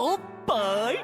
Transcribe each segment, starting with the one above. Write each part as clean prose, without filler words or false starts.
오빠이.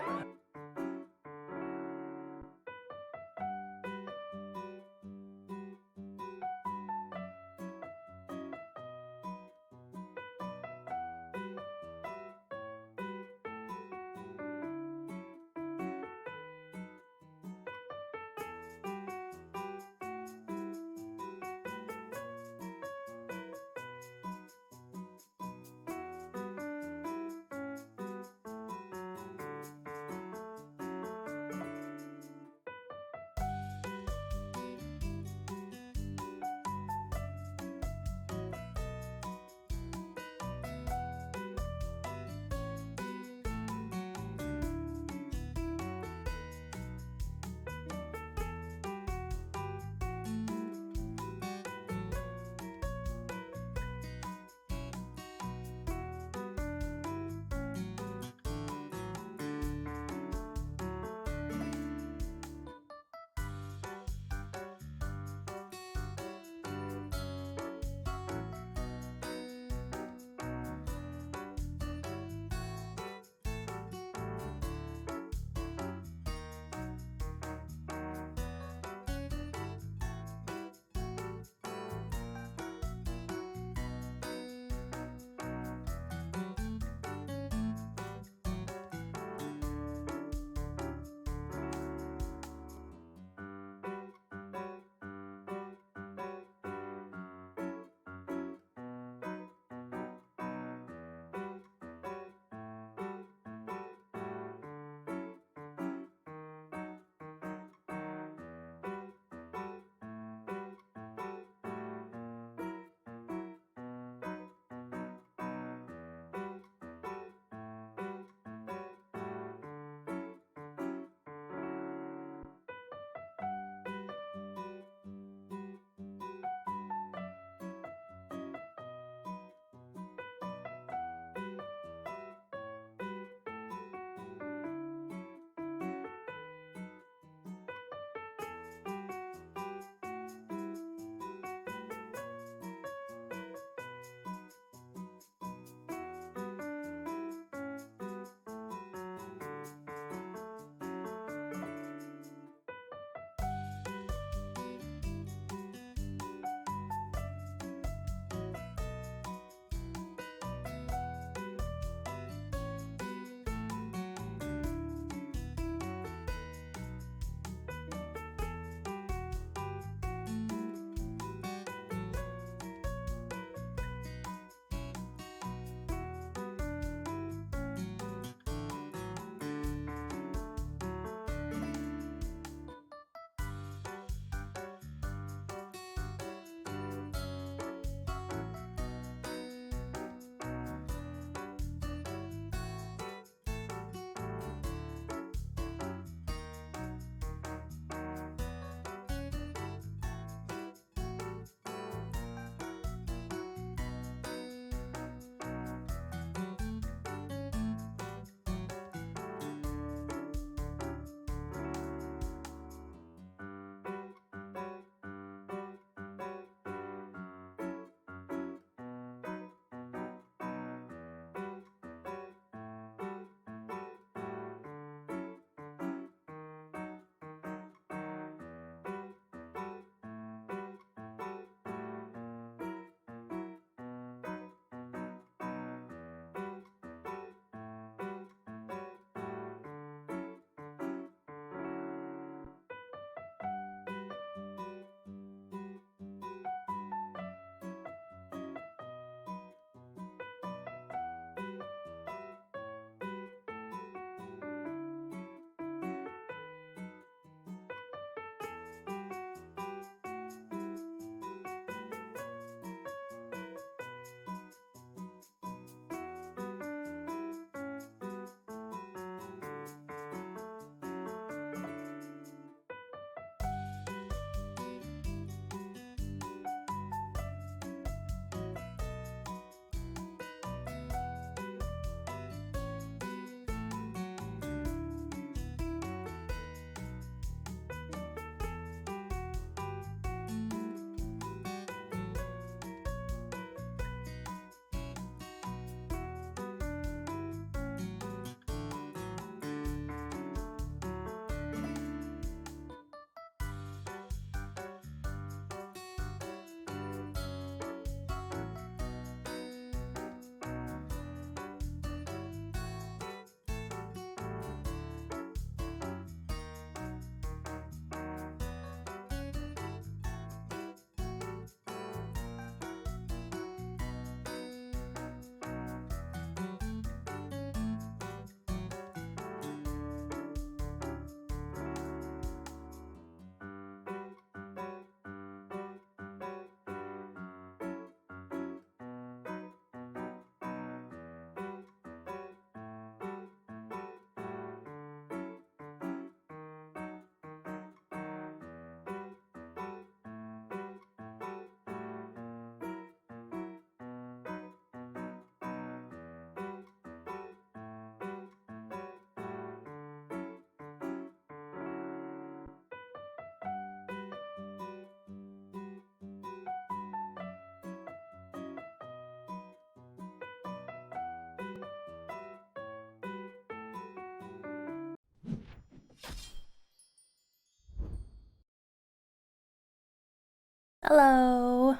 Hello.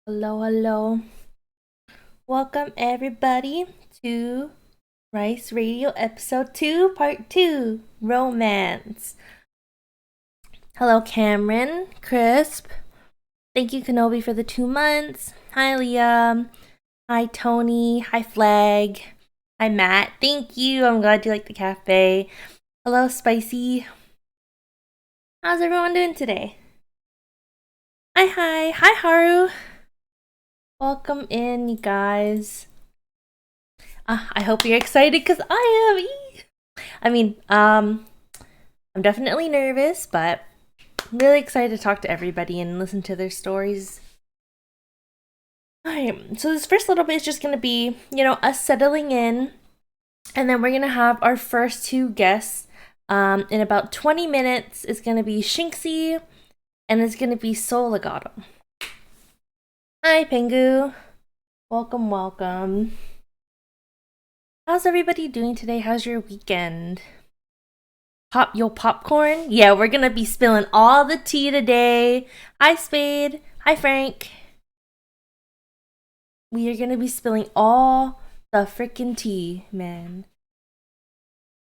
Hello. Welcome everybody to Rice Radio episode 2, part 2, Romance. Hello Cameron, Crisp. Thank you Kenobi for the 2 months. Hi Liam. Hi Tony. Hi Flag. Hi Matt. Thank you. I'm glad you like the cafe. Hello Spicy. How's everyone doing today? Hi Haru. Welcome in, you guys. I hope you're excited because I am. I'm definitely nervous, but I'm really excited to talk to everybody and listen to their stories. Alright, so this first little bit is just gonna be, us settling in, and then we're gonna have our first 2 guests. In about 20 minutes, it's gonna be Shinxy, and it's gonna be SolLegato. Hi, Pengu. Welcome. How's everybody doing today? How's your weekend? Pop your popcorn? Yeah, we're gonna be spilling all the tea today. Hi, Spade. Hi, Frank. We are gonna be spilling all the freaking tea, man.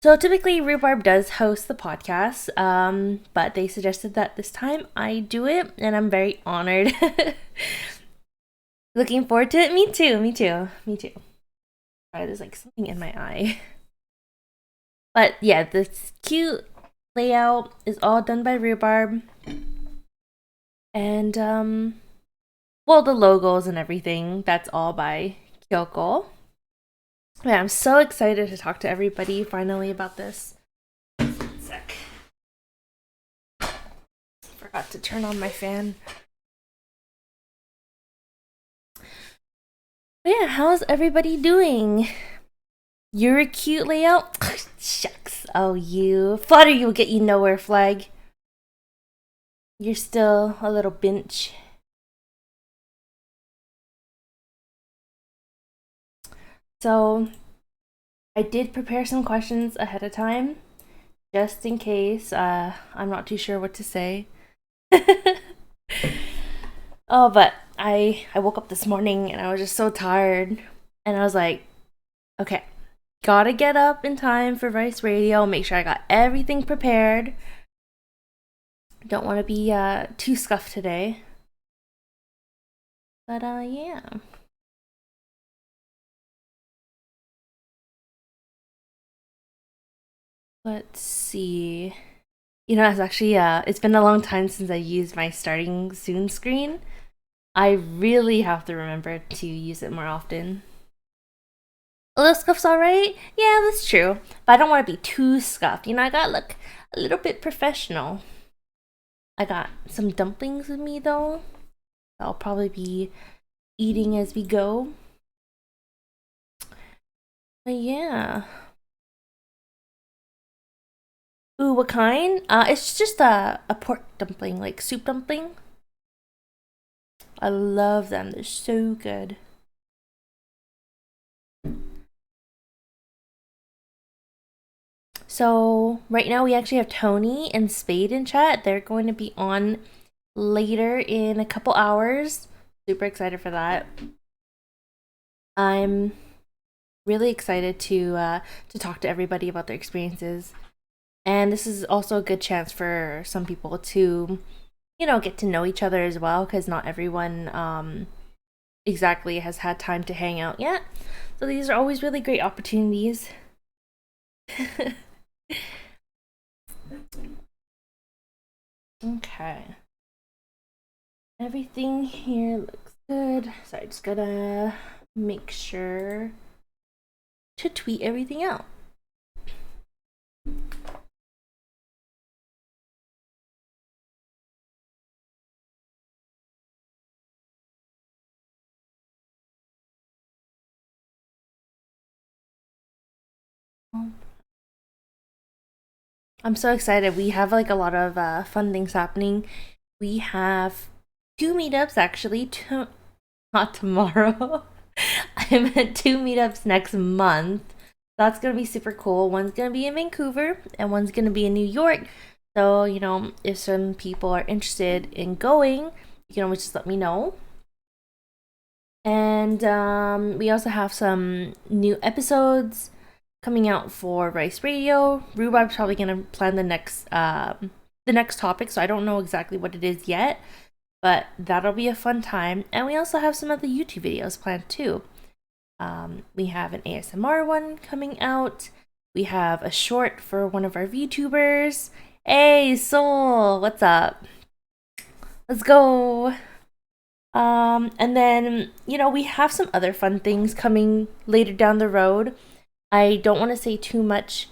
So typically Rhubarb does host the podcast, but they suggested that this time I do it, and I'm very honored. Looking forward to it. Me too. Sorry, there's like something in my eye. But yeah, this cute layout is all done by Rhubarb. And well, the logos and everything, that's all by Kyoko. Yeah, I'm so excited to talk to everybody finally about this. One sec. Forgot to turn on my fan. But yeah, how's everybody doing? You're a cute layout? Shucks. Oh, you. Flutter you will get you nowhere, Flag. You're still a little binch. So, I did prepare some questions ahead of time, just in case I'm not too sure what to say. Oh, but I woke up this morning and I was just so tired, and I was like, okay, gotta get up in time for Rice Radio, make sure I got everything prepared. Don't want to be too scuffed today. But yeah. Let's see. It's actually it's been a long time since I used my starting soon screen. I really have to remember to use it more often. A little scuff's alright? Yeah, that's true. But I don't want to be too scuffed. I gotta look a little bit professional. I got some dumplings with me though. I'll probably be eating as we go. But yeah. Ooh, what kind? It's just a pork dumpling, like soup dumpling. I love them. They're so good. So right now we actually have Tony and Spade in chat. They're going to be on later in a couple hours. Super excited for that. I'm really excited to talk to everybody about their experiences. And this is also a good chance for some people to, get to know each other as well, because not everyone exactly has had time to hang out yet. So these are always really great opportunities. Okay. Everything here looks good. So I just gotta make sure to tweet everything out. I'm so excited. We have like a lot of fun things happening. We have 2 meetups actually. Not tomorrow. I'm at 2 meetups next month that's gonna be super cool. One's gonna be in Vancouver and one's gonna be in New York. So, you know, if some people are interested in going, you can always just let me know. And we also have some new episodes coming out for Rice Radio. Rhubarb's probably gonna plan the next topic, so I don't know exactly what it is yet, but that'll be a fun time. And we also have some other YouTube videos planned too. We have an ASMR one coming out. We have a short for one of our VTubers. Hey, Sol, what's up? Let's go. And then, you know, we have some other fun things coming later down the road. I don't want to say too much,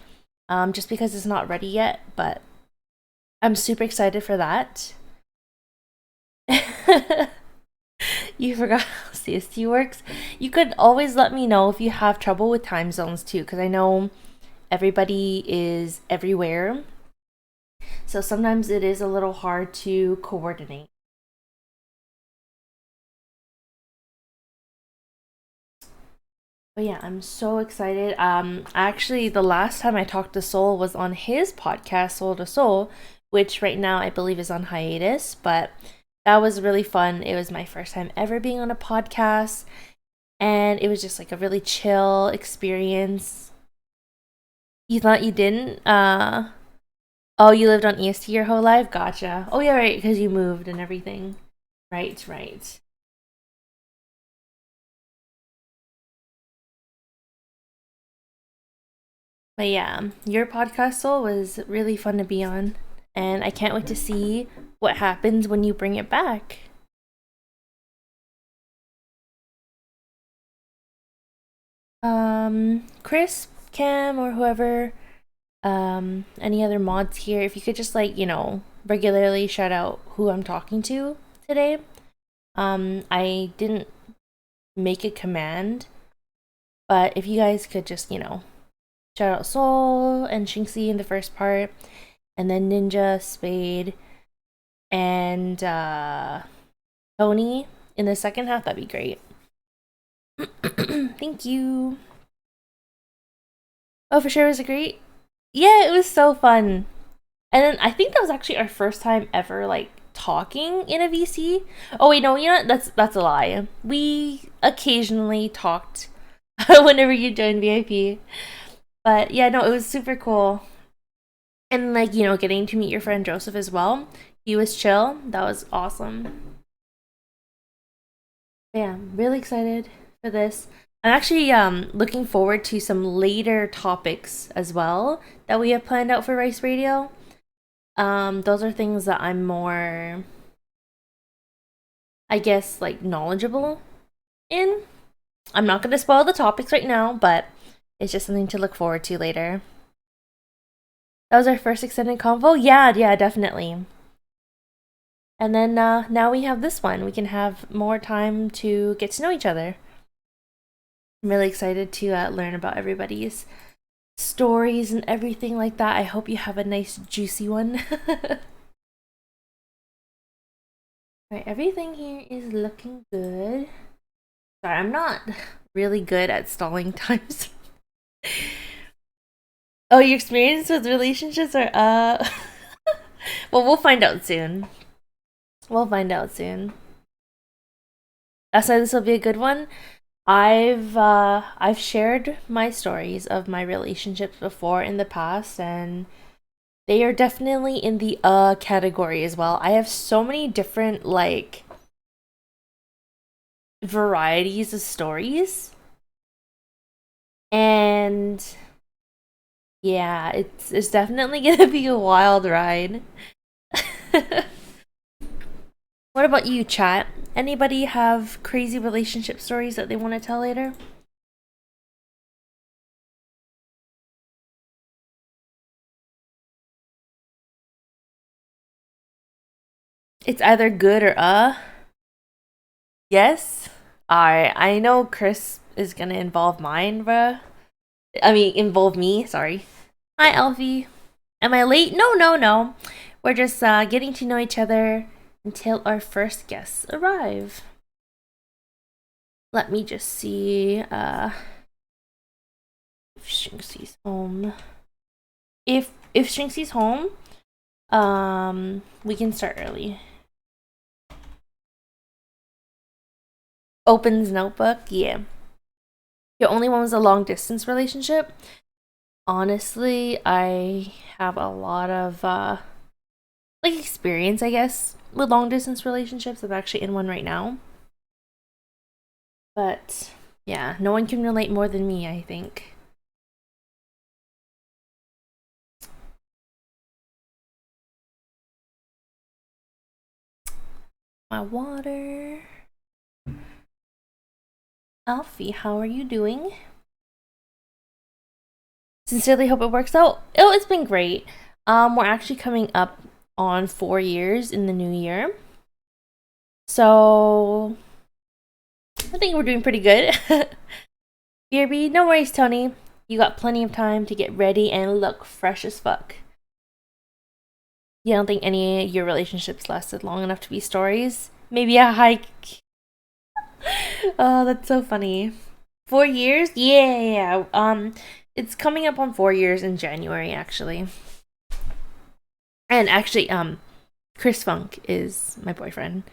just because it's not ready yet, but I'm super excited for that. You forgot how CST works? You could always let me know if you have trouble with time zones too, because I know everybody is everywhere. So sometimes it is a little hard to coordinate. But yeah, I'm so excited. Actually, the last time I talked to Sol was on his podcast, Soul to Soul, which right now I believe is on hiatus, but that was really fun. It was my first time ever being on a podcast, and it was just like a really chill experience. You thought you didn't? Oh, you lived on EST your whole life? Gotcha. Oh yeah, right, because you moved and everything. Right, right. But yeah, your podcast, Soul, was really fun to be on, and I can't wait to see what happens when you bring it back. Chris, Cam, or whoever, any other mods here, if you could just like, you know, regularly shout out who I'm talking to today. I didn't make a command, but if you guys could just, you know, shout out Soul and Shinxy in the first part, and then Ninja, Spade, and Tony in the second half, that'd be great. Thank you. Oh, for sure, it was a great. Yeah, it was so fun. And then I think that was actually our first time ever like talking in a VC. Oh wait, no, you know what? That's a lie. We occasionally talked whenever you joined VIP. But yeah, no, it was super cool. And like, you know, getting to meet your friend Joseph as well. He was chill. That was awesome. Yeah, I'm really excited for this. I'm actually looking forward to some later topics as well that we have planned out for Rice Radio. Those are things that I'm more, I guess, like knowledgeable in. I'm not going to spoil the topics right now, but it's just something to look forward to later. That was our first extended convo? Yeah, definitely. And then now we have this one. We can have more time to get to know each other. I'm really excited to learn about everybody's stories and everything like that. I hope you have a nice juicy one. Alright, everything here is looking good. Sorry, I'm not really good at stalling times. Oh, your experience with relationships are well, we'll find out soon. We'll find out soon. That's why this will be a good one. I've shared my stories of my relationships before in the past, and they are definitely in the category as well. I have so many different like varieties of stories. And yeah, it's definitely gonna be a wild ride. What about you, chat? Anybody have crazy relationship stories that they want to tell later? It's either good or yes. Alright, I know Chris is gonna involve mine, bruh. I mean, involve me, sorry. Hi, Elfie. Am I late? No, no, no. We're just getting to know each other until our first guests arrive. Let me just see. If Shinxy's home. If Shinxy's home, we can start early. Opens notebook, yeah. Your only one was a long distance relationship. Honestly, I have a lot of like experience, I guess, with long distance relationships. I'm actually in one right now. But yeah, no one can relate more than me, I think. My water. Alfie, how are you doing? Sincerely hope it works out. Oh, it's been great. We're actually coming up on 4 years in the new year. So I think we're doing pretty good. BRB, no worries, Tony. You got plenty of time to get ready and look fresh as fuck. You don't think any of your relationships lasted long enough to be stories? Maybe a hike. Oh, that's so funny. 4 years? Yeah. It's coming up on 4 years in January, actually. And actually, Chris Funk is my boyfriend.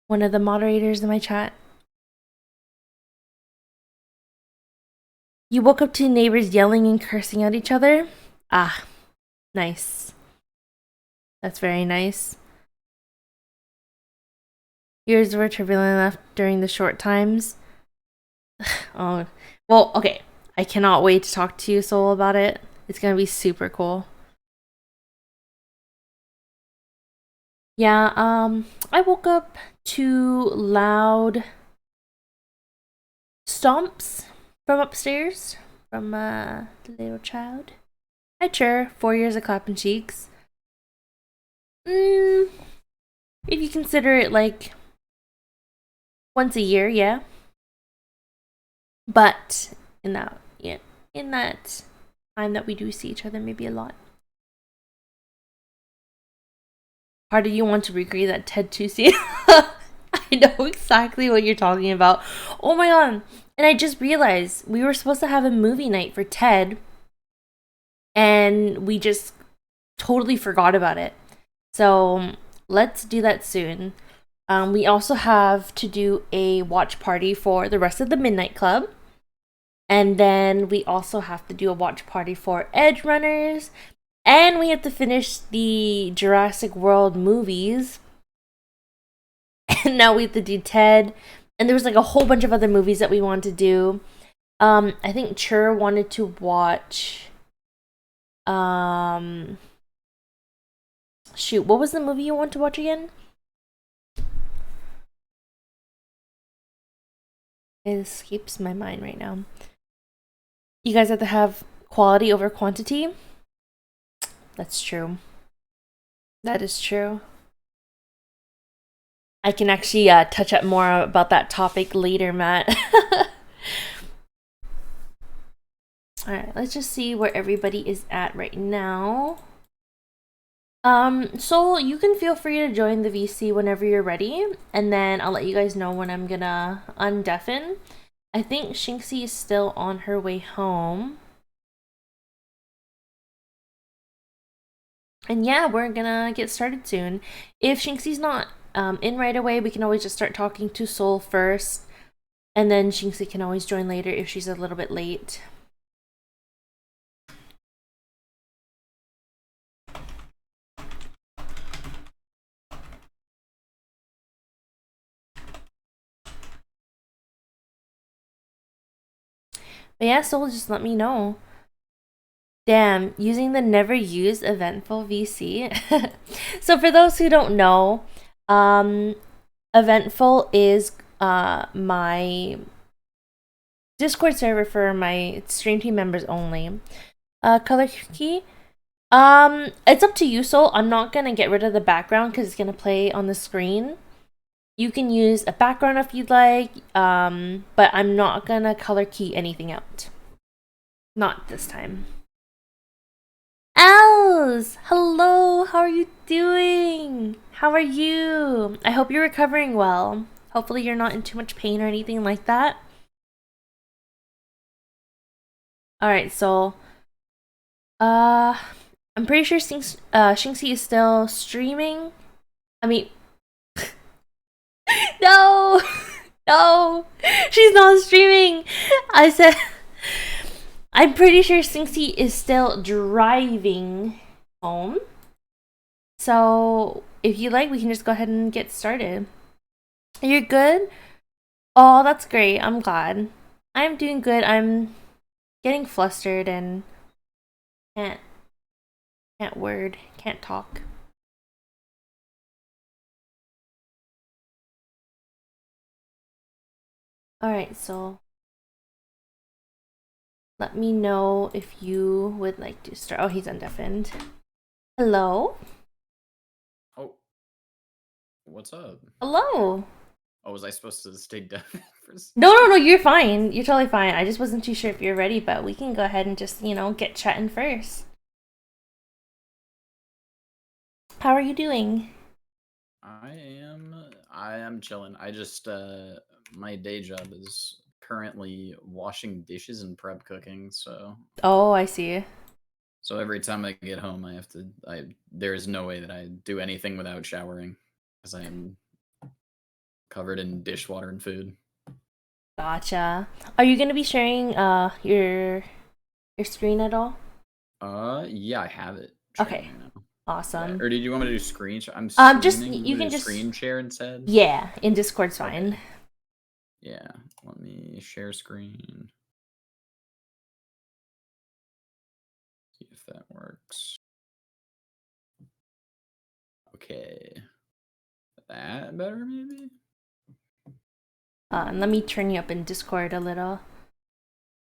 One of the moderators in my chat. You woke up to neighbors yelling and cursing at each other? Ah, nice. That's very nice. Years were turbulent enough during the short times. Oh, well, okay. I cannot wait to talk to you, Soul, about it. It's gonna be super cool. Yeah, I woke up to loud stomps from upstairs from the little child. Hi, Chur. 4 years of clapping cheeks. If you consider it like once a year, yeah. But in that time that we do see each other, maybe a lot. How do you want to recreate that Ted 2 scene? I know exactly what you're talking about. Oh my god. And I just realized we were supposed to have a movie night for Ted, and we just totally forgot about it. So let's do that soon. We also have to do a watch party for the rest of the Midnight Club. And then we also have to do a watch party for Edge Runners. And we have to finish the Jurassic World movies. And now we have to do Ted. And there was like a whole bunch of other movies that we wanted to do. I think Chur wanted to watch shoot, what was the movie you want to watch again? It escapes my mind right now. You guys have to have quality over quantity. That's true. That is true. I can actually touch up more about that topic later, Matt. Alright, let's just see where everybody is at right now. Soul, you can feel free to join the VC whenever you're ready, and then I'll let you guys know when I'm gonna undeafen. I think Shinxy is still on her way home. And yeah, we're gonna get started soon. If Shinxy's not in right away, we can always just start talking to Soul first, and then Shinxy can always join later if she's a little bit late. But yeah, Soul, just let me know. Damn, using the never used eventful VC. So for those who don't know, eventful is my Discord server for my stream team members only. Color key. It's up to you, Soul. I'm not gonna get rid of the background because it's gonna play on the screen. You can use a background if you'd like, but I'm not gonna color key anything out. Not this time. Els! Hello! How are you doing? How are you? I hope you're recovering well. Hopefully you're not in too much pain or anything like that. All right, so uh, I'm pretty sure Shinxy is still streaming. I mean, no, no, she's not streaming. I said, I'm pretty sure Shinxy is still driving home. So if you like, we can just go ahead and get started. You're good? Oh, that's great. I'm glad. I'm doing good. I'm getting flustered and can't can't talk. All right, so let me know if you would like to start. Oh, he's undeafened. Hello? Oh, what's up? Hello. Oh, was I supposed to stay deaf for a second? No, you're fine. You're totally fine. I just wasn't too sure if you're ready, but we can go ahead and just, get chatting first. How are you doing? I am chilling. I just my day job is currently washing dishes and prep cooking, Oh, I see. so every time I get home there is no way that I do anything without showering because I am covered in dishwater and food. Gotcha. Are you gonna be sharing your screen at all? Yeah, I have it sharing Okay. right now. Yeah, Awesome. or did you want me to do screen share? I'm Just assuming you want you me to can do just screen share instead? yeah, in Discord's Okay. fine. Yeah, let me share screen. See if that works. Okay. That better, maybe? And let me turn you up in Discord a little.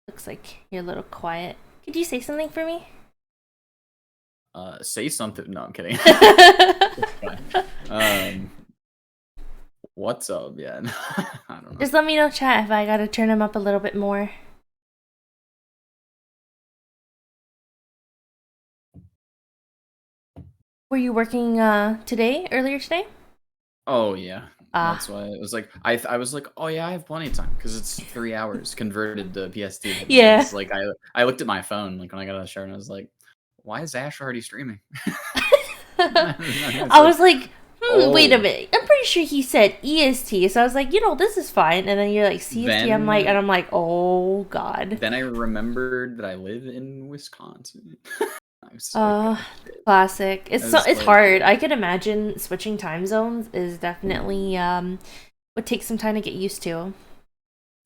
Looks like you're a little quiet. Could you say something for me? Say something. No, I'm kidding. um, what's up? Yeah, I don't know. Just let me know, chat, if I gotta turn him up a little bit more. Were you working earlier today? Oh yeah, Ah, that's why it was like I was like, oh yeah, I have plenty of time because it's 3 hours converted to PST. And I yeah. was like, I looked at my phone like when I got out of the shower and I was like, why is Ash already streaming? It's I like, was like, wait a oh, minute. I'm pretty sure he said EST, so I was like, this is fine. And then you're like CST. then I'm like, oh god. Then I remembered that I live in Wisconsin. I was like, oh, shit. Classic. I was It's like, hard. I could imagine switching time zones is definitely would take some time to get used to.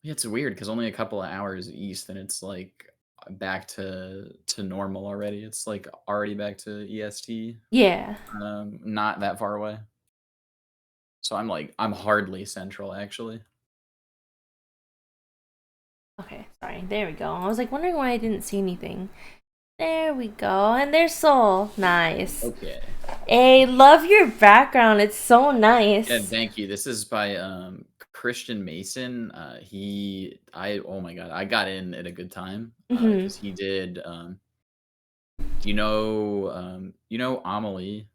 yeah, it's weird because only a couple of hours east, and it's like back to normal already. It's like already back to EST. Yeah. Not that far away. So I'm hardly central actually. Okay, sorry. There we go. I was like wondering why I didn't see anything. There we go. And there's Soul. Nice. Okay. Hey, love your background. It's so Yeah, nice. thank you. This is by Christian Mason. Oh my god, I got in at a good time Mhm. because he did do you know Amelie,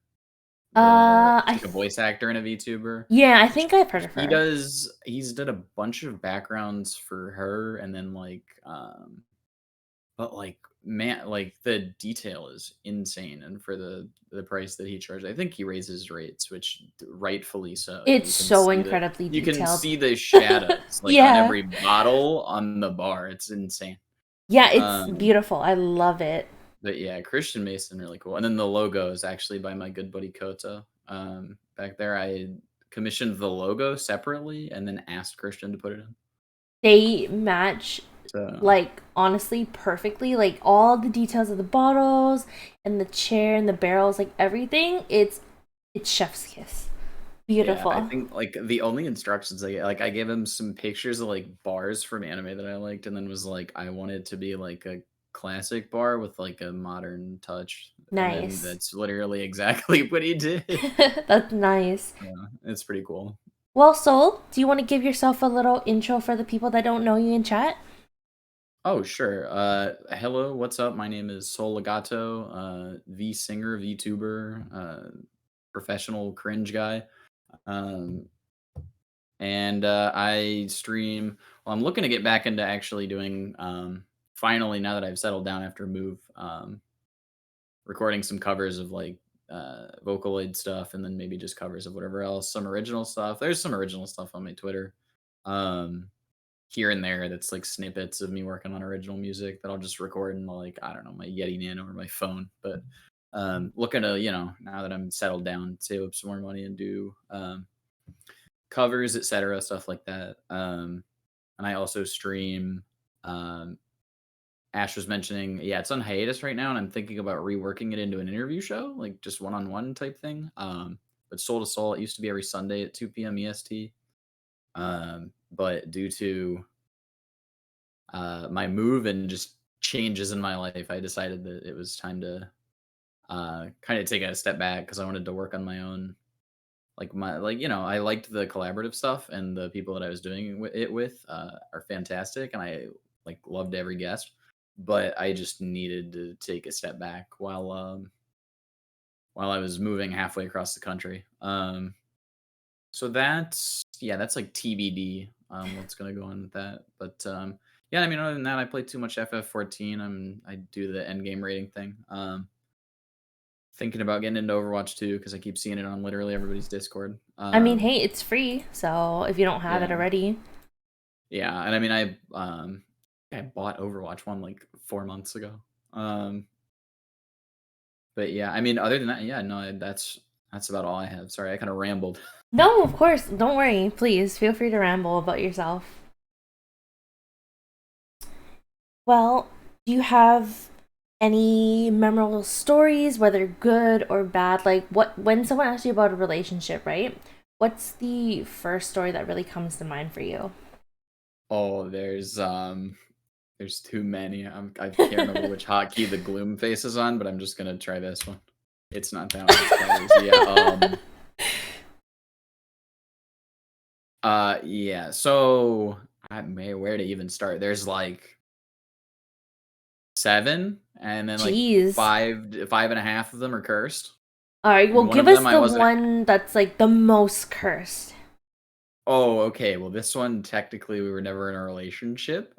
she's I like a voice actor and a VTuber? yeah, I think I've heard of He her. does he's did a bunch of backgrounds for her and then but like man, like the detail is insane and for the price that he charged, I think he raises rates, which rightfully so. It's so incredibly You can detailed. see the shadows like on Yeah. every bottle on the bar. It's insane. Yeah, it's Um beautiful. I love it. But yeah, Christian Mason, really cool. And then the logo is actually by my good buddy Kota. Back there, I commissioned the logo separately and then asked Christian to put it in. They match So like honestly perfectly. Like all the details of the bottles and the chair and the barrels, like everything. It's chef's kiss. yeah, I Beautiful. think like the only instructions I gave him some pictures of like bars from anime that I liked, and then was like, I want it to be like a classic bar with like a modern touch, and then Nice. that's literally exactly what he did. That's nice. Yeah, it's pretty cool. Well, Soul, do you want to give yourself a little intro for the people that don't know you in chat? Oh, sure. Hello, what's up? My name is SolLegato, V singer, VTuber, professional cringe guy. Um, and I stream. Well, I'm looking to get back into actually doing finally, now that I've settled down after a move, recording some covers of like Vocaloid stuff, and then maybe just covers of whatever else, some original stuff. There's some original stuff on my Twitter. Um, Here and there that's like snippets of me working on original music that I'll just record in like, I don't know, my Yeti Nano or my phone. But looking to, now that I'm settled down, save up some more money and do covers, etc., stuff like that. And I also stream. Ash was mentioning, yeah, it's on hiatus right now, and I'm thinking about reworking it into an interview show, like just one-on-one type thing. But Soul to Soul, it used to be every Sunday at 2 p.m. EST. But due to my move and just changes in my life, I decided that it was time to kind of take a step back because I wanted to work on my own. I liked the collaborative stuff, and the people that I was doing it with are fantastic, and I like loved every guest. But I just needed to take a step back while I was moving halfway across the country. So that's like TBD. What's gonna go on with that? But yeah, I mean, other than that, I play too much FF14. I do the end game rating thing. Thinking about getting into Overwatch 2 because I keep seeing it on literally everybody's Discord. I mean, hey, it's free, so if you don't have it Yeah, already. yeah, and I mean, I bought Overwatch 1 like 4 months ago. But yeah, I mean, other than that, yeah, no, that's about all I have. Sorry, I kind of rambled. No, of course, don't worry. Please feel free to ramble about yourself. Well, do you have any memorable stories, whether good or bad? Like when someone asks you about a relationship, right? What's the first story that really comes to mind for you? Oh, there's too many. I can't remember which hotkey the gloom face is on, but I'm just gonna try this one. It's not that one. It's colors. Yeah. Yeah. So where to even start? There's like seven, and then like Jeez. five and a half of them are cursed. All right, well, And one give of us them I the wasn't. one that's like the most cursed. Oh, okay. Well, this one technically we were never in a relationship.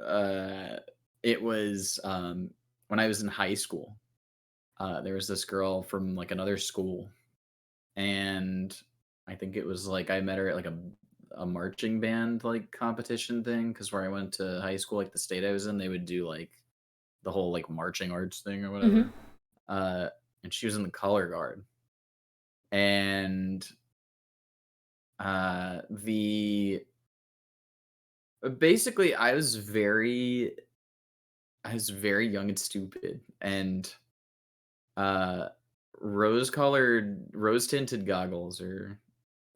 It was when I was in high school. There was this girl from like another school, and I think it was like I met her at like a marching band like competition thing because where I went to high school, like the state I was in, they would do like the whole like marching arts thing or Mm-hmm. whatever. Uh, and she was in the color guard, and the basically I was very young and stupid, and uh rose tinted goggles or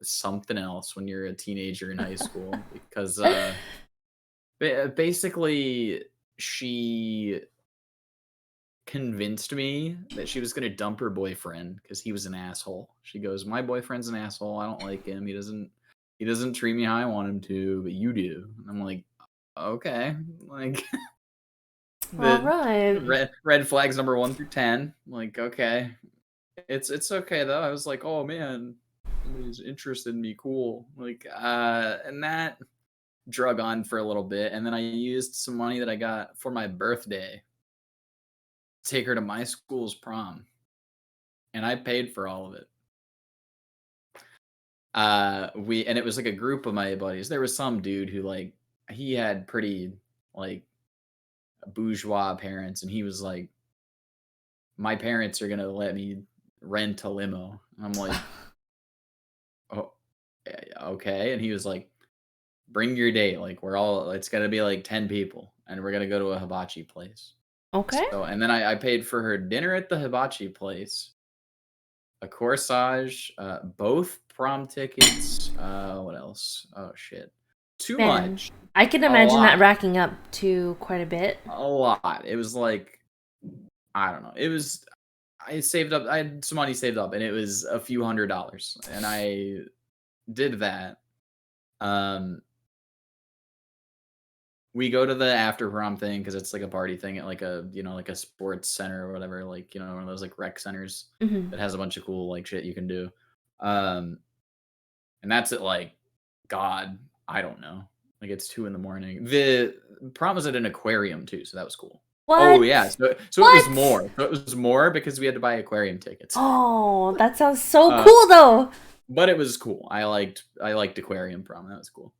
something else when you're a teenager in high school because basically she convinced me that she was going to dump her boyfriend because he was an asshole. She goes, my boyfriend's an asshole, I don't like him, he doesn't treat me how I want him to, but you do. And I'm like, okay, like All the right. red flags number 1 through 10. Like, okay, it's okay though. I was like, oh man, somebody's interested in me. Cool. Like, and that drug on for a little bit, and then I used some money that I got for my birthday to take her to my school's prom, and I paid for all of it. And it was like a group of my buddies. There was some dude who like he had pretty like bourgeois parents, and he was like, my parents are gonna let me rent a limo. And I'm like, oh, okay. And he was like, bring your date. Like it's gonna be like 10 people, and we're gonna go to a hibachi place. Okay. So, and then I paid for her dinner at the hibachi place, a corsage, both prom tickets. What else? Oh shit, too Man, much, I can a imagine that lot, racking up to quite a bit. a lot. It was like I don't know. I saved up. I had some money saved up, and it was a few $100s, and I did that. Um, we go to the after prom thing because it's like a party thing at like like a sports center or whatever, like one of those like rec centers Hmm. that has a bunch of cool like shit you can do. Um, and that's at like God, I don't know, like it's 2 in the morning. The prom was at an aquarium too, so that was cool. What? Oh yeah, so it was What? more. So it was more because we had to buy aquarium tickets. Oh, that sounds so cool though. But it was cool. I liked aquarium prom. That was cool.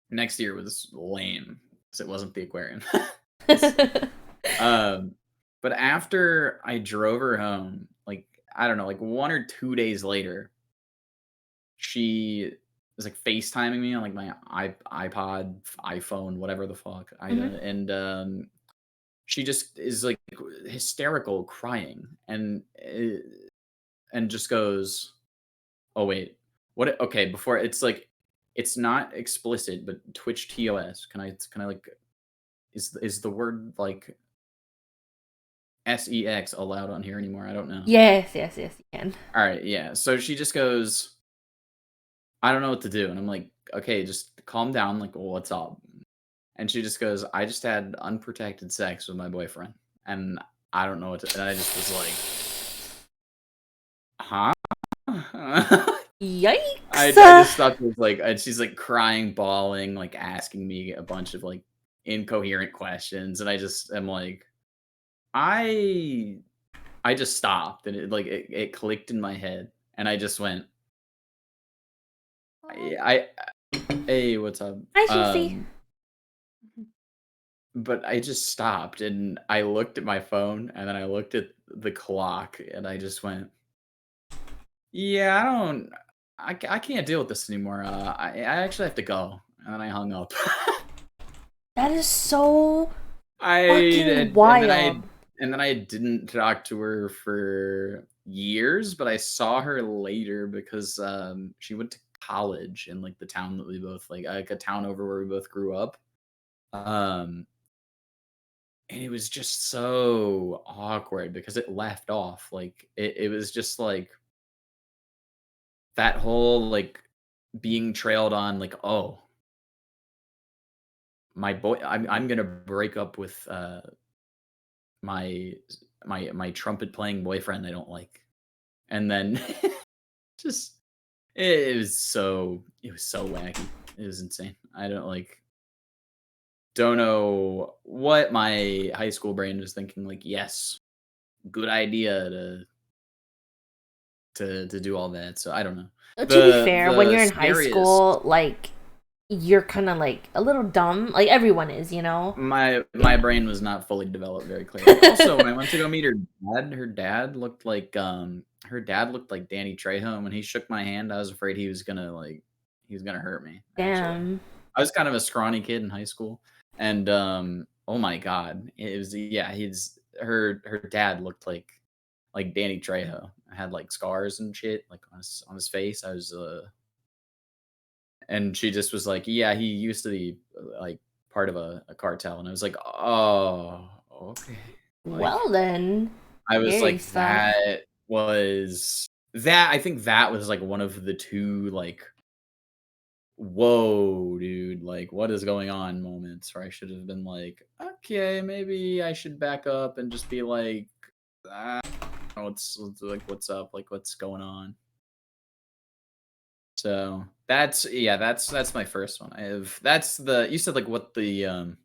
Next year was lame because it wasn't the aquarium. But after I drove her home, like I don't know, like 1 or 2 days later, she was like FaceTiming me on like my iPod, iPhone, whatever the fuck, and she just is like hysterical, crying, and just goes, "Oh wait, what? Okay, before it's like, it's not explicit, but Twitch TOS. Can I like is the word like sex allowed on here anymore? I don't know. Yes, you can. All right, yeah. So she just goes, I don't know what to do, and I'm like, okay, just calm down. Like, well, what's up? And she just goes, I just had unprotected sex with my boyfriend, and I don't know what to. And I just was like, huh? Yikes! I just stopped. It was like, and she's like crying, bawling, like asking me a bunch of like incoherent questions, and I just am like, I just stopped, and it clicked in my head, and I just went, I hey, what's up? Hi, Shinxy. But I just stopped, and I looked at my phone, and then I looked at the clock, and I just went, yeah, I can't deal with this anymore. I actually have to go, and then I hung up. That is so I fucking did, wild. and then I didn't talk to her for years, but I saw her later because she went to college in like the town that we both like a town over where we both grew up. Um and it was just so awkward because it left off like it was just like that whole like being trailed on like, oh, my boy, I'm gonna break up with my my trumpet playing boyfriend I don't like. And then just it was so wacky. It was insane. I don't know what my high school brain was thinking, like, yes, good idea to do all that. So I don't know. To be fair, when The you're in high scariest school, like you're kind of like a little dumb. Like everyone is, you know. my brain was not fully developed very clearly. Also, when I went to go meet her dad looked like Danny Trejo. And when he shook my hand, I was afraid he was gonna hurt me. Actually, Damn. I was kind of a scrawny kid in high school, and oh my god, it was yeah. He's her dad looked like Danny Trejo. I had like scars and shit like on his face. I was and she just was like, yeah, he used to be like part of a cartel, and I was like, oh, okay. Like Well then, I was scary like, stuff. I think that was like one of the two like, whoa, dude, like what is going on moments where I should have been like, okay, maybe I should back up and just be like, ah, what's up, like what's going on. So that's my first one. That's the you said like what the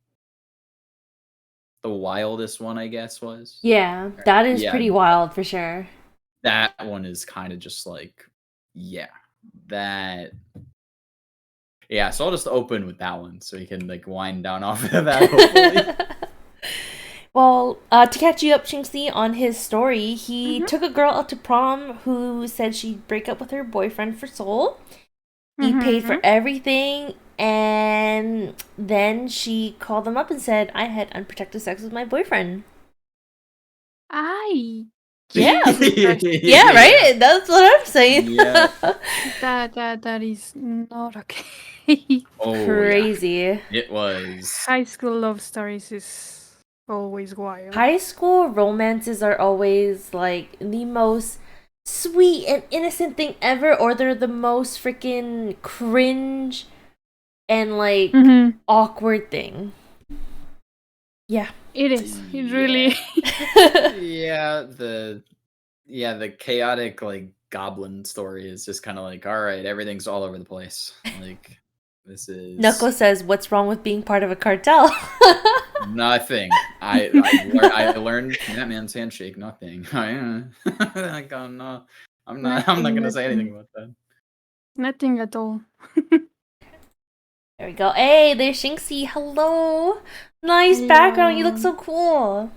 wildest one I guess was. Yeah, that is Yeah, pretty wild for sure. that one is kind of just like, yeah, that yeah. So I'll just open with that one so you can like wind down off of that. Hopefully, Well, to catch you up, Shinxy, on his story, he took a girl out to prom who said she'd break up with her boyfriend for Seoul. He paid for everything, and then she called him up and said, I had unprotected sex with my boyfriend. I Yeah. yeah, Yeah, right? That's what I'm saying. yeah. that is not okay. Oh yeah, Crazy. it was. High school love stories is always wild. High school romances are always like the most sweet and innocent thing ever, or they're the most freaking cringe and like awkward thing. Yeah. It is. It really. Yeah, the chaotic like goblin story is just kind of like, all right, everything's all over the place. Like this is Knuckles says, "What's wrong with being part of a cartel?" Nothing. I learned that man's handshake. Nothing. Like, oh, no, I'm not gonna say anything about that. Nothing at all. There we go. Hey, there's Shinxy. Hello. Nice background. You look so cool.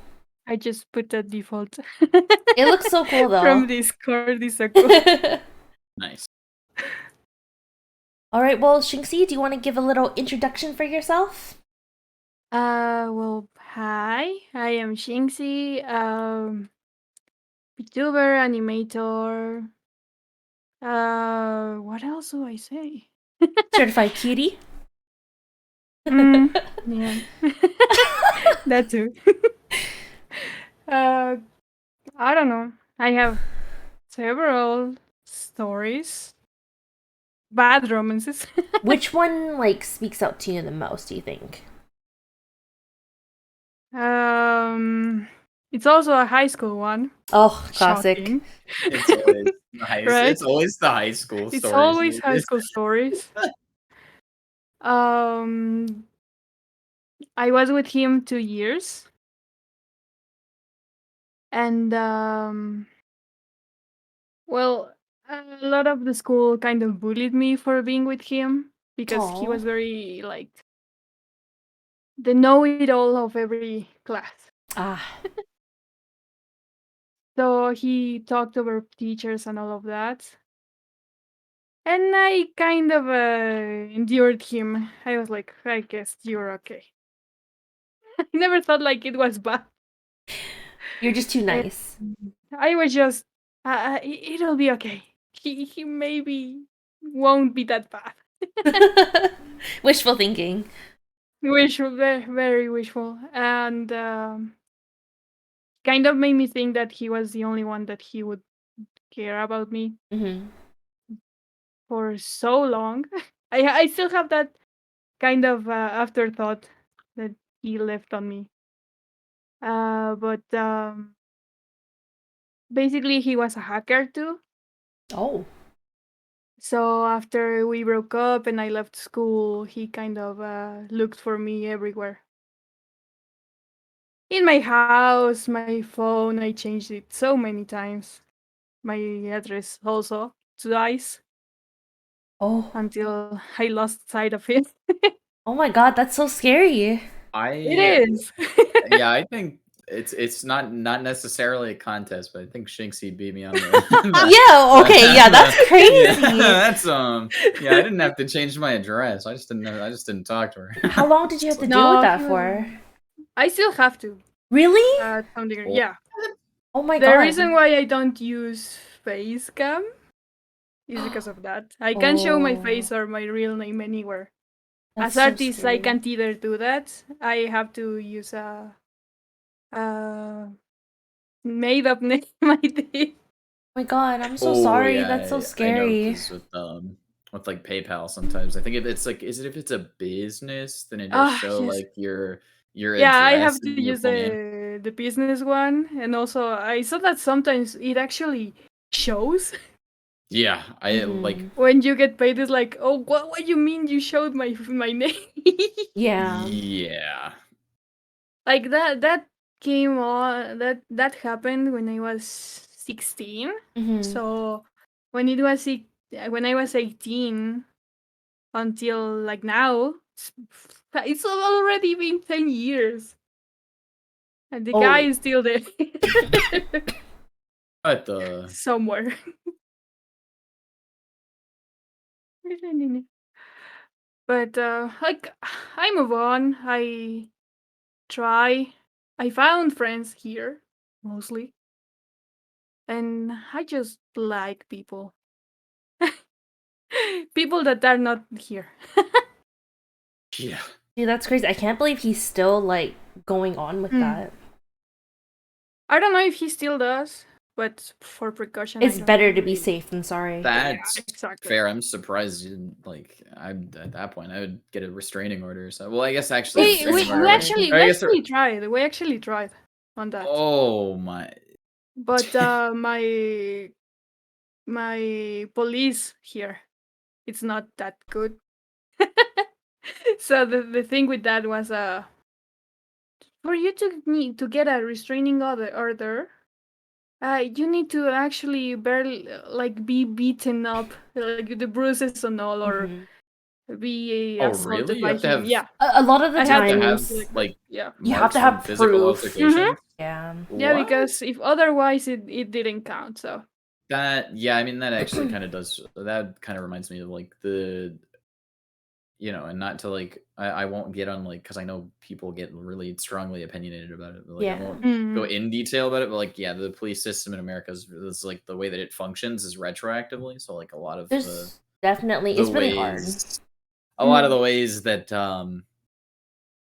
I just put the default. It looks so cool though. From Discord, it's so cool. Nice. All right. Well, Shinxy, do you want to give a little introduction for yourself? Well, hi. I am Shinxy. VTuber, animator. What else do I say? Certified cutie. Yeah. That too. I don't know. I have several stories. Bad romances. Which one speaks out to you the most, do you think? It's also a high school one. Oh, classic. Shocking. It's always nice. Right? It's always the high school stories. It's always high school stories. I was with him 2 years. And well, a lot of the school kind of bullied me for being with him because he was very the know-it-all of every class. So he talked over teachers and all of that. And I kind of endured him. I was like, I guess you're okay. I never thought it was bad. You're just too nice. I was just, it'll be okay. He maybe won't be that bad. Wishful thinking. Wishful, very, very wishful. And kind of made me think that he was the only one that he would care about me for so long. I still have that kind of afterthought that he left on me. But basically he was a hacker too. Oh. So after we broke up and I left school, he kind of looked for me everywhere. In my house, my phone, I changed it so many times. My address also twice. Oh. Until I lost sight of it. Oh my god, that's so scary. It is. Yeah, I think it's not necessarily a contest, but I think Shinxy beat me on the Yeah, okay, yeah, that's crazy. That's yeah, I didn't have to change my address. I just didn't talk to her. How long did you have to deal with that for? I still have to. Really? Yeah. Oh my god. The reason why I don't use Facecam is because of that. I can't show my face or my real name anywhere. That's As artists, I can't either do that. I have to use a made-up name ID. Oh my god, I'm so sorry. Yeah, That's so I know, scary. 'cause with PayPal sometimes. I think it's is it if it's a business, then it does show Yes. your Yeah, I address have to and your use full name. the business one, and also I saw that sometimes it actually shows. Yeah, I like when you get paid. It's like, oh, what you mean you showed my name? Yeah. Yeah. Like that came on that happened when I was 16. So when I was 18 until now, it's already been 10 years. And the guy is still there. What the? Somewhere. But I move on. I try. I found friends here, mostly. And I just like people. People that are not here. Yeah. Dude, that's crazy. I can't believe he's still going on with that. I don't know if he still does, but for precaution, it's better to be safe than sorry. That's exactly. fair. I'm surprised you didn't I'm at that point. I would get a restraining order. So, well, I guess actually, we actually tried. We actually tried on that. Oh my! But my police here, it's not that good. So the thing with that was for you to need to get a restraining order, you need to actually barely be beaten up, like the bruises and all, or be Oh, assaulted really? You by have to him. have Yeah, A lot of the I you have had to to have times like that. like Yeah. you have marks to from have physical proof. altercations. Yeah. Yeah, What? because if otherwise it didn't count. So Yeah, I mean that actually kind of does. That kind of reminds me of like the and not to like I won't get on like because I know people get really strongly opinionated about it, but like I Yeah. won't go in detail about it. But like yeah, the police system in America is like the way that it functions is retroactively. So like a lot of There's definitely the it's really hard. ways a lot of the ways that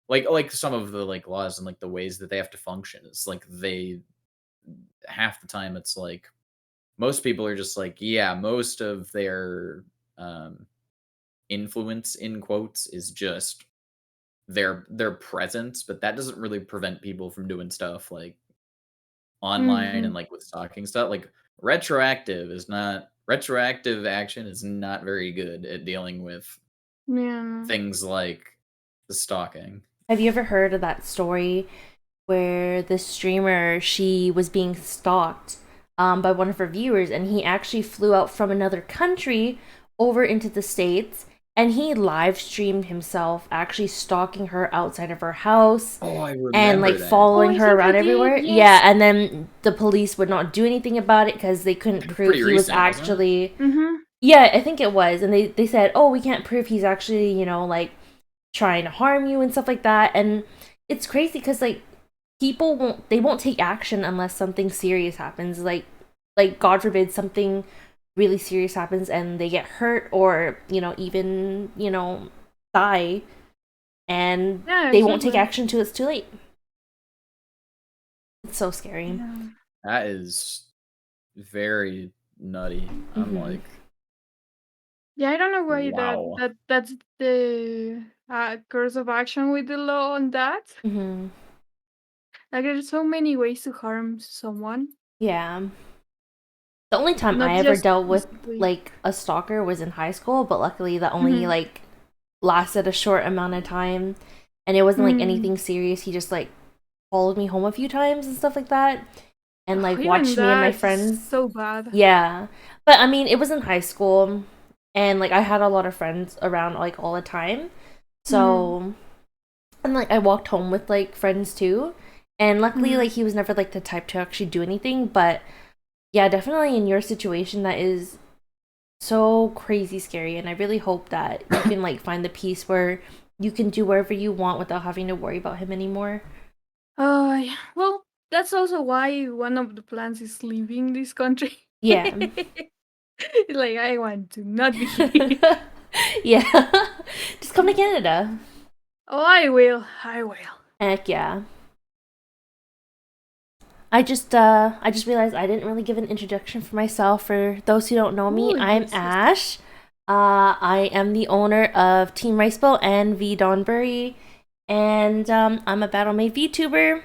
like some of the like laws and like the ways that they have to function is like they half the time it's like most people are just like yeah most of their influence in quotes is just their presence, but that doesn't really prevent people from doing stuff like online and like with stalking stuff. Like retroactive action is not very good at dealing with yeah. things like the stalking. Have you ever heard of that story where the streamer, she was being stalked by one of her viewers, and he actually flew out from another country over into the States, and he live streamed himself actually stalking her outside of her house Oh, I and remember like that. following I her think I around did. everywhere. Yes. Yeah, and then the police would not do anything about it because they couldn't It was prove pretty he was recent, wasn't it? actually. Yeah, I think it was, and they said, oh, we can't prove he's actually like trying to harm you and stuff like that. And it's crazy because like people won't take action unless something serious happens, like god forbid something really serious happens and they get hurt or even die, and Yeah, they won't take exactly. action till it's too late. It's so scary. Yeah. That is very nutty. I'm like, Yeah, I don't know why wow. that's the course of action with the law on that. Like, there's so many ways to harm someone. Yeah. The only time Not I ever just dealt with physically. like a stalker was in high school, but luckily that only like lasted a short amount of time, and it wasn't like anything serious. He just like followed me home a few times and stuff like that, and like Even watched me and my that is friends. so bad. Yeah, but I mean, it was in high school, and like I had a lot of friends around like all the time, so and like I walked home with like friends too, and luckily like he was never like the type to actually do anything. But yeah, definitely in your situation that is so crazy scary, and I really hope that you can like find the peace where you can do whatever you want without having to worry about him anymore. Yeah. Well, that's also why one of the plans is leaving this country. Yeah. Like, I want to not be here. Yeah. Just come to Canada. Oh, I will. Heck yeah. I just realized I didn't really give an introduction for myself. For those who don't know me, I'm Ash. I am the owner of Team Ricebowl and V Donbury, and I'm a Battle Made VTuber,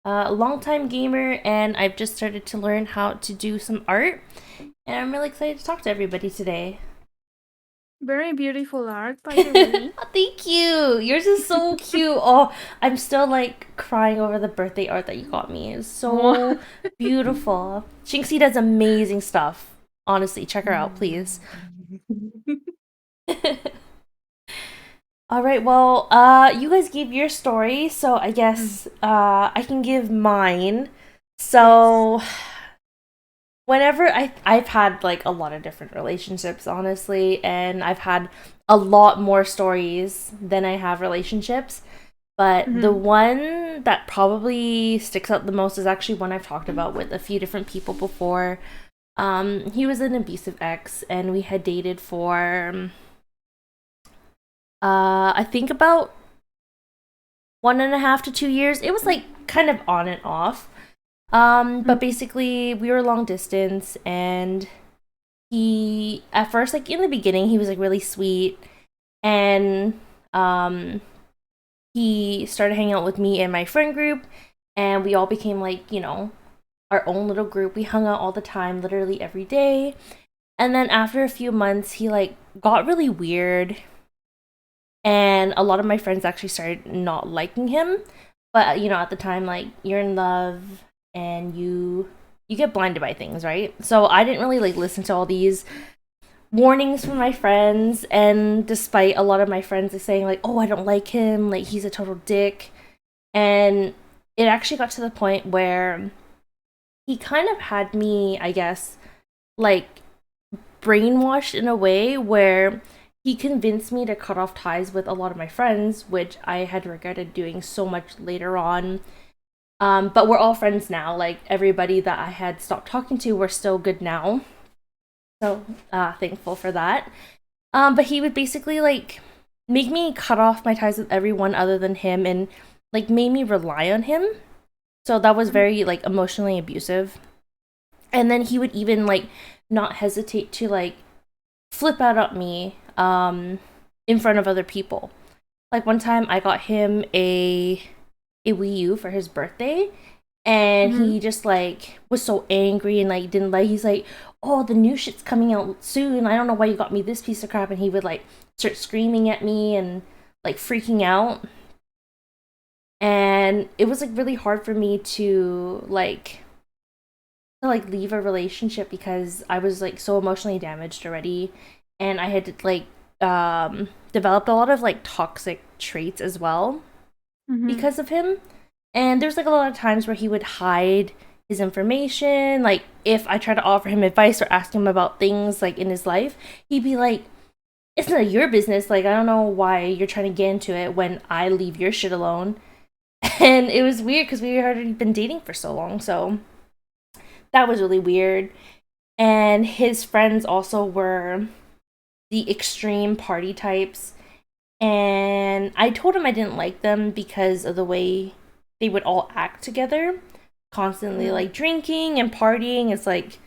a longtime gamer, and I've just started to learn how to do some art, and I'm really excited to talk to everybody today. Very beautiful art, by the way. Thank you. Yours is so cute. Oh, I'm still like crying over the birthday art that you got me. It's so beautiful. Shinxy does amazing stuff. Honestly, check her out, please. All right. Well, you guys gave your story, so I guess I can give mine. So whenever I've had like a lot of different relationships, honestly, and I've had a lot more stories than I have relationships. But the one that probably sticks out the most is actually one I've talked about with a few different people before. He was an abusive ex, and we had dated for I think about 1.5 to 2 years. It was like kind of on and off. But basically we were long distance, and he at first, like in the beginning, he was like really sweet, and he started hanging out with me and my friend group, and we all became like, our own little group. We hung out all the time, literally every day. And then after a few months, he like got really weird, and a lot of my friends actually started not liking him. But you know, at the time, like, you're in love and you get blinded by things, right? So I didn't really like listen to all these warnings from my friends, and despite a lot of my friends are saying like, oh, I don't like him, like he's a total dick, and it actually got to the point where he kind of had me, I guess, like brainwashed in a way where he convinced me to cut off ties with a lot of my friends, which I had regretted doing so much later on. But we're all friends now. Like, everybody that I had stopped talking to, we're still good now. So, thankful for that. But he would basically, like, make me cut off my ties with everyone other than him, and, like, made me rely on him. So that was very, like, emotionally abusive. And then he would even, like, not hesitate to, like, flip out at me in front of other people. Like, one time I got him a Wii U for his birthday, and he just, like, was so angry and, like, didn't like, he's like, oh, the new shit's coming out soon, I don't know why you got me this piece of crap. And he would, like, start screaming at me and, like, freaking out. And it was, like, really hard for me to leave a relationship because I was, like, so emotionally damaged already, and I had, like, developed a lot of, like, toxic traits as well because of him. And there's, like, a lot of times where he would hide his information. Like, if I tried to offer him advice or ask him about things, like, in his life, he'd be like, it's none of your business, like, I don't know why you're trying to get into it when I leave your shit alone. And it was weird because we had already been dating for so long, so that was really weird. And his friends also were the extreme party types, and I told him I didn't like them because of the way they would all act together, constantly like drinking and partying. It's like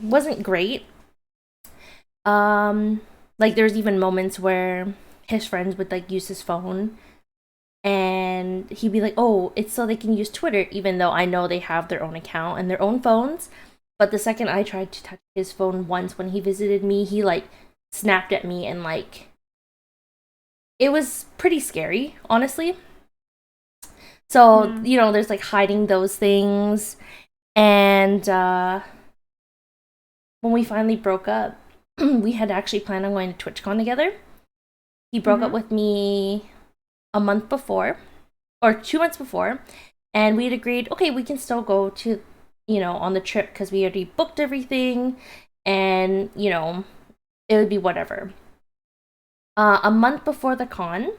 wasn't great. Like, there's even moments where his friends would, like, use his phone, and he'd be like, oh, it's so they can use Twitter, even though I know they have their own account and their own phones. But the second I tried to touch his phone once when he visited me, he, like, snapped at me, and, like, it was pretty scary, honestly. So, you know, there's, like, hiding those things. And when we finally broke up, we had actually planned on going to TwitchCon together. He broke up with me a month before, or 2 months before, and we had agreed, okay, we can still go to, you know, on the trip because we already booked everything, and, you know, it would be whatever. A month before the con,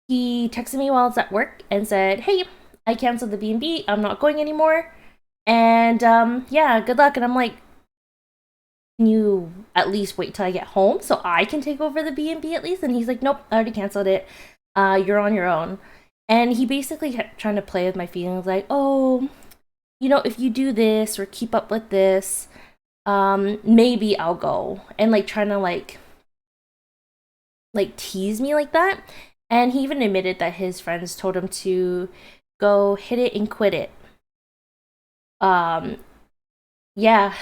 he texted me while I was at work and said, hey, I canceled the B&B, I'm not going anymore, and yeah, good luck. And I'm like, can you at least wait till I get home so I can take over the B&B at least? And he's like, nope, I already canceled it, you're on your own. And he basically kept trying to play with my feelings, like, oh, you know, if you do this or keep up with this, maybe I'll go. And, like, trying to, like tease me like that. And he even admitted that his friends told him to go hit it and quit it. Yeah.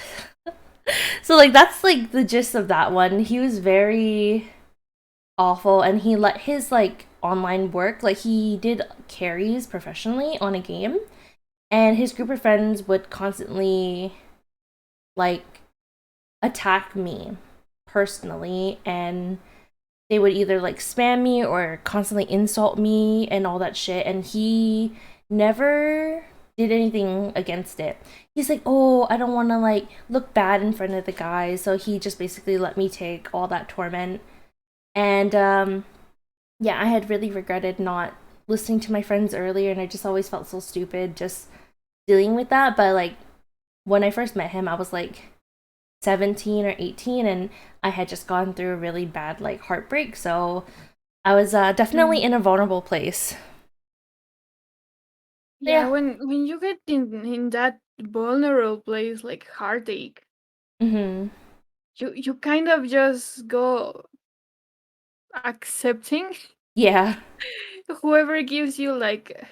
So, like, that's, like, the gist of that one. He was very awful, and he let his, like, online work, like, he did carries professionally on a game, and his group of friends would constantly, like, attack me personally, and they would either, like, spam me or constantly insult me and all that shit, and he never did anything against it. He's like, oh, I don't want to, like, look bad in front of the guys, so he just basically let me take all that torment. And yeah, I had really regretted not listening to my friends earlier, and I just always felt so stupid just dealing with that. But, like, when I first met him, I was like 17 or 18, and I had just gone through a really bad, like, heartbreak, so I was definitely in a vulnerable place. Yeah, when you get in that vulnerable place, like heartache, you kind of just go accepting Yeah. whoever gives you, like,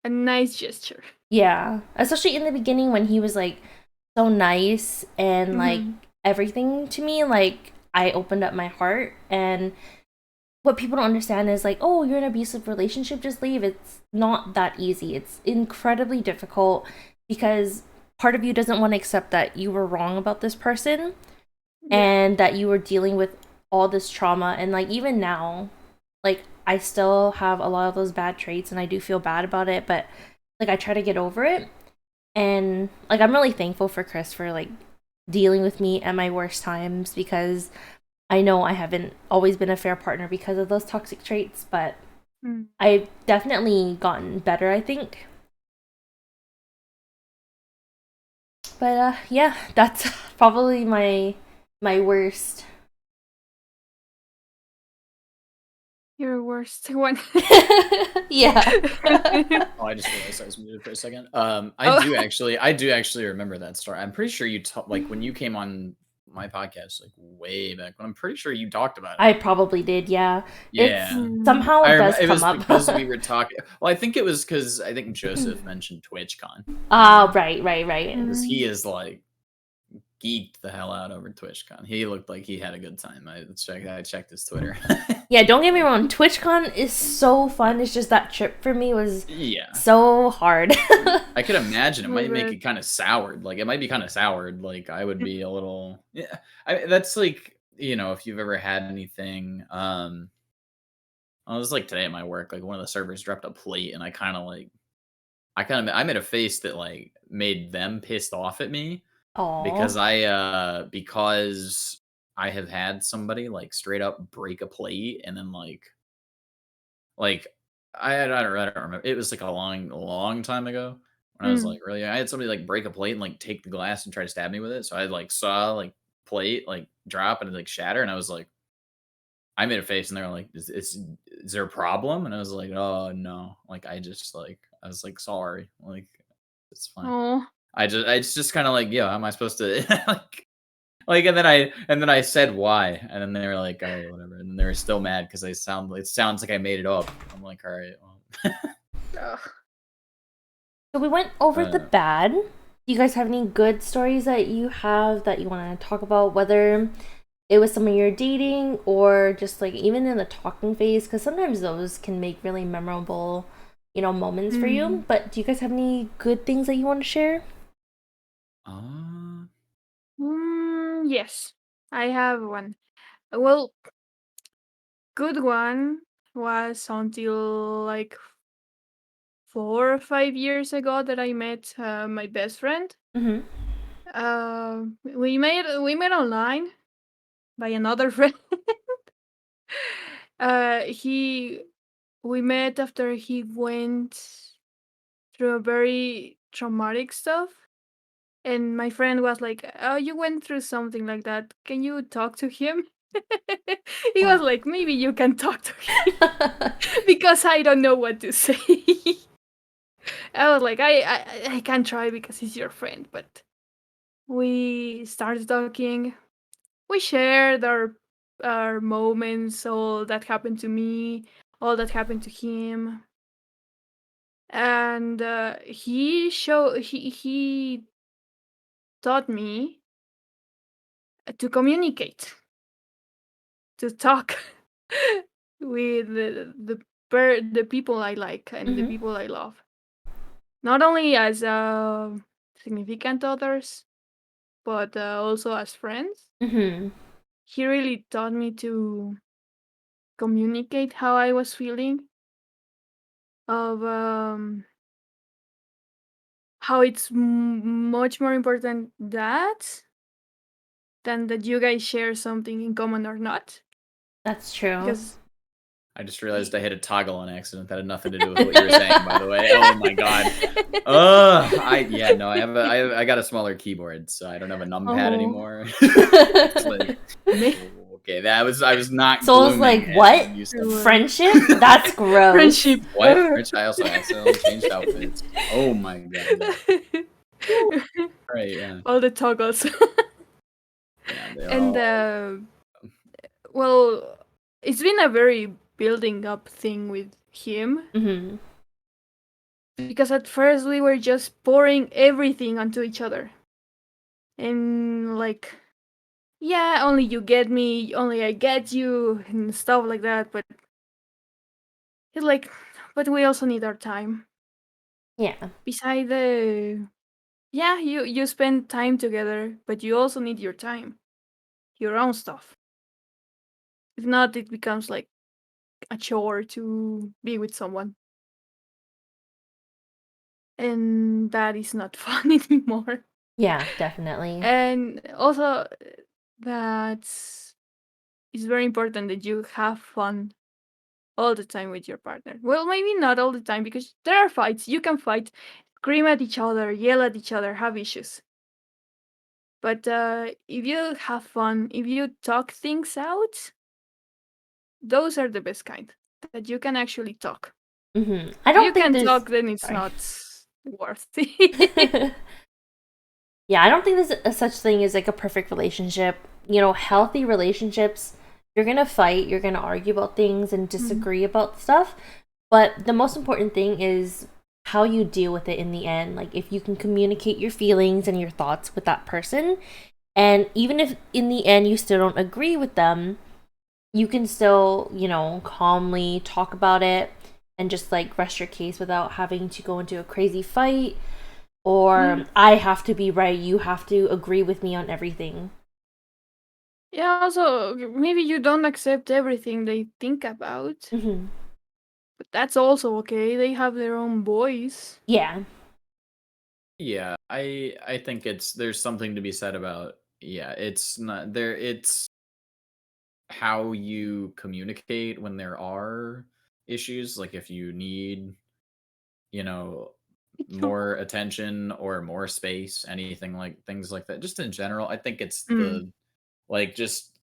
a nice gesture. Yeah. Especially in the beginning when he was, like, so nice and, like, everything to me. Like, I opened up my heart, and what people don't understand is like, oh, you're in an abusive relationship, just leave. It's not that easy. It's incredibly difficult because part of you doesn't want to accept that you were wrong about this person and that you were dealing with all this trauma. And like even now, like I still have a lot of those bad traits and I do feel bad about it, but like I try to get over it. And like I'm really thankful for Chris for like dealing with me at my worst times, because I know I haven't always been a fair partner because of those toxic traits, but I've definitely gotten better, I think. But yeah, that's probably my worst. Your worst one. Yeah. Oh, I just realized I was muted for a second. I do actually remember that story. I'm pretty sure you like when you came on my podcast like way back when. I'm pretty sure you talked about it. I probably did, yeah. Yeah. Somehow it does it come was up. because we were talking. Well, I think it was because I think Joseph mentioned TwitchCon. Right. Because he is like geeked the hell out over TwitchCon. He looked like he had a good time. I checked his Twitter. Yeah, don't get me wrong. TwitchCon is so fun. It's just that trip for me was so hard. I could imagine it might make it kind of soured. Like it might be kind of soured. Like I would be a little. Yeah, that's like, you know, if you've ever had anything. I was like today at my work. Like one of the servers dropped a plate, and I made a face that like made them pissed off at me. Aww. Because I have had somebody like straight up break a plate and then like I don't remember. It was like a long time ago when I was like really. I had somebody like break a plate and like take the glass and try to stab me with it. So I like saw like plate like drop and like shatter, and I was like, I made a face, and they were like, "Is there a problem?" And I was like, "Oh no!" Like I was like, "Sorry," like it's fine. Oh. It's just kind of like, yeah, how am I supposed to like, and then I said why, and then they were like, all right, whatever, and then they were still mad because it sounds like I made it up. I'm like, all right, well. So we went over the bad. Do you guys have any good stories that you have that you want to talk about, whether it was someone you're dating or just like even in the talking phase? Because sometimes those can make really memorable, you know, moments for you. But do you guys have any good things that you want to share? Yes, I have one. Well, good one was until like 4 or 5 years ago that I met my best friend. We met online by another friend. We met after he went through a very traumatic stuff. And my friend was like, "Oh, you went through something like that. Can you talk to him?" He was like, "Maybe you can talk to him." Because I don't know what to say. I was like, I can try because he's your friend. But we started talking. We shared our moments, all that happened to me, all that happened to him. And he taught me to communicate, to talk with the people I like and the people I love. Not only as significant others, but also as friends. He really taught me to communicate how I was feeling, of how it's much more important than that you guys share something in common or not. That's true. Because I just realized I hit a toggle on accident. That had nothing to do with what you were saying, by the way. Oh my god. I got a smaller keyboard, so I don't have a numpad anymore. It's like, okay, I was not. So I was like, what? Friendship? That's gross. Friendship. What? I also accidentally changed outfits. Oh my god. Right, yeah. All the toggles. Yeah, and well, it's been a very building up thing with him. Because at first we were just pouring everything onto each other. And like yeah, only you get me, only I get you, and stuff like that. But it's like, but we also need our time. Yeah. Beside yeah, you spend time together, but you also need your time, your own stuff. If not, it becomes like a chore to be with someone, and that is not fun anymore. Yeah, definitely. And also, that's it's very important that you have fun all the time with your partner. Well, maybe not all the time because there are fights. You can fight, scream at each other, yell at each other, have issues. But if you have fun, if you talk things out, those are the best kind that you can actually talk. I If you don't think can there's talk, then it's sorry. not worth it. Yeah, I don't think there's a such thing as like a perfect relationship. You know, healthy relationships, you're gonna fight, you're gonna argue about things and Mhm. disagree about stuff. But the most important thing is how you deal with it in the end. Like if you can communicate your feelings and your thoughts with that person, and even if in the end you still don't agree with them, you can still, you know, calmly talk about it and just like rest your case without having to go into a crazy fight or Mm. I have to be right, you have to agree with me on everything. Yeah, also, maybe you don't accept everything they think about, Hmm. but that's also okay. They have their own voice. Yeah. Yeah, I think there's something to be said about, yeah, it's not there, it's how you communicate when there are issues, like if you need, you know, more attention or more space, anything like things like that. Just in general, I think it's Mm. the like just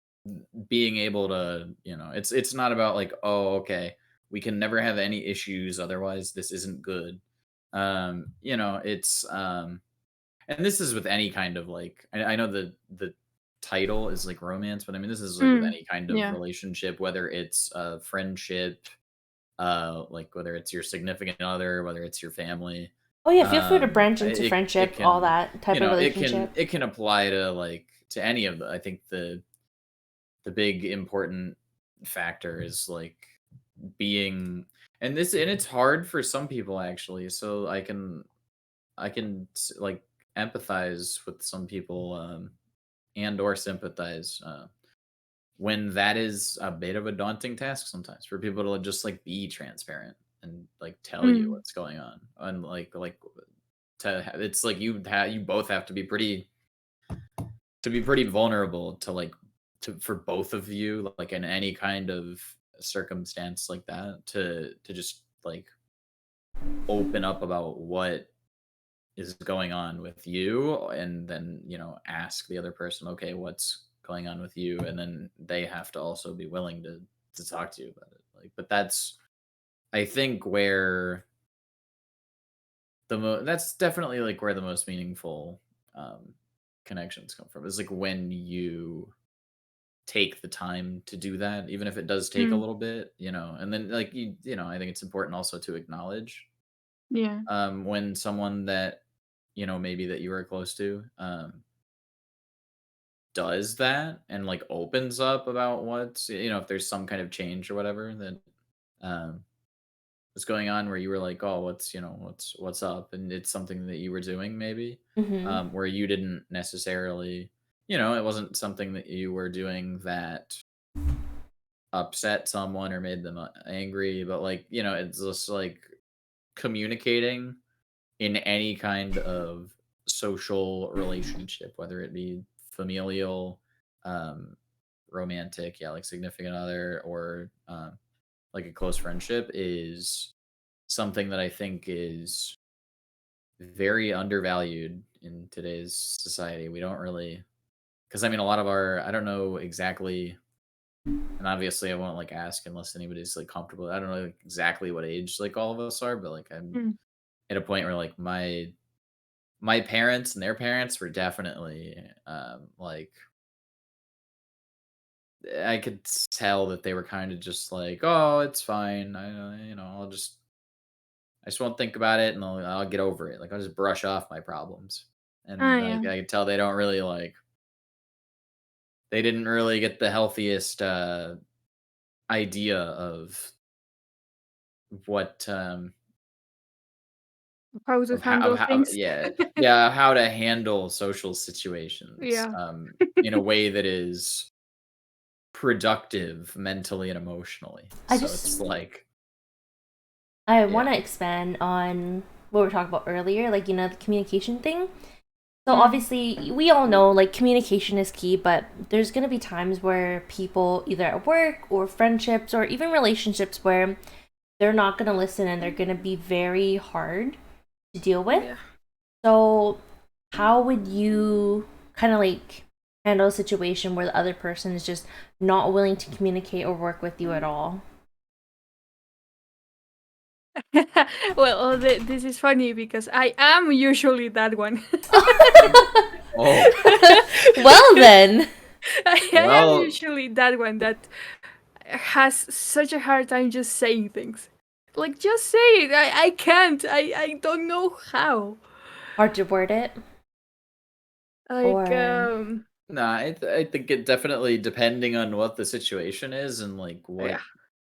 being able to, it's not about like, oh, okay, we can never have any issues, otherwise this isn't good. It's and this is with any kind of like I know the title is like romance, but I mean this is like with Mm. any kind of Yeah. relationship, whether it's a friendship, like whether it's your significant other, whether it's your family. Oh yeah, feel free to branch into It friendship, all can, that type of relationship. it can apply to like to any of the, I think the big important factor is like being, and it's hard for some people actually, so like empathize with some people, and or sympathize, when that is a bit of a daunting task sometimes for people to just like be transparent and like tell you Mm. what's going on, and it's like you both have to be pretty vulnerable to like to for both of you, like in any kind of circumstance like that, to just like open up about what is going on with you, and then ask the other person, okay, what's going on with you, and then they have to also be willing to talk to you about it, like, but that's, I think, where that's definitely like where the most meaningful um connections come from, is like when you take the time to do that, even if it does take a Mm. little bit, and then like I think it's important also to acknowledge Yeah. when someone that maybe that you are close to does that and like opens up about what's, if there's some kind of change or whatever that um was going on, where you were like, oh, what's up, and it's something that you were doing maybe, Hmm. where you didn't necessarily, it wasn't something that you were doing that upset someone or made them angry, but like, it's just like communicating in any kind of social relationship, whether it be familial, um, romantic, yeah, like significant other, or like a close friendship, is something that I think is very undervalued in today's society. We don't really, because I mean, a lot of our, I don't know exactly, and obviously I won't like ask unless anybody's like comfortable. I don't know like, exactly what age like all of us are, but like I'm Mm. at a point where like my parents and their parents were definitely like I could tell that they were kind of just like, oh, it's fine. I just won't think about it, and I'll get over it. Like I'll just brush off my problems, Ah, and yeah. like I could tell they don't really like they didn't really get the healthiest idea of what How to of how, handle things. how to handle social situations Yeah. in a way that is productive mentally and emotionally. I So it's like, want to expand on what we were talking about earlier, like, the communication thing. So Mm. obviously, we all know, like, communication is key, but there's going to be times where people, either at work or friendships or even relationships, where they're not going to listen and they're going to be very hard to deal with. Yeah. So how would you kind of, like, handle a situation where the other person is just not willing to communicate or work with you at all? Well, this is funny because I am usually that one. oh, Well then. I am well, usually that one that has such a hard time just saying things. Like, just say it. I can't. I don't know how. Hard to word it? Like, nah, I think it definitely, depending on what the situation is and like yeah. what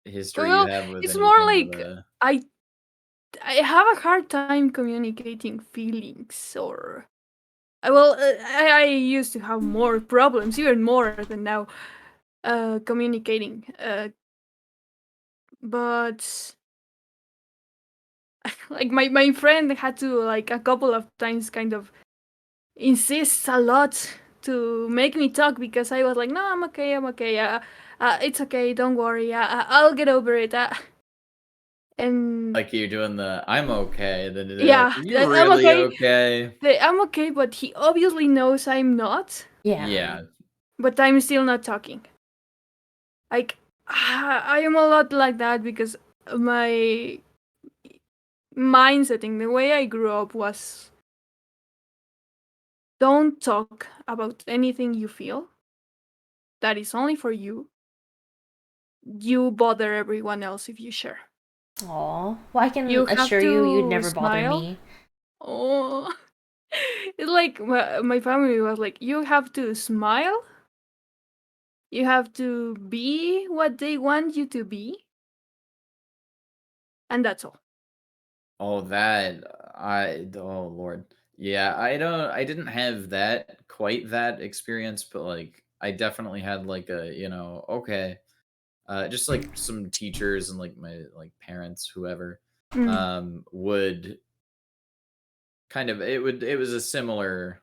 history you Well, have with it's more anything like I I have a hard time communicating feelings, or well, I used to have more problems, even more than now, communicating. But like my friend had to, like, a couple of times kind of insist a lot to make me talk, because I was like, no, I'm okay, it's okay, don't worry, I'll get over it. And like you're doing the I'm okay, then they're like, yeah, are you I'm really okay. okay? I'm okay, but he obviously knows I'm not. Yeah. Yeah. But I'm still not talking. Like, I am a lot like that because my mindsetting, the way I grew up, was don't talk about anything you feel. That is only for you. You bother everyone else if you share. Aw. Well, I can You have assure you, you'd to never bother smile. me. Oh, it's like my family was like, you have to smile. You have to be what they want you to be, and that's all. Oh, oh Lord. Yeah, I didn't have that quite that experience, but like I definitely had like a, okay. Just like some teachers and like my like parents, whoever, Mm. would kind of it was a similar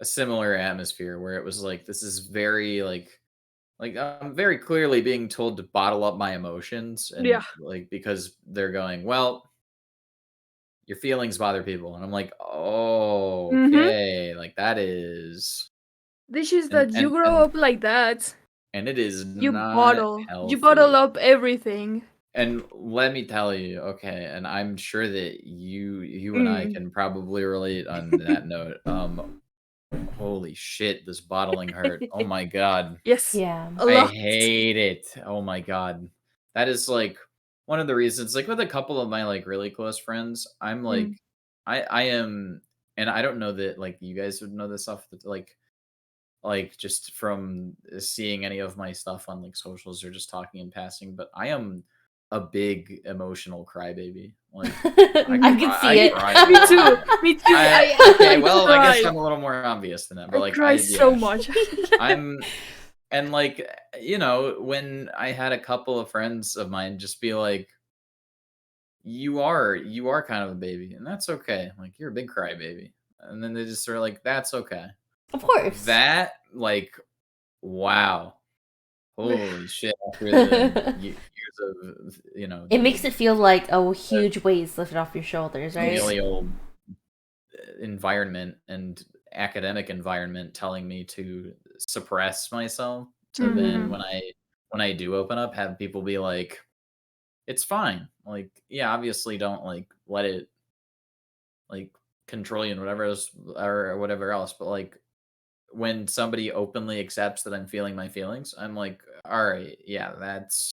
atmosphere where it was like this is very like I'm very clearly being told to bottle up my emotions and Yeah. like because they're going, well, your feelings bother people. And I'm like, "Oh, Mm-hmm. okay." Like that is This is and that you and grow and up like that. and it is You not bottle. You bottle healthy. up everything. And let me tell you, okay, and I'm sure that you and I Mm. can probably relate on that note. Holy shit, this bottling hurt. Oh my god. Yes, Yeah. a I lot. hate it. Oh my god. That is like one of the reasons like with a couple of my like really close friends, I'm like Mm. I am and I don't know that like you guys would know this stuff that like just from seeing any of my stuff on like socials or just talking in passing, but I am a big emotional crybaby. Like I can see I it. cry a Me lot. too. Me too. Okay, I well, I guess cry. I'm a little more obvious than that, but I like cry so yeah. much. I'm and like when I had a couple of friends of mine just be like, you are kind of a baby, and that's okay. Like you're a big crybaby. And then they just sort of like, that's okay. Of course. That like wow. Holy shit! After the years of It makes the it feel like a huge weight's lifted off your shoulders, right? Yes. familial environment and academic environment telling me to suppress myself, to then Mm-hmm. when I do open up, have people be like, it's fine. Like, yeah, obviously don't like let it like control you and whatever else or whatever else, but like when somebody openly accepts that I'm feeling my feelings, I'm like, all right, yeah, that's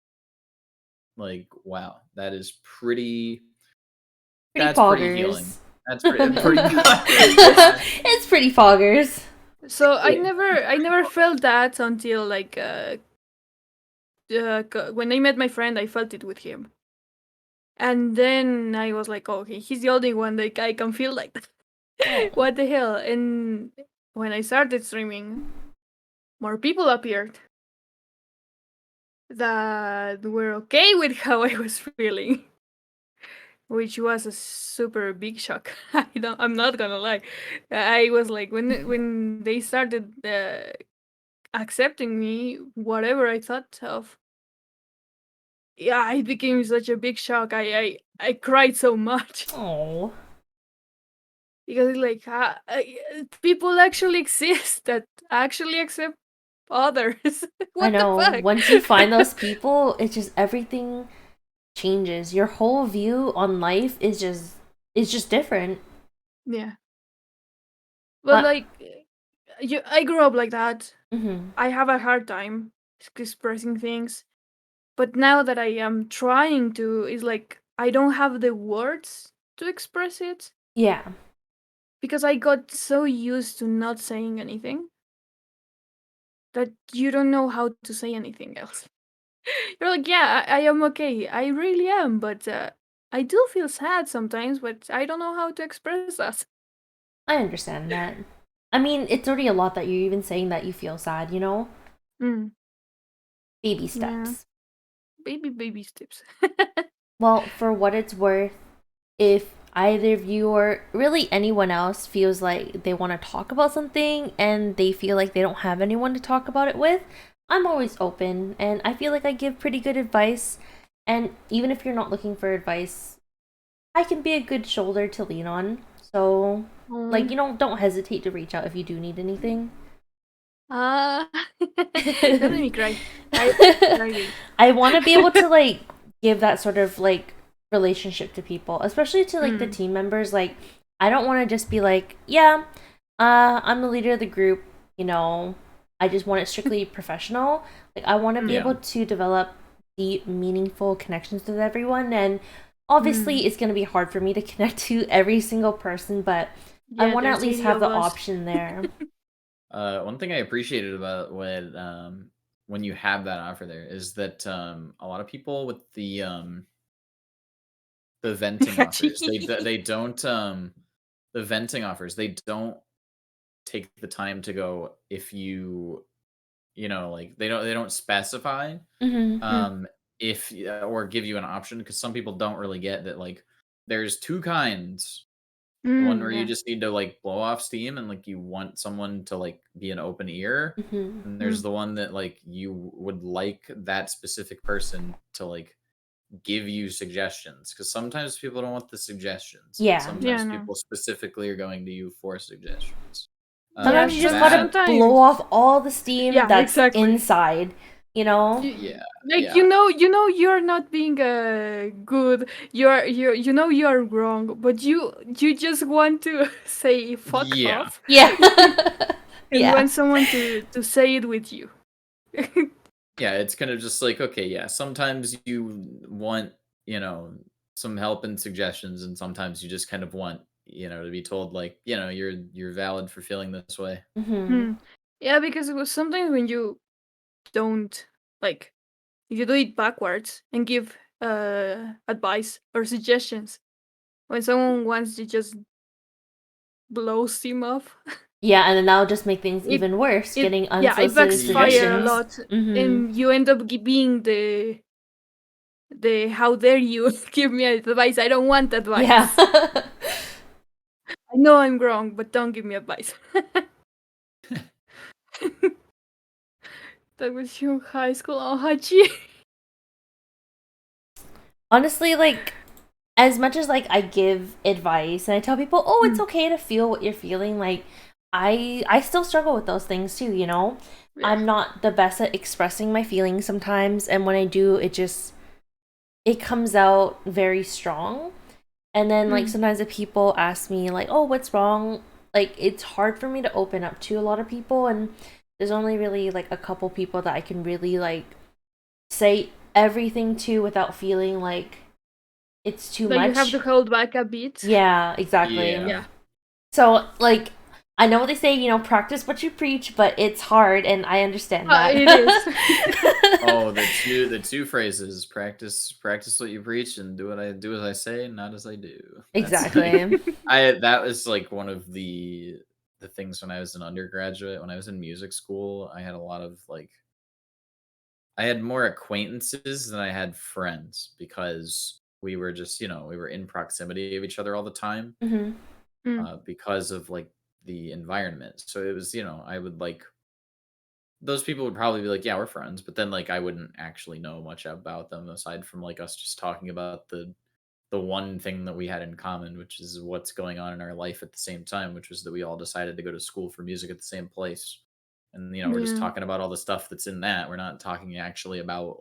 like wow, Pretty that's pretty healing. poggers. That's pretty It's pretty poggers. So I never felt that until like when I met my friend, I felt it with him. And then I was like, okay, he's the only one that I can feel like that. Oh. What the hell? And when I started streaming, more people appeared that were okay with how I was feeling, which was a super big shock. I'm not gonna lie. I was like, when they started accepting me, whatever I thought of, yeah, it became such a big shock. I cried so much. Oh. Because like people actually exist that actually accept others. What I know. the fuck? Once you find those people, it's just everything changes. Your whole view on life is just different. Yeah. But like I grew up like that. Mm-hmm. I have a hard time expressing things. But now that I am trying to, it's like I don't have the words to express it. Yeah. Because I got so used to not saying anything that you don't know how to say anything else. You're like, yeah, I am okay. I really am, but I do feel sad sometimes, but I don't know how to express that. I understand that. I mean, it's already a lot that you're even saying that you feel sad, you know? Mm. Baby steps. Yeah. Baby steps. Well, for what it's worth, if either of you or really anyone else feels like they want to talk about something and they feel like they don't have anyone to talk about it with, I'm always open and I feel like I give pretty good advice. And even if you're not looking for advice, I can be a good shoulder to lean on. So, like, don't hesitate to reach out if you do need anything. Don't let me cry. I want to be able to, like, give that sort of, like, relationship to people, especially to, like, the team members. Like, I don't want to just be like, yeah, I'm the leader of the group, you know, I just want it strictly professional. Like, I want to be able to develop deep, meaningful connections with everyone, and obviously it's going to be hard for me to connect to every single person, but I want to at least have the option there. One thing I appreciated about when you have that offer there is that a lot of people with the venting offers, they don't the venting offers, they don't take the time to go, if you know, like they don't specify if or give you an option, because some people don't really get that, like there's two kinds. The one where you just need to like blow off steam and like you want someone to like be an open ear, and there's the one that like you would like that specific person to like give you suggestions, because sometimes people don't want the suggestions. Yeah. Sometimes people specifically are going to you for suggestions. Sometimes you just gotta blow off all the steam that's inside, you know? Like you know you're not being good. You know you are wrong, but you just want to say fuck off. Yeah. And you want someone to say it with you. Yeah, it's kind of just like, okay, yeah, sometimes you want, you know, some help and suggestions, and sometimes you just kind of want, you know, to be told like, you know, you're valid for feeling this way. Yeah, because it was sometimes when you don't, like, if you do it backwards and give advice or suggestions, when someone wants to just blow steam off. Yeah, and then that'll just make things even worse, getting unsolicited suggestions. It backfires a lot, and you end up being the how dare you give me advice? I don't want advice. Yeah. I know I'm wrong, but don't give me advice. That was your high school, Hachi. Honestly, like, as much as like I give advice and I tell people, oh, it's okay to feel what you're feeling, like I still struggle with those things too, you know? Yeah. I'm not the best at expressing my feelings sometimes, and when I do, it comes out very strong. And then like sometimes if people ask me like, oh, what's wrong? Like, it's hard for me to open up to a lot of people, and there's only really like a couple people that I can really like say everything to without feeling like it's too much. You have to hold back a bit. Yeah, exactly. Yeah. So like I know they say, practice what you preach, but it's hard, and I understand that. It is. Oh, the two phrases: practice what you preach, and do as I say, not as I do. Exactly. That was like one of the things when I was an undergraduate. When I was in music school, I had a lot of I had more acquaintances than I had friends because we were just, we were in proximity of each other all the time Mm-hmm. because of the environment. So it was, I would those people would probably be like, yeah, we're friends, but then I wouldn't actually know much about them aside from us just talking about the one thing that we had in common, which is what's going on in our life at the same time, which was that we all decided to go to school for music at the same place. And we're just Yeah. talking about all the stuff that's in that. We're not talking actually about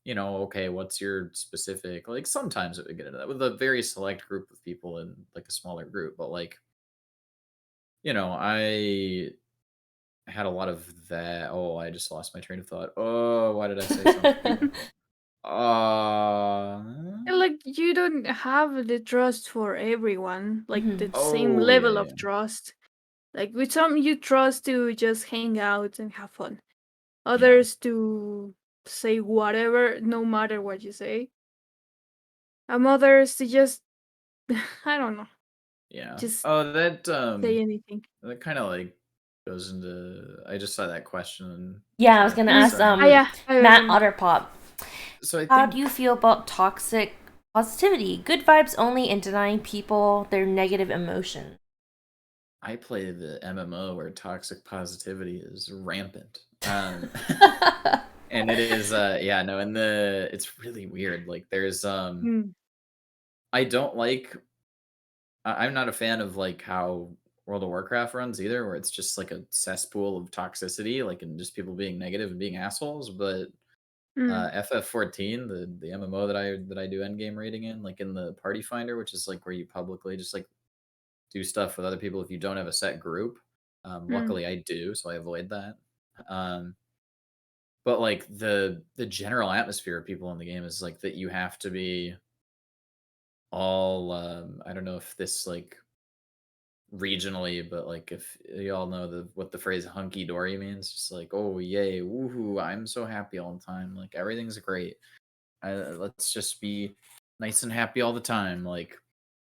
okay, what's your specific sometimes it would get into that with a very select group of people in a smaller group, but I had a lot of that. Oh, I just lost my train of thought. Oh, why did I say something? Uh Like you don't have the trust for everyone, like Mm-hmm. the same oh yeah, level of yeah. trust. Like with some you trust to just hang out and have fun. Yeah. Others to say whatever, no matter what you say. And others to just I don't know, Yeah. just Oh, say anything. that kind of goes into. I just saw that question in Yeah, I was chat. gonna Mm. ask So, Yeah, Matt Otterpop. so I How do think you feel about toxic positivity? Good vibes only and denying people their negative emotions. I play the MMO where toxic positivity is rampant. And it is yeah, no, and it's really weird. There's Mm. I don't I'm not a fan of how World of Warcraft runs either, where it's just a cesspool of toxicity, and just people being negative and being assholes. But Mm. FF14, the MMO that I do endgame raiding in, in the Party Finder, which is where you publicly just do stuff with other people if you don't have a set group. Mm. Luckily, I do, so I avoid that. But the general atmosphere of people in the game is that you have to be all. I don't know if this regionally, but if you all know what the phrase hunky dory means, just oh yay, woohoo, I'm so happy all the time, everything's great. Let's just be nice and happy all the time.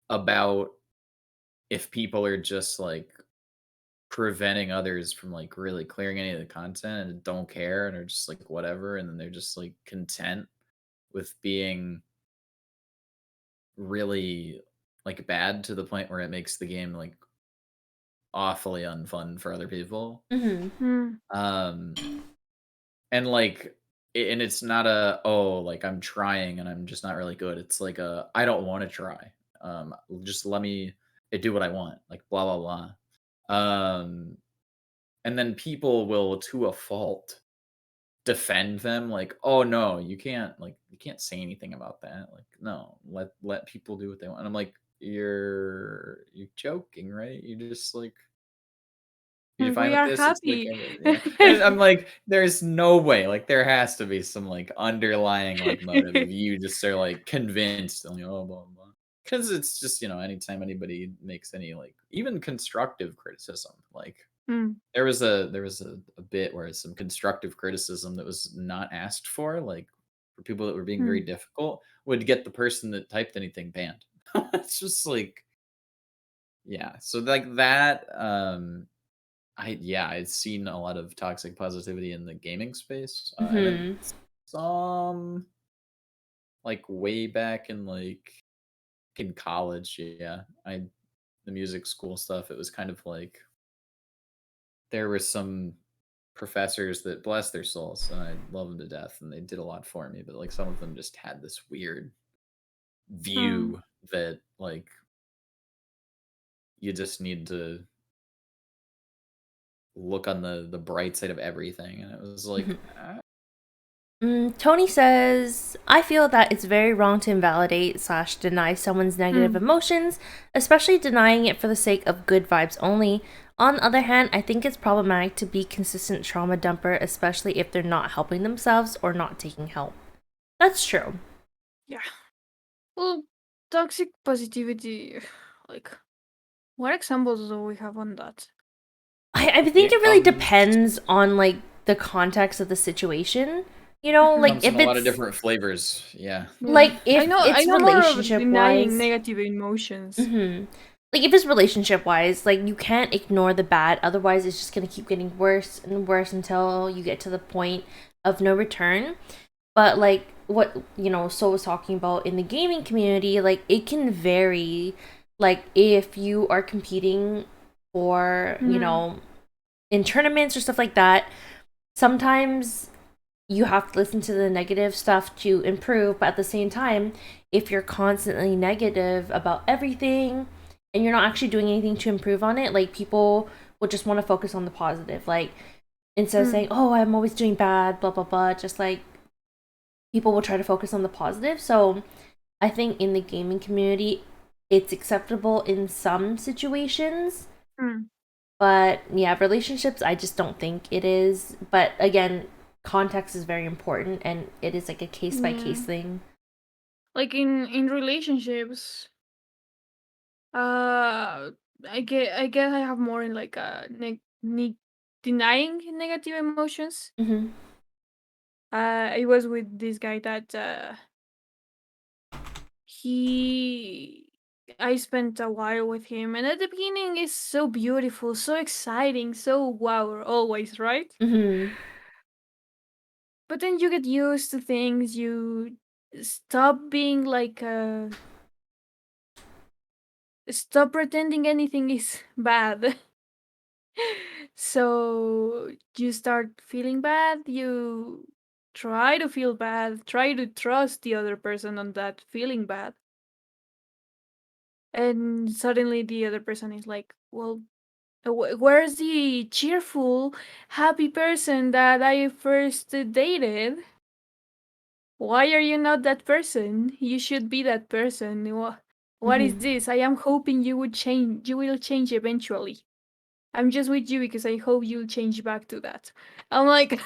About if people are just preventing others from really clearing any of the content and don't care and are just whatever, and then they're just content with being really bad to the point where it makes the game awfully unfun for other people. Mm-hmm. Mm. Um and and it's not a, oh, I'm trying and I'm just not really good. It's a, I don't want to try. Just let me do what I want, blah blah blah. And then people will, to a fault, defend them oh no, you can't say anything about that. No, let people do what they want. And I'm you're joking, right? You just you And fine we with are this? It's happy. yeah. And I'm there's no way. There has to be some underlying motive if you just are convinced and oh blah blah. Because it's just, anytime anybody makes any even constructive criticism, Mm. there was a bit where it's some constructive criticism that was not asked for, for people that were being very Mm. difficult, would get the person that typed anything banned. It's just yeah. So that I'd seen a lot of toxic positivity in the gaming space. And then Mm-hmm. some way back in in college, yeah. The music school stuff, it was kind of there were some professors that, bless their souls, and I love them to death and they did a lot for me, but some of them just had this weird Mm. view that you just need to look on the bright side of everything, and it was Tony says, I feel that it's very wrong to invalidate/deny someone's negative Mm. emotions, especially denying it for the sake of good vibes only. On the other hand, I think it's problematic to be consistent trauma dumper, especially if they're not helping themselves or not taking help. That's true. Yeah. Well, toxic positivity, like What examples do we have on that? I think it really depends on like the context of the situation. You know, like comes if in a lot of different flavors. Yeah. like if I know it's more of relationship denying wise. negative emotions. Like if it's relationship wise, like you can't ignore the bad, otherwise it's just gonna keep getting worse and worse until you get to the point of no return. But like what Sol was talking about in the gaming community, like it can vary. Like if you are competing for, in tournaments or stuff like that, sometimes you have to listen to the negative stuff to improve, but at the same time, if you're constantly negative about everything and you're not actually doing anything to improve on it, like people will just want to focus on the positive. Like instead of saying, "Oh, I'm always doing bad," blah blah blah, just like people will try to focus on the positive. So I think in the gaming community, it's acceptable in some situations. But yeah, relationships, I just don't think it is. But again, context is very important, and it is like a case by case thing. Like in relationships, I guess I have more in like denying negative emotions. I was with this guy that I spent a while with him, and at the beginning it's so beautiful, so exciting, so wow, always, right? But then you get used to things, you stop being like stop pretending anything is bad. So you start feeling bad, you try to feel bad, try to trust the other person on that feeling bad. And suddenly the other person is like, well, where's the cheerful, happy person that I first dated? Why are you not that person? You should be that person. What is this? I am hoping you would change. You will change eventually. I'm just with you because I hope you'll change back to that. I'm like,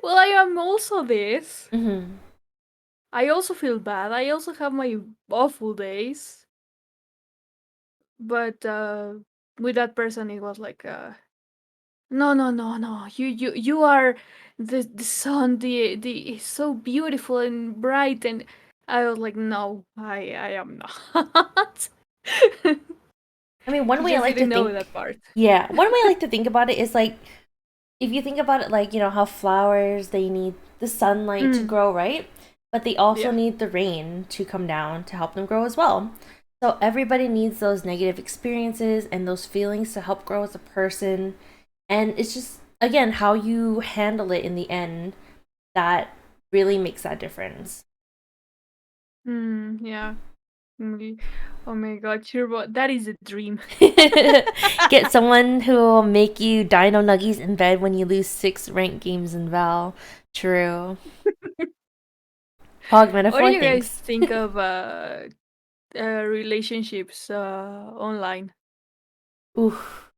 well, I am also this. I also feel bad. I also have my awful days. But with that person, it was like, no, no, no, no. You are the sun. The is so beautiful and bright, and I was like, no, I am not. I mean, one He way I just like to didn't know think, that part. yeah, one way I like to think about it is like, if you think about it, like how flowers, they need the sunlight to grow, right? But they also need the rain to come down to help them grow as well. So everybody needs those negative experiences and those feelings to help grow as a person. And it's just, again, how you handle it in the end that really makes that difference. Yeah. Oh my god, Turbo, that is a dream. Get someone who will make you dino nuggies in bed when you lose 6 ranked games in Val. True. Hog metaphor, What do you guys thanks. think of relationships online? Oof.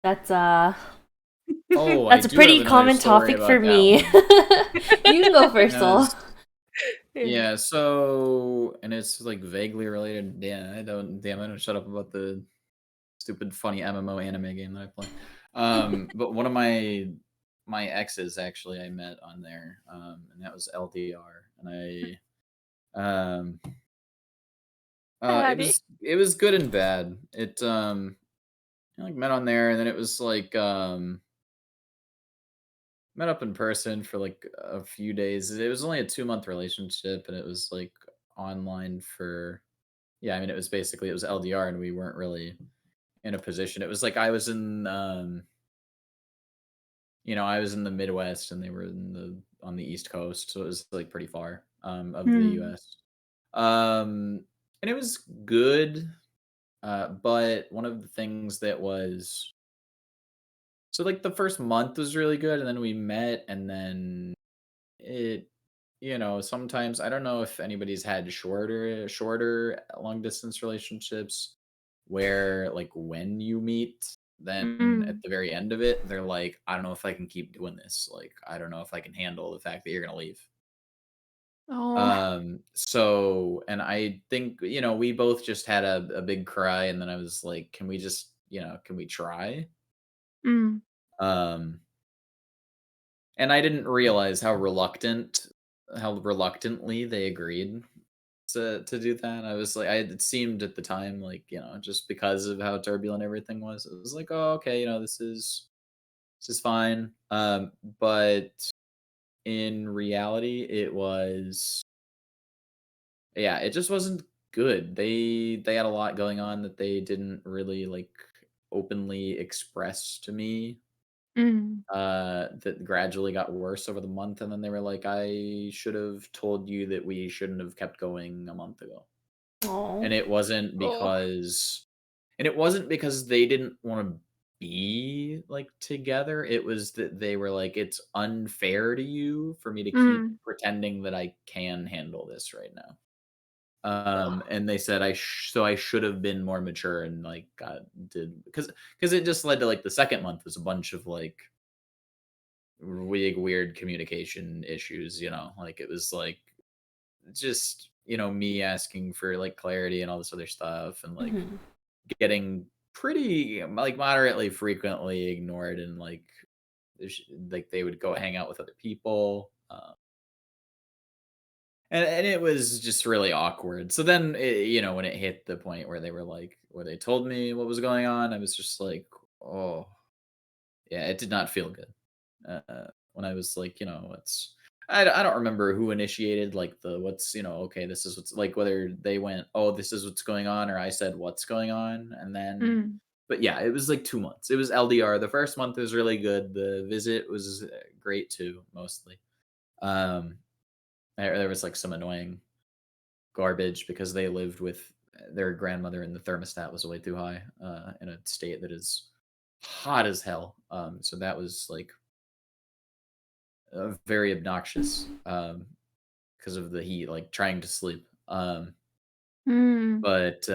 That's Oh, that's I a do have pretty another common story topic for about that me. one. You can go first, Sol. Yeah, so and it's like vaguely related. Yeah, I don't shut up about the stupid funny MMO anime game that I play. But one of my exes actually I met on there, and that was LDR, and it was good and bad. It like met on there, and then it was like met up in person for like a few days. It was only a 2-month relationship, and it was like online for yeah. I mean, it was LDR, and we weren't really in a position. It was like I was in I was in the Midwest, and they were on the East Coast, so it was like pretty far of the US. And it was good, but one of the things that was so like the first month was really good, and then we met, and then it sometimes I don't know if anybody's had shorter long distance relationships where like when you meet, then at the very end of it, they're like, I don't know if I can keep doing this. Like, I don't know if I can handle the fact that you're gonna leave. Oh. So, and I think, we both just had a big cry, and then I was like, can we just, can we try? Mm. Um, and I didn't realize how reluctantly they agreed to do that. I was like, it seemed at the time like, just because of how turbulent everything was, it was like, oh, okay, this is fine. But in reality, it just wasn't good. They had a lot going on that they didn't really like openly express to me. Mm. That gradually got worse over the month, and then they were like, I should have told you that we shouldn't have kept going a month ago. Oh. And it wasn't Oh. because they didn't want to be like together. It was that they were like, it's unfair to you for me to keep Mm. pretending that I can handle this right now. Oh. And they said so I should have been more mature and like did because it just led to like the second month was a bunch of like weird communication issues, like it was like just me asking for like clarity and all this other stuff, and like Mm-hmm. getting pretty like moderately frequently ignored, and like like they would go hang out with other people, and it was just really awkward. So then when it hit the point where they told me what was going on, I was just like, oh yeah, it did not feel good. When I was like, I don't remember who initiated like the what's okay, this is what's like, whether they went, oh, this is what's going on, or I said what's going on, and then Mm. but yeah, it was like 2 months. It was LDR. The first month was really good. The visit was great too, mostly. Um, there was like some annoying garbage because they lived with their grandmother and the thermostat was way too high in a state that is hot as hell. So that was like very obnoxious because of the heat, like trying to sleep. Mm. But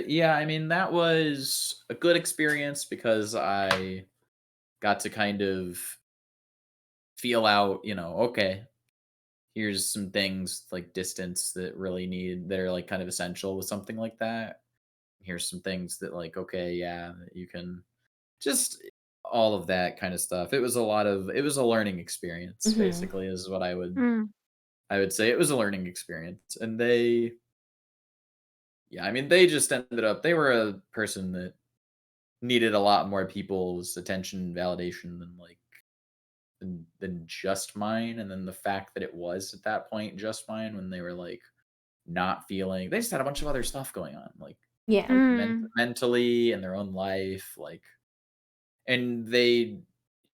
yeah, I mean that was a good experience because I got to kind of feel out, okay, here's some things like distance that are like kind of essential with something like that. Here's some things that like, okay, yeah, you can just all of that kind of stuff. It was a learning experience, Mm-hmm. basically, is what Mm. I would say. It was a learning experience. And yeah, I mean, they just ended up, they were a person that needed a lot more people's attention and validation than than just mine. And then the fact that it was at that point just mine, when they were like not feeling, they just had a bunch of other stuff going on, like Yeah. Mm. mentally and their own life, like, and they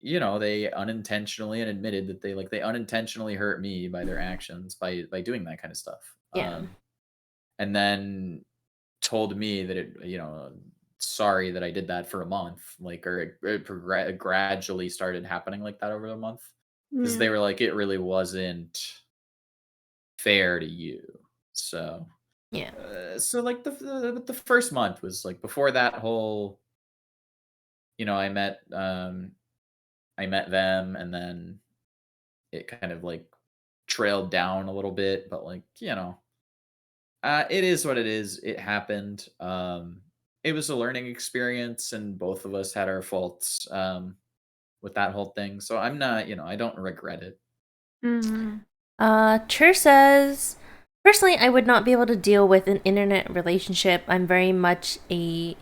unintentionally and admitted that they unintentionally hurt me by their actions by doing that kind of stuff. Yeah. And then told me that sorry that I did that for a month, like, or it gradually started happening like that over the month, because Yeah. they were like, it really wasn't fair to you. So, Yeah. so like the first month was like before that whole, I met them, and then it kind of like trailed down a little bit, but like, it is what it is. It happened. It was a learning experience, and both of us had our faults with that whole thing. So I'm not, I don't regret it. Mm. Chur says, personally, I would not be able to deal with an internet relationship. I'm very much a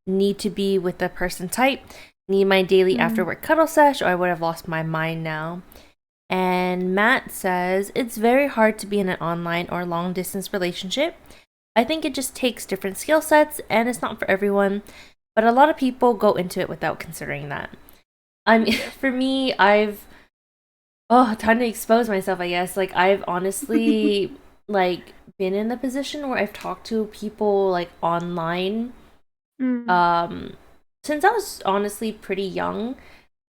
need to be with the person type. Need my daily after Mm. work cuddle sesh, or I would have lost my mind now. And Matt says, it's very hard to be in an online or long distance relationship. I think it just takes different skill sets and it's not for everyone, but a lot of people go into it without considering that. I mean, for me, time to expose myself, I guess. Like, I've honestly, like, been in the position where I've talked to people, like, online, Mm. since I was honestly pretty young.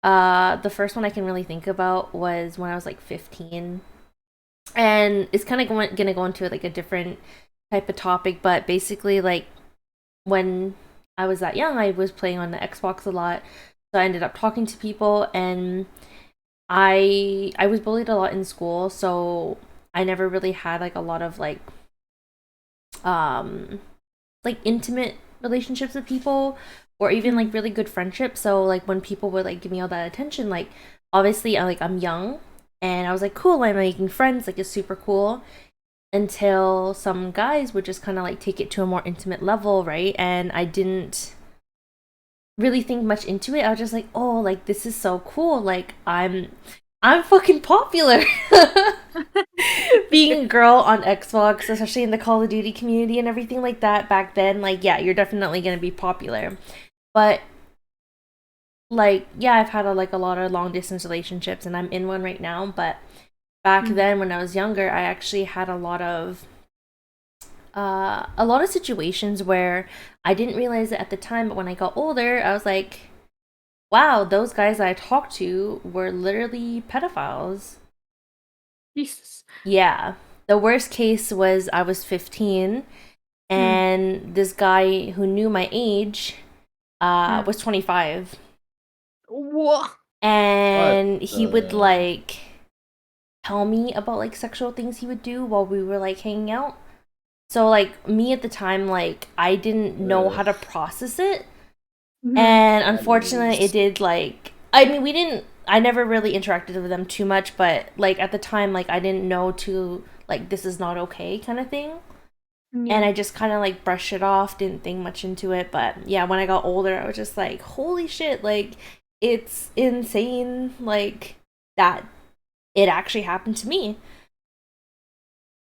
The first one I can really think about was when I was, like, 15. And it's kind of gonna go into, like, a different type of topic, but basically, like, when I was that young, I was playing on the Xbox a lot. So I ended up talking to people, and I was bullied a lot in school, so I never really had like a lot of like intimate relationships with people, or even like really good friendships. So like when people would like give me all that attention, like obviously I'm young, and I was like, cool, I'm making friends, like it's super cool, until some guys would just kind of like take it to a more intimate level, right? And I didn't really think much into it. I was just like, oh, like this is so cool, like I'm fucking popular. Being a girl on Xbox, especially in the Call of Duty community and everything like that back then, like yeah, you're definitely gonna be popular. But like yeah, I've had a lot of long distance relationships, and I'm in one right now. But back then when I was younger, I actually had a lot of situations where I didn't realize it at the time, but when I got older, I was like, wow, those guys I talked to were literally pedophiles. Jesus. Yeah. The worst case was I was 15, and this guy who knew my age was 25. Whoa. And he would like tell me about like sexual things he would do while we were like hanging out. So like me at the time, like I didn't know how to process it. And unfortunately it did like, I mean, I never really interacted with them too much, but like at the time, like I didn't know to like, this is not okay kind of thing. And I just kind of like brushed it off, didn't think much into it. But yeah, when I got older, I was just like, holy shit, like it's insane, like that it actually happened to me.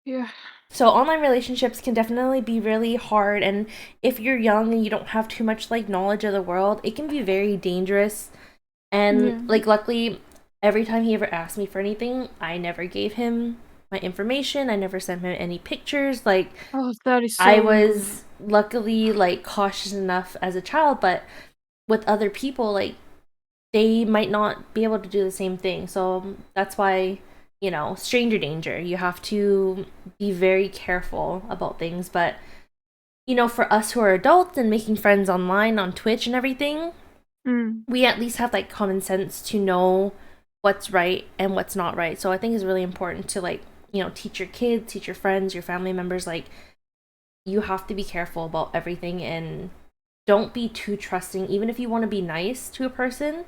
Yeah. So online relationships can definitely be really hard, and if you're young and you don't have too much like knowledge of the world, it can be very dangerous. And like luckily, every time he ever asked me for anything, I never gave him my information. I never sent him any pictures. Like, oh, that is so I was luckily like cautious enough as a child, but with other people, like they might not be able to do the same thing. So that's why, you know, stranger danger. You have to be very careful about things. But, you know, for us who are adults and making friends online on Twitch and everything, we at least have like common sense to know what's right and what's not right. So I think it's really important to like, you know, teach your kids, teach your friends, your family members, like you have to be careful about everything, and don't be too trusting. Even if you want to be nice to a person,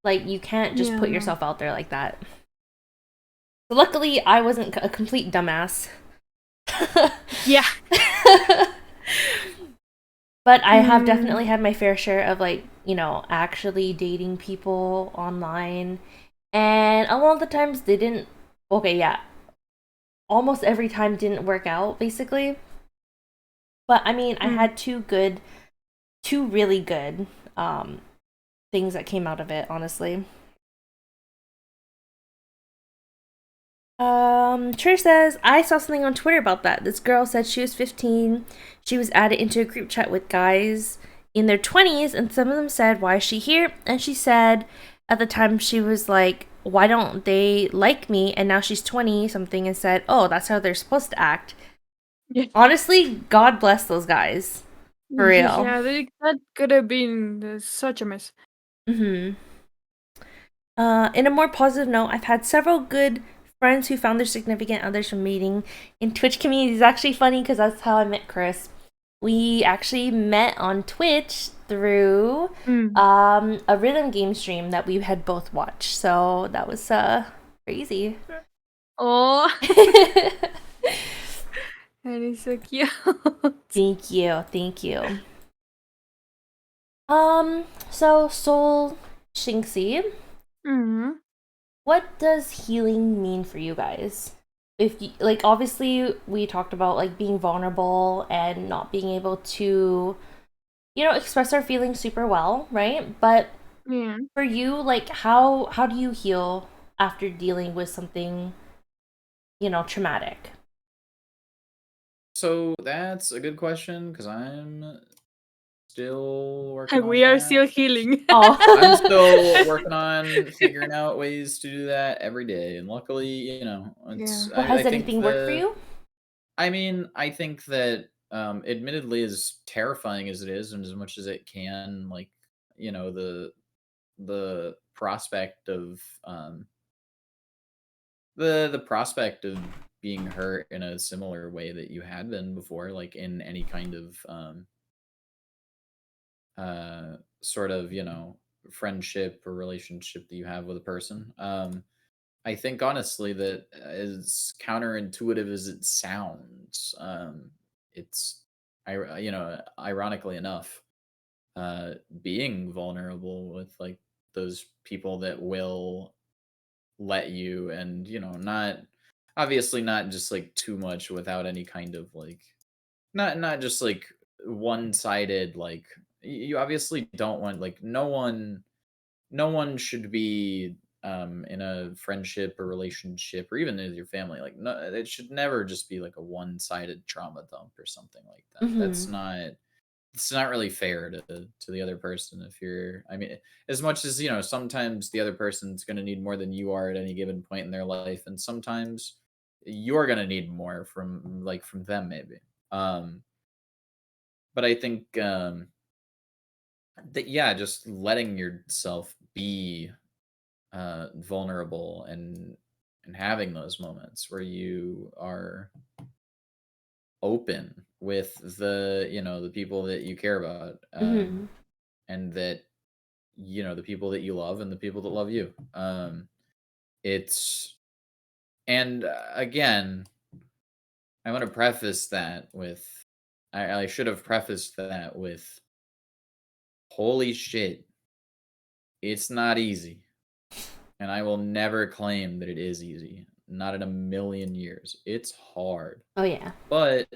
like you can't just put yourself out there like that. So luckily I wasn't a complete dumbass. Yeah. But I have definitely had my fair share of like, you know, actually dating people online. And a lot of the times they didn't, okay, yeah. Almost every time didn't work out, basically. But I mean, I had two really good things that came out of it, honestly. Trish says, I saw something on Twitter about that. This girl said she was 15. She was added into a group chat with guys in their 20s, and some of them said, why is she here? And she said at the time she was like, why don't they like me? And now she's 20 something and said, oh, that's how they're supposed to act. Yeah. Honestly, God bless those guys. For real. Yeah, that could have been such a mess. In a more positive note, I've had several good friends who found their significant others from meeting in Twitch communities. It's actually funny because that's how I met Chris. We actually met on Twitch through a rhythm game stream that we had both watched. So that was crazy. Oh. That is so cute. Thank you. So Soul Shinxy. What does healing mean for you guys? If you, like, obviously we talked about like being vulnerable and not being able to, you know, express our feelings super well, right? But for you, like how do you heal after dealing with something, you know, traumatic? So that's a good question because I'm still working on we are that. still healing. I'm still working on figuring out ways to do that every day, and luckily, you know, it's. Well, has anything worked for you? I mean, I think that, admittedly, as terrifying as it is, and as much as it can, like, you know, the prospect of the prospect of being hurt in a similar way that you had been before, like in any kind of sort of, friendship or relationship that you have with a person. I think honestly that as counterintuitive as it sounds, it's ironically enough, being vulnerable with like those people that will let you, and not obviously not just like too much without any kind of like not just like one-sided, like you obviously don't want, like, no one should be in a friendship or relationship or even with your family, like, no, it should never just be like a one-sided trauma dump or something like that. Mm-hmm. It's not really fair to the other person. If you're I mean, as much as sometimes the other person's going to need more than you are at any given point in their life, and sometimes you're going to need more from them maybe. But I think that, yeah, just letting yourself be vulnerable, and having those moments where you are open with the people that you care about, Mm-hmm. and that the people that you love and the people that love you. It's and again, I want to preface that with I should have prefaced that with, holy shit, it's not easy. And I will never claim that it is easy. Not in a million years. It's hard. Oh yeah. But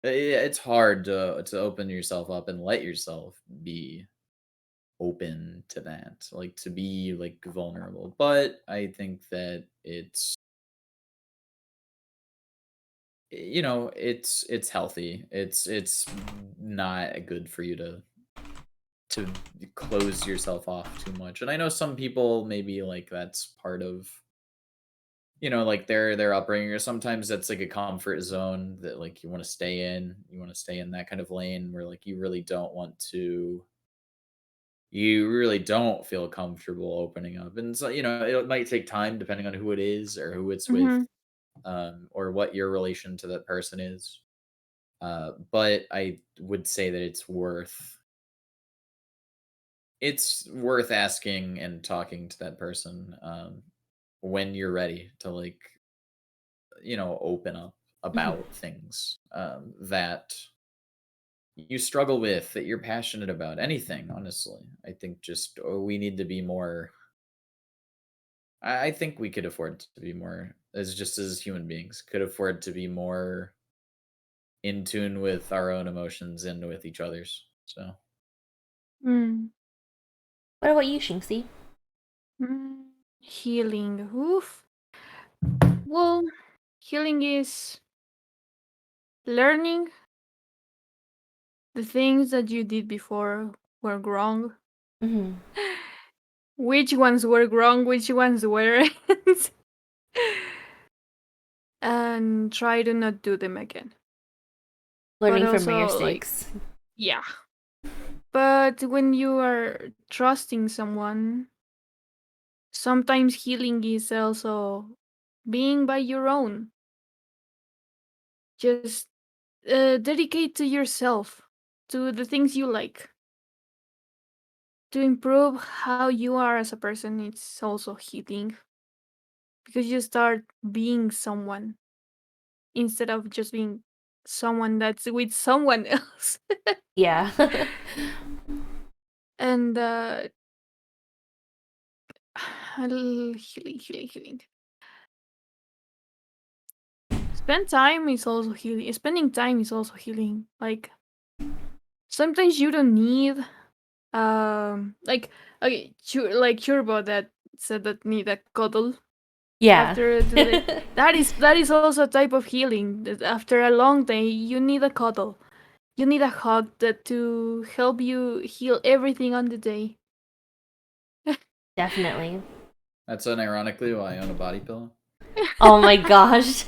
it's hard to open yourself up and let yourself be open to that. Like, to be like vulnerable. But I think that it's healthy. It's not good for you to close yourself off too much. And I know some people, maybe like that's part of like their upbringing, or sometimes that's like a comfort zone that like you want to stay in. You want to stay in that kind of lane where like you really don't feel comfortable opening up. And so, it might take time depending on who it is or who it's with, Mm-hmm. or what your relation to that person is. But I would say that it's worth asking and talking to that person, when you're ready to like open up Mm-hmm. about things that you struggle with, that you're passionate about, anything, honestly. I think just we need to be more. I think we could afford to be more, as human beings, could afford to be more in tune with our own emotions and with each other's. So Mm. What about you, Shinxy? Healing. Oof. Well, healing is learning the things that you did before were wrong. Mm-hmm. Which ones were wrong, which ones weren't. And try to not do them again. But Learning from your also, like, mistakes. yeah. But when you are trusting someone, sometimes healing is also being by your own. Just dedicate to yourself, to the things you like. To improve how you are as a person, it's also healing. Because you start being someone instead of just being someone that's with someone else. Yeah. And healing. Spend time is also healing. Spending time is also healing. Like, sometimes you don't need like, okay, like Turbo that said that need a cuddle Yeah. after the day. That is also a type of healing. That after a long day, you need a cuddle. You need a hug to help you heal everything on the day. Definitely. that's unironically why I own a body pillow. Oh my gosh.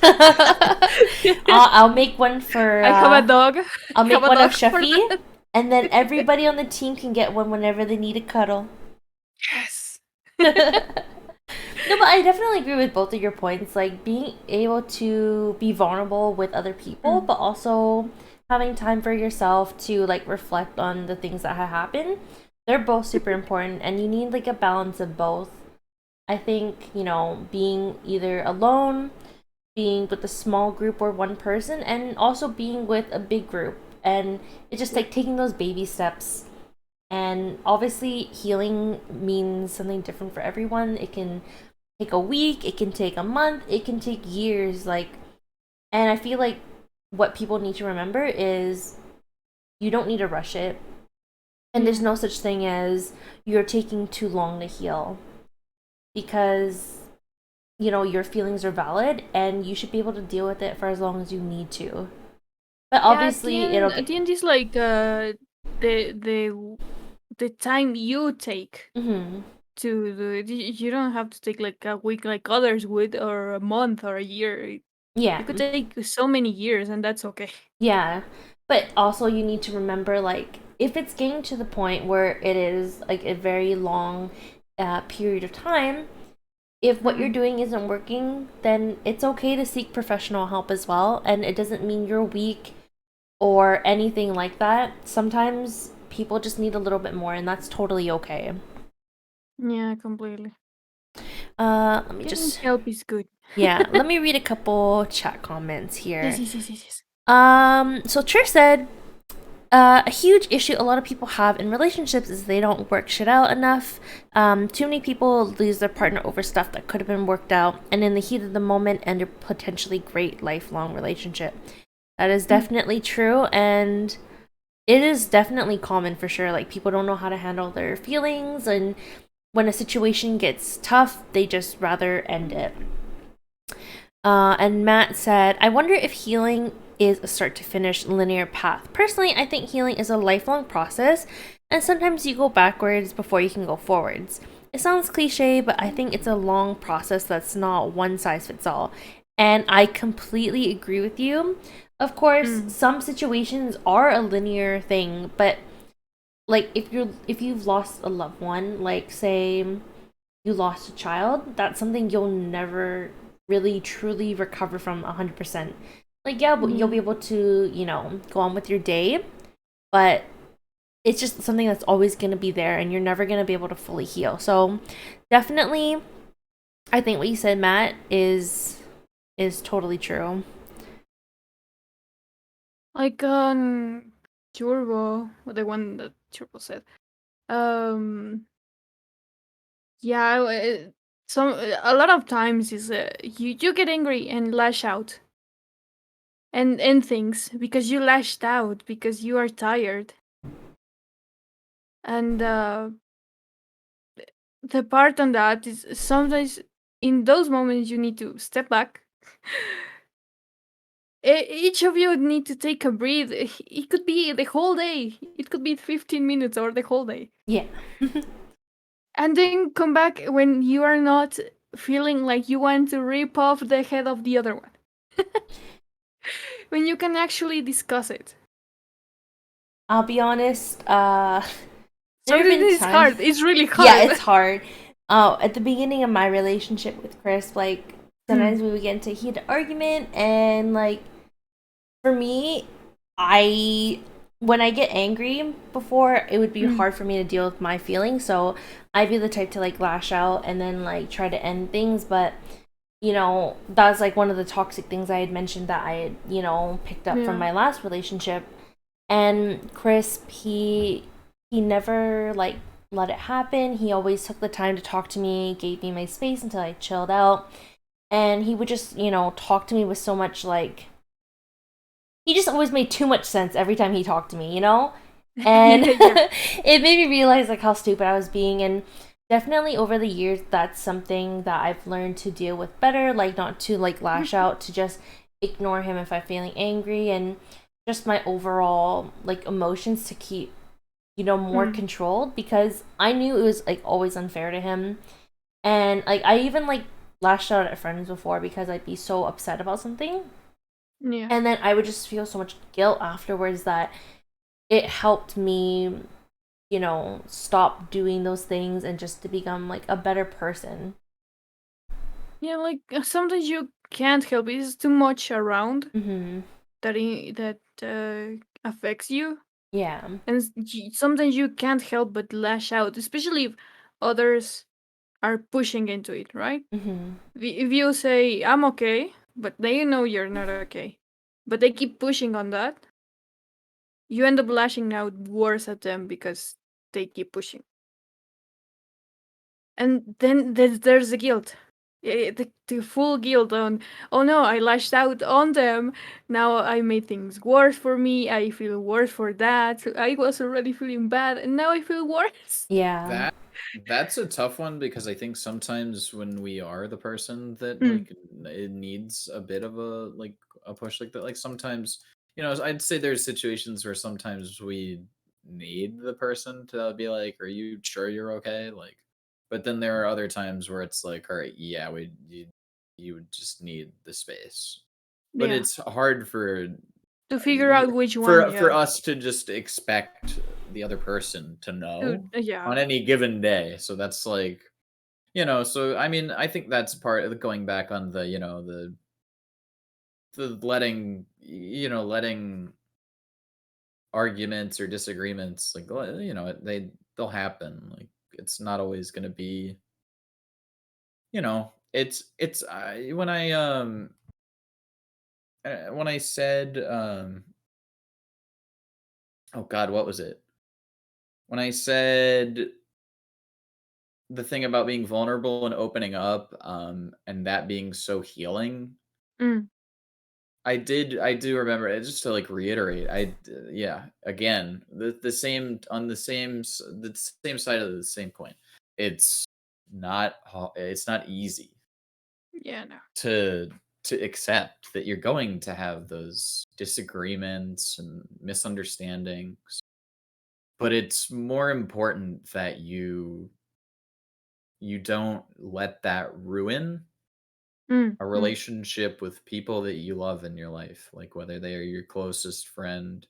I'll make one for. I have a dog. I'll I make have a one of dog for Shuffy, that. and then everybody on the team can get one whenever they need a cuddle. Yes. No, but I definitely agree with both of your points. Like being able to be vulnerable with other people, but also having time for yourself to like reflect on the things that have happened. They're both super important, and you need like a balance of both. I think, being either alone, being with a small group or one person, and also being with a big group. And it's just like taking those baby steps. And obviously, healing means something different for everyone. It can take a week, it can take a month, it can take years. And I feel like what people need to remember is you don't need to rush it. And there's no such thing as you're taking too long to heal, because your feelings are valid and you should be able to deal with it for as long as you need to. But obviously it'll at the end is like the time you take to do it. You don't have to take like a week like others would, or a month or a year. Yeah. It could take so many years, and that's okay. Yeah. But also you need to remember, like, if it's getting to the point where it is like a very long period of time, if what you're doing isn't working, then it's okay to seek professional help as well. And it doesn't mean you're weak or anything like that. Sometimes people just need a little bit more, and that's totally okay. Yeah, completely. Let me just help is good. Yeah, let me read a couple chat comments here. Yes. So Trish said, a huge issue a lot of people have in relationships is they don't work shit out enough. Too many people lose their partner over stuff that could have been worked out, and in the heat of the moment end a potentially great lifelong relationship. That is definitely true, and it is definitely common for sure. Like, people don't know how to handle their feelings, and when a situation gets tough, they just rather end it. And Matt said, I wonder if healing is a start to finish linear path. Personally, I think healing is a lifelong process, and sometimes you go backwards before you can go forwards. It sounds cliche, but I think it's a long process that's not one size fits all. And I completely agree with you. Of course, some situations are a linear thing, but like if you've lost a loved one, like say you lost a child, that's something you'll never really truly recover from 100%. Like, yeah, but you'll be able to, go on with your day, but it's just something that's always going to be there, and you're never going to be able to fully heal. So definitely, I think what you said, Matt, is totally true. Like on Turbo, the one that Turbo said. Yeah, a lot of times is you get angry and lash out and things because you lashed out because you are tired. And the part on that is sometimes in those moments you need to step back. Each of you need to take a breath. It could be the whole day. It could be 15 minutes or the whole day. Yeah. And then come back when you are not feeling like you want to rip off the head of the other one. When you can actually discuss it. I'll be honest, So it's hard. It's really hard. Yeah, it's hard. At the beginning of my relationship with Chris, like, sometimes we would get into a heated argument, and like, for me, when I get angry before, it would be hard for me to deal with my feelings, so I'd be the type to like lash out and then like try to end things. But that's like one of the toxic things I had mentioned that I had picked up from my last relationship. And Chris, he never like let it happen. He always took the time to talk to me, gave me my space until I chilled out, and he would just talk to me with so much like, he just always made too much sense every time he talked to me, and it made me realize like how stupid I was being. And definitely over the years, that's something that I've learned to deal with better, like not to like lash out, to just ignore him if I'm feeling angry, and just my overall like emotions to keep more controlled, because I knew it was like always unfair to him. And like I even like lashed out at friends before because I'd be so upset about something. Yeah. And then I would just feel so much guilt afterwards that it helped me, stop doing those things and just to become like a better person. Yeah, like sometimes you can't help it. It's too much around Mm-hmm. that affects you. Yeah. And sometimes you can't help but lash out, especially if others are pushing into it, right? Mm-hmm. If you say, I'm okay, but they know you're not okay, but they keep pushing on that, you end up lashing out worse at them because they keep pushing. And then there's the guilt. The full guilt on, oh no, I lashed out on them. Now I made things worse for me. I feel worse for that. I was already feeling bad, and now I feel worse. Yeah. That's a tough one because I think sometimes when we are the person that Mm. it needs a bit of a push like that, like sometimes, I'd say there's situations where sometimes we need the person to be like, "Are you sure you're okay?" Like, but then there are other times where it's like, "All right, yeah, you would just need the space." But Yeah. it's hard To figure out which one, for yeah. us to just expect the other person to know Yeah. on any given day. So that's like, so I mean, I think that's part of going back on the letting arguments or disagreements, like, they'll happen. Like, it's not always going to be, it's when I said, oh God, what was it? When I said the thing about being vulnerable and opening up, and that being so healing, Mm. I do remember it, just to, like, reiterate, yeah, again, the same on the same side of the same coin. It's it's not easy Yeah, no. to accept that you're going to have those disagreements and misunderstandings, but it's more important that you don't let that ruin Mm. a Mm. relationship with people that you love in your life, like whether they are your closest friend,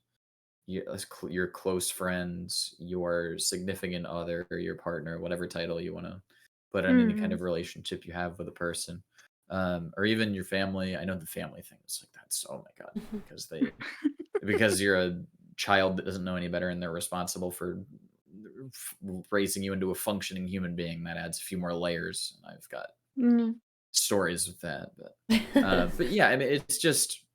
your close friends, your significant other, or your partner, whatever title you want to put on any kind Mm. of relationship you have with a person, or even your family. I know the family thing is like that's, oh my god, because you're a child that doesn't know any better and they're responsible for raising you into a functioning human being. That adds a few more layers. I've got Mm. stories with that, but yeah, I mean, it's just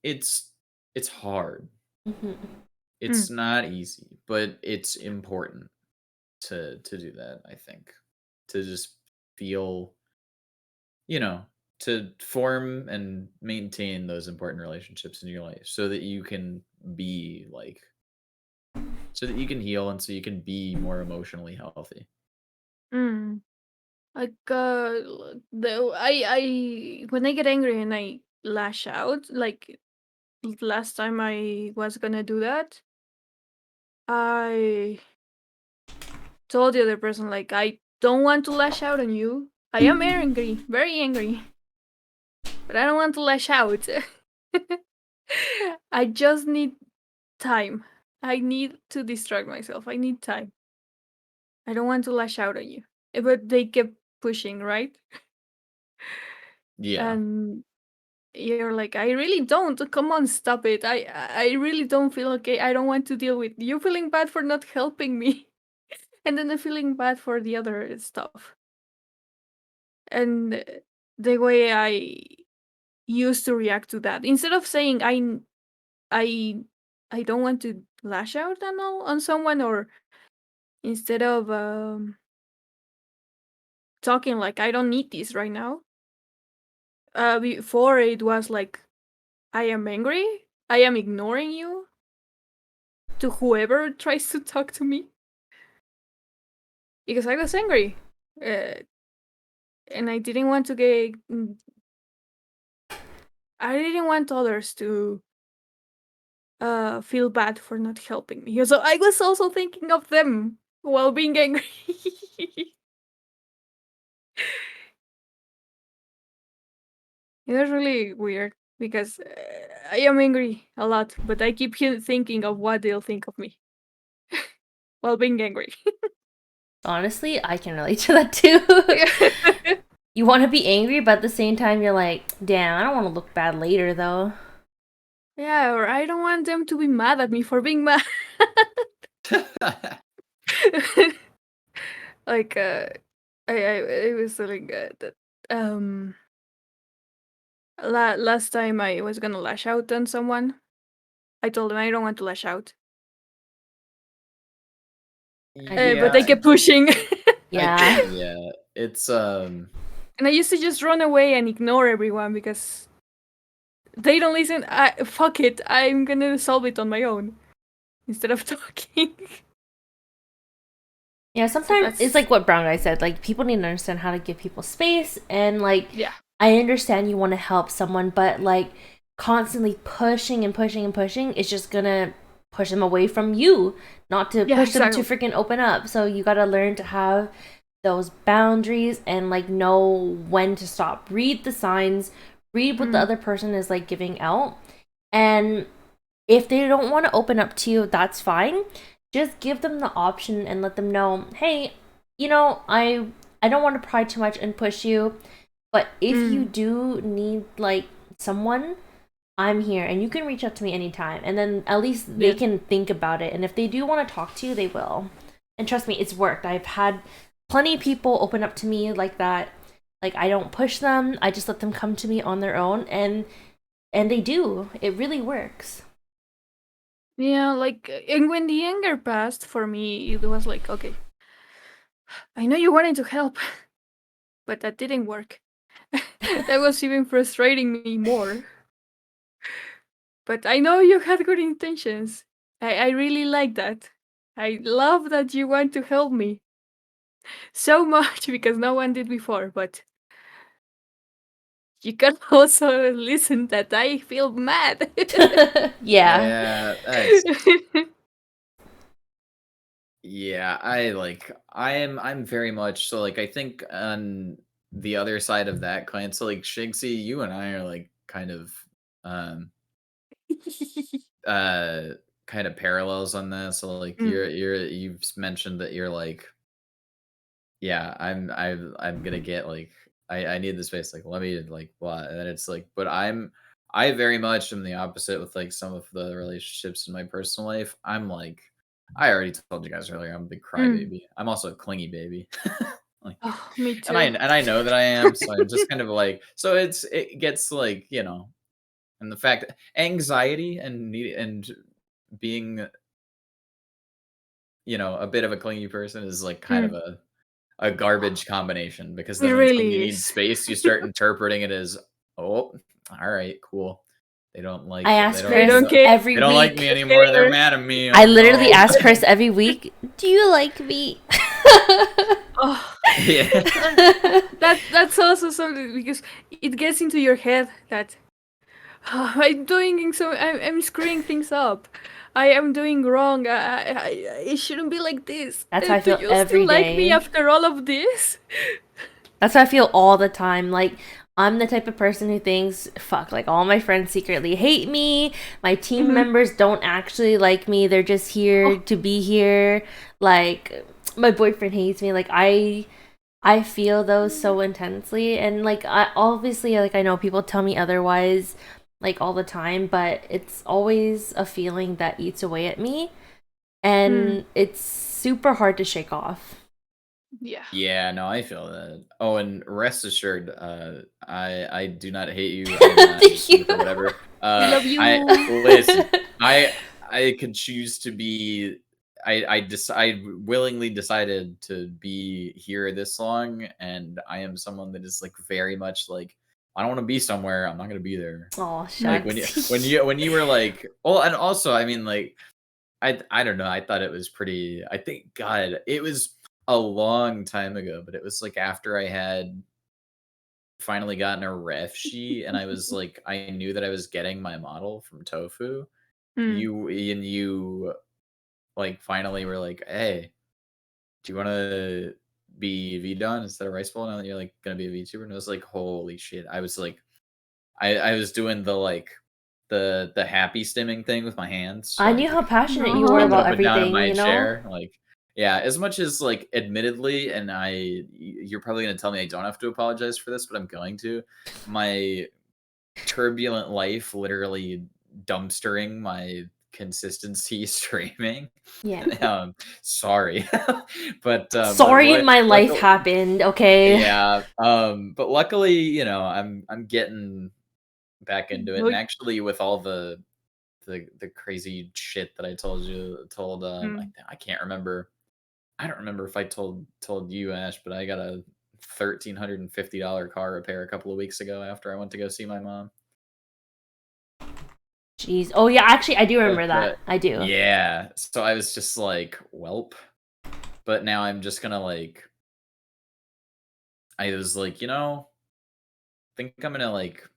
it's it's hard. Mhm. It's Mm. not easy, but it's important to do that, I think. To just feel, you know, to form and maintain those important relationships in your life so that you can be like so that you can heal and so you can be more emotionally healthy. Mm. Like the I when I get angry and I lash out, like last time I was gonna do that, I told the other person like I don't want to lash out on you. I am angry, very angry, but I don't want to lash out. I just need time. I need to distract myself. I need time. I don't want to lash out on you. But they kept pushing, right? Yeah. And you're like, I really don't. Come on, stop it. I really don't feel okay. I don't want to deal with you feeling bad for not helping me. And then the feeling bad for the other stuff. And the way I used to react to that, instead of saying I I don't want to lash out on someone, or instead of talking like I don't need this right now. Before it was like I am angry. I am ignoring you to whoever tries to talk to me because I was angry, uh, and I didn't want to get. I didn't want others to feel bad for not helping me. So I was also thinking of them while being angry. It was really weird because I am angry a lot, but I keep thinking of what they'll think of me while being angry. Honestly, I can relate to that too. You want to be angry, but at the same time, you're like, damn, I don't want to look bad later, though. Yeah, or I don't want them to be mad at me for being mad. Like, I was telling that last time I was gonna lash out on someone, I told them I don't want to lash out. But they kept pushing. Yeah. Yeah, it's And I used to just run away and ignore everyone because they don't listen. Fuck it, I'm gonna solve it on my own instead of talking. Yeah, sometimes it's like what Brown Guy said. Like, people need to understand how to give people space, and like, yeah, I understand you want to help someone, but like, constantly pushing and pushing and pushing is just gonna push them away from you, not to push them to freaking open up. So you gotta learn to have those boundaries and like know when to stop. Read the signs, read what the other person is like giving out, and if they don't want to open up to you, that's fine. Just give them the option and let them know, hey, you know, I don't want to pry too much and push you, but if you do need like someone, I'm here and you can reach out to me anytime. And then at least they can think about it. And if they do want to talk to you, they will. And trust me, it's worked. I've had plenty of people open up to me like that. Like, I don't push them. I just let them come to me on their own, and they do. It really works. Yeah, like, and when the anger passed for me, it was like, okay, I know you wanted to help, but that didn't work. That was even frustrating me more. But I know you had good intentions. I really like that. I love that you want to help me so much because no one did before, but you can also listen that I feel mad. Yeah. Yeah, I'm very much so, like, I think on the other side of that coin, so like Shinxy, you and I are like kind of um uh kind of parallels on this. So like you've mentioned that you're like, yeah, I'm gonna get like I need the space, like let me like blah. And then it's like, but I very much am the opposite with like some of the relationships in my personal life. I'm like, I already told you guys earlier, I'm a big crybaby. I'm also a clingy baby. Like, Oh, me too. and I know that I am, so I'm just kind of like, so it gets like, you know, and the fact that anxiety and being, you know, a bit of a clingy person is like kind of a garbage combination, because It then when somebody really needs is. space, you start interpreting it as, oh, all right, cool. They don't like I it. ask They don't care. every They don't like week. me anymore. They're mad at me. I Oh, literally no. ask Chris every week, do you like me? Oh, Yeah. that's also something because it gets into your head that I'm screwing things up. I am doing wrong. I shouldn't be like this. That's how I Do feel you every still like me day. after all of this? That's how I feel all the time. Like, I'm the type of person who thinks, fuck, like, all my friends secretly hate me. My team members don't actually like me. They're just here to be here. Like, my boyfriend hates me. Like, I feel those so intensely. And, like, I obviously, like, I know people tell me otherwise, like, all the time. But it's always a feeling that eats away at me. And it's super hard to shake off. Yeah. Yeah, no, I feel that. Oh, and rest assured, I do not hate you. I am not hate you for whatever. We love you. Listen, I could choose to be. I willingly decided to be here this long, and I am someone that is like very much like, I don't want to be somewhere, I'm not gonna be there. Oh, shucks. Like when you were like, oh, and also I mean like, I don't know. I thought it was pretty. I think God, it was a long time ago, but it was like after I had finally gotten a ref sheet, and I was like, I knew that I was getting my model from Tofu. You like finally were like, hey, do you want to be VDON instead of Rice Bowl? Now that you're like gonna be a VTuber, and I was like, holy shit! I was like, I was doing the like the happy stimming thing with my hands. I knew how passionate you were jumping about up and down in everything, my you know? chair, like, Yeah, as much as, like, admittedly, and you're probably gonna tell me I don't have to apologize for this, but I'm going to. My turbulent life literally dumpstering my consistency streaming. Yeah. Sorry. But Sorry, my life luckily, happened. Okay. yeah, but luckily, I'm getting back into it, and actually with all the crazy shit that I told I can't remember. I don't remember if I told you, Ash, but I got a $1,350 car repair a couple of weeks ago after I went to go see my mom. Jeez. Oh yeah, actually, I do remember that. I do. Yeah. So I was just like, welp. But now I'm just gonna like. I was like, think I'm gonna like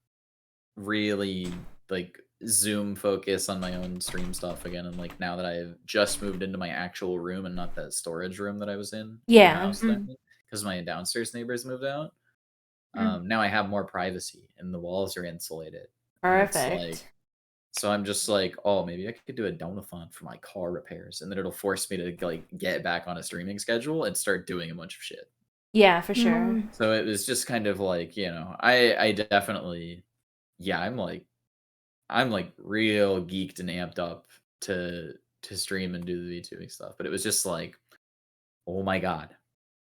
really like zoom focus on my own stream stuff again, and like now that I've just moved into my actual room and not that storage room that I was in the house because my downstairs neighbors moved out. Now I have more privacy and the walls are insulated. Perfect. So I'm just like, oh, maybe I could do a donathon for my car repairs, and then it'll force me to like get back on a streaming schedule and start doing a bunch of shit. Yeah, for sure. So it was just kind of like, I definitely, yeah, I'm like real geeked and amped up to stream and do the VTubing stuff. But it was just like, oh my god,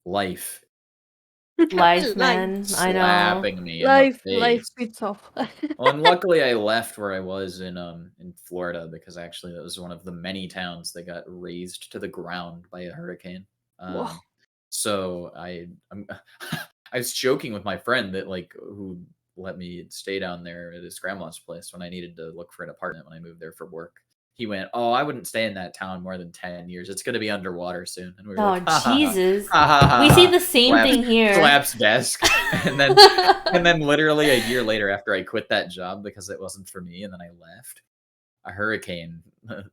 life man. I know. Slapping me in the face. Life beats off. Well, and luckily I left where I was in Florida, because actually that was one of the many towns that got razed to the ground by a hurricane. So I'm I was joking with my friend that like who let me stay down there at his grandma's place when I needed to look for an apartment when I moved there for work. He went, "Oh, I wouldn't stay in that town more than 10 years. It's going to be underwater soon." And we were like, Jesus. We see the same thing here. Slaps desk. and then literally a year later, after I quit that job because it wasn't for me, and then I left, a hurricane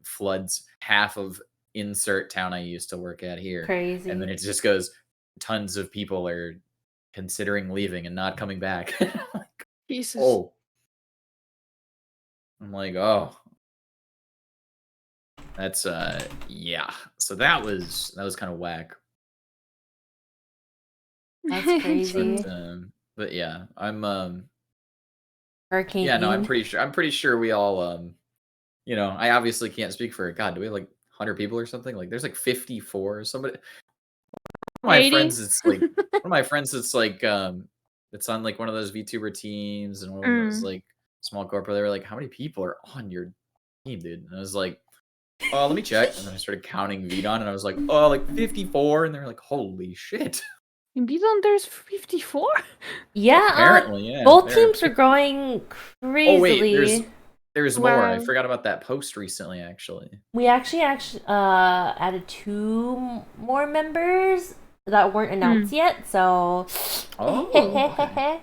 floods half of insert town I used to work at here. Crazy. And then it just goes, tons of people are considering leaving and not coming back. Jesus. Oh. I'm like, oh. That's yeah. So that was kind of whack. That's crazy. But yeah, I'm Hurricane. Yeah, no, I'm pretty sure we all I obviously can't speak for God. Do we have like 100 people or something? Like there's like 54 or somebody. One of my friends, it's like it's on like one of those VTuber teams, and one of those like small corporate. They were like, "How many people are on your team, dude?" And I was like, "Oh, let me check." And then I started counting VDon, and I was like, "Oh, like 54." And they're like, "Holy shit!" In VDon, there's 54. Yeah, apparently, yeah. Both teams are growing crazily. Oh wait, there's more. I forgot about that post recently. Actually, we actually added 2 more members that weren't announced yet. So, okay.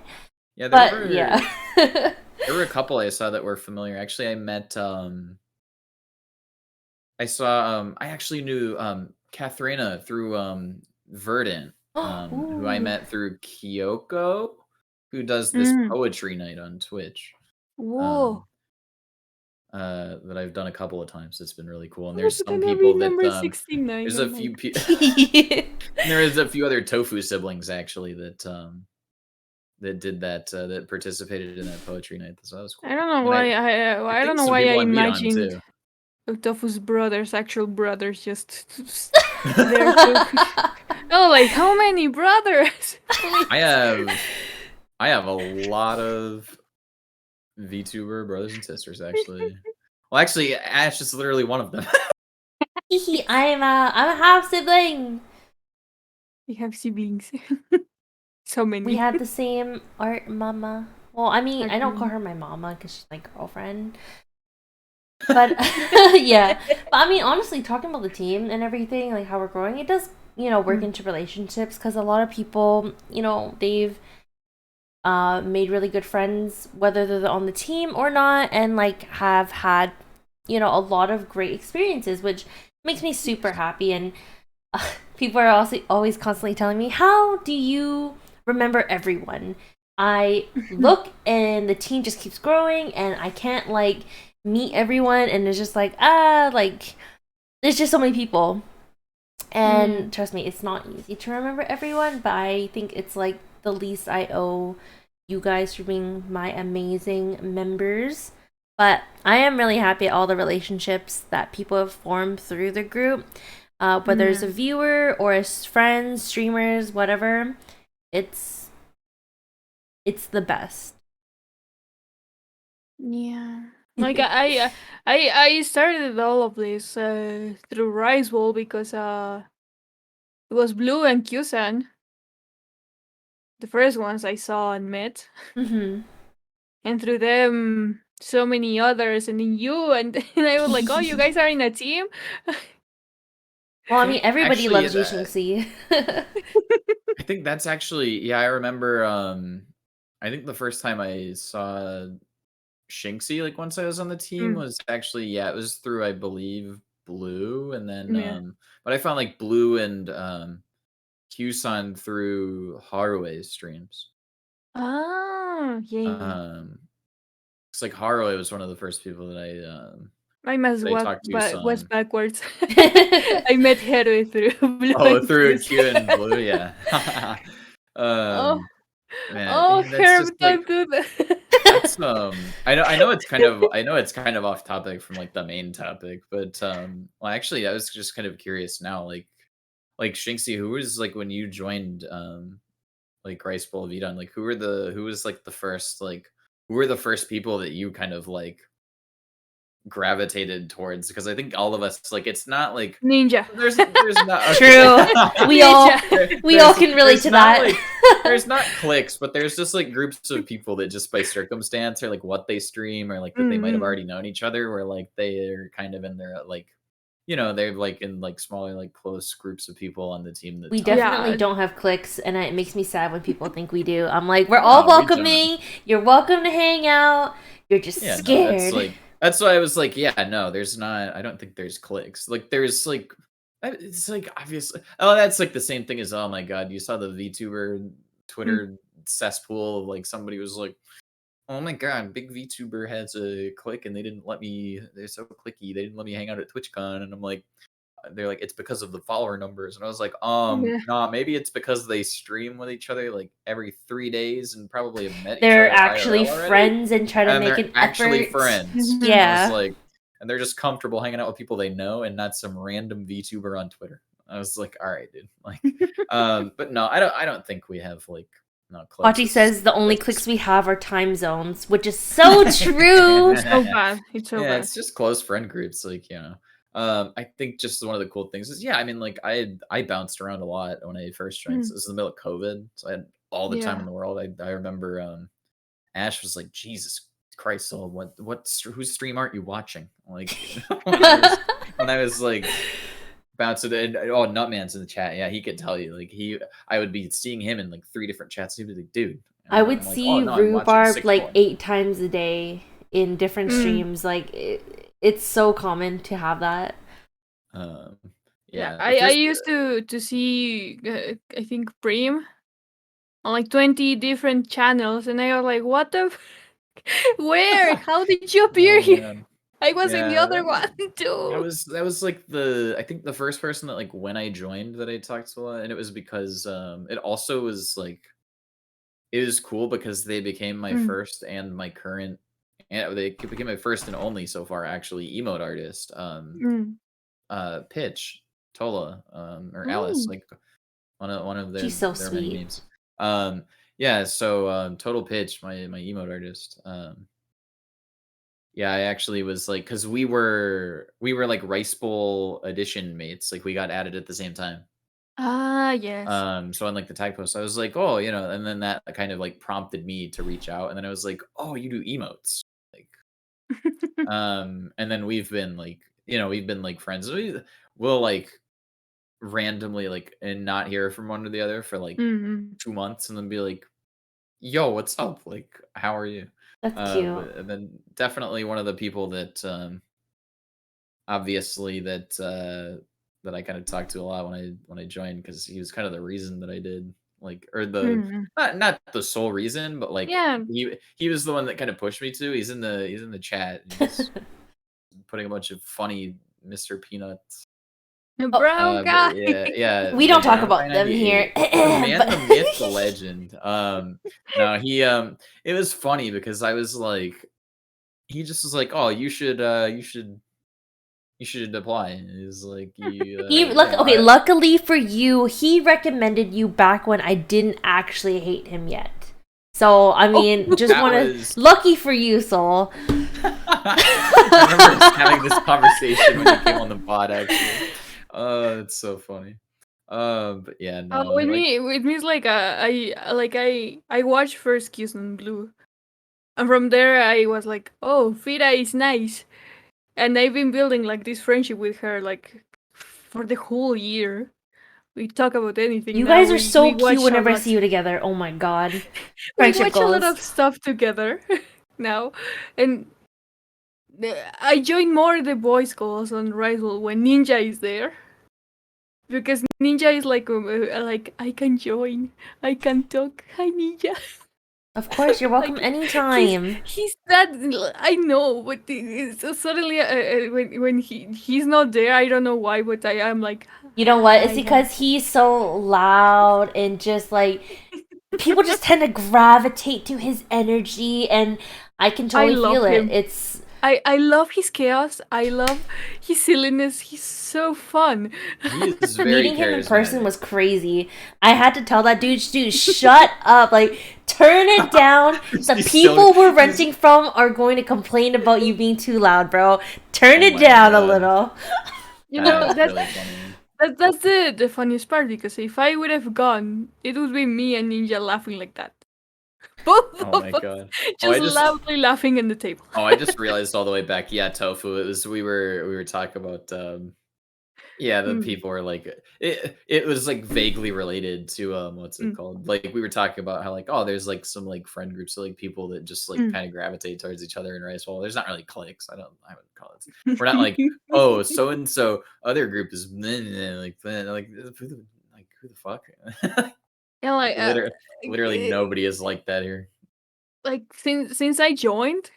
Yeah, there were a couple I saw that were familiar. Actually, I actually knew Katharina through Verdant, who I met through Kyoko, who does this poetry night on Twitch. Whoa. That I've done a couple of times. It's been really cool. And there's some people that there's a few people. There is a few other Tofu siblings actually that did that, that participated in that poetry night. So that was cool. I don't know why I don't know why I imagined Tofu's brothers, actual brothers, just there too. Oh, like how many brothers? I have a lot of VTuber brothers and sisters, actually. Well, actually, Ash is literally one of them. I'm a half sibling. We have siblings. So many. We had the same art mama. Well, I mean, I don't call her my mama because she's my girlfriend. But yeah, but I mean, honestly, talking about the team and everything, like how we're growing, it does, work into relationships, because a lot of people, they've made really good friends, whether they're on the team or not, and like have had, a lot of great experiences, which makes me super happy. And people are also always constantly telling me, how do you remember everyone? I look and the team just keeps growing, and I can't like meet everyone, and it's just like there's just so many people. And trust me, it's not easy to remember everyone, but I think it's like the least I owe you guys for being my amazing members. But I am really happy at all the relationships that people have formed through the group. Whether it's a viewer or as friends, streamers, whatever, it's the best. Yeah. Like I started all of this through Rice Bowl because it was Blue and Qsan, the first ones I saw and met. Mm-hmm. And through them, so many others, and then you, and I was like, oh, you guys are in a team? Well, I mean, everybody Actually, loves you, Shinxy. I think that's actually, yeah, I remember, I think the first time I saw Shinxy, like, once I was on the team was actually, yeah, it was through, I believe, Blue, and then, but I found, like, Blue and, Qsun through Harue's streams. Oh, yeah. It's like Haruo was one of the first people that My math that I talked to was some. backwards. I met Haru through Blue Oh, and through Qsan. Q and Blue, yeah. Oh, Man, that's Herb, just like don't do that. that's I know it's kind of off topic from like the main topic, but well actually I was just kind of curious now, like Shinxy, who was like when you joined like Rice Bowl Vita, like who was like the first like who were the first people that you kind of like gravitated towards? Because I think all of us like it's not like Ninja. there's not True. We all can relate to that. Like, there's not cliques, but there's just like groups of people that just by circumstance or like what they stream or like that they might have already known each other, where like they're kind of in their like they're like in like smaller like close groups of people on the team that we talk. definitely don't have cliques, and it makes me sad when people think we do. I'm like, we're all welcoming. You're welcome to hang out. You're just scared. No, that's why I was like, yeah, no, there's not. I don't think there's cliques. Like there's like it's like obviously. Oh, that's like the same thing as, oh my god, you saw the VTuber Twitter cesspool of like somebody was like, oh my god, big VTuber has a clique and they didn't let me. They're so clicky. They didn't let me hang out at TwitchCon, and I'm like, they're like, it's because of the follower numbers, and I was like, nah, maybe it's because they stream with each other like every 3 days and probably have met They're each other actually IRL friends and try to and make they're an actually effort. friends. Yeah, I was like, and they're just comfortable hanging out with people they know and not some random VTuber on Twitter. I was like, all right, dude. Like, but no, I don't think we have like cliques. Hachi says the only cliques we have are time zones, which is so true. So bad. It's so bad. It's just close friend groups, like I think just one of the cool things is, I mean, like I bounced around a lot when I first joined. So this is the middle of COVID, so I had all the time in the world. I remember Ash was like, Jesus Christ, so whose stream aren't you watching? Like when I was like bouncing, and Nutman's in the chat. Yeah, he could tell you. Like I would be seeing him in like 3 different chats. He'd be like, dude. I would see Rhubarb like 8 times a day in different streams. Like it's so common to have that. Yeah, I used to see I think Prim on like 20 different channels, and I was like, what the where? How did you appear here? I was in the other one too. That was like I think the first person that like when I joined that I talked to a lot, and it was because it also was like it was cool because they became my first and my current, and they became my first and only so far actually emote artist. Pitch, Tola, or Alice, like one of their She's so their sweet. many names. Yeah, so Total Pitch, my emote artist. Yeah, I actually was like, because we were like Rice Bowl edition mates, like we got added at the same time. Ah, yes. So on like the tag post, I was like, oh, and then that kind of like prompted me to reach out, and then I was like, oh, you do emotes, like, and then we've been like friends. We'll like randomly like and not hear from one or the other for like 2 months, and then be like, yo, what's up? Like, how are you? That's cute. And then definitely one of the people that obviously that I kind of talked to a lot when I joined, because he was kind of the reason that I did, like, or the not the sole reason, but like he was the one that kind of pushed me to. He's in the chat. He's putting a bunch of funny Mr. Peanuts The brown guy. Yeah. We don't talk about them 98. here. The man, But- the myth, the legend. No, he it was funny because I was like, he just was like, oh, you should apply. And he was like, okay, luckily for you, he recommended you back when I didn't actually hate him yet. So, I mean, just That want to... was- Lucky for you, Sol. I remember just having this conversation when you came on the pod, actually. It's so funny. But yeah, no. With me, it's like I watched first Kiss on Blue, and from there I was like, oh, Fira is nice, and I've been building like this friendship with her like for the whole year. We talk about anything. You now. guys are so we watch cute whenever a I lot. see you together. Oh my god. We Friendship watch a lot goals. of stuff together now, and I join more the boys' calls on Rival when Ninja is there. Because Ninja is like I can join, I can talk. Hi, Ninja. Of course, you're welcome Like, anytime. He's that I know, but so suddenly when he's not there, I don't know why, but I am like. You know what? It's I because he's so loud and just like people just tend to gravitate to his energy, and I can totally feel him. it. It's I love his chaos. I love his silliness. He's so fun. He is very meeting him in person charismatic. was crazy. I had to tell that dude, shut up, like turn it down. The He's people so- we're renting from are going to complain about you being too loud, bro. Turn Oh it my down a God. little. You know That's that's really funny. that's the funniest part, because if I would have gone, it would be me and Ninja laughing like that. Both Oh of my us God. just loudly laughing in the table. I just realized all the way back. Yeah, Tofu. It was we were talking about the people were like it was like vaguely related to what's it called? Like we were talking about how like, oh, there's like some like friend groups of like people that just like kind of gravitate towards each other in Rice. Well, there's not really cliques. I wouldn't call it. We're not like, oh, so and so other group is like who the fuck? Yeah, like Literally nobody is like that here. like since I joined,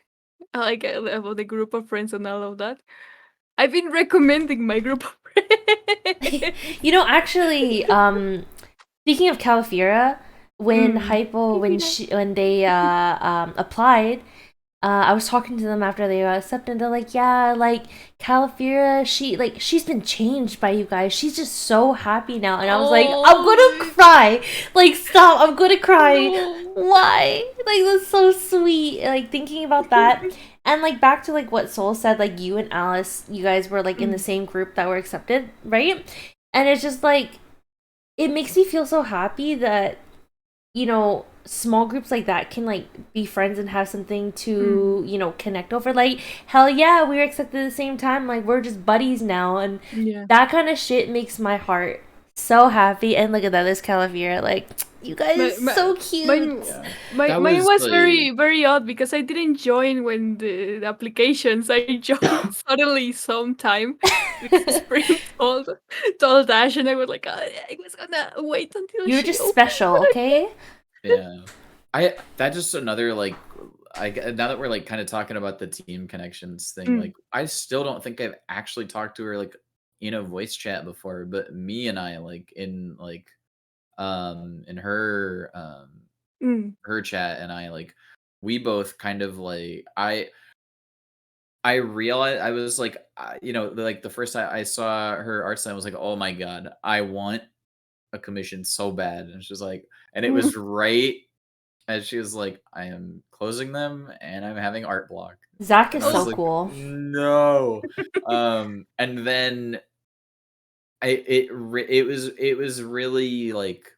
like about the group of friends and all of that, I've been recommending my group of friends. You know, actually, speaking of Califira, when Hypo when they applied, I was talking to them after they got accepted. They're like, yeah, like Califira, she's been changed by you guys. She's just so happy now. And I was like, I'm gonna cry. Like, stop, I'm gonna cry. Why? Like, that's so sweet. Like, thinking about that. And like back to like what Soul said, like you and Alice, you guys were like in the same group that were accepted, right? And it's just like it makes me feel so happy that, you know, small groups like that can like be friends and have something to you know, connect over. Like, hell yeah, we were accepted at the same time, like we're just buddies now, and that kind of shit makes my heart so happy. And look at that, this Califira, like, you guys so cute. Mine was very, very odd because I didn't join when the applications. I joined suddenly sometime because Spring told Ash, and I was like, I was gonna wait until you're just special, okay? Yeah. That's just another like now that we're like kind of talking about the team connections thing, like I still don't think I've actually talked to her like in a voice chat before, but me and I like in her her chat, and I like we both kind of like I realized I was like you know, like the first time I saw her art sign, I was like, oh my God, I want a commission so bad. And she's like, and it was right as she was like, I am closing them and I'm having art block. Zach is I was so like, cool. no. And then it was really like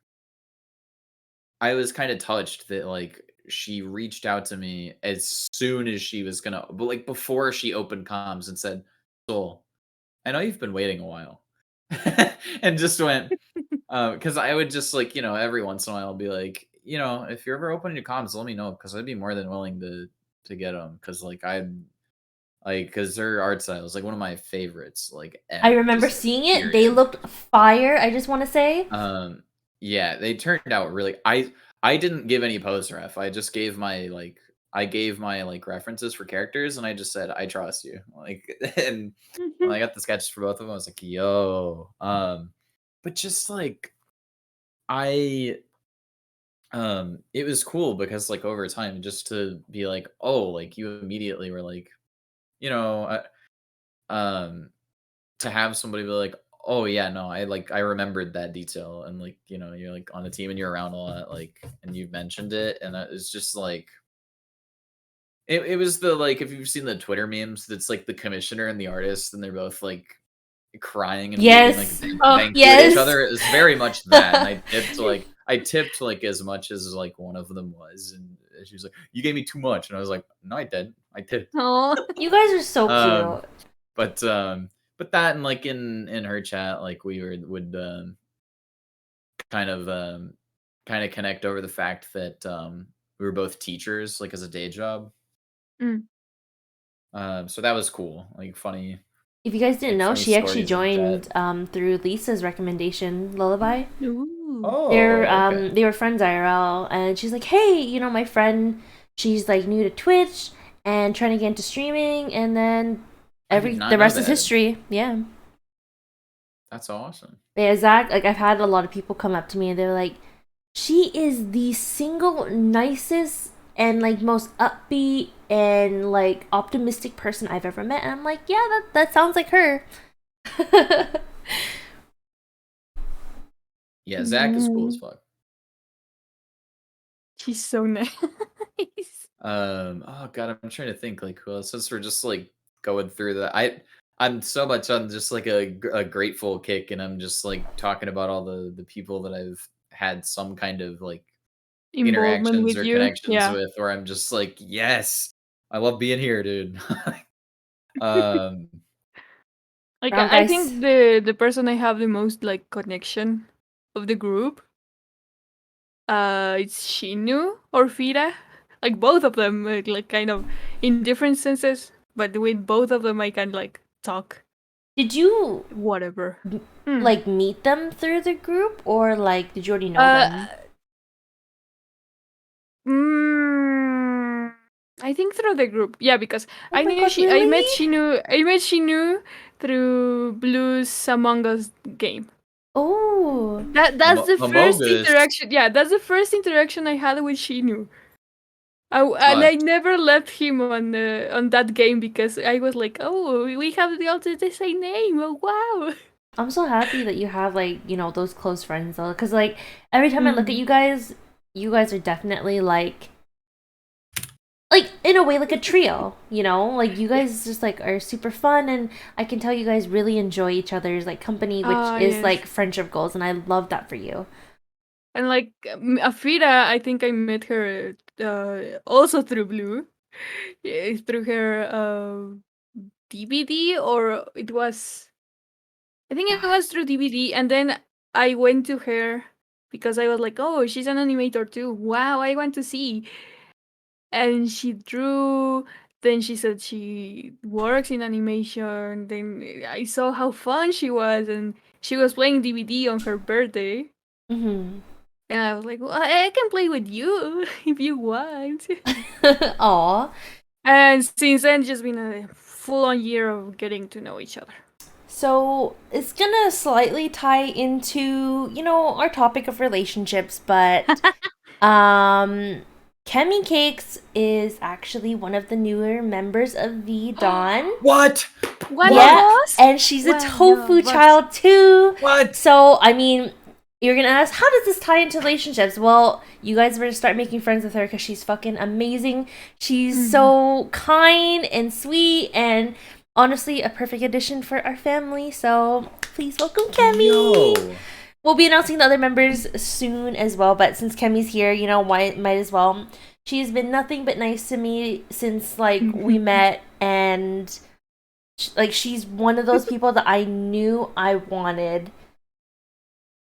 I was kind of touched that like she reached out to me as soon as she was gonna, but like before she opened comms and said, Soul, I know you've been waiting a while. And just went, because I would just like, you know, every once in a while I'll be like, you know, if you're ever opening your comms, let me know, because I'd be more than willing to get them, because like I'm like, because her art style is like one of my favorites. Like I remember seeing it. Period. They looked fire. I just want to say. Yeah, they turned out really. I didn't give any post ref. I just gave my like I gave my like references for characters, and I just said, I trust you. Like, and when I got the sketches for both of them, I was like, yo. But just like it was cool because like over time, just to be like, oh, like you immediately were like, you know, to have somebody be like, oh yeah, no, I remembered that detail, and like, you know, you're like on the team and you're around a lot, like, and you've mentioned it, and it's just like it was the like, if you've seen the Twitter memes, that's like the commissioner and the artist, and they're both like crying and waving like thank you at each other. It was very much that, and I tipped like as much as like one of them was, and she was like, "You gave me too much," and I was like, "No, I did. I tipped." Oh, you guys are so cute. But that, and like in her chat, like we would kind of connect over the fact that we were both teachers, like as a day job. So that was cool, like funny. If you guys didn't know, she actually joined through Lisa's recommendation, Lullaby. Oh, they were friends IRL, and she's like, hey, you know, my friend, she's like new to Twitch and trying to get into streaming, and then the rest is history. Yeah, that's awesome. Yeah, Zach, like I've had a lot of people come up to me and they're like, she is the single nicest and like most upbeat and like optimistic person I've ever met. And I'm like, yeah, that sounds like her. Yeah, Zach is cool as fuck. She's so nice. Oh god, I'm trying to think like who else, since we're just like going through that. I'm so much on just like a grateful kick, and I'm just like talking about all the people that I've had some kind of like interactions or connections with, where I'm just like, yes, I love being here, dude. Like I think the person I have the most like connection of the group, it's Shinu or Fira. Like both of them, like kind of in different senses, but with both of them I can like talk. Did you whatever like meet them through the group, or like did you already know them? I think through the group, yeah, because I met Shinu through Blue's Among Us game. Oh, that's the first interaction. Yeah, that's the first interaction I had with Shinu. And I never left him on that game because I was like, oh, we have the same name. Oh wow! I'm so happy that you have like, you know, those close friends though, because like every time I look at you guys are definitely like in a way like a trio, you know, like you guys just like are super fun, and I can tell you guys really enjoy each other's like company, which is like friendship goals, and I love that for you. And like Afira, I think I met her also through Blue, through her DVD, or it was, I think it was through DVD, and then I went to her because I was like, oh, she's an animator too. Wow, I want to see. And she drew. Then she said she works in animation. Then I saw how fun she was, and she was playing DVD on her birthday. And I was like, well, I can play with you if you want. Aw. And since then, just been a full-on year of getting to know each other. So it's gonna slightly tie into, you know, our topic of relationships, but Kemi Cakes is actually one of the newer members of VDawn. What? Yeah, and she's a tofu child too. What? So, I mean, you're gonna ask, how does this tie into relationships? Well, you guys better start making friends with her because she's fucking amazing. She's so kind and sweet, and honestly, a perfect addition for our family. So, please welcome Kemi. Yo. We'll be announcing the other members soon as well, but since Kemi's here, you know, might as well. She's been nothing but nice to me since, like, we met, and, like, she's one of those people that I knew I wanted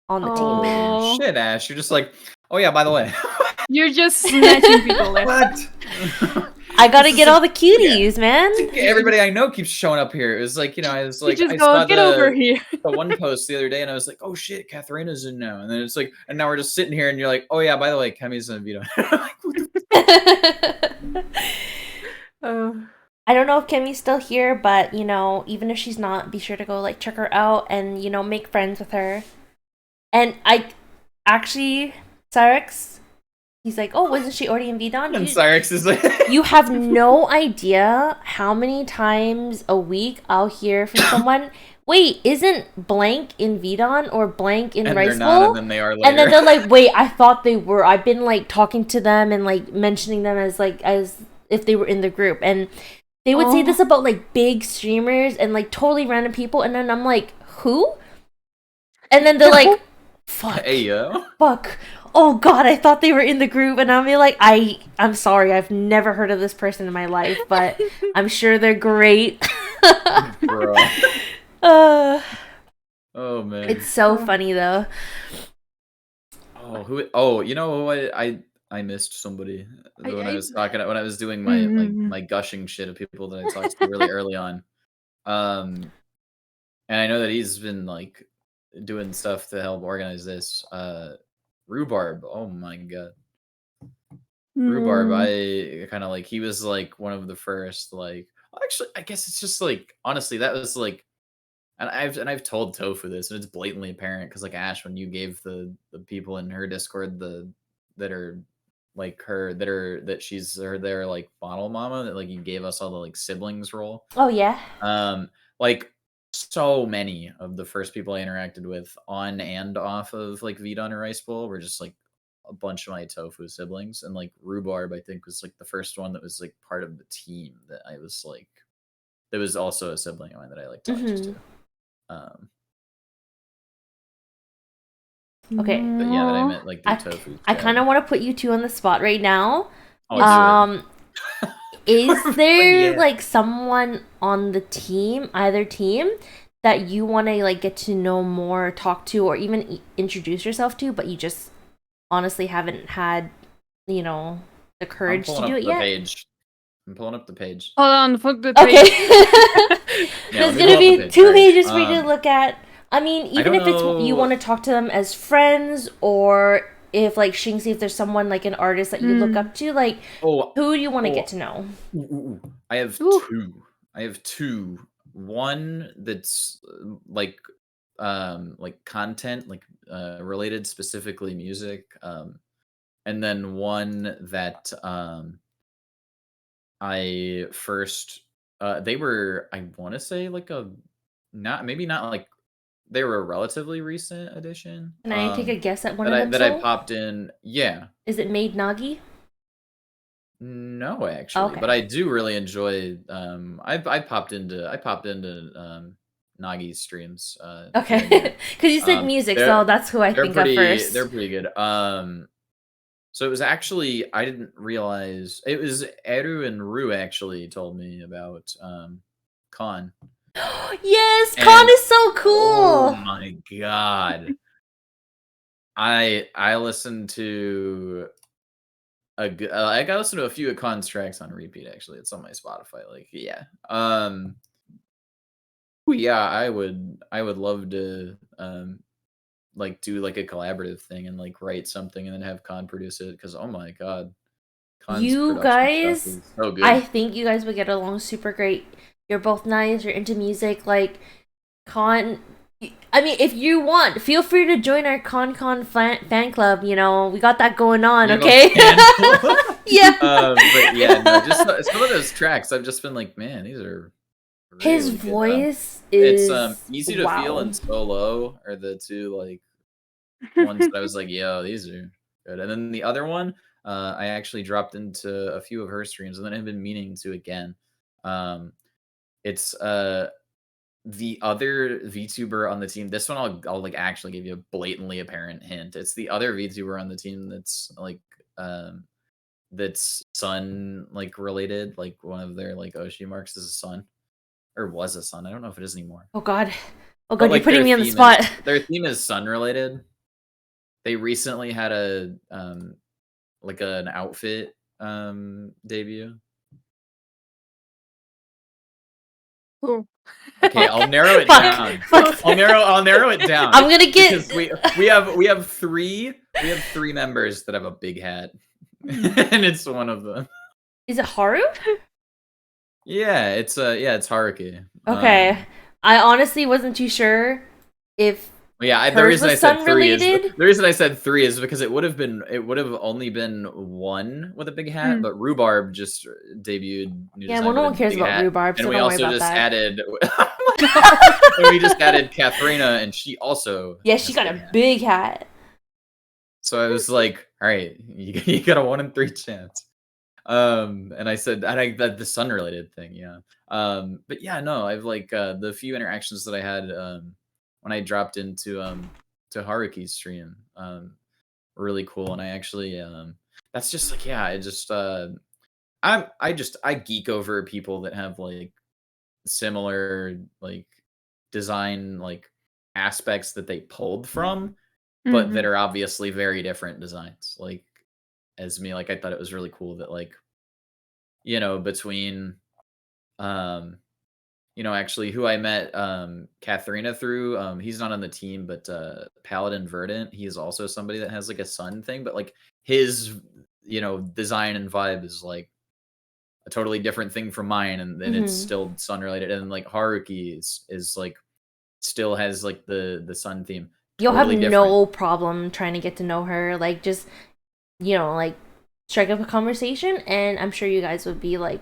on the team. Shit, Ash, you're just like, oh yeah, by the way. You're just snatching people in. What? I gotta get all the cuties, man. Everybody I know keeps showing up here. It was like, you know, I was like, I saw get over here. The one post the other day, and I was like, oh shit, Katharina's in now. And then it's like, and now we're just sitting here, and you're like, oh yeah, by the way, Kemi's in VDawn. I don't know if Kimmy's still here, but even if she's not, be sure to go check her out and make friends with her. And I actually, Cyrix, he's like, oh, wasn't she already in VDON? And Cyrix is like, you have no idea how many times a week I'll hear from someone, wait, isn't blank in VDON or blank in Rice Bowl? And then they are later. And then they're like, wait, I thought they were. I've been talking to them and mentioning them as if they were in the group. And they would say this about big streamers and totally random people. And then I'm like, who? And then they're like, fuck. Hey, yo. Fuck. Oh god, I thought they were in the group, and I'll be like, I'm sorry, I've never heard of this person in my life, but I'm sure they're great. Bro. Oh man. It's so funny though. Oh, you know what? I missed somebody when I was talking when I was doing my my gushing shit of people that I talked to really early on. And I know that he's been doing stuff to help organize this. Rhubarb, oh my god. Rhubarb, I kind of he was one of the first actually I guess it's just honestly that was and I've told Tofu this and it's blatantly apparent because Ash, when you gave the people in her Discord that are that she's their bottle mama, that you gave us all the siblings role. Oh yeah. So many of the first people I interacted with on and off of VDON or Rice Bowl were just a bunch of my Tofu siblings, and Rhubarb I think was the first one that was part of the team that I was that was also a sibling of mine that I talked to. Okay. But yeah, that I meant the Tofu. I kind of want to put you two on the spot right now. Oh, is there someone on the team, either team, that you want to get to know more, talk to, or even introduce yourself to, but you just honestly haven't had the courage to do it yet? I'm pulling up the page. Hold on, fuck the page. Okay. There's gonna be 2 pages for you to look at. I mean, even if it's you want to talk to them as friends, or if Shinxy, if there's someone an artist that you look up to, who do you want to get to know? I have two. I have two. One that's content related, specifically music, and then one that I first they were, I want to say they were a relatively recent addition. Can I take a guess at one of them? That I popped in. Yeah. Is it Made Nagi? No, actually, but I do really enjoy. I popped into Nagi's streams. Okay, because you said music, so that's who I think of first. They're pretty good. So it was actually, I didn't realize it was Eru and Ru actually told me about Khan. Yes, Khan is so cool. Oh my god. I listened to I listened to a few of Khan's tracks on repeat, actually. It's on my Spotify. Yeah. Yeah, I would love to do a collaborative thing and write something and then have Khan produce it, because oh my god. Khan's you guys is so good. I think you guys would get along super great. You're both nice, you're into music, Khan. I mean, if you want, feel free to join our Con fan club. We got that going on, okay? Yeah. But yeah, no, just some of those tracks, I've just been man, these are really his voice is. It's Easy to Feel and So Low are the two ones that I was yo, these are good. And then the other one, I actually dropped into a few of her streams, and then I've been meaning to again. It's the other VTuber on the team. This one I'll actually give you a blatantly apparent hint. It's the other VTuber on the team that's that's Sun related. One of their Oshi marks is a son, or was a son. I don't know if it is anymore. Oh god, you're putting me on the spot. Their theme is Sun related. They recently had a an outfit debut. Cool. Okay, I'll narrow it down. I'll narrow it down. I'm gonna get because we have three members that have a big hat, and it's one of them. Is it Haru? Yeah, it's Haruki. Okay. I honestly wasn't too sure if the hers reason I was said 3 is sun-related. the reason I said 3 is because it would have only been 1 with a big hat, but Rhubarb just debuted new Yeah, design well, no with one a cares big about hat, Rhubarb, and so we don't worry also about just that. added and we just added Katharina, and she also Yeah, she got a big hat. So I was like, all right, you got a 1 in 3 chance. And I said, the sun related thing, yeah. But yeah, no, I've like the few interactions that I had when I dropped into to Haruki's stream, really cool. And I actually that's just like, yeah, I geek over people that have like similar like design like aspects that they pulled from, but that are obviously very different designs. Like as me, like I thought it was really cool that like, between actually who I met Katharina through, he's not on the team, but Paladin Verdant, he is also somebody that has like a sun thing, but like his design and vibe is like a totally different thing from mine, and it's still sun related. And like Haruki is like still has like the sun theme. You'll have Totally different. no problem trying to get to know her. Like, just, like, strike up a conversation, and I'm sure you guys would be, like,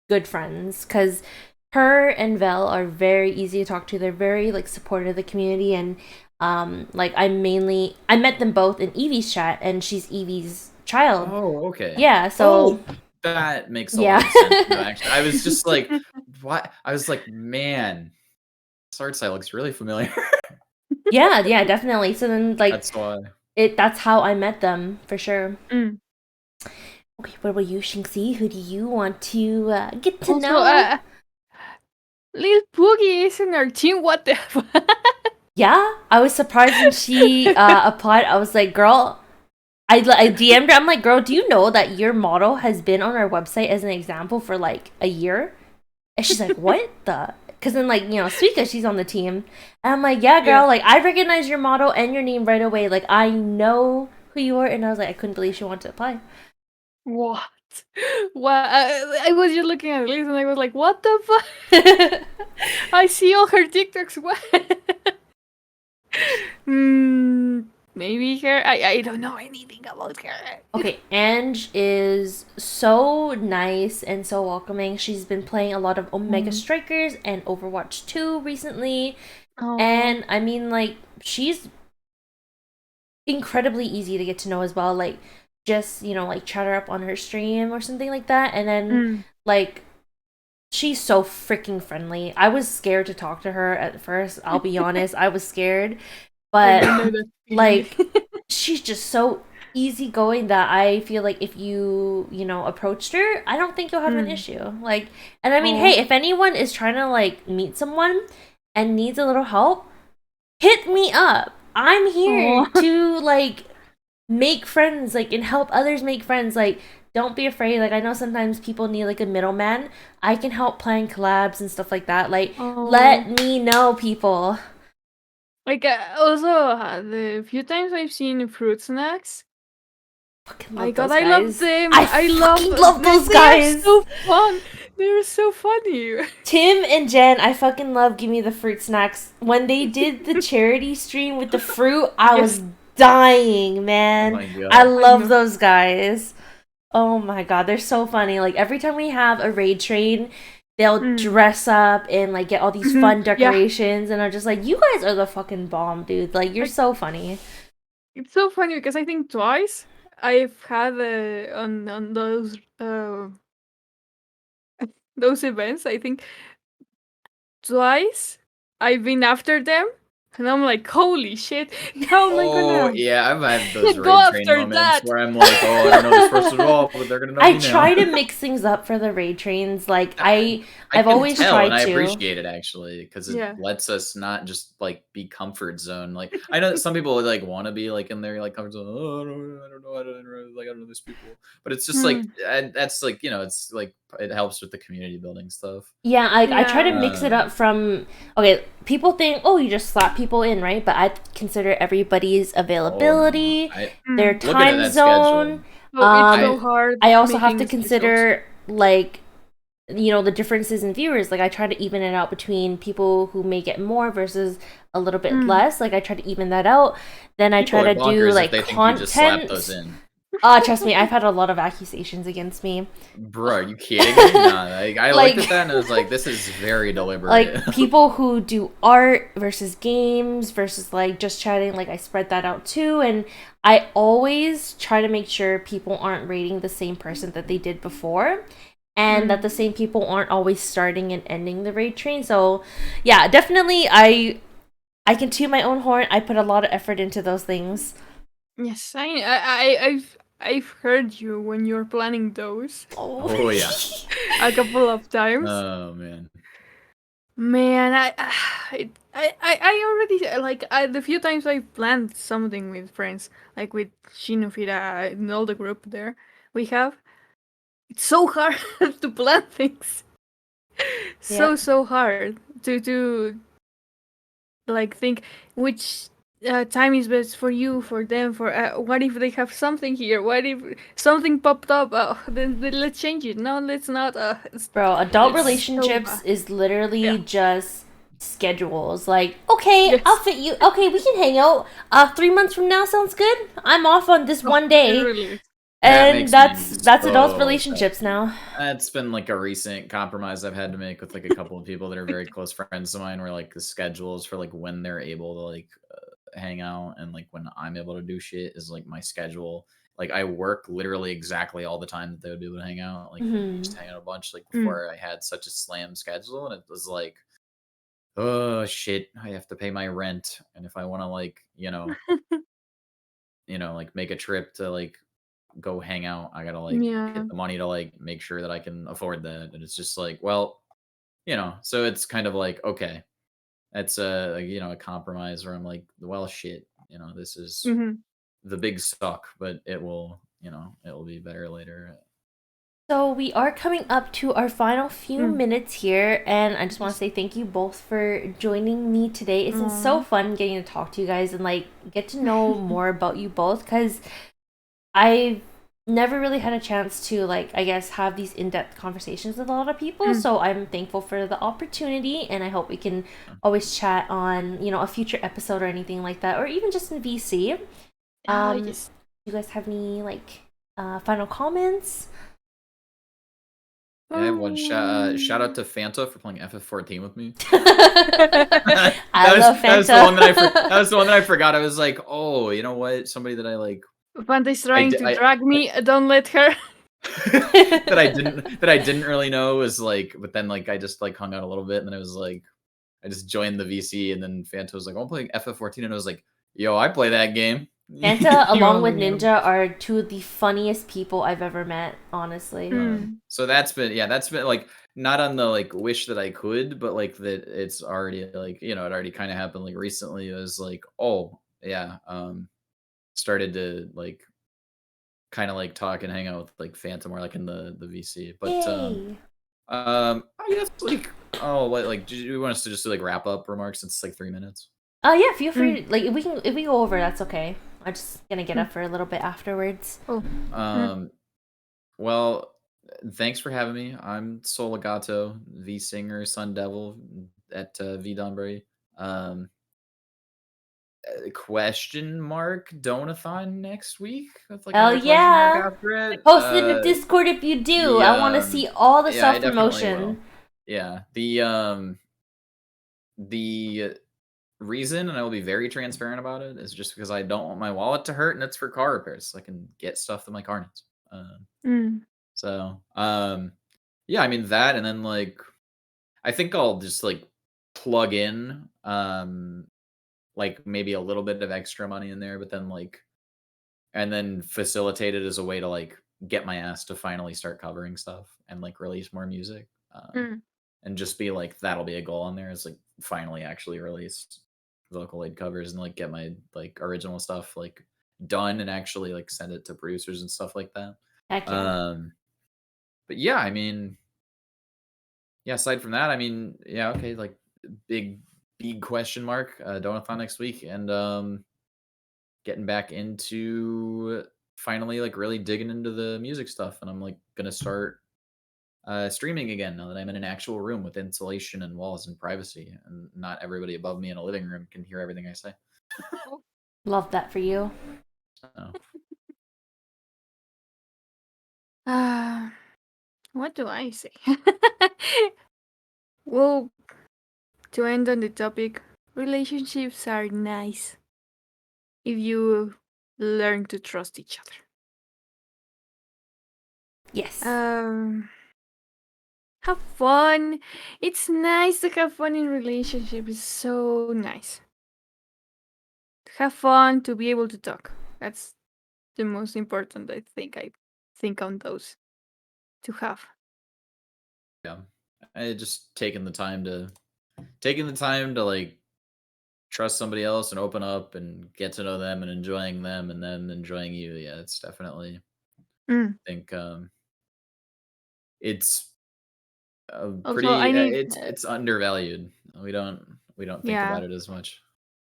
good friends. Because her and Vel are very easy to talk to. They're very, like, supportive of the community. And, like, I met them both in Evie's chat, and she's Evie's child. Oh, okay. Yeah, so... Oh, that makes a lot of sense. No, actually, I was just like, what? I was like, man, this art style looks really familiar. yeah, definitely. So then, like, that's why. That's how I met them, for sure. Mm. Okay, what about you, Shinxy? Who do you want to get to know? Lil Poogie is in our team, what the fuck? Yeah, I was surprised when she applied. I was like, girl, I DM'd her. I'm like, girl, do you know that your model has been on our website as an example for like a year? And she's like, what the? Because then, like, Suika, she's on the team. And I'm like, yeah, girl, like, I recognize your model and your name right away. Like, I know who you are. And I was like, I couldn't believe she wanted to apply. What? What? I was just looking at Liz and I was like, what the fuck? I see all her TikToks. What? Maybe her. I don't know anything about her. Okay, Ange is so nice and so welcoming. She's been playing a lot of Omega Strikers and Overwatch 2 recently. Oh. And I mean, like, she's incredibly easy to get to know as well. Like, just, like, chat her up on her stream or something like that. And then, like, she's so freaking friendly. I was scared to talk to her at first. I'll be honest. I was scared. But, like, she's just so easygoing that I feel like if you, approached her, I don't think you'll have an issue. Like, and I mean, hey, if anyone is trying to, like, meet someone and needs a little help, hit me up. I'm here to, like, make friends, like, and help others make friends. Like, don't be afraid. Like, I know sometimes people need, like, a middleman. I can help plan collabs and stuff like that. Like, let me know, people. Like, also, the few times I've seen fruit snacks, my God, I love them. I love those guys. They're so fun. They're so funny. Tim and Jen, I fucking love Give Me the Fruit Snacks. When they did the charity stream with the fruit, I was dying, man. Oh I love those guys. Oh my God, they're so funny. Like, every time we have a raid train, they'll dress up and, like, get all these fun decorations, and I'm just like, you guys are the fucking bomb, dude. Like, you're so funny. It's so funny because I think twice I've had on those events, I think twice I've been after them. And I'm like, holy shit! How am I gonna? Yeah, I've had those raid train moments where I'm like, oh, I don't know this person at all, but they're gonna know me now. I try to mix things up for the raid trains. Like, I've always tried to. And I appreciate it actually because it lets us not just like be comfort zone. Like, I know that some people like want to be like in their like comfort zone. Oh, I don't know these people, but it's just like that's like it's like it helps with the community building stuff. Yeah, I try to mix it up from people think, oh, you just slap people in, right? But I consider everybody's availability, their time zone. It's so hard. I also have to making specials. consider like the differences in viewers. Like I try to even it out between people who may get more versus a little bit less. Like I try to even that out. Then I People try are to do bonkers if like they think you just slap those content. in. Trust me, I've had a lot of accusations against me. Bro, are you kidding me? Nah, I Like- looked at that and I was like, this is very deliberate. Like people who do art versus games versus like just chatting, like I spread that out too. And I always try to make sure people aren't rating the same person that they did before. And that the same people aren't always starting and ending the raid train. So yeah, definitely I can toot my own horn. I put a lot of effort into those things. Yes, I've heard you when you're planning those. Oh yeah. A couple of times. Oh man. Man, I already like the few times I planned something with friends, like with Shinofira and all the group there we have. It's so hard to plan things. So hard to like think which time is best for you, for them, for what if they have something here? What if something popped up? Then let's change it. No, let's not. Bro, adult it's relationships so is literally Yeah. just schedules. Like, okay, Yes. I'll fit you. Okay, we can hang out. 3 months from now sounds good. I'm off on this one It day. really is. That And makes that's me adult so relationships now. That's been like a recent compromise I've had to make with like a couple of people that are very close friends of mine, where like the schedules for like when they're able to like hang out and like when I'm able to do shit is like my schedule. Like I work literally exactly all the time that they would be able to hang out. Like we just hang out a bunch. Like before I had such a slam schedule, and it was like, oh shit, I have to pay my rent, and if I want to like like make a trip to like go hang out, I gotta like Yeah. get the money to like make sure that I can afford that. And it's just like, well, so it's kind of like, okay, that's a compromise where I'm like, well, shit, this is the big suck, but it will be better later. So we are coming up to our final few minutes here, and I just want to say thank you both for joining me today. It's been so fun getting to talk to you guys and like get to know more about you both, because I've never really had a chance to like, I guess, have these in-depth conversations with a lot of people. So I'm thankful for the opportunity, and I hope we can always chat on a future episode or anything like that, or even just in VC. Yes. You guys have any like final comments? Yeah, I have one shout out to Fanta for playing FF14 with me. I love Fanta. That was the one that I forgot. I was like, oh, you know what? Somebody that I like. Fanta's trying to drag me. Don't let her. that I didn't really know was like, but then like I just like hung out a little bit, and then it was like I just joined the VC, and then Fanta was like, I'm playing FF14, and I was like, yo, I play that game. Fanta, along with Ninja, are two of the funniest people I've ever met, honestly. So that's been like not on the like wish that I could, but like that it's already like it already kind of happened like recently. It was like, oh yeah, started to like kind of like talk and hang out with like Fanta more like in the VC, but Yay. I guess like like do you want us to just do like wrap up remarks since it's like 3 minutes? Yeah, feel free. Like if we go over, that's okay. I'm just gonna get up for a little bit afterwards. Well, thanks for having me. I'm SolLegato, the singer, Sun Devil at V Dunbury. Question mark Donathon next week? With like Hell another question mark yeah! after it. Post it in the Discord if you do. I want to see all the self promotion. Yeah, the reason, and I will be very transparent about it, is just because I don't want my wallet to hurt, and it's for car repairs, so I can get stuff that my car needs. So, yeah, I mean that, and then like, I think I'll just like plug in, like maybe a little bit of extra money in there, but then like, and then facilitate it as a way to like get my ass to finally start covering stuff and like release more music, and just be like, that'll be a goal on there, is like finally actually release vocal aid covers and like get my like original stuff like done and actually like send it to producers and stuff like that. Heck yeah. But yeah, I mean, yeah, aside from that, I mean, yeah, okay, like big question mark, Donathon next week, and getting back into finally like really digging into the music stuff, and I'm like gonna start streaming again now that I'm in an actual room with insulation and walls and privacy, and not everybody above me in a living room can hear everything I say. Love that for you. So. What do I say? Well, to end on the topic, relationships are nice if you learn to trust each other. Yes. Have fun. It's nice to have fun in relationships. It's so nice. To have fun, to be able to talk. That's the most important, I think on those to have. Yeah, I just taking the time to like trust somebody else and open up and get to know them and enjoying them and then enjoying you. Yeah, it's definitely. I think it's Also, pretty. I need. It's undervalued. We don't think Yeah. about it as much.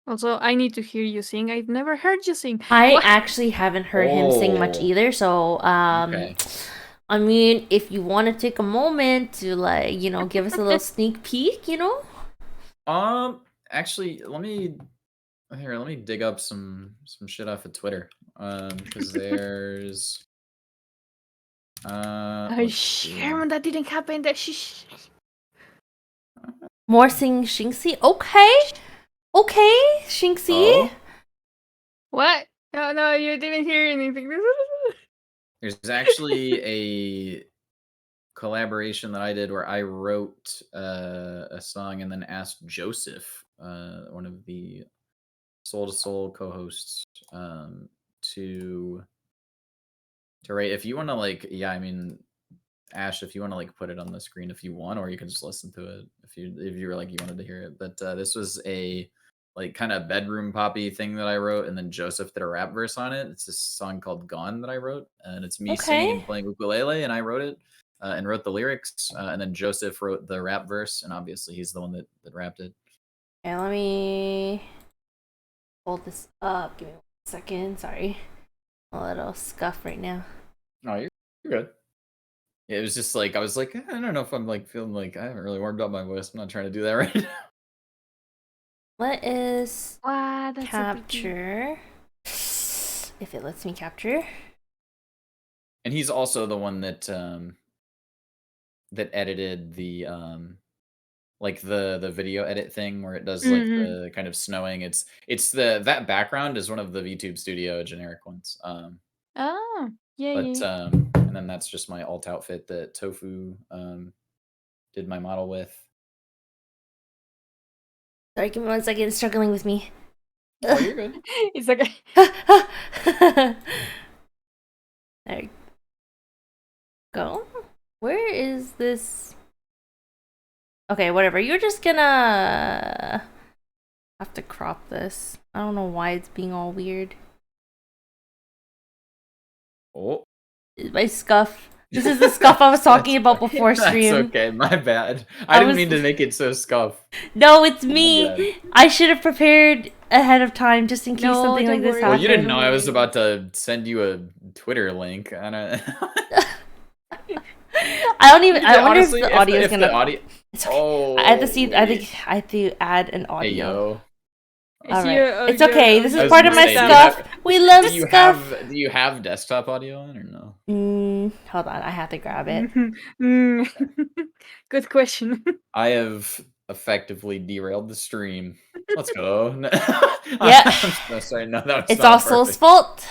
Also, I need to hear you sing. I've never heard you sing. I What? actually haven't heard him sing much either, so Okay. I mean, if you want to take a moment to like, give us a little sneak peek, Actually, let me dig up some shit off of Twitter. Because there's Sherman, that didn't happen. more sing Shinxy. Okay, Shinxy. Oh? What? No, you didn't hear anything. There's actually a collaboration that I did where I wrote a song and then asked Joseph, one of the Soul to Soul co-hosts, to write. If you want to like, yeah, I mean, Ash, if you want to like put it on the screen if you want, or you can just listen to it if you were like you wanted to hear it. But this was a like kind of bedroom poppy thing that I wrote, and then Joseph did a rap verse on it. It's this song called "Gone" that I wrote, and it's me singing and playing ukulele, and I wrote it and wrote the lyrics, and then Joseph wrote the rap verse, and obviously he's the one that rapped it. Okay, let me hold this up. Give me 1 second. Sorry, a little scuff right now. No, you're good. It was just like I was like, I don't know if I'm like feeling like I haven't really warmed up my voice. I'm not trying to do that right now. What is that's capture? If it lets me capture. And he's also the one that that edited the like the video edit thing where it does like the kind of snowing. It's that background is one of the VTube Studio generic ones. Oh, yeah, But yeah. and then that's just my alt outfit that Tofu did my model with. Sorry, give me 1 second. It's struggling with me. Oh, you're good. It's okay. There you go. Where is this? Okay, whatever. You're just gonna have to crop this. I don't know why it's being all weird. Oh. My scuff. This is the scuff I was talking about before stream. That's okay, my bad. I didn't mean to make it so scuff. No, it's me. I should have prepared ahead of time just in case something like this happened. Well, you didn't know I was about to send you a Twitter link. I don't even. I wonder honestly, if the audio is gonna. It's okay. Oh, I have to see. I think I have to add an audio. Hey, yo. All right. It's okay. This is part of my scuff. We love scuff. Do you have desktop audio on or no? Hold on. I have to grab it. Good question. I have effectively derailed the stream. Let's go. Yeah. I'm sorry. No, that was it's all Soul's fault.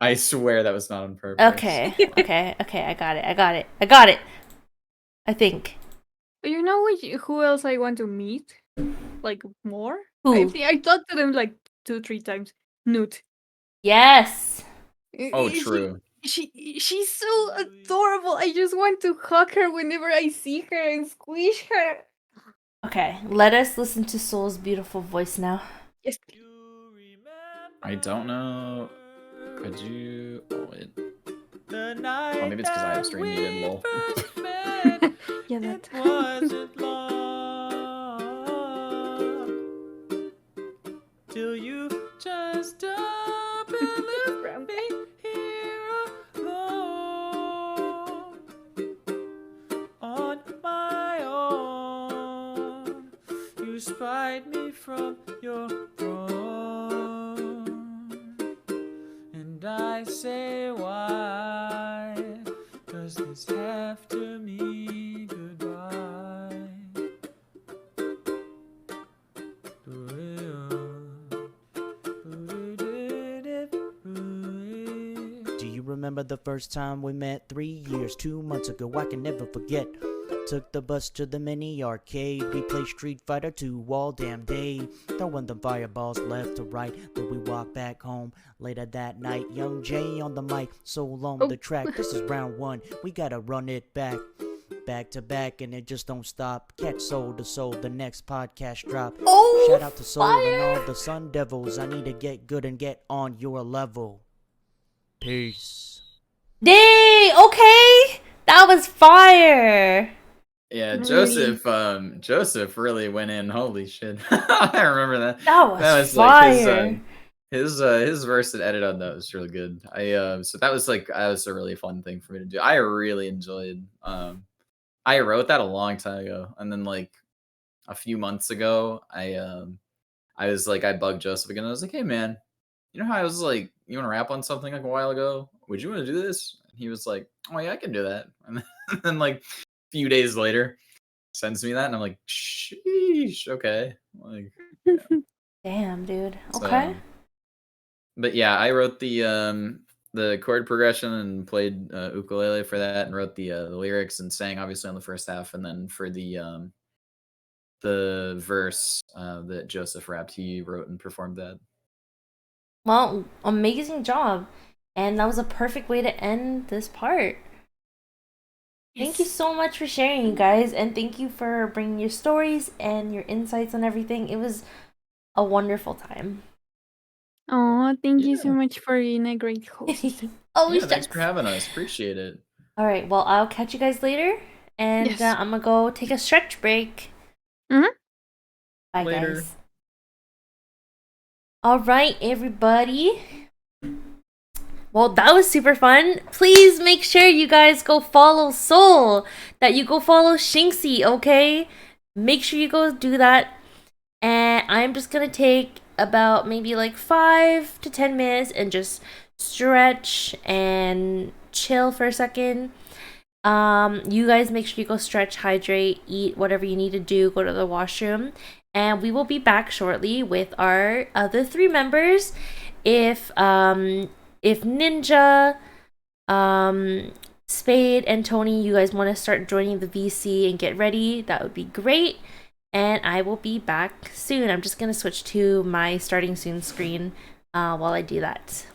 I swear that was not on purpose. Okay. I got it. I think. You know who else I want to meet? Like more? Who? I talked to them like 2-3 times. Newt. Yes. Oh, true. She's so adorable. I just want to hug her whenever I see her and squish her. Okay, let us listen to Soul's beautiful voice now. Yes. I don't know. Could you? Oh wait. Oh, maybe it's because I have stream muted. Lol. Yeah, that. Wasn't long till you just up and left me here smite me from your throne. And I say why does this have to mean goodbye? Do you remember the first time we met 3 years, 2 months ago? I can never forget. Took the bus to the mini arcade. We played Street Fighter 2 all damn day, throwing the fireballs left to right. Then we walked back home later that night. Young Jay on the mic, soul on the track. This is round one, we gotta run it back. Back to back, and it just don't stop. Catch Soul to Soul, the next podcast drop. Oh, shout out to Soul fire. and all the Sun Devils. I need to get good and get on your level. Peace. Dang, okay. That was fire. Yeah, Really? Joseph really went in. Holy shit. I remember that. That was fire. Like his verse and edit on that was really good. So that was a really fun thing for me to do. I really enjoyed I wrote that a long time ago, and then like a few months ago, I bugged Joseph again. I was like, "Hey man, you know how I was like, you want to rap on something like a while ago? Would you want to do this?" And he was like, "Oh yeah, I can do that." And then like a few days later, sends me that, and I'm like, "Sheesh, okay." Like, yeah. Damn, dude. Okay. So, but yeah, I wrote the chord progression and played ukulele for that, and wrote the lyrics and sang obviously on the first half, and then for the verse that Joseph rapped, he wrote and performed that. Well, amazing job. And that was a perfect way to end this part. Thank you so much for sharing, you guys, and thank you for bringing your stories and your insights and everything. It was a wonderful time. Oh, thank you so much for being a great host. Oh, Yeah, thanks for having us. Appreciate it. All right, well, I'll catch you guys later, and Yes. I'm gonna go take a stretch break. Mhm. Bye, Later. guys. All right, everybody. Well, that was super fun. Please make sure you guys go follow Soul, that you go follow Shinxy, okay? Make sure you go do that. And I'm just gonna take about maybe like 5 to 10 minutes and just stretch and chill for a second. You guys make sure you go stretch, hydrate, eat whatever you need to do, go to the washroom, and we will be back shortly with our other 3 members. If Ninja, Spade, and Tony, you guys want to start joining the VC and get ready, that would be great. And I will be back soon. I'm just gonna switch to my starting soon screen while I do that.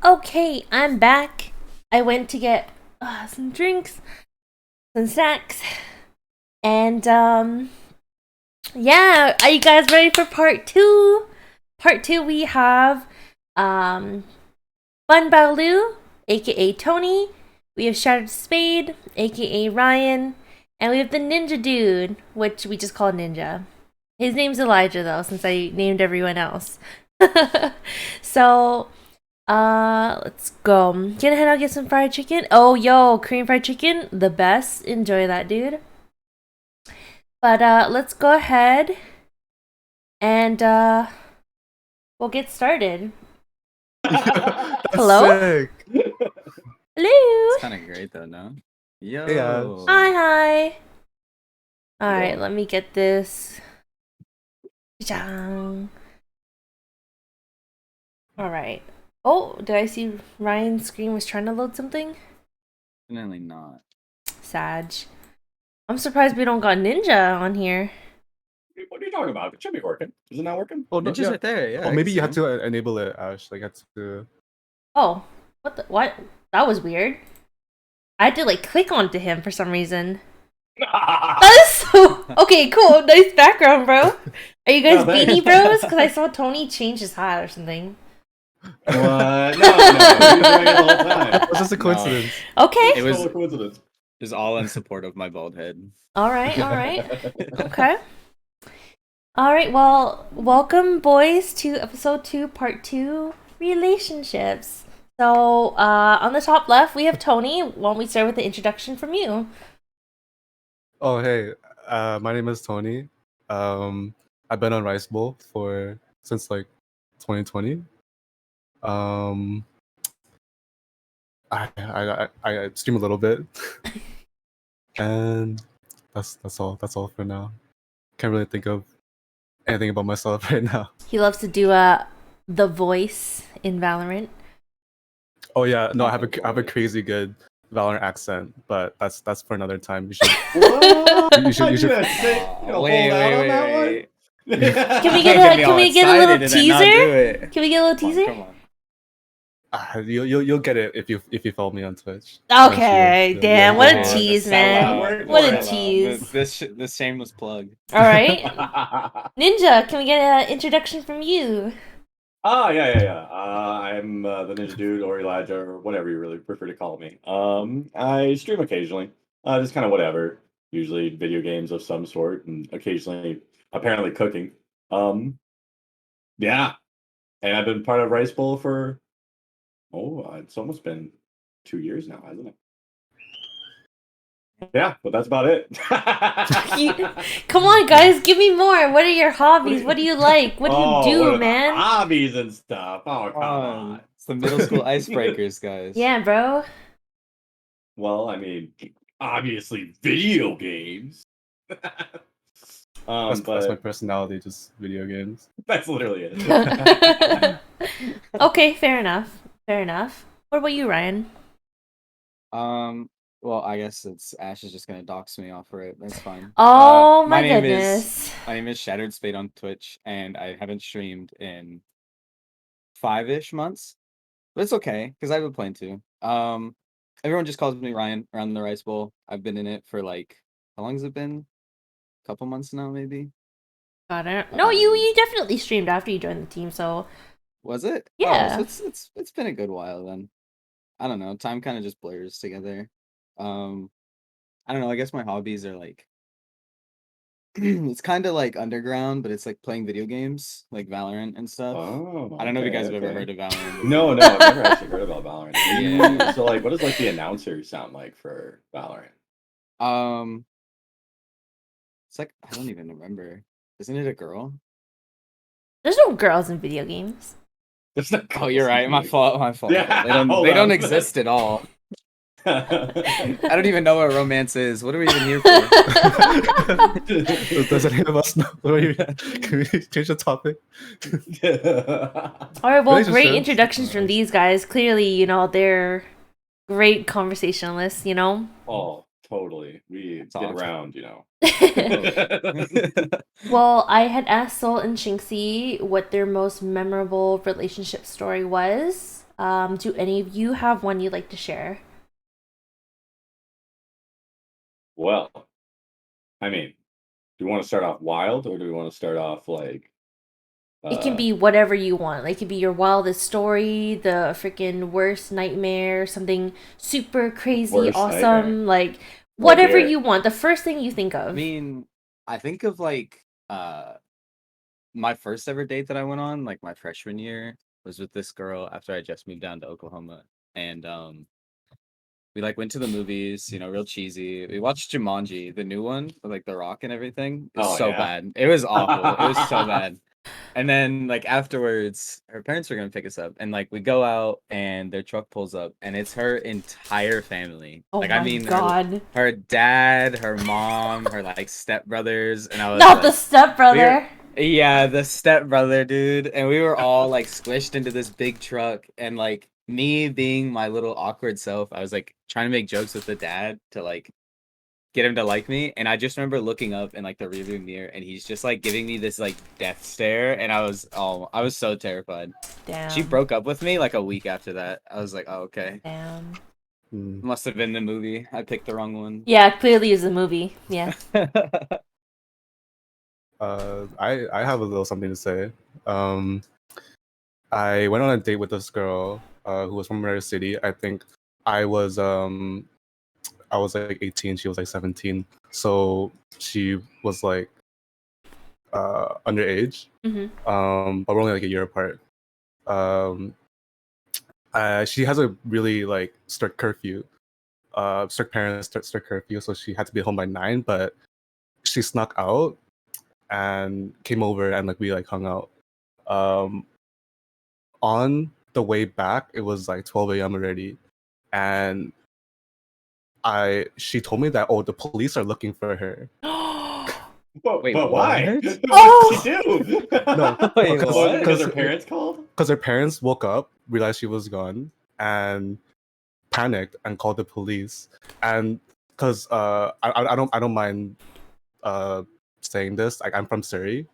Okay, I'm back. I went to get some drinks, some snacks, and yeah, are you guys ready for part 2? Part 2, we have BunBaoLuu, aka Tony. We have ShatteredSpadee, aka Ryan, and we have the Ninja Dude, which we just call Ninja. His name's Elijah though, since I named everyone else. So, let's go. Gonna head out and get some fried chicken. Oh, yo, Korean fried chicken, the best. Enjoy that, dude. But let's go ahead and we'll get started. Hello? Sick. Hello. It's kind of great though, no? Yo. Hey, guys. Hi. All right, let me get this. All right. Oh, did I see Ryan's screen was trying to load something? Definitely not. Sag. I'm surprised we don't got Ninja on here. What are you talking about? It should be working. Is it not working? Oh, no, Ninja's yeah. right there, yeah. Oh, maybe you had to enable it, Ash. Like, had to. Oh, what? That was weird. I had to like click onto him for some reason. That is so okay. Cool, nice background, bro. Are you guys Beanie Bros? Because I saw Tony change his hat or something. What? No, we've been doing it the whole time. It was just a coincidence. Okay. It was Total coincidence. just all in support of my bald head. All right. Okay. All right. Well, welcome, boys, to episode 2, part 2, relationships. So, on the top left, we have Tony. Why don't we start with the introduction from you? Oh, hey. My name is Tony. I've been on Rice Bowl since like 2020. I stream a little bit, and that's all. That's all for now. Can't really think of anything about myself right now. He loves to do the voice in Valorant. Oh yeah, no, I have a crazy good Valorant accent, but that's for another time. You should. What? You should- Wait. Can we get a little teaser? Can we get a little teaser? Come on. You'll get it if you follow me on Twitch. Okay, damn, what a Yeah. tease, Sell man. out. What a Sell out. tease. This shameless plug. All right, Ninja, can we get an introduction from you? Yeah. I'm the Ninja Dude or Elijah or whatever you really prefer to call me. I stream occasionally. Just kind of whatever. Usually video games of some sort, and occasionally, apparently, cooking. Yeah. And I've been part of Rice Bowl for it's almost been 2 years now, hasn't it? Yeah, but that's about it. Come on, guys, give me more. What are your hobbies? What do you like? What do you what do, are the man? hobbies and stuff. Oh, come on. It's the middle school icebreakers, guys. Yeah, bro. Well, I mean, obviously, video games. That's But my personality, just video games. that's literally it. Okay, fair enough. What about you, Ryan? Well, I guess Ash is just gonna dox me off for it. That's fine. Oh my name goodness. My name is ShatteredSpadee on Twitch, and I haven't streamed in 5-ish months. But it's okay, because I've been playing too. Everyone just calls me Ryan around the Rice Bowl. I've been in it for like, how long has it been? A couple months now, maybe. Got it. No, you definitely streamed after you joined the team, so Was it? Yeah. Oh, so it's been a good while then. I don't know. Time kind of just blurs together. I don't know. I guess my hobbies are like it's kind of like underground, but it's like playing video games, like Valorant and stuff. Oh, I don't know if you guys have okay. ever heard of Valorant. No, I've never actually heard about Valorant. Yeah. So, like, what does like the announcer sound like for Valorant? It's like I don't even remember. Isn't it a girl? there's no girls in video games. There's no Oh, you're right. My fault. Yeah, They don't hold they don't on. exist at all. I don't even know what romance is. What are we even here for? Does any of us know? Can we change the topic? All right, well, great Relationships. introductions from these guys. Clearly, they're great conversationalists, Oh, totally. We That's get awesome. around, Well, I had asked Sol and Shinxy what their most memorable relationship story was. Do any of you have one you'd like to share? Well, I mean, do we want to start off wild or do we want to start off like? It can be whatever you want. Like, it could be your wildest story, the freaking worst nightmare, something super crazy, Worst awesome, nightmare. like Well, whatever Garrett. you want. The first thing you think of. I mean, I think of like my first ever date that I went on, like my freshman year, was with this girl after I just moved down to Oklahoma. And we like went to the movies, you know, real cheesy. We watched Jumanji, the new one, with like The Rock and everything. It was Oh, so yeah. bad. It was awful. It was so bad. And then like afterwards, her parents were gonna pick us up, and like we go out, and their truck pulls up, and it's her entire family. Oh Like my I mean, god. her dad, her mom, her like stepbrothers, and I was Not like, the stepbrother. yeah, the stepbrother, dude. And we were all like squished into this big truck, and like me being my little awkward self, I was like trying to make jokes with the dad to like get him to like me. And I just remember looking up in like the rearview mirror, and he's just like giving me this like death stare, and I was so terrified. Damn. She broke up with me like a week after that. I was like, oh, okay. Damn. Must have been the movie. I picked the wrong one. Yeah, clearly it's a movie. Yeah. I have a little something to say. I went on a date with this girl who was from another city. I think I was like 18, she was like 17. So she was like underage. But we're only like a year apart. She has a really like strict curfew. Strict parents, strict curfew, so she had to be home by 9, but she snuck out and came over and like we like hung out. On the way back, it was like 12 a.m. already, and she told me that the police are looking for her. Wait, Wait, why? what? What did she do? No, Wait, what? Because her parents called? Because her parents woke up, realized she was gone, and panicked and called the police. And because I don't mind saying this, like I'm from Surrey,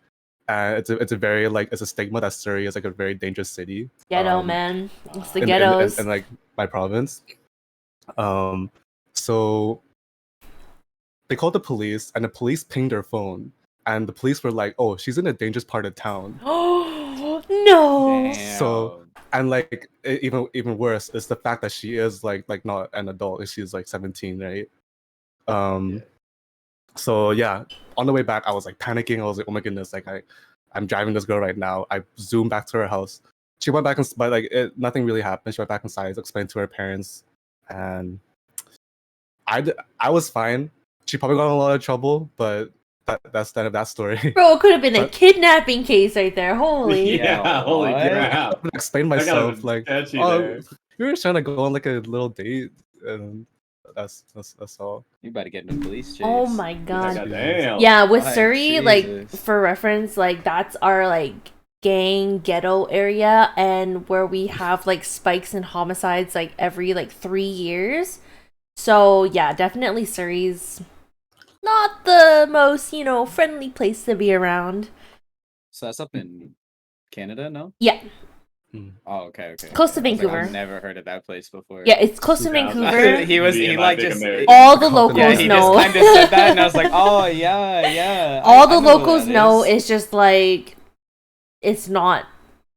and it's a very like it's a stigma that Surrey is like a very dangerous city. Ghetto, man. It's the in ghettos. like my province. So they called the police, and the police pinged her phone, and the police were like, "Oh, she's in a dangerous part of town." Oh no! Damn. So, and like even worse is the fact that she is like not an adult. She's like 17, right? So yeah, on the way back, I was like panicking. I was like, "Oh my goodness!" Like I'm driving this girl right now. I zoomed back to her house. She went back and but like nothing really happened. She went back inside, explained to her parents, and I was fine. She probably got in a lot of trouble, but that's the end of that story. Bro, it could have been a kidnapping case right there. Holy. Yeah, holy what? crap. I explained myself like, you were just trying to go on like a little date, and that's all. You about to get in a police chase. Oh my god. Damn. Yeah, with Like, Surrey, like Jesus. for reference, like that's our like gang ghetto area, and where we have like spikes in homicides like every like 3 years. So yeah, definitely Surrey's not the most, friendly place to be around. So that's up in Canada, no? Yeah. Oh, okay. Close to I was like, Vancouver. I've never heard of that place before. Yeah, it's close to Yeah, Vancouver. he like just All the locals yeah, he know. just kind of said that, and I was like, oh yeah. All I the know where locals that know is. it's just like it's not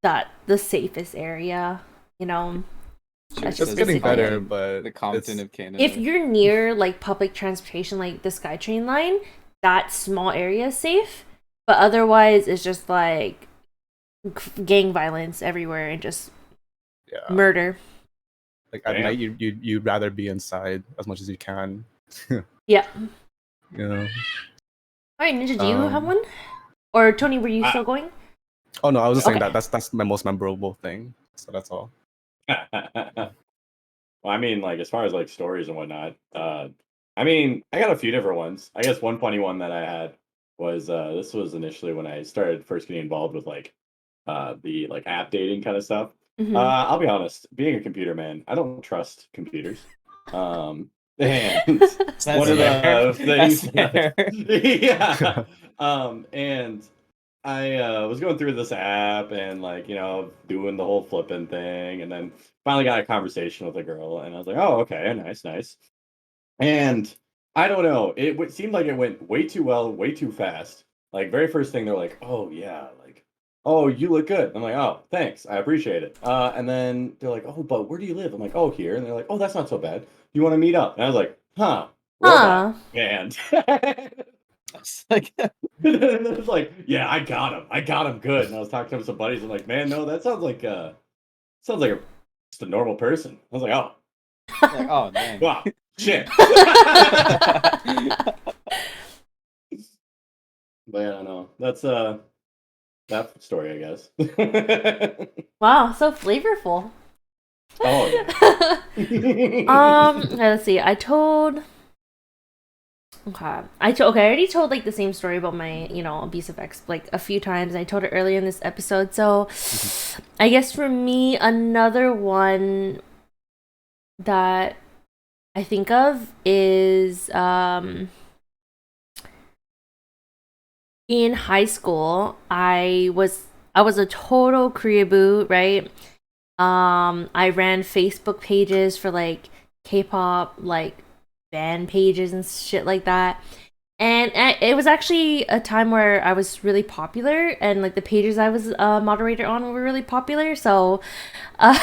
that the safest area, That's It's just getting basically better, it. but the Compton of Canada. If you're near like public transportation, like the SkyTrain line, that small area is safe. But otherwise, it's just like gang violence everywhere and just murder. Like at night, you'd rather be inside as much as you can. Yeah. You know. All right, Ninja, do you have one? Or Tony, were you still going? Oh no, I was just saying Okay. that's my most memorable thing. So that's all. Well, I mean, like as far as like stories and whatnot, I mean, I got a few different ones. I guess one funny one that I had was this was initially when I started first getting involved with like the like app dating kind of stuff. I'll be honest, being a computer man, I don't trust computers. And one of the things, yeah. And I was going through this app and like, doing the whole flipping thing, and then finally got a conversation with a girl, and I was like, oh, okay, nice. And I don't know, seemed like it went way too well, way too fast. Like very first thing, they're like, oh yeah, like, oh, you look good. I'm like, oh, thanks, I appreciate it. And then they're like, oh, but where do you live? I'm like, oh, here. And they're like, oh, that's not so bad. You want to meet up? And I was like, huh, robot. And It's like, it's like, yeah, I got him good. And I was talking to some buddies. I'm like, man, no, that sounds like just a normal person. I was like, oh, like, oh man, wow, shit. But yeah, no, that's that story, I guess. Wow, so flavorful. Oh yeah. Let's see. I already told like the same story about my, abusive ex like a few times. I told it earlier in this episode. So I guess for me, another one that I think of is in high school. I was a total Koreaboo, right? I ran Facebook pages for like K-pop like fan pages and shit like that, and it was actually a time where I was really popular, and like the pages I was a moderator on were really popular. So I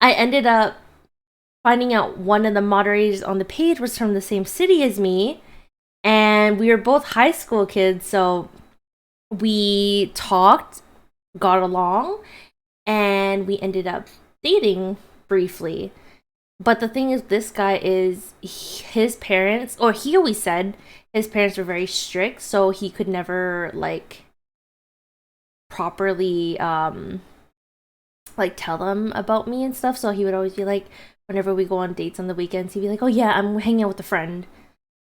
ended up finding out one of the moderators on the page was from the same city as me, and we were both high school kids, so we talked, got along, and we ended up dating briefly. But the thing is, this guy is, his parents, or he always said his parents were very strict, so he could never like properly like tell them about me and stuff. So he would always be like, whenever we go on dates on the weekends, he'd be like, oh yeah, I'm hanging out with a friend,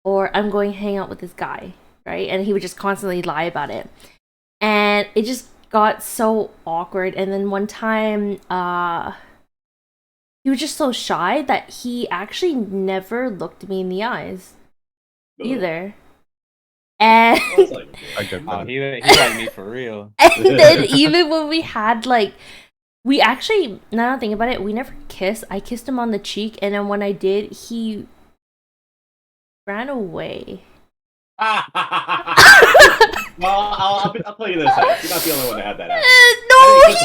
or I'm going to hang out with this guy, right? And he would just constantly lie about it, and it just got so awkward. And then one time he was just so shy that he actually never looked me in the eyes either. And I get oh, that. he liked me for real. and then even when we had like, we actually, now that I think about it, we never kissed. I kissed him on the cheek, and then when I did, he ran away. Well, I'll tell you this. You're not the only one that had that happen. No,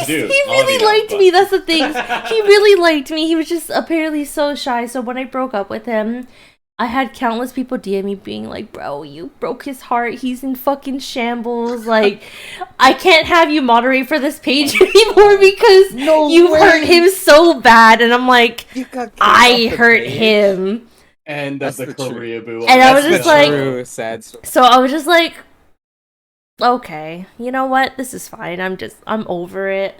he really liked me. That's the thing. He really liked me. He was just apparently so shy. So when I broke up with him, I had countless people DM me being like, bro, you broke his heart. He's in fucking shambles. Like, I can't have you moderate for this page anymore because you hurt him so bad. And I'm like, I hurt him. And that's the Koreaboo. And I was just like, true, sad story. So I was just like, okay, you know what? This is fine. I'm over it.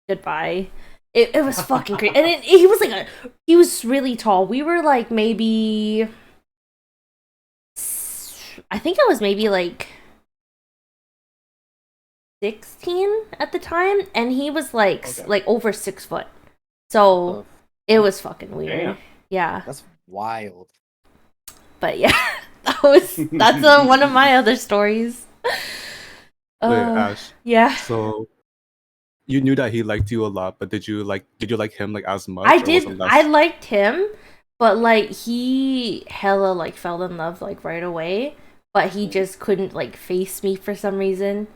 Goodbye. It was fucking great. And he was like, he was really tall. We were like maybe, I think I was maybe like 16 at the time, and he was like like over 6 foot. So it was fucking weird. Damn. Yeah. That's wild. But yeah, that's one of my other stories. Wait, Ash. Yeah. So you knew that he liked you a lot, but did you like him like as much? I or was did. it less? I liked him, but like he hella like fell in love like right away, but he just couldn't like face me for some reason.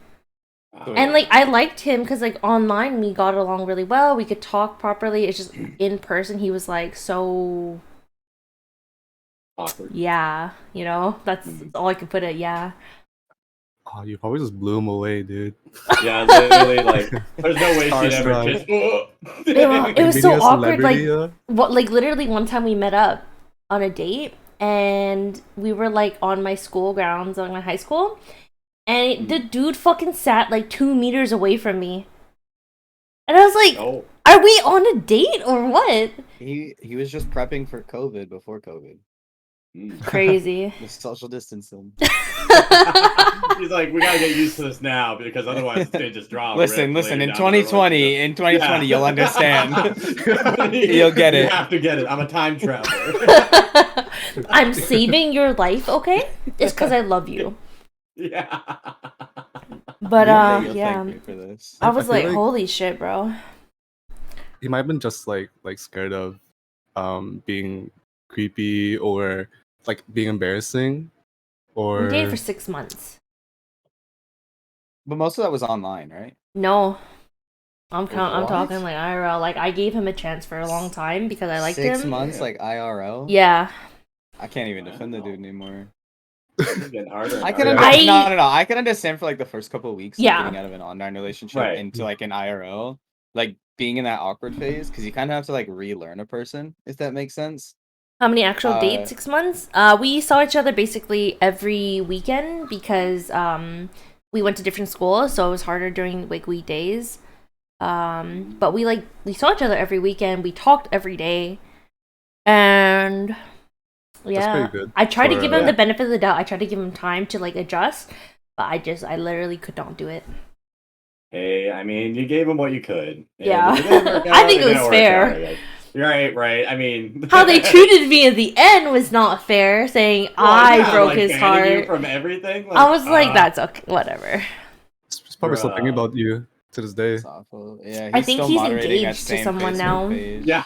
And like I liked him because like online we got along really well. We could talk properly. It's just in person he was like so awkward. Yeah, that's all I could put it. Yeah. Oh, you probably just blew him away, dude. Yeah, literally, like, there's no way she'd ever kiss. It was so awkward. Like, what? Like literally, one time we met up on a date, and we were like on my school grounds, on my high school, and the dude fucking sat like 2 meters away from me, and I was like, "Are we on a date or what?" He was just prepping for COVID before COVID. Crazy. The social distancing. He's like, we gotta get used to this now because otherwise they just drop. Listen. In 2020, you'll understand. You'll get it. You have to get it. I'm a time traveler. I'm saving your life, okay? It's because I love you. Yeah. But You'll yeah, thank me for this. I was I feel like, like- holy shit, bro. He might have been just like scared of being creepy or like being embarrassing We dated or for 6 months. But most of that was online, right? No, I'm What? talking like IRL. Like I gave him a chance for a long time because I liked 6 him. months, like IRL. Yeah. I can't even defend the dude anymore. It's getting harder. I and can harder. understand. No. I can understand for like the first couple of weeks, like, Yeah. getting out of an online relationship Right. into like an IRL, like being in that awkward phase, because you kind of have to like relearn a person, if that makes sense. How many actual dates? 6 months? We saw each other basically every weekend because we went to different schools, so it was harder during like weekdays. But we saw each other every weekend. We talked every day, and yeah, pretty good I tried to for, give him yeah. the benefit of the doubt. I tried to give him time to like adjust, but I literally could not do it. Hey, I mean, you gave him what you could. And Yeah. if it didn't work I out, think it was didn't work fair. out, I guess. Right. I mean, How they treated me at the end was not fair, saying Well, I yeah, broke like, his banning you heart. from everything. I was like, that's okay, whatever. he's probably still thinking Bruh. about you to this day. It's awful. Yeah, I he's think still he's moderating that engaged to same someone Facebook now. page. Yeah,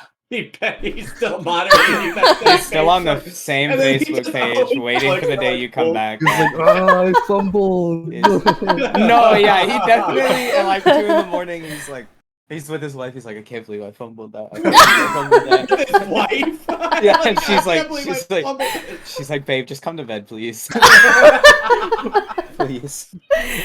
he's still moderating you. That He's still on the Facebook. same And then he Facebook just page, always waiting for the like, day you come oh, back. He's like, I fumbled. No, yeah, he definitely at like 2 in the he's like, he's with his wife. He's like, I can't believe I fumbled that. I can't believe I fumbled that. His wife. Yeah, and she's I like, can't believe I fumbled it. she's like, babe, just come to bed, please. Please.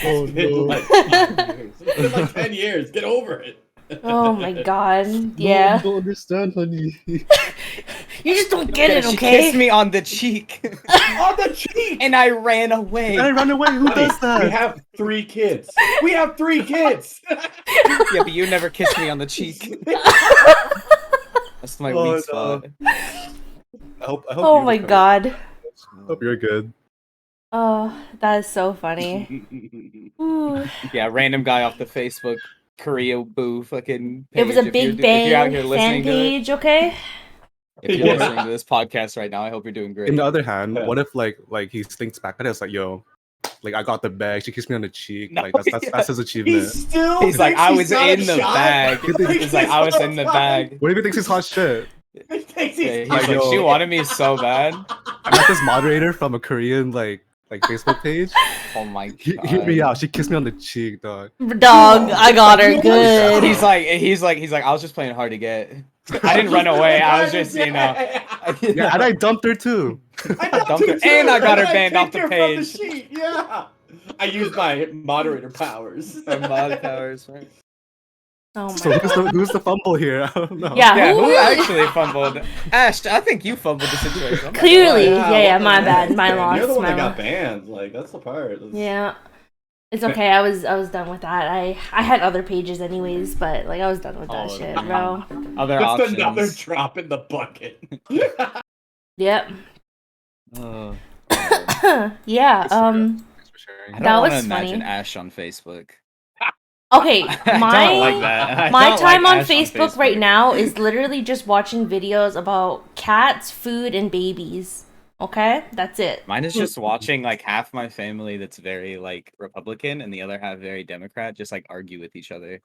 Oh It's been no. like 5 years. It's been like 10 years. Get over it. Oh my god, yeah. No, I don't understand, honey. You just don't get it, She okay? kissed me on the cheek, On the cheek. and I ran away. I ran away. Who does We that? have 3 kids. We have 3 kids. Yeah, but you never kissed me on the cheek. That's my Oh, weak no. spot. I hope Oh you my recover. god. Hope you're good. Oh, that is so funny. Ooh. Yeah, random guy off the Facebook Korea Boo fucking page. It was a If you're Big if you're out Bang here fan listening to it, page, okay? if you're Yeah. listening to this podcast right now, I hope you're doing great. In the other hand, Yeah. what if like he thinks back at it, it's like, yo, like I got the bag. She kissed me on the cheek. No, Like yeah. that's his achievement. He's still. He's like, thinks I he's was not a in the shot. bag. Like, He's like, I was in the bag. What if he thinks he's hot shit? He thinks Yeah, he's he's not like, a she shot. wanted me so bad. I met this moderator from a Korean like Facebook page. Oh my god. Hear me out. She kissed me on the cheek, dog. Dog, I got her good. He's like, I was just playing hard to get. I didn't run away. I was just, you know. Yeah, and I dumped her too. I dumped her, and I got her banned off the kicked her from page. sheet. Yeah. I used my moderator powers. Mod powers, right? Oh my So who's the fumble here? I don't know. Yeah, Yeah, who who really- actually fumbled? Ash, I think you fumbled the situation. I'm not Clearly. gonna lie. Yeah, what my the bad, heck, my man? loss, You're the one my that got loss. banned. Like that's the part. That's- Yeah. It's okay, I was done with that. I had other pages anyways, but like I was done with that Oh, shit, damn. bro. Other Just options. another drop in the bucket. Yep. Oh. Yeah, Thanks for I That don't want to was imagine funny. Ash on Facebook. okay, I don't my like that. I my don't time like on Ash Facebook right now is literally just watching videos about cats, food, and babies. Okay? That's it. Mine is just watching like half my family that's very like Republican and the other half very Democrat just like argue with each other.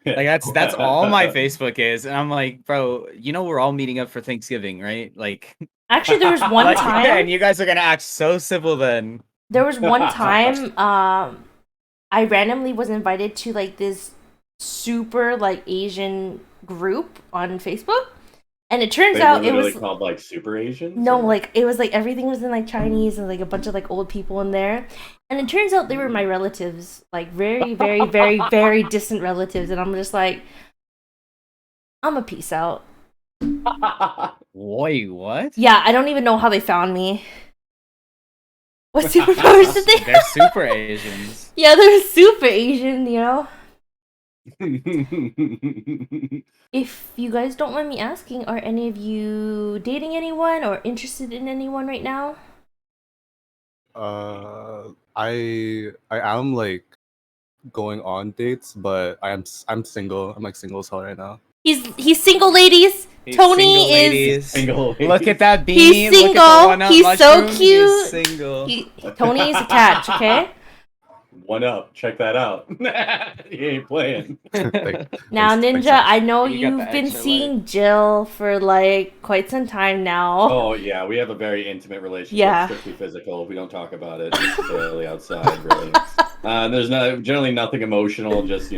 Like that's all my Facebook is, and I'm like, bro, you know we're all meeting up for Thanksgiving, right? Like, Actually, there was one like, time. yeah, and you guys are gonna act so civil then. There was one time I randomly was invited to like this super like Asian group on Facebook, and it turns They out were it was literally called like Super Asians. no, or- like it was like everything was in like Chinese and like a bunch of like old people in there, and it turns out they were my relatives, like very very very very distant relatives, and I'm just like, I'm a peace out. Wait, what? Yeah, I don't even know how they found me. What superpowers did they They're super Asians. Yeah, they're super Asian, you know? If you guys don't mind me asking, are any of you dating anyone or interested in anyone right now? I am like going on dates, but I'm single. I'm like single as hell right now. He's single, ladies. He's Tony single, is ladies. Single Look at that beanie. He's Look at the single. one-up He's so mushroom. cute. He's single. Tony is a catch, okay? one up. Check that out. He ain't playing. Now, Ninja, I know You got the you've been extra seeing Jill for like quite some time now. Oh yeah, we have a very intimate relationship, Yeah. strictly physical. We don't talk about it necessarily outside, really. There's generally nothing emotional, just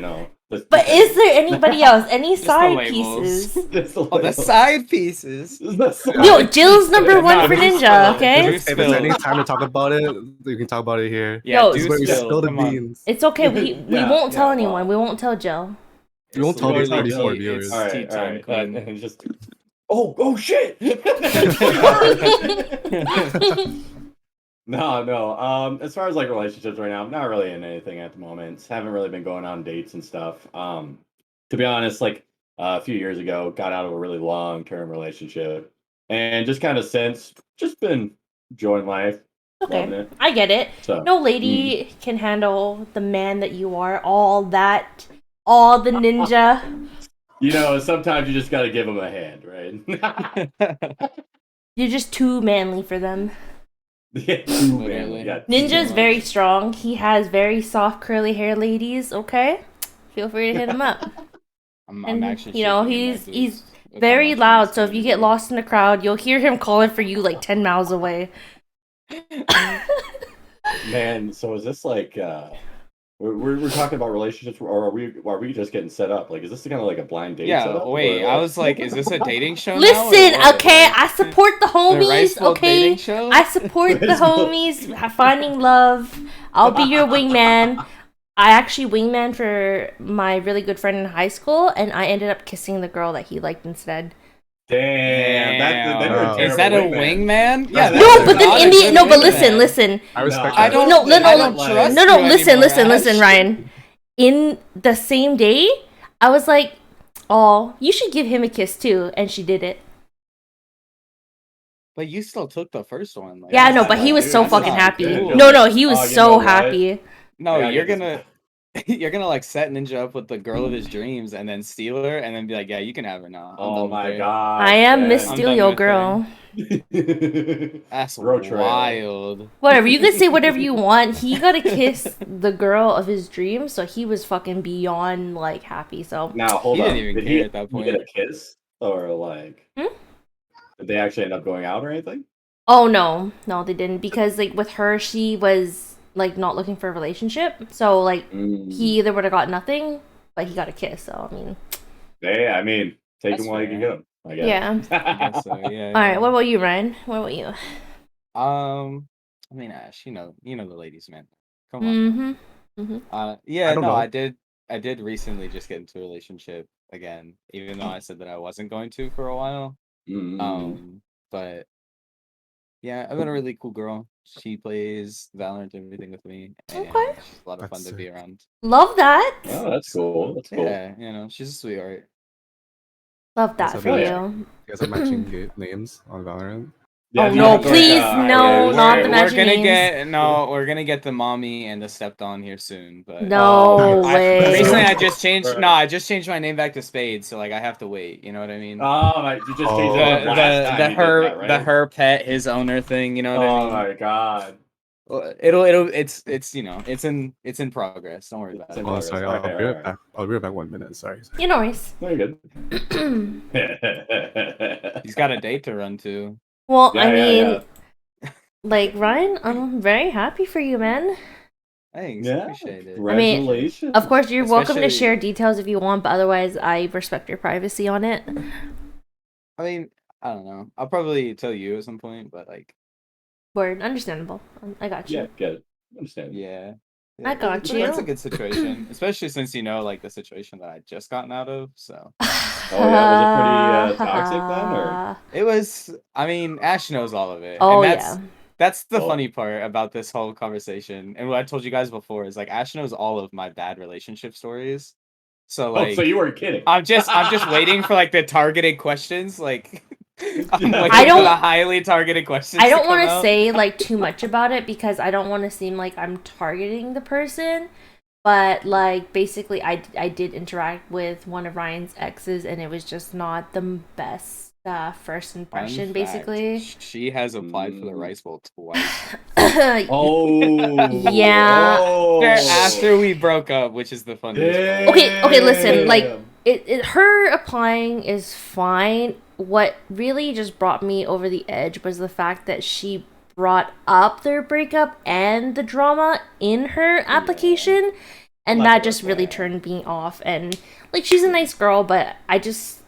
But is there anybody else? Any the side labels. pieces? just the Oh, the side pieces. Yo, Jill's number one for Ninja, okay? If there's any time to talk about it, you can talk about it here. Yeah, Yo, This is do where we spill. spill the Come on. beans. It's okay. We Yeah, won't tell yeah, anyone. wow. We won't tell Jill. We won't tell these Literally 34 tea- viewers. it's tea all time, right. queen. And just oh shit. No. As far as like relationships right now, I'm not really in anything at the moment. Haven't really been going on dates and stuff. To be honest, like a few years ago, got out of a really long-term relationship, and just kind of since just been enjoying life, loving Okay, it. I get it. So No lady can handle the man that you are. All the ninja. sometimes you just got to give them a hand, right? You're just too manly for them. Yeah, Literally. yeah, Ninja's much. very strong. He has very soft curly hair, ladies. Okay, feel free to hit him up. I'm And actually. you know shaking in my he's boots with very how much loud. he's So if you doing get me. lost in the crowd, you'll hear him calling for you like 10 miles away. Man, so is this like we're talking about relationships, or are we just getting set up? Like, is this kind of like a blind date? Yeah, setup, wait. or I what? was like, is this a dating show? now, or Listen, what? okay, Like, I support the the homies. Rice Bowl Okay, dating show? I support the Rice Bowl. homies finding love. I'll be your wingman. I actually wingman for my really good friend in high school, and I ended up kissing the girl that he liked instead. Damn, then you're a Damn. Is that a terrible wingman? Yeah. No, No, that's but not then a in the good no, but wingman. listen. I respect No, that. I No, don't. I don't like- trust No, you listen, anymore, Ash. Ryan. In the same day, I was like, "Oh, you should give him a kiss too," and she did it. But you still took the first one. Like, Yeah, that's no, not but he like- was dude, so that's fucking not happy. good. No, he was Oh, you know so what? happy. No, I gotta you're get gonna. You're gonna like set Ninja up with the girl of his dreams and then steal her and then be like, yeah, you can have her now. I'm Oh done with my her." god. I am Miss I'm Steal done Your with Girl. That's Bro trail. wild. Whatever, you can say whatever you want. He got to kiss the girl of his dreams, so he was fucking beyond like happy. So Now hold He on. didn't even Did care he at that you get point. a kiss or like? Hmm? Did they actually end up going out or anything? oh no, they didn't, because like with her, she was like not looking for a relationship. So like he either would have got nothing, but he got a kiss. So I mean, Hey, I mean, take That's them while you can fair. get them. I guess. yeah. I guess so, yeah. All right, what about you, Ryan? What about you? I mean, Ash, you know the ladies, man. Come on. Mm-hmm. Yeah, I don't no, know. I did recently just get into a relationship again, even though I said that I wasn't going to for a while. But yeah, I've got a really cool girl. She plays Valorant and everything with me, and Okay. she's a lot of That's fun to be sick. around. Love that. Oh, that's cool. That's cool. Yeah, she's a sweetheart. Love that That's for amazing. you. You guys are matching names on Valorant. Oh, do no, you think, please, no, not the we're matching gonna names. we're gonna get the mommy and the stepdon here soon. But No Oh, way. recently I I just changed. No, I just changed my name back to Spade, so like I have to wait. You know what I mean? Oh, like, you just changed Oh. it up last time you did that, right? the her pet his owner thing. You know what I Oh mean? my god. Well, it's you know it's in progress. Don't worry about It's in it. Oh, progress. sorry. Okay, I'll be right alright. back. I'll be right back 1 minute. Sorry. You know, Reese. Very good. He's got a date to run to. Well, Yeah, I mean, yeah. like, Ryan, I'm very happy for you, man. Thanks, Yeah. appreciate it. Congratulations. Of course, you're welcome to Especially- share details if you want, but otherwise, I respect your privacy on it. I mean, I don't know. I'll probably tell you at some point, but like, Word, understandable. I got you. Yeah, get it. Understand. yeah. I got That's you. a good situation, especially since you know like the situation that I just gotten out of. So Oh yeah, was it pretty toxic then, or? it was. I mean, Ash knows all of it. Oh, and that's, yeah. That's the Oh. funny part about this whole conversation, and what I told you guys before is like Ash knows all of my bad relationship stories. So like, Oh, so you weren't kidding. I'm just waiting for like the targeted questions. Like, I'm waiting I don't- for the highly targeted questions. I don't want want to say like too much about it because I don't want to seem like I'm targeting the person. But like basically, I did interact with one of Ryan's exes, and it was just not the best the first Fun impression, fact, basically. she has applied for the Rice Bowl twice. Oh. Yeah. After we broke up, which is the funniest part. Okay, listen, like her applying is fine. What really just brought me over the edge was the fact that she brought up their breakup and the drama in her application, and that just really turned me off. And like, she's a nice girl, but I just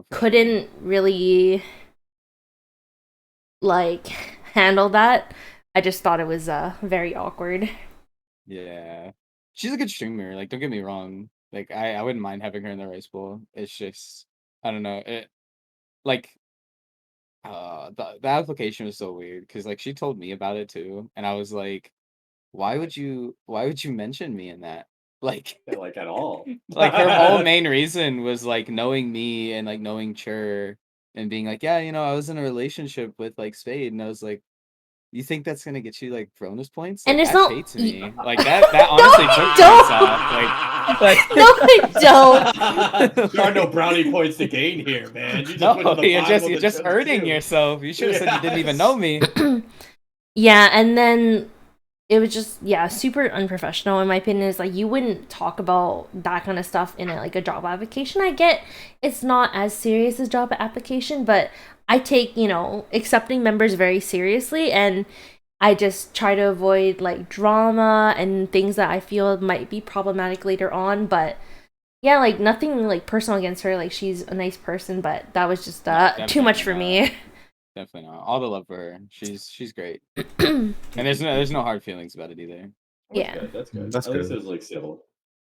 couldn't really like handle that. I just thought it was very awkward. Yeah, she's a good streamer. Like, don't get me wrong. Like, I wouldn't mind having her in the Rice Bowl. It's just, I don't know. It like the application was so weird because like she told me about it too, and I was like, why would you mention me in that? Like, like at all. Like, her whole main reason was like knowing me and like knowing Chur and being like, yeah, you know, I was in a relationship with like Spade, and I was like, you think that's gonna get you like bonus points? Like, And it's Ash not hates me. Like that honestly took No, points off. Like there are no brownie points to gain here, man. You just went to no, the you're bottom of the just chip hurting queue. yourself. You should have said you didn't even know me. Yeah, and then it was just super unprofessional in my opinion. Is like, you wouldn't talk about that kind of stuff in like a job application. I get it's not as serious as job application, but I take, accepting members very seriously, and I just try to avoid like drama and things that I feel might be problematic later on. But yeah, like nothing like personal against her. Like, she's a nice person, but that was just too much for me. Definitely not. All the love for her. She's great. And there's no hard feelings about it either. That's good. At least it was like civil.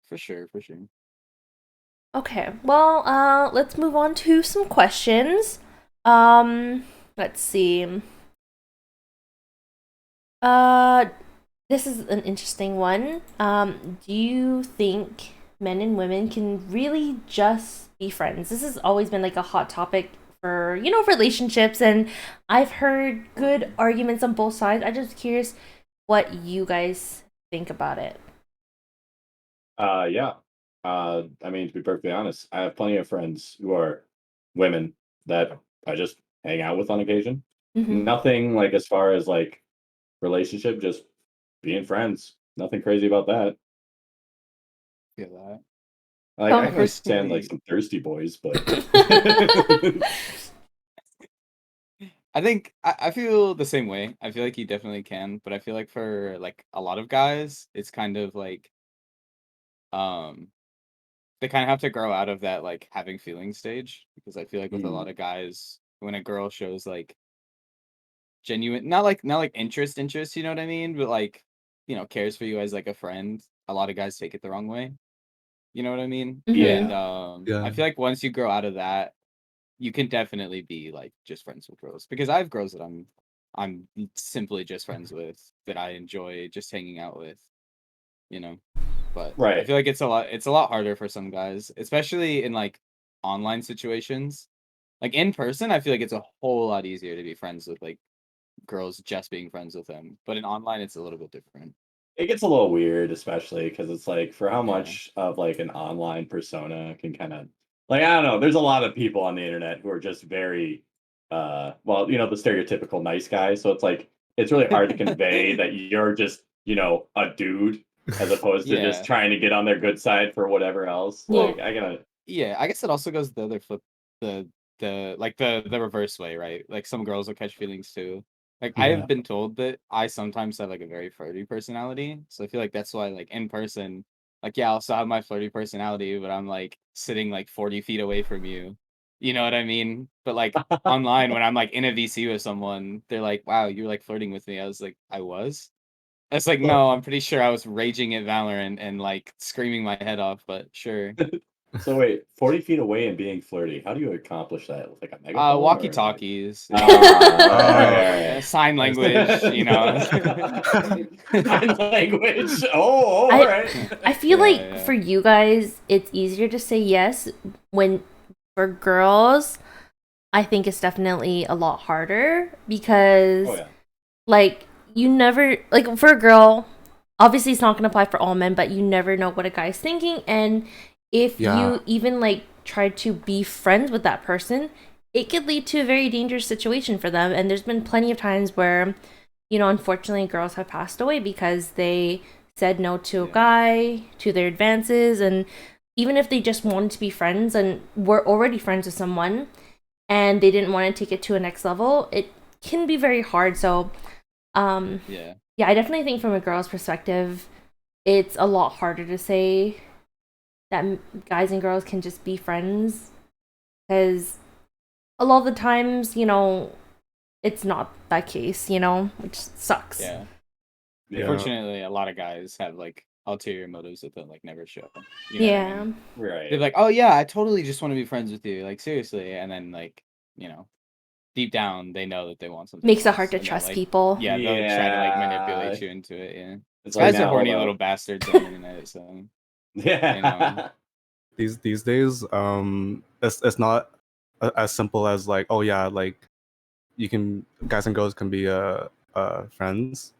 For sure. Okay, well, let's move on to some questions. Let's see. This is an interesting one. Do you think men and women can really just be friends? This has always been like a hot topic for, relationships, and I've heard good arguments on both sides. I'm just curious what you guys think about it. Yeah. I mean, to be perfectly honest, I have plenty of friends who are women that I just hang out with on occasion. Mm-hmm. Nothing like as far as like relationship, just being friends. Nothing crazy about that. Feel that. Like, I can understand like some thirsty boys, but I think I feel the same way. I feel like you definitely can, but I feel like for like a lot of guys, it's kind of like they kind of have to grow out of that like having feelings stage, because I feel like with a lot of guys, when a girl shows like genuine, not like interest, you know what I mean, but like, cares for you as like a friend, a lot of guys take it the wrong way. You know what I mean? Mhm. And I feel like once you grow out of that, you can definitely be like just friends with girls, because I have girls that I'm simply just friends with, that I enjoy just hanging out with, But I feel like it's a lot harder for some guys, especially in like online situations. Like in person, I feel like it's a whole lot easier to be friends with like girls just being friends with them. But in online, it's a little bit different. it gets a little weird, especially because it's like for how much of like an online persona can kind of like, I don't know. There's a lot of people on the internet who are just very the stereotypical nice guy. So it's like it's really hard to convey that you're just a dude as opposed to just trying to get on their good side for whatever else. Like I guess it also goes the other flip, the reverse way, right? Like some girls will catch feelings too. Like I have been told that I sometimes have like a very flirty personality, so I feel like that's why like in person, like I'll still have my flirty personality, but I'm like sitting like 40 feet away from you. You know what I mean? But like online, when I'm like in a VC with someone, they're like, "Wow, you're like flirting with me." I was like, "I was." It's like, no, I'm pretty sure I was raging at Valorant and like screaming my head off, but sure. So wait, 40 feet away and being flirty. How do you accomplish that with like a megaphone? Walkie talkies. Sign language, Sign language. Oh, all right. I feel like for you guys, it's easier to say yes. When for girls, I think it's definitely a lot harder because, like, you never, like, for a girl, obviously it's not going to apply for all men, but you never know what a guy's thinking. And if you even, like, try to be friends with that person, it could lead to a very dangerous situation for them. And there's been plenty of times where, unfortunately, girls have passed away because they said no to a guy, to their advances, and even if they just wanted to be friends and were already friends with someone and they didn't want to take it to a next level, it can be very hard. So, yeah, I definitely think from a girl's perspective, it's a lot harder to say that guys and girls can just be friends, because a lot of the times, it's not that case, which sucks. Yeah. Yeah. Unfortunately, a lot of guys have like ulterior motives that they'll like never show. You know what I Yeah. mean? Right. They're like, oh yeah, I totally just want to be friends with you, like seriously, and then like, deep down they know that they want something. Makes it else, hard to and they'll, trust like, people. Yeah, they'll try to like Yeah. manipulate you into it. Yeah, It's like guys are now, horny though. little bastards on the internet. So Yeah. These days, it's not as simple as like, oh yeah, like guys and girls can be friends.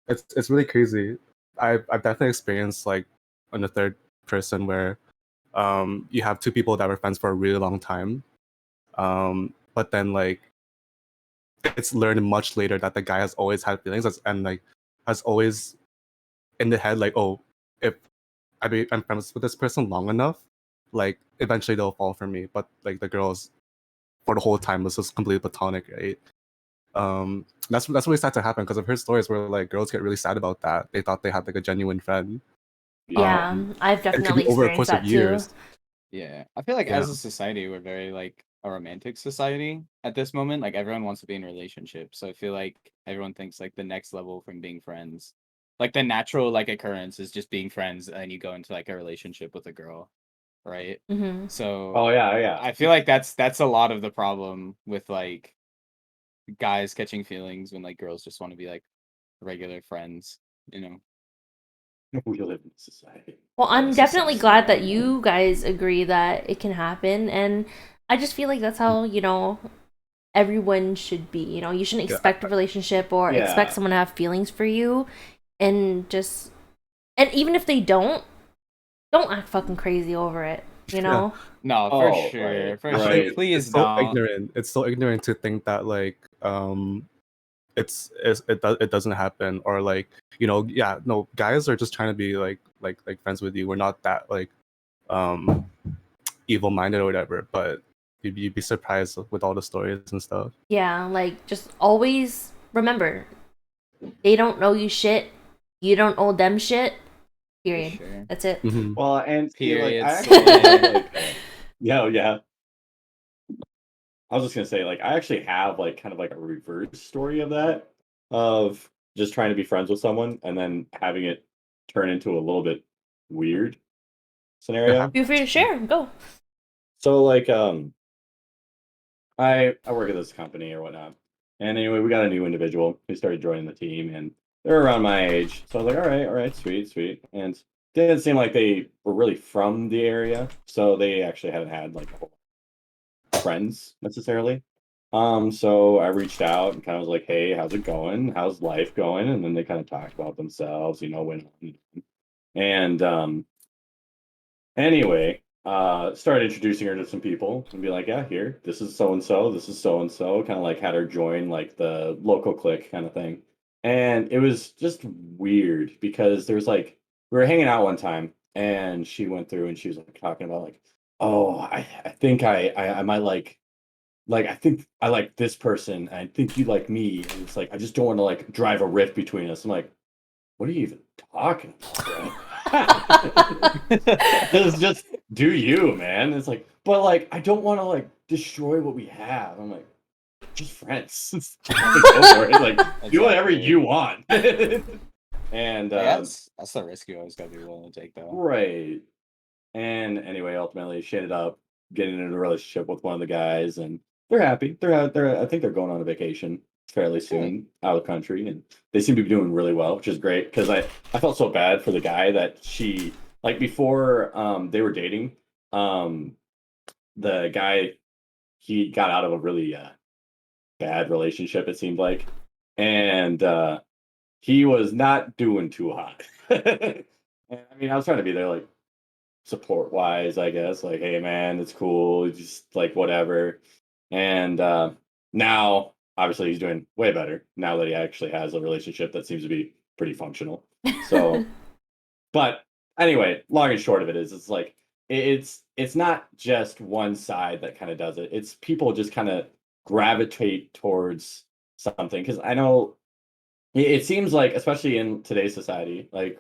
It's really crazy. I've definitely experienced like on the third person where you have two people that were friends for a really long time, but then like it's learned much later that the guy has always had feelings and like has always in the head like, oh, if I'm friends with this person long enough, like eventually they'll fall for me. But like the girls for the whole time was just completely platonic, right? That's really sad to happen because I've heard stories where like girls get really sad about that. They thought they had like a genuine friend. Yeah, I've And it could definitely be over a experienced course that of years. too. yeah, I feel like Yeah. as a society we're very like a romantic society at this moment. Like everyone wants to be in a relationship, so I feel like everyone thinks like the next level from being friends, like the natural like occurrence is just being friends, and you go into like a relationship with a girl, right? Mm-hmm. So Oh yeah. I feel like that's a lot of the problem with like guys catching feelings when like girls just want to be like regular friends, you know. We live in society. Well, I'm Yes, definitely society. glad that you guys agree that it can happen, and I just feel like that's how, everyone should be. You shouldn't Yeah. expect a relationship or expect Yeah. someone to have feelings for you, and even if they don't act fucking crazy over it, you know? No, for Oh, sure, right, for right. sure. Please It's so don't. ignorant. It's so ignorant to think that like it doesn't happen, or like yeah, no, guys are just trying to be like friends with you. We're not that like evil minded or whatever, but you'd be surprised with all the stories and stuff. Yeah, like just always remember, they don't know you shit, you don't owe them shit. Period. Sure. That's it. Mhm. Well, and see, like I Periods. actually have, like, yeah. I was just gonna say, like, I actually have like kind of like a reverse story of that, of just trying to be friends with someone and then having it turn into a little bit weird scenario. Feel free to share. Go. So like I work at this company or whatnot. And anyway, we got a new individual who started joining the team, and they're around my age. So I was like, all right, sweet. And didn't seem like they were really from the area, so they actually hadn't had like a whole friends necessarily. So I reached out and kind of was like, hey, how's it going? How's life going? And then they kind of talked about themselves, went on. And anyway, started introducing her to some people and be like, yeah, here, this is so and so, this is so and so, kind of like had her join like the local clique kind of thing. And it was just weird because there's like we were hanging out one time and she went through and she was like talking about like, oh, I think I might like I think I like this person, I think you like me. And it's like I just don't want to like drive a rift between us. I'm like, what are you even talking about, bro? Just do you, man. It's like, but like I don't want to like destroy what we have. I'm like, just friends. Go for it. Like do whatever Exactly. you want. And that's the risk you always gotta be willing to take though. right. And anyway, ultimately she ended up getting into a relationship with one of the guys, and they're happy. I think they're going on a vacation fairly soon out of the country, and they seem to be doing really well, which is great because I felt so bad for the guy that she like before they were dating. The guy, he got out of a really bad relationship, it seemed like, and he was not doing too hot. And I mean, I was trying to be there like support wise, I guess, like, hey man, it's cool, just like whatever. And now, obviously, he's doing way better now that he actually has a relationship that seems to be pretty functional. So, but anyway, long and short of it is, it's like it's not just one side that kind of does it. It's people just kind of gravitate towards something, because I know it seems like, especially in today's society, like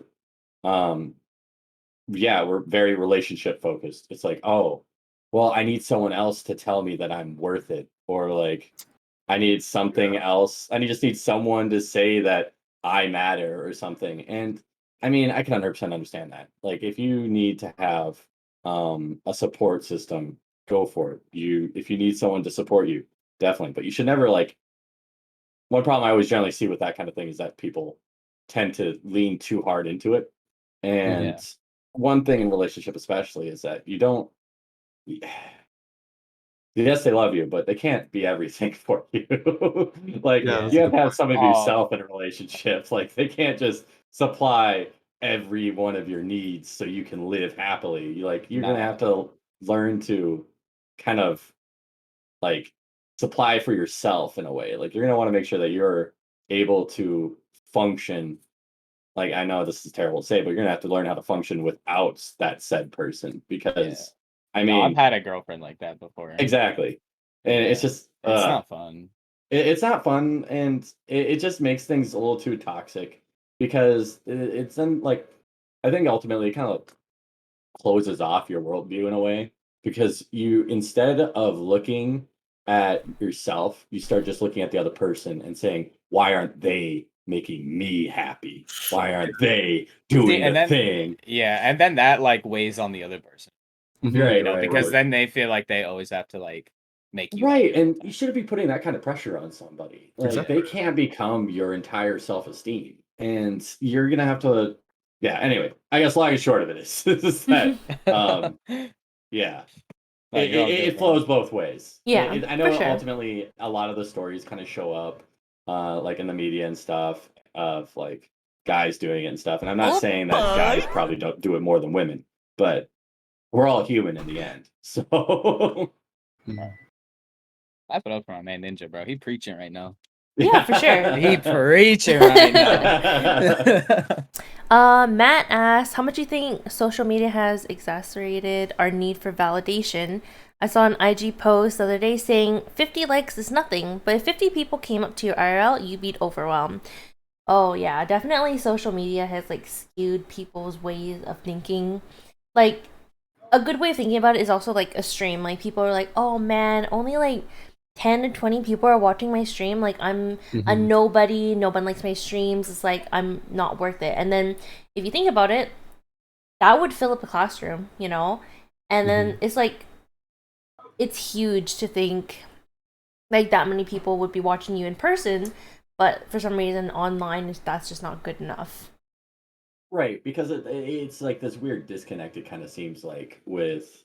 yeah, we're very relationship focused. It's like, oh, well, I need someone else to tell me that I'm worth it, or like I need something else. I just need someone to say that I matter or something. And I mean, I can 100% understand that. Like, if you need to have a support system, go for it. If you need someone to support you, definitely. But you should never, like, one problem I always generally see with that kind of thing is that people tend to lean too hard into it. And one thing in relationship especially is that you don't yes, they love you, but they can't be everything for you. Like, Yeah, that's you a have good to have point. some of yourself in a relationship. Like, they can't just supply every one of your needs so you can live happily. You're gonna have to learn to kind of like supply for yourself in a way. Like, you're gonna want to make sure that you're able to function. Like, I know this is terrible to say, but you're gonna have to learn how to function without that said person, because I No, I've mean, had a girlfriend like that before. exactly. And it's just It's not fun. it's not fun, and it just makes things a little too toxic, because it's then like, I think ultimately it kind of closes off your worldview in a way, because you, instead of looking at yourself, you start just looking at the other person and saying, why aren't they making me happy? Why aren't they doing the thing? Yeah, and then that like weighs on the other person. Right, because then they feel like they always have to like make you right, and you shouldn't be putting that kind of pressure on somebody. Like, Exactly. they can't become your entire self-esteem, and you're gonna have to. Yeah. Anyway, I guess long and short of it is, is that yeah, No, you're all good, it bro. flows both ways. Yeah, I know for sure. ultimately a lot of the stories kind of show up, like in the media and stuff, of like guys doing it and stuff. And I'm not saying that guys probably don't do it more than women, but we're all human in the end. So Clap it up for my man Ninja, bro. He preaching right now. Yeah, for sure. He preaching right now. Matt asked, how much do you think social media has exacerbated our need for validation? I saw an IG post the other day saying 50 likes is nothing, but if 50 people came up to your IRL, you'd be overwhelmed. Oh yeah, definitely social media has like skewed people's ways of thinking. Like, a good way of thinking about it is also like a stream. Like, people are like, oh man, only like 10 to 20 people are watching my stream. Like, I'm a nobody. No one likes my streams. It's like, I'm not worth it. And then if you think about it, that would fill up a classroom, you know? And then it's like, it's huge to think like that many people would be watching you in person, but for some reason online, that's just not good enough. right, because it's like this weird disconnect, it kind of seems like, with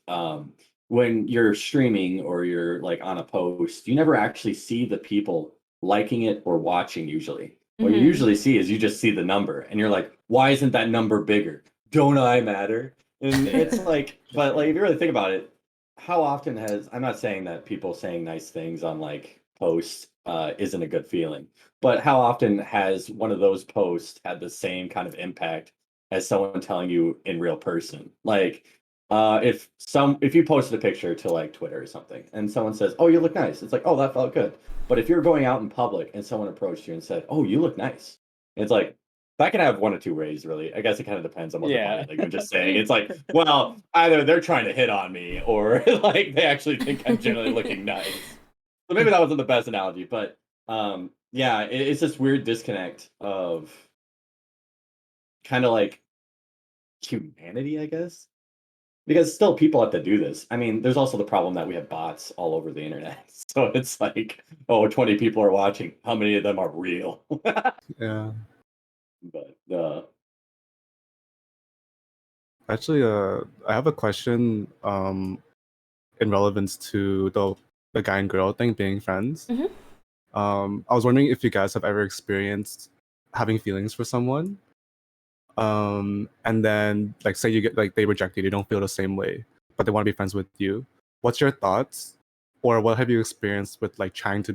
when you're streaming or you're like on a post, you never actually see the people liking it or watching usually. What you usually see is, you just see the number and you're like, why isn't that number bigger? Don't I matter? And it's like, but like, if you really think about it, how often has, I'm not saying that people saying nice things on like posts isn't a good feeling, but how often has one of those posts had the same kind of impact as someone telling you in real person? Like, if you posted a picture to like Twitter or something and someone says, "Oh, you look nice," it's like, "Oh, that felt good." But if you're going out in public and someone approached you and said, "Oh, you look nice," it's like, that can have one of two ways, really. I guess it kind of depends on what they're buying. Like, I'm just saying, it's like, well, either they're trying to hit on me, or like they actually think I'm generally looking nice. So maybe that wasn't the best analogy, but yeah, it's this weird disconnect of kind of like humanity, I guess. Because still people have to do this. I mean, there's also the problem that we have bots all over the internet. So it's like, oh, 20 people are watching. How many of them are real? Yeah. But Actually, I have a question in relevance to the guy and girl thing being friends. I was wondering if you guys have ever experienced having feelings for someone, and then like say you get like they reject you, they don't feel the same way, but they want to be friends with you. What's your thoughts or what have you experienced with like trying to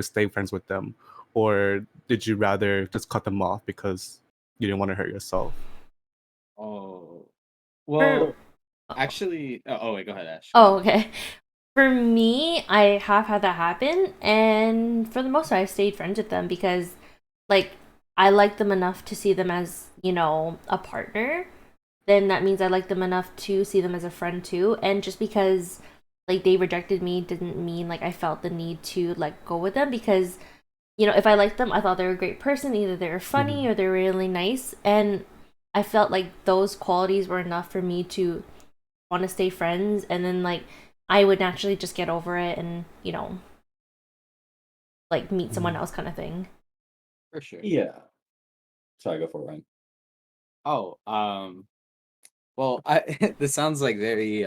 stay friends with them, or did you rather just cut them off because you didn't want to hurt yourself? Oh, well, actually, wait, go ahead, Ash. Oh, okay. For me, I have had that happen, and for the most part, I stayed friends with them because, like, I like them enough to see them as, a partner. Then that means I like them enough to see them as a friend too. And just because, like, they rejected me didn't mean, like, I felt the need to, like, go with them because, if I liked them, I thought they were a great person. Either they were funny or they were really nice. And I felt like those qualities were enough for me to want to stay friends. And then, like, I would naturally just get over it and, like, meet someone else kind of thing. For sure. Yeah. Sorry, go for it, Ryan. Oh, well, this sounds like very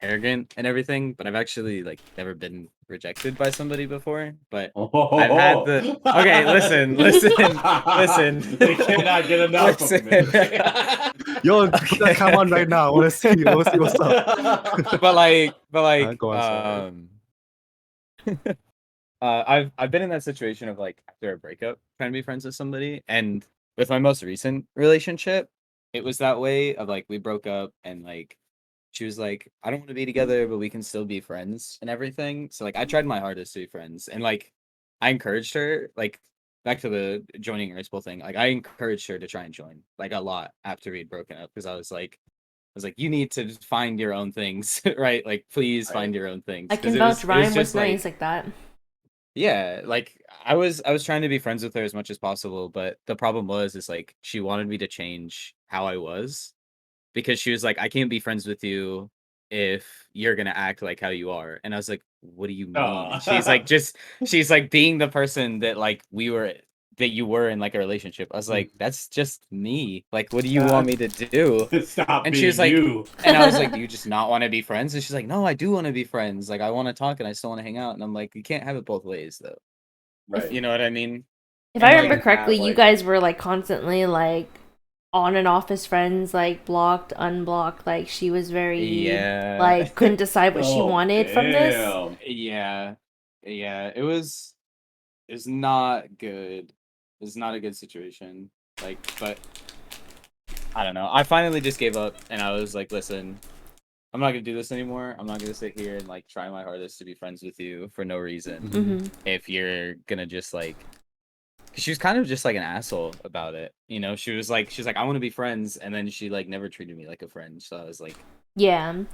arrogant and everything, but I've actually like never been rejected by somebody before. But I've had the listen. They cannot get enough of me. Yo, put that cam on right now. I want to see what's up. but like, Go on, I've been in that situation of like after a breakup, trying to be friends with somebody, and with my most recent relationship, it was that way of like we broke up and like she was like, I don't want to be together, but we can still be friends and everything. So like I tried my hardest to be friends and like I encouraged her, like back to the joining Raceball thing, like I encouraged her to try and join like a lot after we'd broken up because I was like, you need to find your own things, right? Like please find your own things. I can vouch Ryan was nice like that. Yeah, like I was trying to be friends with her as much as possible, but the problem is like she wanted me to change how I was because she was like, I can't be friends with you if you're gonna act like how you are. And I was like, what do you mean? And she's like, she's like being the person that like that you were in like a relationship. I was like, that's just me. Like, what do you want me to do? Stop and being she was like, you. And I was like, do you just not want to be friends? And she's like, no, I do want to be friends. Like, I want to talk and I still want to hang out. And I'm like, you can't have it both ways though. Right. You know what I mean? If I remember correctly, you guys were like constantly like on and off as friends, like blocked, unblocked. Like she was very like couldn't decide what she wanted from this. Yeah. It was not good. It was not a good situation. Like, but I don't know. I finally just gave up and I was like, listen, I'm not gonna do this anymore. I'm not gonna sit here and like try my hardest to be friends with you for no reason. If you're gonna just like, she was kind of just like an asshole about it, you know. She's like, I want to be friends, and then she like never treated me like a friend. So I was like,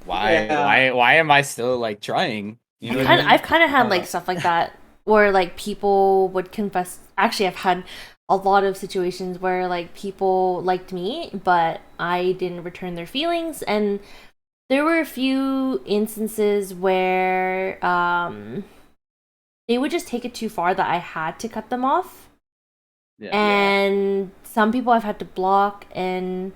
why am I still like trying? You know, I've kind of had like stuff like that where like people would confess. Actually, I've had a lot of situations where like people liked me, but I didn't return their feelings, and there were a few instances where they would just take it too far that I had to cut them off. And some people I've had to block, and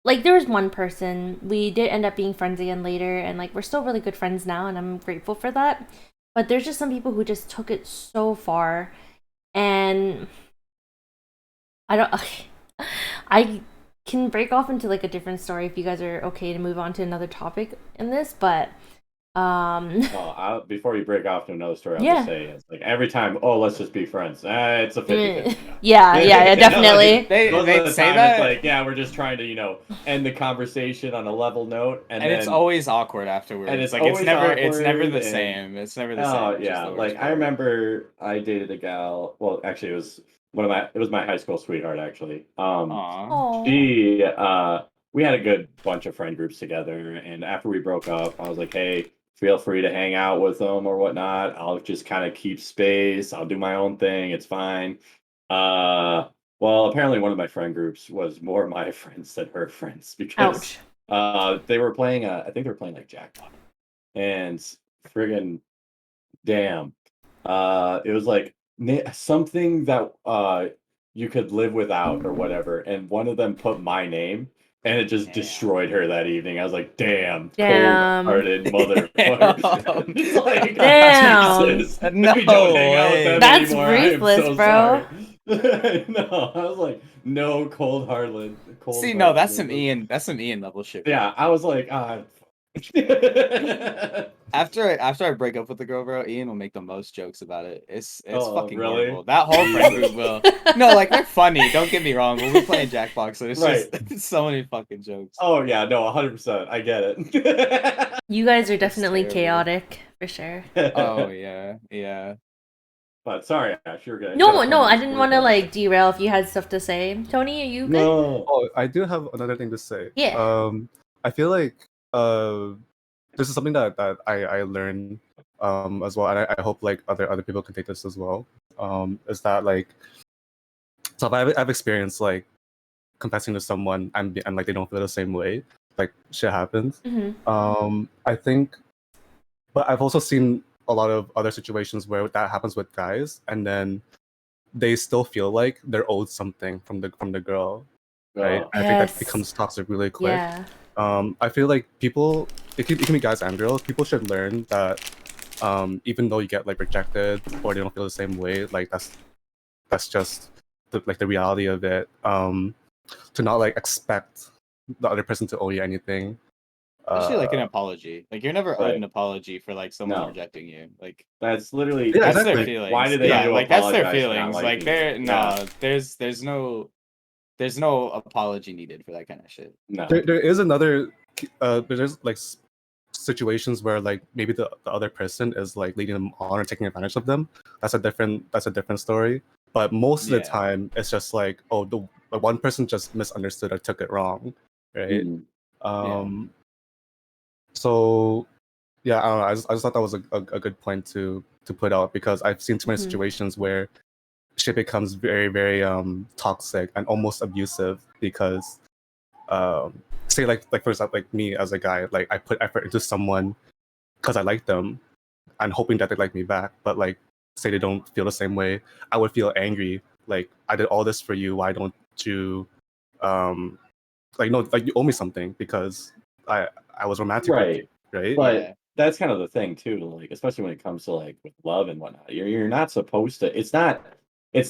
like there was one person, we did end up being friends again later, and like we're still really good friends now, and I'm grateful for that. But there's just some people who just took it so far, and I can break off into like a different story if you guys are okay to move on to another topic in this, but well, before you break off to another story, I'll just say it's like every time, let's just be friends. It's a 50-50. Yeah, definitely. They say that. It's like, we're just trying to, end the conversation on a level note, and then, it's always awkward afterwards. And it's like always it's never the same. It's never the same. Yeah, like I remember I dated a gal. Well, actually, it was my high school sweetheart. Actually, she we had a good bunch of friend groups together, and after we broke up, I was like, hey, feel free to hang out with them or whatnot. I'll just kind of keep space. I'll do my own thing. It's fine. Well, apparently one of my friend groups was more my friends than her friends because they were playing. I think they were playing like Jackpot, and friggin' damn, it was like something that you could live without or whatever. And one of them put my name. And it just destroyed her that evening. I was like, damn. Cold-hearted motherfucker. It's like, damn. Jesus. No way. That's ruthless, bro. No, I was like, no, cold-hearted. See, no, that's some Ian level shit. Yeah, I was like, After I break up with the girl, bro, Ian will make the most jokes about it. It's fucking really? horrible. That whole friend group will. No, like they're funny. Don't get me wrong. We'll be playing Jackbox, so it's just so many fucking jokes. Oh yeah, no, 100%. I get it. You guys are definitely chaotic for sure. Oh yeah. But sorry, Ash, you're good. No, I didn't want to like derail if you had stuff to say. Tony, are you good? No. Oh, I do have another thing to say. Yeah. I feel like this is something that I learned as well, and I hope like other people can take this as well. Is that like, so I've experienced like confessing to someone and like they don't feel the same way, like shit happens. I think, but I've also seen a lot of other situations where that happens with guys, and then they still feel like they're owed something from the girl, right? I think that becomes toxic really quick. Yeah. I feel like people, it can be guys and girls, people should learn that even though you get like rejected or they don't feel the same way, like that's just the reality of it. To not like expect the other person to owe you anything. Especially like an apology. Like you're never owed an apology for like someone rejecting you. Like that's literally that's their feelings. Why do they like that's their feelings. Like there's no apology needed for that kind of shit. No. There is another there's like situations where like maybe the other person is like leading them on or taking advantage of them. That's a different story. But most of the time it's just like, oh, the one person just misunderstood or took it wrong, right? So yeah, I don't know. I just thought that was a good point to put out, because I've seen too many situations where shit becomes very, very toxic and almost abusive because say like for example, like me as a guy, like I put effort into someone because I like them and hoping that they like me back, but like say they don't feel the same way, I would feel angry. Like, I did all this for you, why don't you like, no, like you owe me something because I was romantic with you, right? But that's kind of the thing too, like especially when it comes to like with love and whatnot. You're not supposed to, it's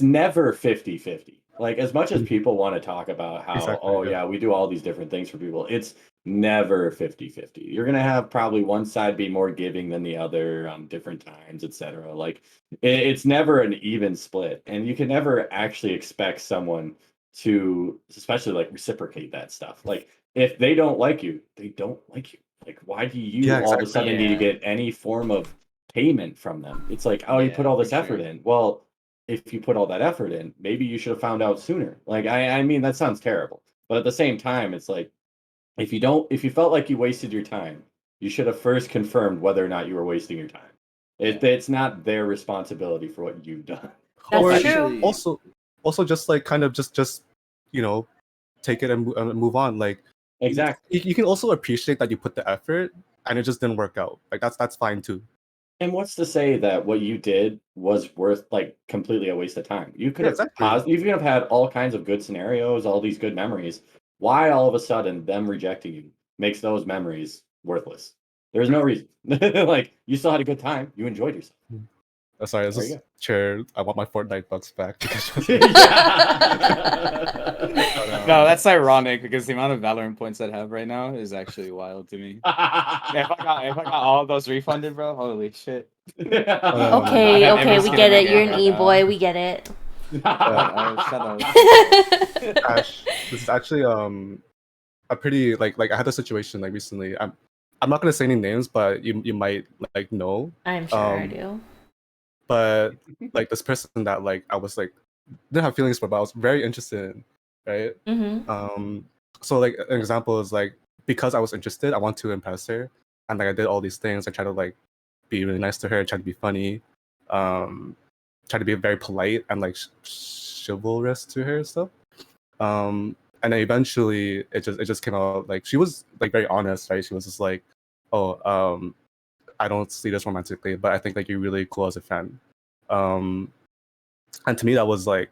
never 50-50. Like, as much as people want to talk about how we do all these different things for people, it's never 50-50. You're gonna have probably one side be more giving than the other on different times, etc. Like it's never an even split, and you can never actually expect someone to, especially like, reciprocate that stuff. Like, if they don't like you, they don't like you. Like, why do you all of a sudden need to get any form of payment from them? It's like, oh, you put all this effort in. Well, if you put all that effort in, maybe you should have found out sooner. Like, I mean, that sounds terrible, but at the same time, it's like, if you felt like you wasted your time, you should have first confirmed whether or not you were wasting your time. It's not their responsibility for what you've done. That's true. Also just like kind of just you know, take it and move on. Like, exactly. You can also appreciate that you put the effort and it just didn't work out. Like, that's fine too. And what's to say that what you did was worth like completely a waste of time? You could have you could have had all kinds of good scenarios, all these good memories. Why all of a sudden them rejecting you makes those memories worthless? There's no reason. Like, you still had a good time. You enjoyed yourself. Sorry, this is Chair. I want my Fortnite bucks back. No, that's ironic because the amount of Valorant points I have right now is actually wild to me. If I got all of those refunded, bro, holy shit. Okay, we get it. You're an e-boy. We get it. Shut up. Ash, this is actually a pretty like I had a situation like recently. I'm not gonna say any names, but you might like know. I'm sure I do. But like this person that like I was like didn't have feelings for, but I was very interested in, right? So like an example is like, because I was interested, I want to impress her, and like I did all these things. I tried to like be really nice to her, try to be funny, try to be very polite and like chivalrous to her and stuff. And then eventually it just came out like she was like very honest, right? She was just like, oh, I don't see this romantically, but I think like you're really cool as a friend. And to me that was like,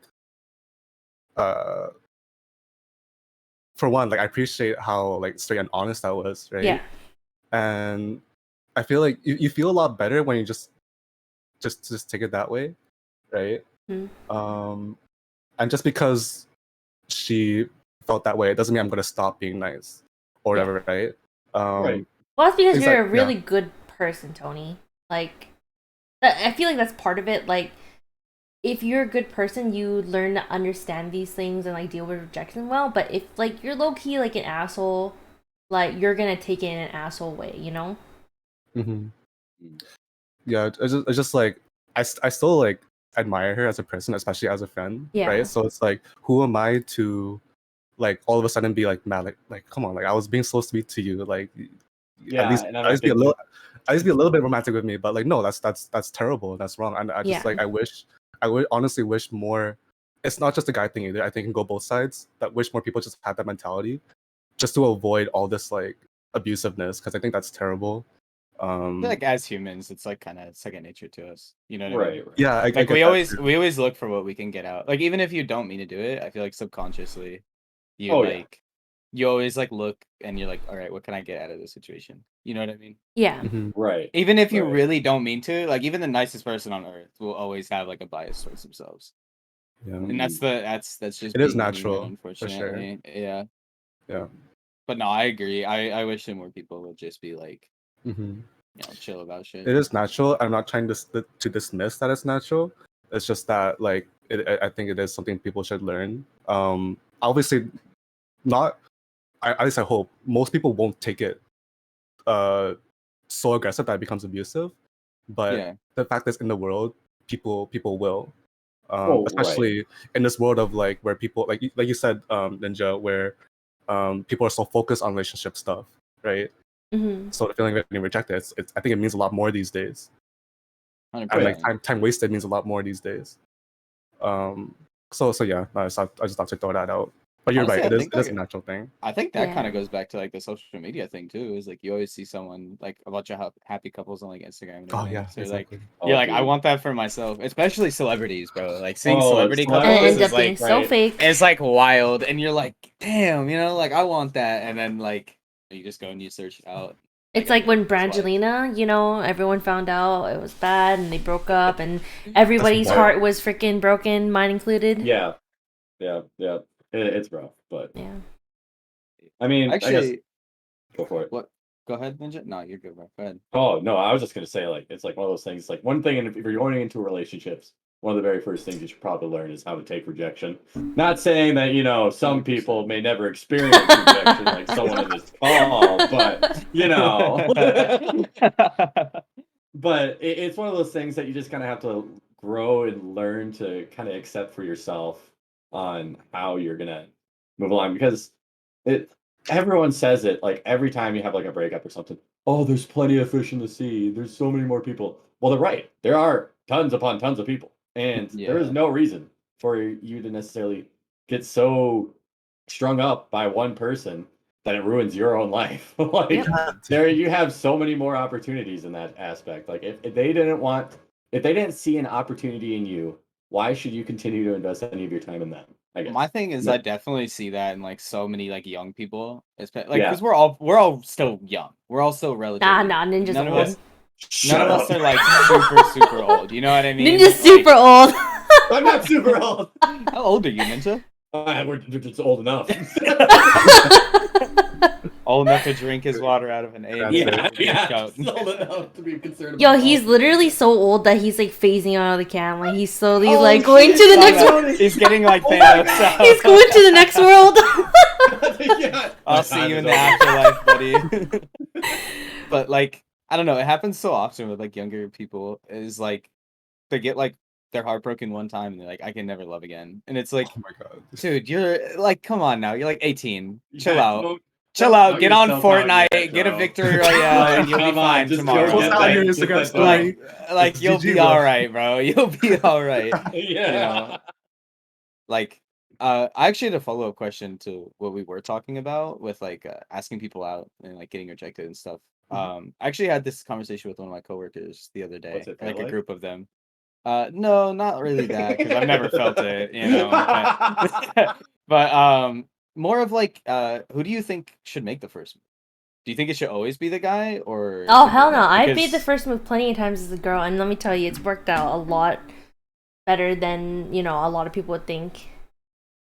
for one, like I appreciate how like straight and honest I was, right? Yeah. And I feel like you feel a lot better when you just take it that way, right? And just because she felt that way, it doesn't mean I'm gonna stop being nice or whatever, right? Well, that's because you're a Exactly, yeah. really good person, Tony. Like, I feel like that's part of it. Like, if you're a good person, you learn to understand these things and like deal with rejection well. But if like you're low key like an asshole, like you're gonna take it in an asshole way, you know? Mm-hmm. Yeah, it's just like I still like admire her as a person, especially as a friend, Yeah. right? So it's like, who am I to like all of a sudden be like mad? Like come on, like I was being so sweet to you, like Yeah, at least and at I least be a think little, at least be a little bit romantic with me. But like no, that's terrible. That's wrong. And I just Yeah. like I would honestly wish more. It's not just a guy thing either. I think it can go both sides. That wish more people just had that mentality, just to avoid all this like abusiveness, because I think that's terrible. I feel like as humans, it's like kind of second nature to us. You know what I mean? right. Yeah, I Like get we that always too. we always look for what we can get out. Like even if you don't mean to do it, I feel like subconsciously you Oh, yeah. like you always like look and you're like, all right, what can I get out of this situation? You know what I mean? Yeah. Mhm. Right. Even if you Right. really don't mean to, like even the nicest person on earth will always have like a bias towards themselves. Yeah. And that's just It is being a human, natural, for sure. unfortunately. Yeah. Yeah. But no, I agree. I wish that more people would just be like, Mm-hmm. chill about shit. It is natural. I'm not trying to dismiss that it's natural. It's just that like I think it is something people should learn. Obviously, not. At least I hope most people won't take it so aggressive that it becomes abusive. But Yeah. the fact is, in the world, people will. Oh, right. Especially in this world of like where people like you said, Ninja, where people are so focused on relationship stuff, right? Mm-hmm. So the feeling of getting rejected, it's I think it means a lot more these days. 100%. And like time wasted means a lot more these days. So yeah, I just thought to throw that out. But you're Honestly, right, I it think is a like natural thing. I think that kind Yeah. of goes back to like the social media thing too. Is like you always see someone like a bunch of happy couples on like Instagram. And Oh everything. yeah, So exactly. you're like, I dude. want that for myself, especially celebrities, bro. Like seeing Oh, celebrity it's And it couples ends is up being like so right. fake. it's like wild, and you're like, damn, like I want that, and then like you just go and you search it out. It's like when That's why. Brangelina, everyone found out it was bad and they broke up and everybody's wild. heart was freaking broken, mine included. Yeah. It's rough, but Yeah. I mean, I guess Actually, go for it. what? Go ahead, Ninja. No, you're good, bro. Go ahead. Oh no, I was just gonna say like it's like one of those things. Like one thing, and if you're going into relationships, one of the very first things you should probably learn is how to take rejection. Not saying that some 100%. people may never experience rejection like someone in this call, but but it's one of those things that you just kind of have to grow and learn to kind of accept for yourself on how you're gonna move along because it everyone says it like every time you have like a breakup or something. Oh, there's plenty of fish in the sea. There's so many more people. Well, they're right. There are tons upon tons of people, and there is Yeah. no reason for you to necessarily get so strung up by one person that it ruins your own life. Like Yep. there you have so many more opportunities in that aspect. Like if they didn't see an opportunity in you, why should you continue to invest any of your time in them? I guess. My thing is, No. I definitely see that in like so many like young people, like Yeah. because we're all still young. We're all still relatively. Nah, Ninja's none of old. us, Shut none of us up. are like super old. You know what I mean? Ninja's super old. I'm not super old. How old are you, Ninja? We're just old enough. Old enough to drink his water out of an egg. yeah, Cup. just old enough to be concerned. Yo, about he's health. literally so old that he's like phasing out of the cam. Like he's slowly Oh, like going shit, to the no, next no. world. He's getting like Oh my Thanos. God. He's going to the next world. Yeah. My I'll see time you is in the over. afterlife, buddy. But like, I don't know. It happens so often with like younger people. Is like they get like their heart broken one time and they're like, I can never love again. And it's like, Oh my god. dude, you're like, come on now. You're like 18. Chill Yeah, out. don't- Chill don't out. know Get on yourself out Fortnite. yet, Get a bro. victory royale, and you'll be Come on, fine just go tomorrow. get Post that on your that- Instagram get story. Like It's you'll GG, be bro. all right, bro. You'll be all right. Yeah. Like, I actually had a follow up question to what we were talking about with like asking people out and like getting rejected and stuff. I actually had this conversation with one of my coworkers the other day, What's it like feel a like? group of them. No, not really that because I've never felt it, but more of like, who do you think should make the first move? Do you think it should always be the guy or? Oh should hell the- no! I've made the because- first move plenty of times as a girl, and let me tell you, it's worked out a lot better than a lot of people would think.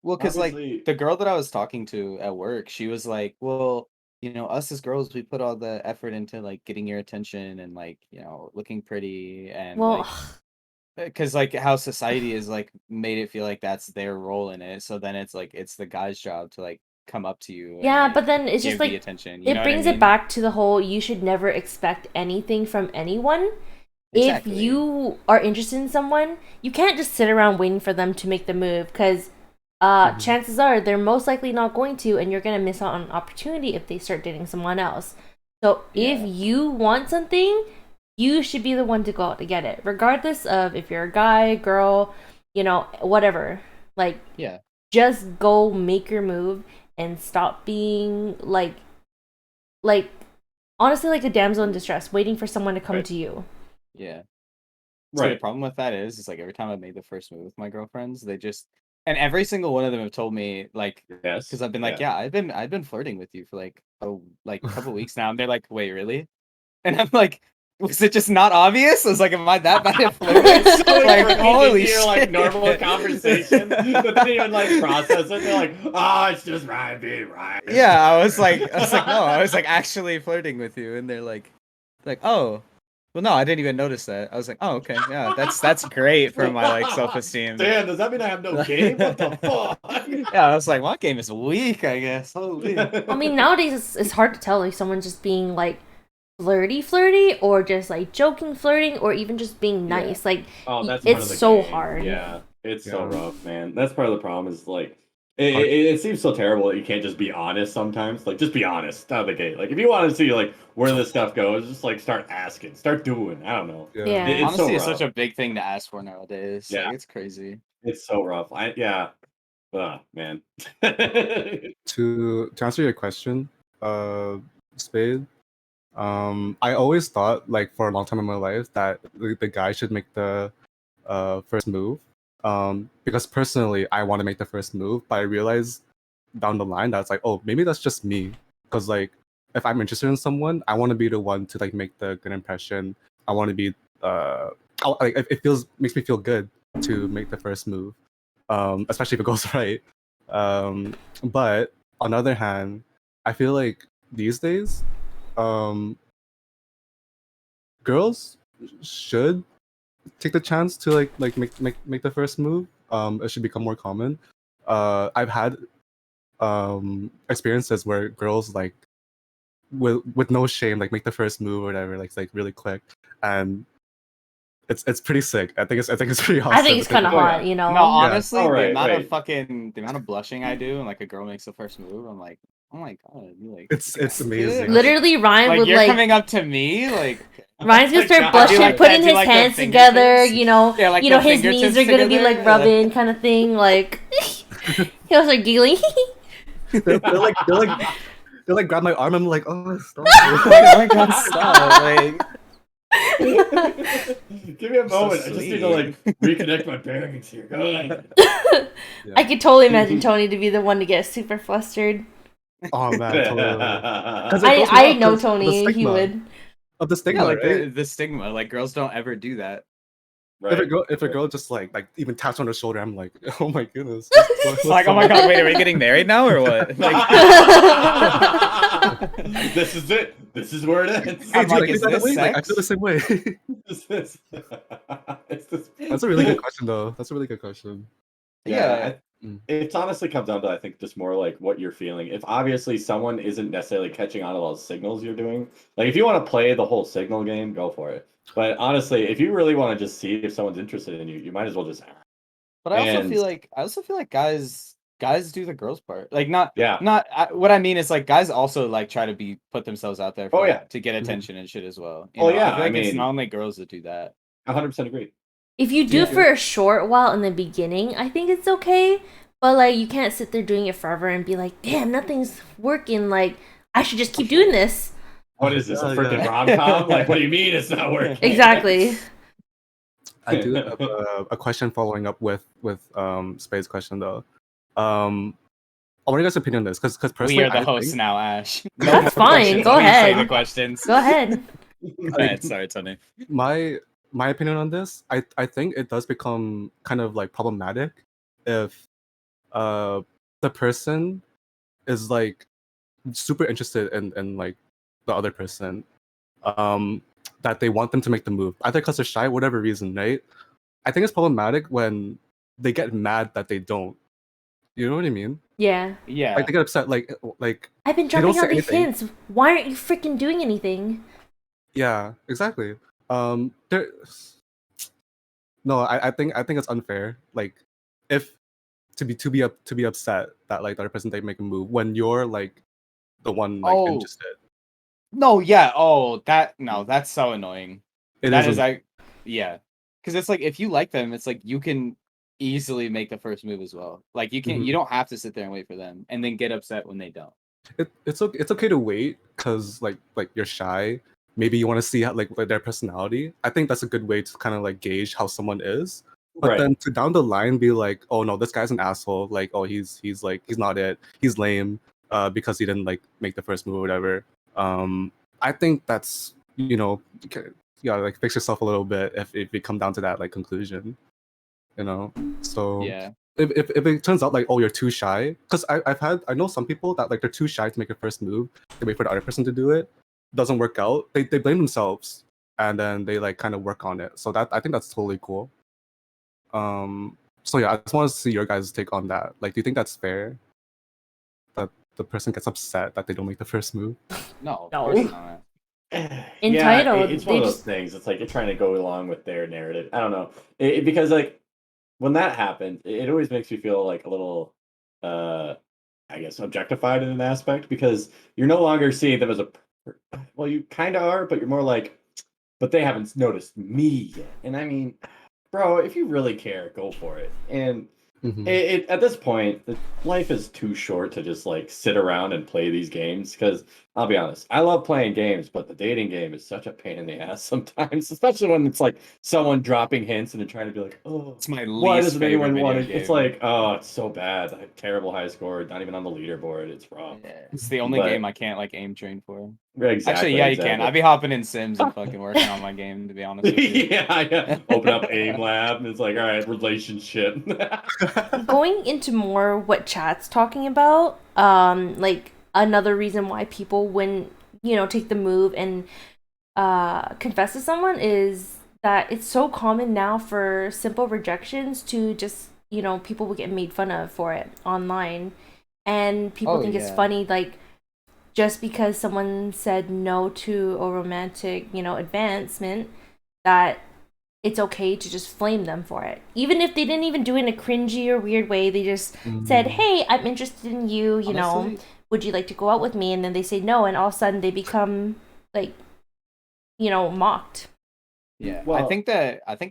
Well, because like Obviously- the girl that I was talking to at work, she was like, "Well, you know, us as girls, we put all the effort into like getting your attention and like, you know, looking pretty and Well, like because like how society is like made it feel like that's their role in it. So then it's like it's the guy's job to like come up to you and yeah, like but then it's just give the like attention. You know it what I brings it mean? back to the whole you should never expect anything from anyone. If Exactly. you are interested in someone, you can't just sit around waiting for them to make the move because chances are they're most likely not going to, and you're going to miss out on an opportunity if they start dating someone else. So if Yeah. you want something, you should be the one to go out to get it, regardless of if you're a guy, girl, you know, whatever. Like, Yeah. just go make your move and stop being like honestly like a damsel in distress, waiting for someone to come Right. to you. Yeah. So the Right. problem with that is like every time I made the first move with my girlfriends, they just and every single one of them have told me like Yes. because I've been like, yeah, I've been flirting with you for like a couple weeks now, and they're like, wait, really? And I'm like, was it just not obvious? I was like, am I that bad at flirting? It's so Like, holy your like shit. normal conversation, but then even like process it. They're like, "Oh, it's just Ryan being Ryan." Yeah, I was like, no, I was like actually flirting with you, and they're like, oh, well, no, I didn't even notice that. I was like, oh, okay, yeah, that's great for my like self-esteem. Damn, does that mean I have no game? What the fuck? Yeah, I was like, my game is weak, I guess. Holy. I mean, nowadays it's hard to tell if someone's just being like flirty or just like joking flirting or even just being Yeah. nice. Like, Oh, that's part it's of the so game. hard. Yeah, it's so Yeah. rough, man. That's part of the problem. Is like it seems so terrible that you can't just be honest sometimes. Like, just be honest out of the gate. Like, if you want to see like where this stuff goes, just like start asking, start doing. I don't know. Yeah. It's Honesty so is such rough. a big thing to ask for nowadays. Yeah. Like, it's crazy. It's so rough. Man. To answer your question, Spade, I always thought like for a long time in my life that the guy should make the first move. Because personally I want to make the first move, but I realized down the line that's like, oh, maybe that's just me. Because like if I'm interested in someone, I want to be the one to like make the good impression. I want to be like it makes me feel good to make the first move. Especially if it goes right. But on the other hand, I feel like these days, girls should take the chance to like make the first move. It should become more common. I've had experiences where girls like with no shame like make the first move or whatever, like really click, and it's pretty sick. I think it's pretty awesome. I think it's kind of hot, you know. No, honestly, Oh, right, the amount right. of fucking the amount of blushing I do and like a girl makes the first move, I'm like, oh my god, you like It's that's amazing. good. Literally, Ryan Like would you're like coming up to me, like Ryan's gonna Oh my start God. blushing, Do like putting that, do his like the hands together. fingertips. You know, Yeah, like you know the his knees fingertips are gonna be like together, like- rubbing, kind of thing. Like he'll start giggling. They'll like grab my arm. I'm like, oh, stop. oh my god, stop! Like, Give me a So moment. I just need to like reconnect my bearings here. Go ahead. I could totally imagine Tony to be the one to get super flustered. Oh man, totally. 'Cause it I goes I without know the Tony. He stigma would. of the yeah, stigma, like right? the stigma, like girls don't ever do that. Right. If a girl just like even taps on her shoulder, I'm like, oh my goodness. Like, oh my god, wait, are we getting married now or what? Like, This is it. This is where it ends. I'm like, is by the this way, like, I sex? feel the same way. It's this. That's a really good question, though. That's a really good question. Yeah. It honestly comes down to, I think, just more like what you're feeling. If obviously someone isn't necessarily catching on to all the signals you're doing, like if you want to play the whole signal game, go for it. But honestly, if you really want to just see if someone's interested in you, you might as well just. But I also And- feel like guys do the girls part. Like not Yeah. what I mean is like guys also like try to put themselves out there for, Oh, yeah. to get attention and shit as well. You Oh, know? yeah, I feel like I it's mean- not only girls that do that. 100% agree. If you do Yeah. for a short while in the beginning, I think it's okay. But like, you can't sit there doing it forever and be like, "Damn, nothing's working. Like, I should just keep doing this." What is this? A Oh, freaking yeah. rom-com? Like, what do you mean it's not working? Exactly. I do have a question following up with Spade's question though. I want you guys' opinion on this because personally, We are the I hosts think, now, Ash. That's fine, questions, go we say ahead. the questions. Go ahead. Go ahead. Sorry, Tony. my opinion on this, I think it does become kind of like problematic if the person is like super interested in like the other person, that they want them to make the move, either because they're shy, whatever reason, right? I think it's problematic when they get mad that they don't. You know what I mean? Yeah. Yeah. Like they get upset, like I've been they don't dropping all say these anything. hints. Why aren't you freaking doing anything? Yeah, exactly. There. No, I think it's unfair. Like, if to be upset that like the other person didn't make a move when you're like the one like Oh interested. no, yeah. Oh, that's so annoying. It That is. is yeah, because it's like if you like them, it's like you can easily make the first move as well. Like you Mhm. don't have to sit there and wait for them and then get upset when they don't. It's okay to wait because like you're shy. Maybe you want to see how, like their personality. I think that's a good way to kind of like gauge how someone is. But Right. then to down the line be like, oh no, this guy's an asshole. Like, oh he's like he's not it. He's lame. Because he didn't like make the first move or whatever. I think that's like fix yourself a little bit if it come down to that like conclusion. So Yeah. if it turns out like, oh, you're too shy, because I know some people that like they're too shy to make a first move. They wait for the other person to do it. Doesn't work out. They blame themselves and then they like kind of work on it. So that I think that's totally cool. So yeah, I just want to see your guys' take on that. Like, do you think that's fair that the person gets upset that they don't make the first move? No, No. of course not. Entitled, it's one they of those just- things. It's like you're trying to go along with their narrative. I don't know, because like when that happens, it always makes me feel like a little, I guess, objectified in an aspect because you're no longer seeing them as well, you kind of are, but you're more like, but they haven't noticed me yet. And I mean, bro, if you really care, go for it. And at this point, life is too short to just like sit around and play these games. Because I'll be honest, I love playing games, but the dating game is such a pain in the ass sometimes, especially when it's like someone dropping hints and then trying to be like, oh, It's my why least doesn't favorite anyone want video to? It's game. like, oh, it's so bad. I have terrible high score, not even on the leaderboard. It's rough. Yeah, it's the only But- game I can't like aim train for. Exactly. Actually, yeah, you can. exactly. I'd be hopping in Sims and fucking working on my game, to be honest with you. yeah. Open up AIM Lab and it's like, all right, relationship. Going into more what chat's talking about, like another reason why people wouldn't, take the move and confess to someone is that it's so common now for simple rejections to just, people will get made fun of for it online. And people Oh, think it's yeah. funny, like, just because someone said no to a romantic, advancement, that it's okay to just flame them for it. Even if they didn't even do it in a cringy or weird way, they just said, hey, I'm interested in you, Honestly, would you like to go out with me? And then they say no, and all of a sudden they become, like, mocked. yeah. Well- I think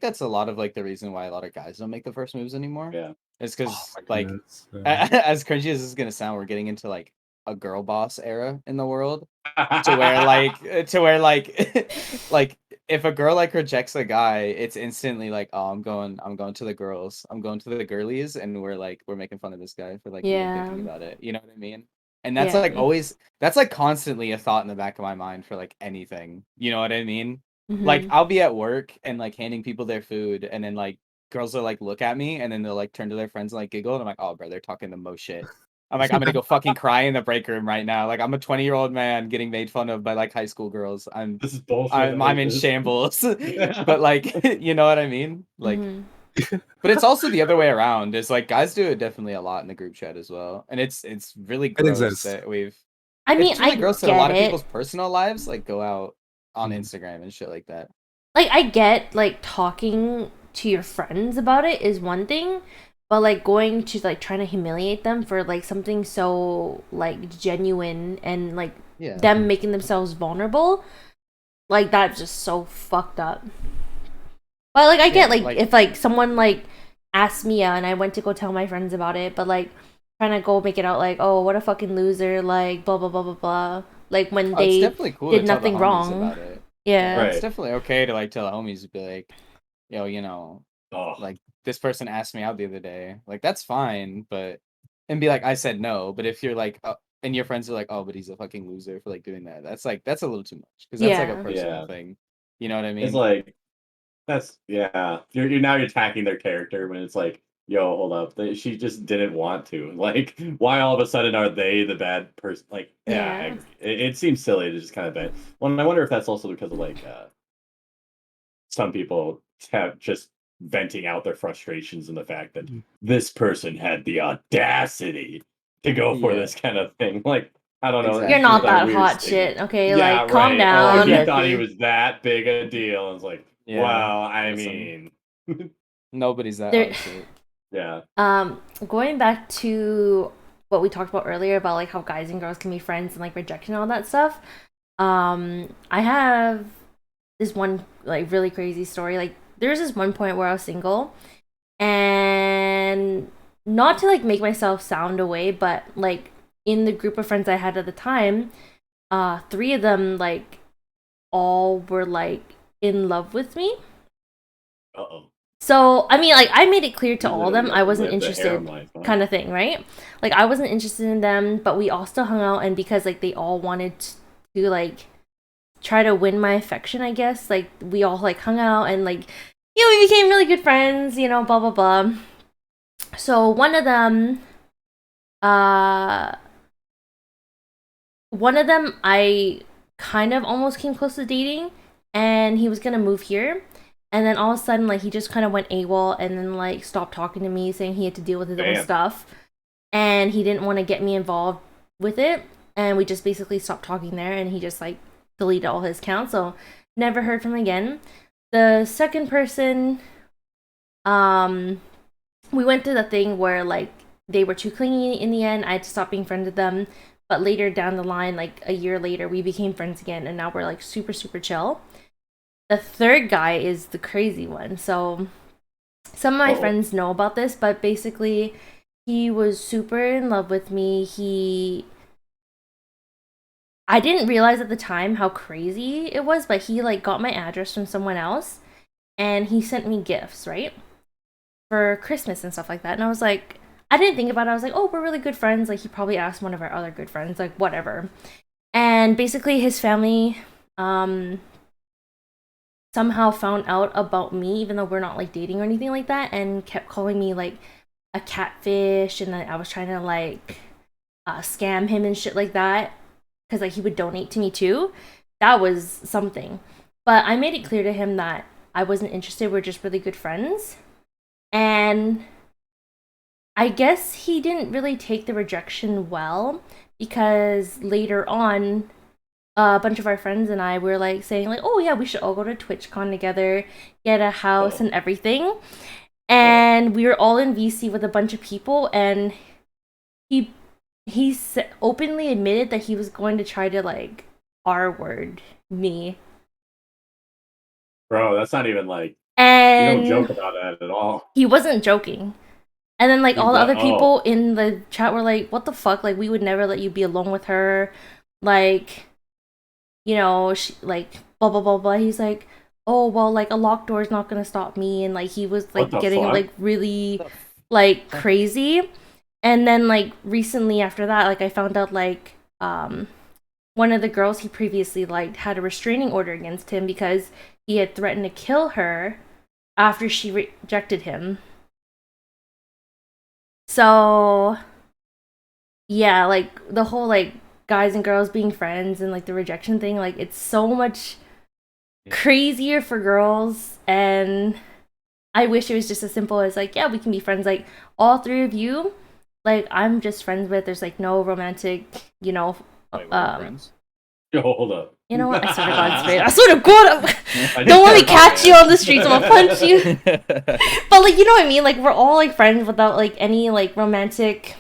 that's a lot of like the reason why a lot of guys don't make the first moves anymore. Yeah. It's Oh because my like goodness, yeah. as cringy as this is gonna sound, we're getting into like a girl boss era in the world. to where like like if a girl like rejects a guy, it's instantly like, oh, I'm going to the girls, I'm going to the girlies, and we're making fun of this guy for like even Yeah. thinking about it. You know what I mean? And that's Yeah. like always, that's like constantly a thought in the back of my mind for like anything. You know what I mean? Like I'll be at work and like handing people their food, and then like girls will like look at me, and then they'll like turn to their friends and like giggle, and I'm like, oh bro, they're talking the most shit. I'm like, I'm gonna go fucking cry in the break room right now. Like I'm a 20-year-old man getting made fun of by like high school girls. This is bullshit. I'm in shambles. But like, you know what I mean? Like, but it's also the other way around. It's like guys do it definitely a lot in the group chat as well, and it's really It gross exists. that we've. I mean, It's really I gross get that a lot of it. people's personal lives like go out on Mhm. Instagram and shit like that. Like, I get, like, talking to your friends about it is one thing, but, like, going to, like, trying to humiliate them for, like, something so, like, genuine and, like, Yeah. them making themselves vulnerable, like, that's just so fucked up. But, like, I get, like, if, like, someone, like, asked me out and I went to go tell my friends about it, but, like, trying to go make it out, like, oh, what a fucking loser, like, blah, blah, blah, blah, blah. Like, when It's they definitely cool did to tell the nothing homies wrong. about it. Yeah. Right. It's definitely okay to like tell the homies to be like, yo, you know, Oh. like this person asked me out the other day. Like that's fine, but and be like, I said no. But if you're like, and your friends are like, oh, but he's a fucking loser for like doing that. That's like that's a little too much because that's like a Yeah. personal Yeah. thing. You know what I mean? It's like you're now attacking their character when it's like yo, hold up. She just didn't want to. Like, why all of a sudden are they the bad person? Like, yeah, it seems silly to just kind of bet. Well, and I wonder if that's also because of like some people have just venting out their frustrations in the fact that this person had the audacity to go for this kind of thing. Like, I don't know. Exactly. You're not that weird hot stigma. shit, okay? Yeah, Like, calm right. down. Oh, he thought he was that big a deal. I was like, Yeah, well, I listen. mean, Nobody's that There- hot shit. yeah. Going back to what we talked about earlier about like how guys and girls can be friends and like rejection and all that stuff. I have this one like really crazy story. Like there's this one point where I was single, and not to like make myself sound away, but like in the group of friends I had at the time, 3 of them like all were like in love with me. Uh-oh. So, I mean, like, I made it clear to all of them Literally I wasn't lived the interested, harem life, huh? kind of thing, right? Like, I wasn't interested in them, but we all still hung out, and because, like, they all wanted to, like, try to win my affection, I guess, like, we all, like, hung out, and, like, you know, we became really good friends, you know, blah, blah, blah. So, one of them, I kind of almost came close to dating, and he was gonna move here. And then all of a sudden, like, he just kind of went AWOL and then, like, stopped talking to me, saying he had to deal with his own stuff. And he didn't want to get me involved with it. And we just basically stopped talking there, and he just, like, deleted all his accounts. So, never heard from him again. The second person, we went through the thing where, like, they were too clingy in the end. I had to stop being friends with them. But later down the line, like, a year later, we became friends again. And now we're, like, super, super chill. The third guy is the crazy one. So some of my friends know about this, but basically he was super in love with me. I didn't realize at the time how crazy it was, but he like got my address from someone else and he sent me gifts, right? For Christmas and stuff like that. And I was like, I didn't think about it. I was like, oh, we're really good friends. Like he probably asked one of our other good friends, like whatever. And basically his family, somehow found out about me, even though we're not like dating or anything like that, and kept calling me like a catfish, and then I was trying to like scam him and shit like that, because like he would donate to me too. That was something. But I made it clear to him that I wasn't interested. We're just really good friends. And I guess he didn't really take the rejection well, because later on a bunch of our friends and I were like saying like, oh yeah, we should all go to TwitchCon together, get a house and everything. And we were all in VC with a bunch of people, and he openly admitted that he was going to try to like R-word me. Bro, that's not even like, and you don't joke about that at all. He wasn't joking. And then like all the other people in the chat were like, what the fuck, like we would never let you be alone with her, like, you know, she, like, blah, blah, blah, blah. He's like, oh, well, like, a locked door is not going to stop me. And, like, he was, like, getting, like, really, like, crazy. And then, like, recently after that, like, I found out, like, one of the girls he previously liked had a restraining order against him because he had threatened to kill her after she rejected him. So, yeah, like, the whole, like, guys and girls being friends and like the rejection thing, like it's so much crazier for girls, and I wish it was just as simple as like, yeah, we can be friends, like all 3 of you, like I'm just friends with, there's like no romantic, you know, friends? Yo, hold up. You know what? I swear to God, straight. I swear to God, don't let me catch you on the streets. I'm gonna punch you. But like, you know what I mean? Like we're all like friends without like any like romantic,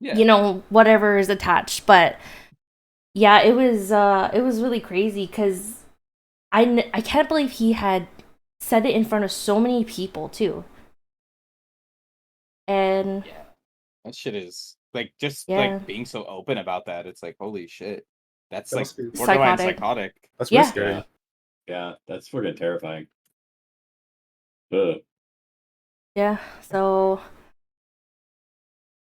you know, whatever is attached. But yeah, it was really crazy because I can't believe he had said it in front of so many people too. And that shit is like just like being so open about that. It's like, holy shit, that's like borderline psychotic. That's really scary. Yeah, that's freaking terrifying. Ugh. Yeah, so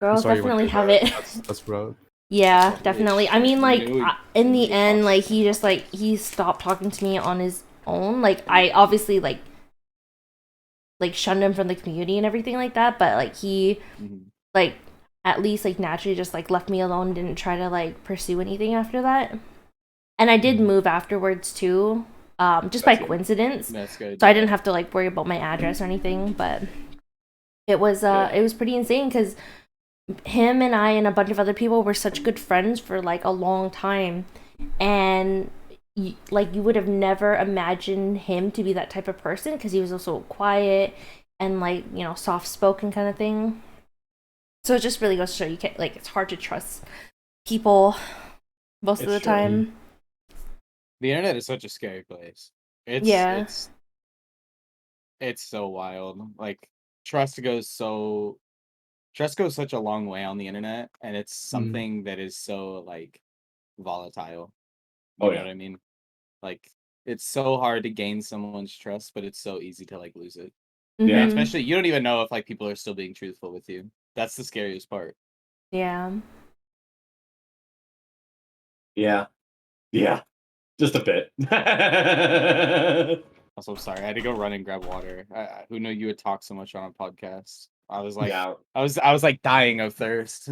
girls definitely have it. That's rough. Yeah, definitely. I mean, like, in the end, like, he just, like, he stopped talking to me on his own. Like, I obviously, like, like shunned him from the community and everything like that, but like he like at least like naturally just like left me alone, didn't try to like pursue anything after that. And I did move afterwards too, just by coincidence. That's good. So I didn't have to like worry about my address or anything, but it was pretty insane because him and I and a bunch of other people were such good friends for like a long time, and you would have never imagined him to be that type of person because he was also quiet and like, you know, soft spoken kind of thing. So it just really goes to show you can't, like, it's hard to trust people most of the time. The internet is such a scary place. It's so wild. Like trust goes such a long way on the internet, and it's something that is so like volatile. You know what I mean? Like it's so hard to gain someone's trust, but it's so easy to like lose it. Yeah. And especially you don't even know if like people are still being truthful with you. That's the scariest part. Yeah. Yeah. Just a bit. Also, sorry, I had to go run and grab water. Who knew you would talk so much on a podcast? I was like, I was like dying of thirst.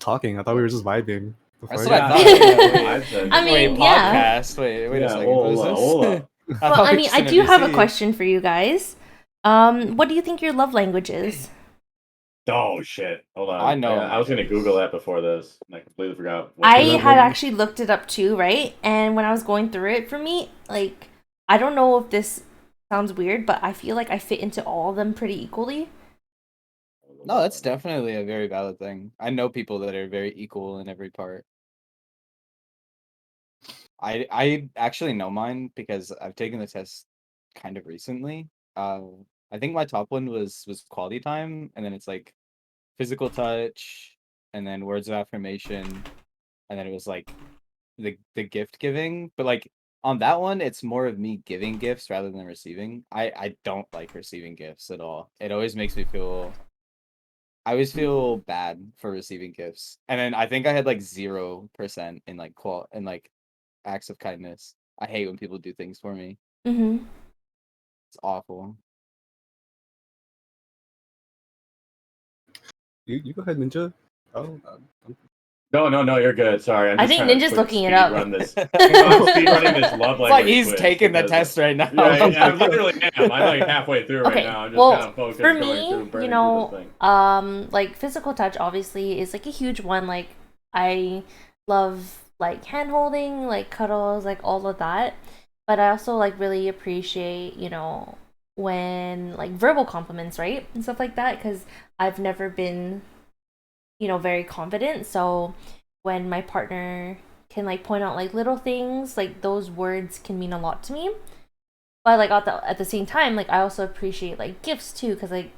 Talking. I thought we were just vibing. That's what I thought. I mean, podcast. Wait a second. What is this? Well, I mean, I do have a question for you guys. What do you think your love language is? Oh shit! Hold on. I know. I was gonna Google that before this, and I completely forgot. I had actually looked it up too, right? And when I was going through it, for me, like, I don't know if this sounds weird, but I feel like I fit into all of them pretty equally. No, that's definitely a very valid thing. I know people that are very equal in every part. I actually know mine because I've taken the test kind of recently. I think my top one was quality time, and then it's like physical touch, and then words of affirmation, and then it was like the gift giving. But like on that one, it's more of me giving gifts rather than receiving. I don't like receiving gifts at all. It always makes me feel. I always feel bad for receiving gifts, and then I think I had like 0% in like acts of kindness. I hate when people do things for me. Mm-hmm. It's awful. You go ahead, Ninja. No, you're good. Sorry, I think Ninja's looking it up. Speedrunning this love language. It's like he's taking the test right now. Yeah, I literally am. I'm like halfway through right now. I'm just kind of focused. For me, you know, like physical touch obviously is like a huge one. Like I love like hand holding, like cuddles, like all of that. But I also like really appreciate, you know, when like verbal compliments, right? And stuff like that, because I've never been, you know, very confident. So when my partner can like point out like little things, like those words can mean a lot to me. But like at the same time, like I also appreciate like gifts too, because like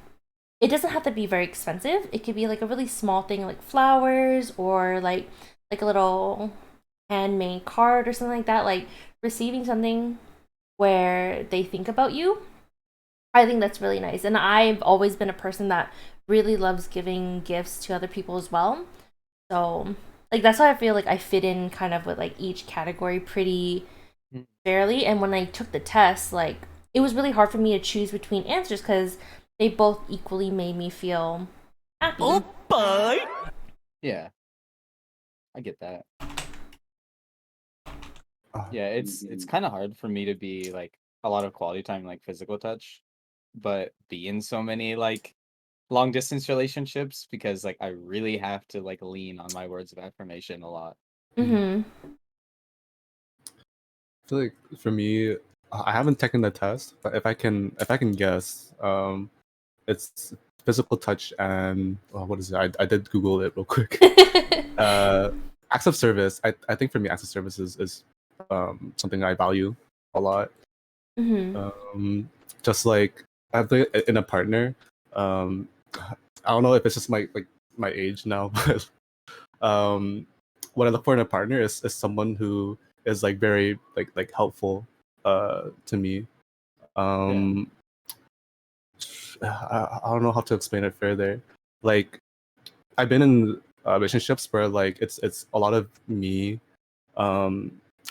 it doesn't have to be very expensive. It could be like a really small thing like flowers or like a little handmade card or something like that. Like receiving something where they think about you, I think that's really nice. And I've always been a person that really loves giving gifts to other people as well. So like that's why I feel like I fit in kind of with like each category pretty fairly. And when I took the test, like it was really hard for me to choose between answers because they both equally made me feel happy. Oh boy! Yeah, I get that. Yeah, it's kind of hard for me to be like a lot of quality time, like physical touch, but be in so many like long distance relationships because like I really have to like lean on my words of affirmation a lot. Mm-hmm. I feel like for me, I haven't taken the test, but if I can guess, it's physical touch and what is it? I did Google it real quick. Acts of service. I think for me, acts of service is something I value a lot. Mm-hmm. Just like I have in a partner. I don't know if it's just my age now, but what I look for in a partner is someone who is like very like helpful to me. I don't know how to explain it further. Like I've been in relationships where like it's a lot of me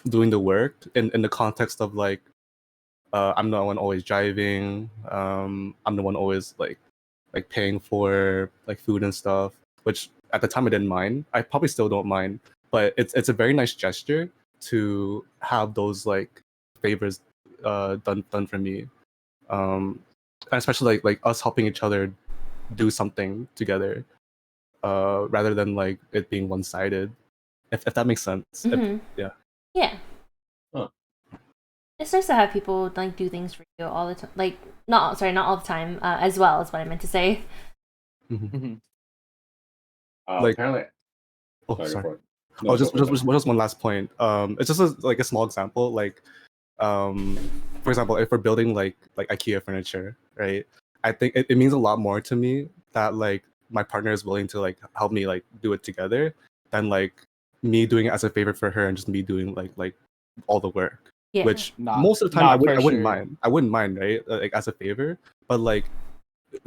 doing the work in the context of like I'm the one always driving. I'm the one always like paying for like food and stuff, which at the time I didn't mind. I probably still don't mind, but it's a very nice gesture to have those like favors done for me. And especially like us helping each other do something together, rather than like it being one-sided. If that makes sense. Yeah. Yeah. Huh. It's nice to have people like do things for you all the time. Like, not all the time. As well is what I meant to say. Like, Apparently. oh, Sorry. sorry. Go for it. Oh, No, just go for it. one last point. It's just like a small example. Like, for example, if we're building like IKEA furniture, right? I think it means a lot more to me that like my partner is willing to like help me like do it together than like me doing it as a favor for her and just me doing like all the work. Yeah. Which Not- most of the time not I for wouldn't sure. mind. I wouldn't mind, right? Like as a favor, but like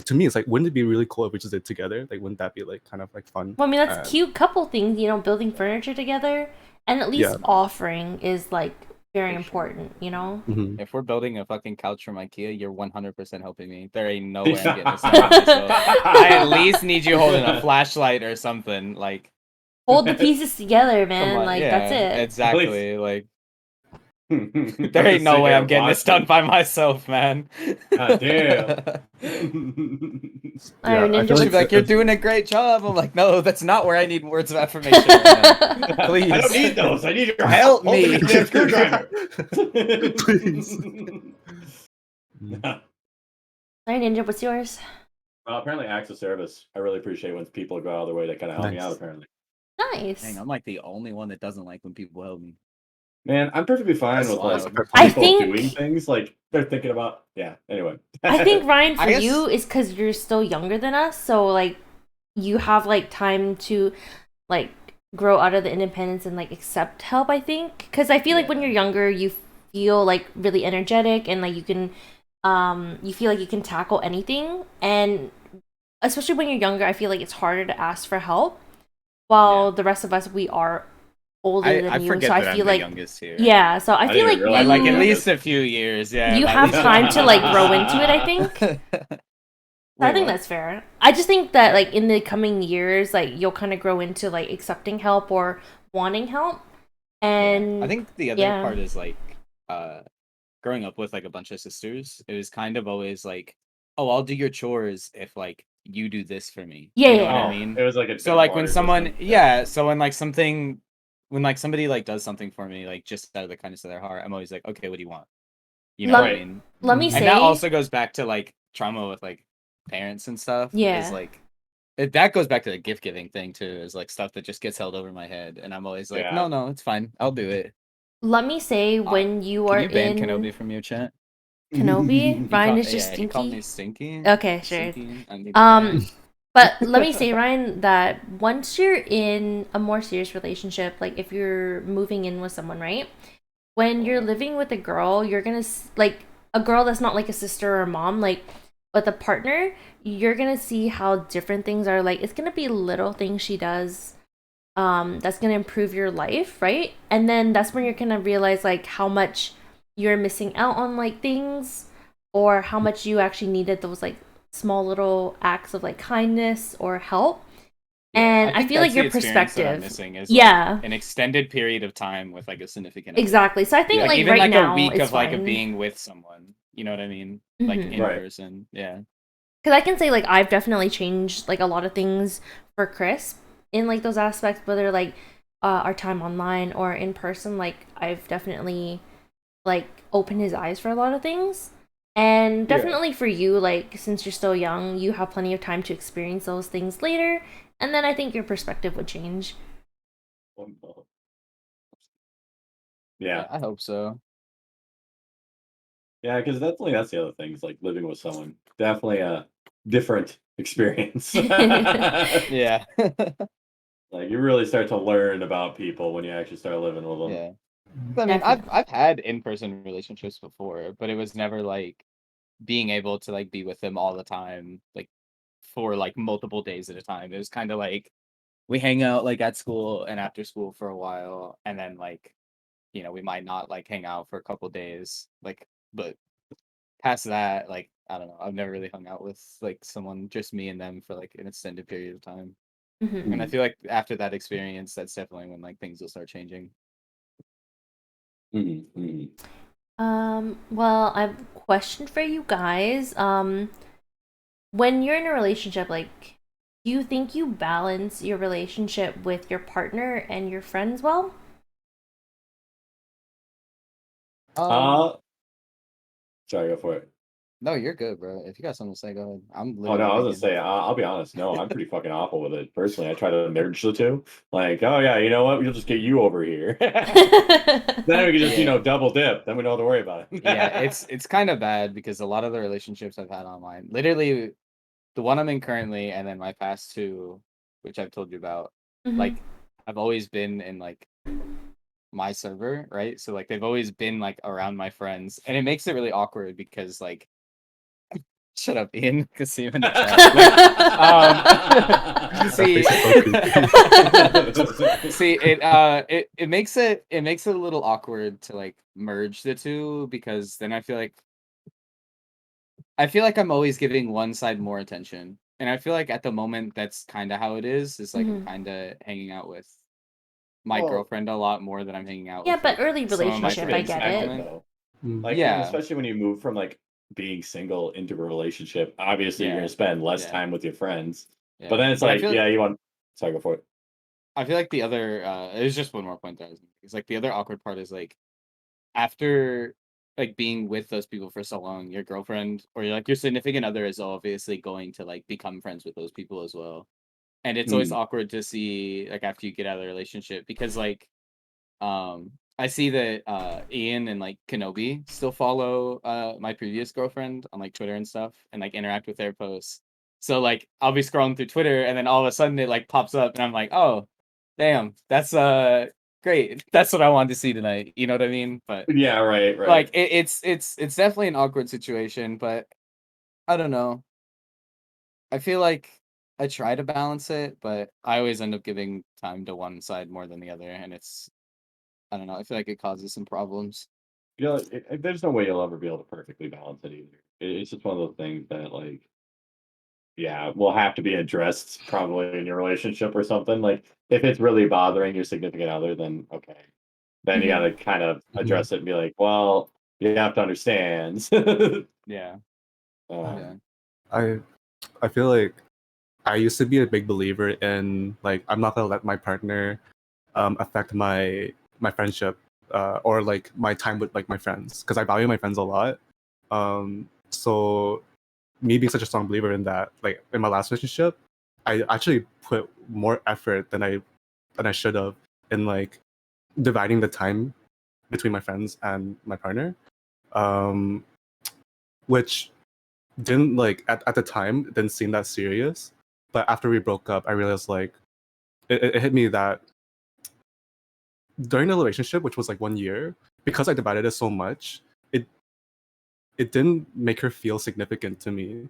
to me, it's like, wouldn't it be really cool if we just did together? Like, wouldn't that be like kind of like fun? Well, I mean, that's cute couple things, you know, building furniture together, and at least Yeah. offering is like very For sure. important, you know. Mhm. If we're building a fucking couch from IKEA, you're 100% helping me. There ain't no way I'm getting this done by myself. I at least need you holding a flashlight or something. Like, Hold the pieces together, come man. on, Like yeah, that's it. exactly. Like, there ain't no way I'm getting this done by myself, man. God damn. All right, Yeah, I Ninja, feel She'll what's be like, "You're doing a great job." I'm like, "No, that's not where I need words of affirmation right now. Please, I don't need those. I need your Help Hold me. the goddamn screwdriver. Please. All right, Ninja, what's yours? Well, apparently acts of service. I really appreciate when people go out of their way to kind of help me Nice. out, apparently. Nice. Dang, I'm like the only one that doesn't like when people help me. Man, I'm perfectly fine That's with like wild. I people think- doing things like they're thinking about. Yeah. Anyway. I think Ryan, for I guess- you, is because you're still younger than us, so like you have like time to like grow out of the independence and like accept help. I think because I feel like when Yeah. you're younger, you feel like really energetic and like you can, you feel like you can tackle anything, and especially when you're younger, I feel like it's harder to ask for help. While the rest of us, we are older than I you, forget so that I I'm feel the like youngest here. yeah. So I I feel didn't like realize By like you at least a few years. Yeah, you by have least- time to like grow into it. I think. I think that's fair. I just think that like in the coming years, like you'll kind of grow into like accepting help or wanting help. And I think the other yeah. part is like growing up with like a bunch of sisters, it was kind of always like, oh, I'll do your chores if like you do this for me. Yeah, You know yeah, what yeah. I mean? It was like a So like when barter someone system. so when like something when like somebody like does something for me, like just out of the kindness of their heart, I'm always like, okay, what do you want? You know what I Right. mean? Let me And say, that also goes back to like trauma with like parents and stuff. Yeah. Is like that goes back to the gift giving thing too, is like stuff that just gets held over my head. And I'm always like, Yeah. no, it's fine. I'll do it. let me say when you Can are you ban in Kenobi from your chat? Kenobi, Ryan is Yeah, just he called stinky. me stinky. Okay, sure. Stinky. I need to ban. But let me say, Ryan, that once you're in a more serious relationship, like if you're moving in with someone, right? When you're living with a girl, you're gonna like a girl that's not like a sister or a mom, like with a partner, you're gonna see how different things are. Like it's gonna be little things she does, that's gonna improve your life, right? And then that's when you're gonna realize like how much you're missing out on like things, or how much you actually needed those like small little acts of like kindness or help. And I think feel like that's the your experience that I'm perspective, missing is yeah, like, an extended period of time with like a significant other. exactly. So I think Like, like even right like now a week it's of like fine. being with someone. You know what I mean? Like Mhm. in Right. person. Yeah. Because I can say like I've definitely changed like a lot of things for Chris in like those aspects, whether like our time online or in person. Like I've definitely like opened his eyes for a lot of things, and definitely for you, like since you're still young, you have plenty of time to experience those things later, and then I think your perspective would change. Yeah. I hope so. Yeah, because definitely that's the other thing. Is like living with someone. Definitely a different experience. Yeah. Like you really start to learn about people when you actually start living with them. Yeah. I mean, Definitely. I've had in-person relationships before, but it was never like being able to like be with them all the time, like for like multiple days at a time. It was kind of like we hang out like at school and after school for a while, and then like you know, we might not like hang out for a couple days, like, but past that, like, I don't know, I've never really hung out with like someone, just me and them for like an extended period of time. And I feel like after that experience, that's definitely when like things will start changing. Well, I have a question for you guys. When you're in a relationship, like, do you think you balance your relationship with your partner and your friends well? Sorry, go for it. No, you're good, bro. If you got something to say, go ahead. I'm Oh no, literally I was gonna thinking. say, I'll be honest. No, I'm pretty fucking awful with it. Personally, I try to merge the two. Like, oh yeah, you know what? We'll just get you over here. Then we can just, Yeah. double dip. Then we don't have to worry about it. Yeah, it's kind of bad because a lot of the relationships I've had online, literally the one I'm in currently, and then my past two, which I've told you about, like I've always been in like my server, right? So like they've always been like around my friends, and it makes it really awkward because like shut up, Ian, because see him in the chat. Like, see, it makes it a little awkward to like merge the two because then I feel like I'm always giving one side more attention, and I feel like at the moment that's kind of how it is. It's like I'm kind of hanging out with my Well, girlfriend a lot more than I'm hanging out Yeah, with but like early some of my relationship, I friends get at the it. moment. though. Like, Yeah. especially when you move from like being single into a relationship, obviously you're Yeah. gonna spend less Yeah. time with your friends. Yeah. But then it's But I like, feel yeah, you want. Sorry, go for it. I feel like the other there's just one more point that I was making. It's like the other awkward part is like after like being with those people for so long, your girlfriend or like your significant other is obviously going to like become friends with those people as well. And it's always awkward to see like after you get out of the relationship because like I see that Ian and like Kenobi still follow my previous girlfriend on like Twitter and stuff and like interact with their posts. So like I'll be scrolling through Twitter and then all of a sudden it like pops up and I'm like, "Oh, damn. That's great. That's what I wanted to see tonight." You know what I mean? But Yeah, right. like it's definitely an awkward situation, but I don't know. I feel like I try to balance it, but I always end up giving time to one side more than the other and I don't know. I feel like it causes some problems. There's no way you'll ever be able to perfectly balance it either. It's just one of those things that, like, yeah, will have to be addressed probably in your relationship or something. Like, if it's really bothering your significant other, then okay, then you got to kind of address it and be like, well, you have to understand. Yeah. Yeah. I feel like I used to be a big believer in like I'm not gonna let my partner affect my friendship or like my time with like my friends because I value my friends a lot. So me being such a strong believer in that, like in my last relationship, I actually put more effort than I should have in like dividing the time between my friends and my partner, which didn't like at the time didn't seem that serious, but after we broke up, I realized like it hit me that during the relationship, which was like 1 year, because I divided it so much, it didn't make her feel significant to me,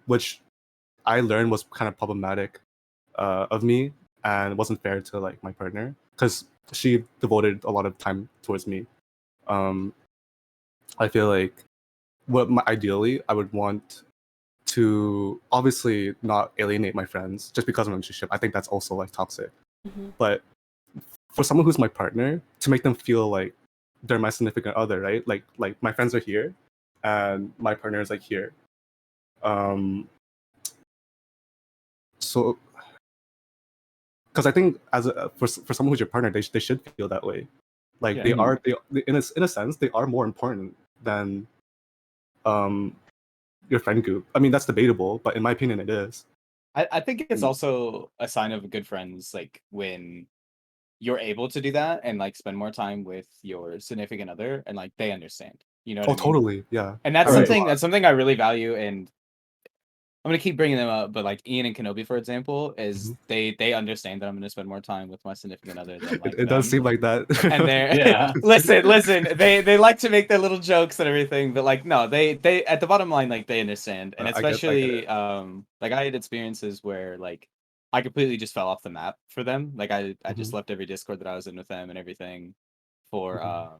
which I learned was kind of problematic of me and wasn't fair to like my partner because she devoted a lot of time towards me. I feel like ideally I would want to obviously not alienate my friends just because of a relationship. I think that's also like toxic. But for someone who's my partner, to make them feel like they're my significant other, right? Like my friends are here and my partner is like here. So because I think for someone who's your partner, they should feel that way. Like they in a sense they are more important than your friend group. I mean that's debatable, but in my opinion it is. I think it's also a sign of good friends, like when you're able to do that and like spend more time with your significant other and like they understand. You know what I mean? Totally, yeah. And that's Right. something I really value, and I'm gonna keep bringing them up, but like Ian and Kenobi, for example, is they understand that I'm gonna spend more time with my significant other than like it does seem like that. And they're listen, they like to make their little jokes and everything, but like no, they at the bottom line like they understand, and I get especially it. like I had experiences where like I completely just fell off the map for them. Like I just left every Discord that I was in with them and everything. for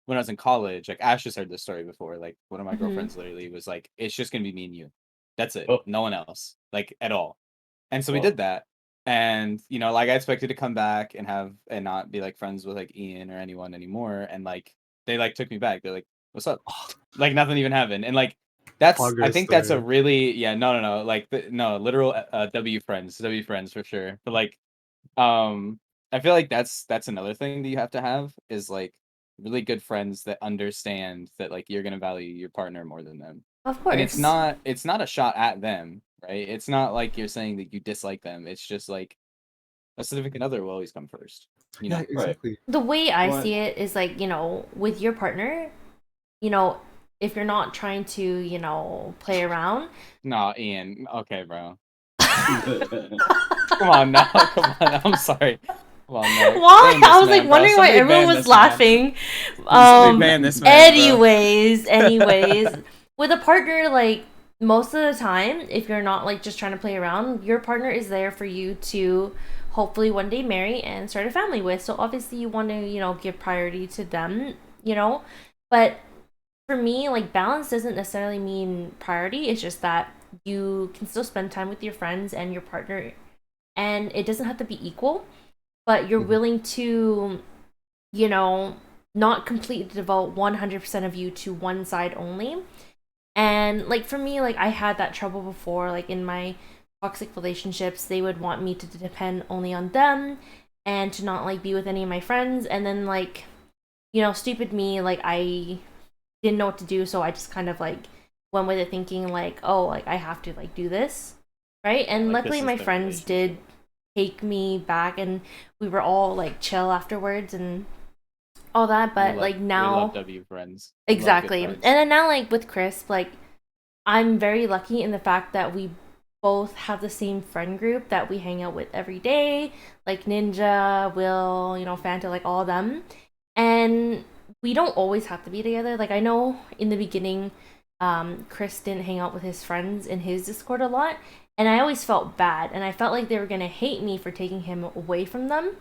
when I was in college. Like Ash has heard this story before. Like one of my girlfriends literally was like, "It's just gonna be me and you. That's it. Oh. No one else. Like at all." And so we did that. And you know, like I expected to come back and not be like friends with like Ian or anyone anymore. And like they like took me back. They're like, "What's up?" Like nothing even happened. And like I think that's a really no like no literal W friends for sure. But like I feel like that's another thing that you have to have is like really good friends that understand that like you're gonna value your partner more than them. Of course. And it's not a shot at them, right? It's not like you're saying that you dislike them. It's just like a significant other will always come first. You know? Yeah, exactly. The way I see it is like, you know, with your partner, you know, if you're not trying to, you know, play around. No, Ian. Okay, bro. Come on, no. Come on. I'm sorry. Well, no. Why? I was like wondering why everyone was laughing. Anyways, with a partner, like most of the time, if you're not like just trying to play around, your partner is there for you to hopefully one day marry and start a family with. So obviously you want to, you know, give priority to them, you know. But for me, like balance doesn't necessarily mean priority. It's just that you can still spend time with your friends and your partner, and it doesn't have to be equal, but you're willing to, you know, not completely devote 100% of you to one side only. And like for me, like I had that trouble before, like in my toxic relationships, they would want me to depend only on them and to not like be with any of my friends. And then like, you know, stupid me, like I didn't know what to do, so I just kind of like went with it thinking like, oh, like I have to like do this, right? And like, luckily my friends did take me back and we were all like chill afterwards and all that. But like now we love W friends. Exactly. And then now like with Chris, like I'm very lucky in the fact that we both have the same friend group that we hang out with every day, like Ninja, Will, you know, Fanta, like all of them. And we don't always have to be together. Like I know in the beginning, Chris didn't hang out with his friends in his Discord a lot, and I always felt bad, and I felt like they were gonna hate me for taking him away from them.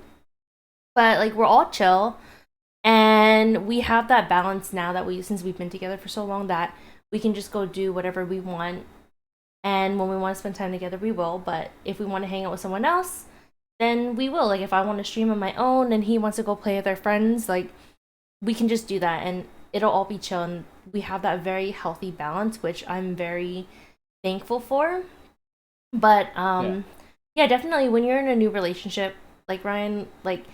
But like we're all chill, and we have that balance now that since we've been together for so long that we can just go do whatever we want, and when we want to spend time together, we will. But if we want to hang out with someone else, then we will. Like if I want to stream on my own and he wants to go play with our friends, like we can just do that, and it'll all be chill, and we have that very healthy balance, which I'm very thankful for. But yeah, definitely when you're in a new relationship, like Ryan, like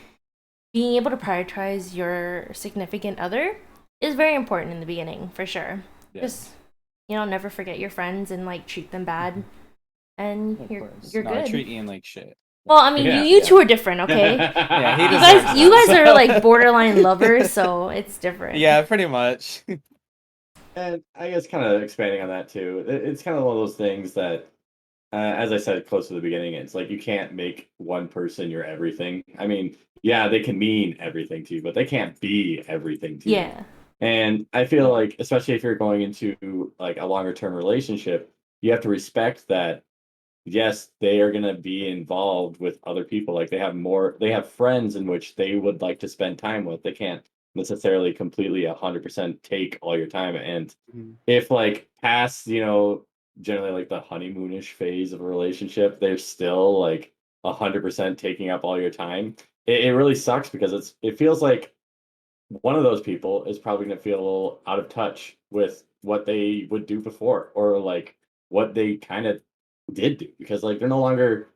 being able to prioritize your significant other is very important in the beginning, for sure. Just, you know, never forget your friends and like treat them bad, and you're good. I treat Ian like shit. Well, I mean, you two are different, okay? Yeah, you guys are like borderline lovers, so it's different. Yeah, pretty much. And I guess kind of expanding on that too, it's kind of one of those things that, as I said close to the beginning, it's like you can't make one person your everything. I mean, yeah, they can mean everything to you, but they can't be everything to you. Yeah. And I feel like, especially if you're going into like a longer term relationship, you have to respect that. Yes, they are going to be involved with other people. Like they have friends in which they would like to spend time with. They can't necessarily completely 100% take all your time. And if like past, you know, generally like the honeymoonish phase of a relationship, they're still like 100% taking up all your time. It really sucks because it feels like one of those people is probably going to feel a little out of touch with what they would do before, or like what they kind of did do, because like they're no longer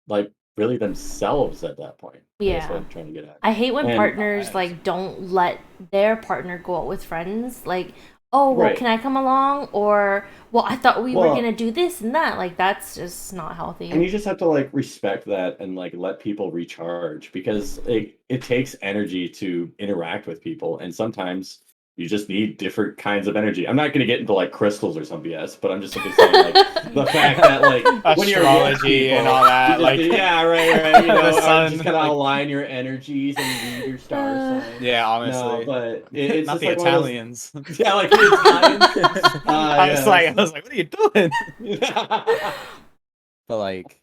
like really themselves at that point. Yeah, that's what I'm trying to get at. I hate when partners like don't let their partner go out with friends. Like, oh, well, can I come along? Or, well, I thought we were gonna do this and that. Like, that's just not healthy. And you just have to like respect that and like let people recharge, because it takes energy to interact with people, and sometimes you just need different kinds of energy. I'm not going to get into like crystals or some BS, but I'm just saying like the fact that like when you're astrology and all that, like yeah, right. You know, just kind of align your energies and read your star sign. Yeah, honestly, no, but it's not just the like Italians. Yeah, like the Italians. I was like, what are you doing? But like,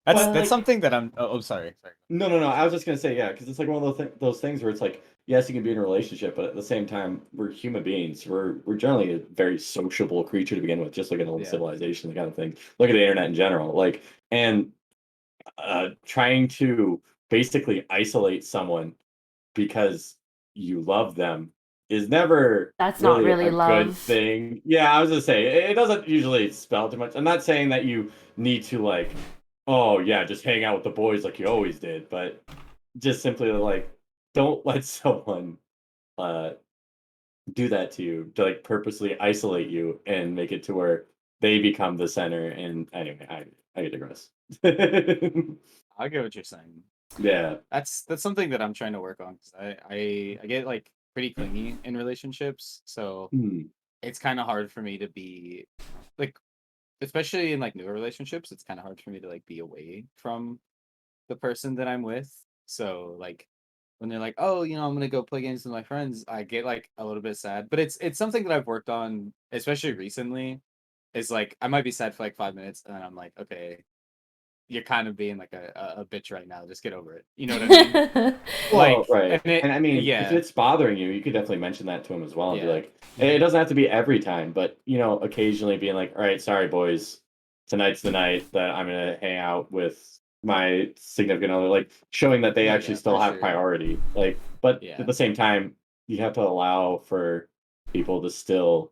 That's something that I'm. Oh, sorry. No. I was just gonna say, yeah, because it's like one of those things where it's like, yes, you can be in a relationship, but at the same time, we're human beings. We're generally a very sociable creature to begin with. Just look at all the civilization, the kind of thing. Look at the internet in general. Like, and trying to basically isolate someone because you love them is never That's not really a good love. thing. Yeah, I was gonna say it doesn't usually spell too much. I'm not saying that you need to like, oh yeah, just hang out with the boys like you always did, but just simply like don't let someone do that to you, to like purposely isolate you and make it to where they become the center. And anyway, I digress. I get what you're saying. Yeah. That's something that I'm trying to work on because I get like pretty clingy in relationships, so it's kind of hard for me to be like, especially in like newer relationships, it's kind of hard for me to like be away from the person that I'm with. So like when they're like, oh, I'm gonna go play games with my friends, I get like a little bit sad. But it's something that I've worked on, especially recently. Is like I might be sad for like 5 minutes, and then I'm like, okay, you're kind of being like a bitch right now. Just get over it. You know what I mean? Well, Like, right. and I mean, if yeah, it's bothering you, you could definitely mention that to him as well and be yeah, like, it doesn't have to be every time, but occasionally being like, all right, sorry boys, tonight's the night that I'm gonna hang out with my significant other, like showing that they no, actually yeah, still for have sure. priority. Like, but Yeah, at the same time, you have to allow for people to still,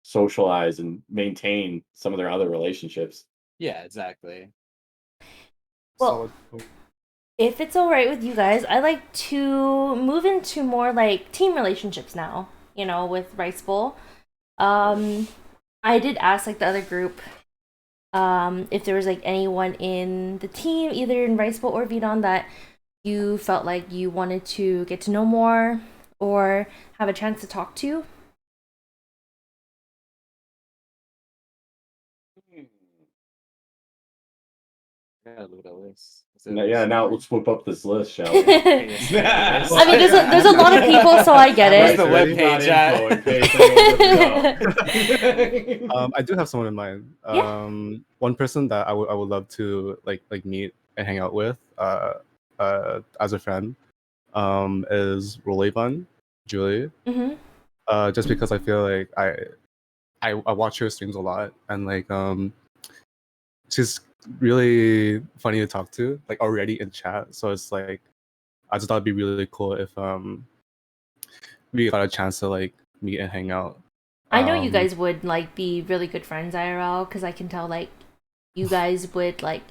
socialize and maintain some of their other relationships. yeah, exactly. Well, if it's all right with you guys, I like to move into more like team relationships now. With Rice Bowl. I did ask like the other group if there was like anyone in the team, either in Rice Bowl or Vidon, that you felt like you wanted to get to know more or have a chance to talk to. Yeah, look at that list. Now let's whip up this list, shall I we? mean, there's a lot of people, so I get Where's it. the webpage at? I do have someone in mind. One person that I would love to like meet and hang out with as a friend is Rolebun, Julie. Just because I feel like I watch her streams a lot, and like she's really funny to talk to, like already in chat. So it's like I just thought it'd be really cool if we got a chance to like meet and hang out. I know you guys would like be really good friends IRL, because I can tell like you guys would like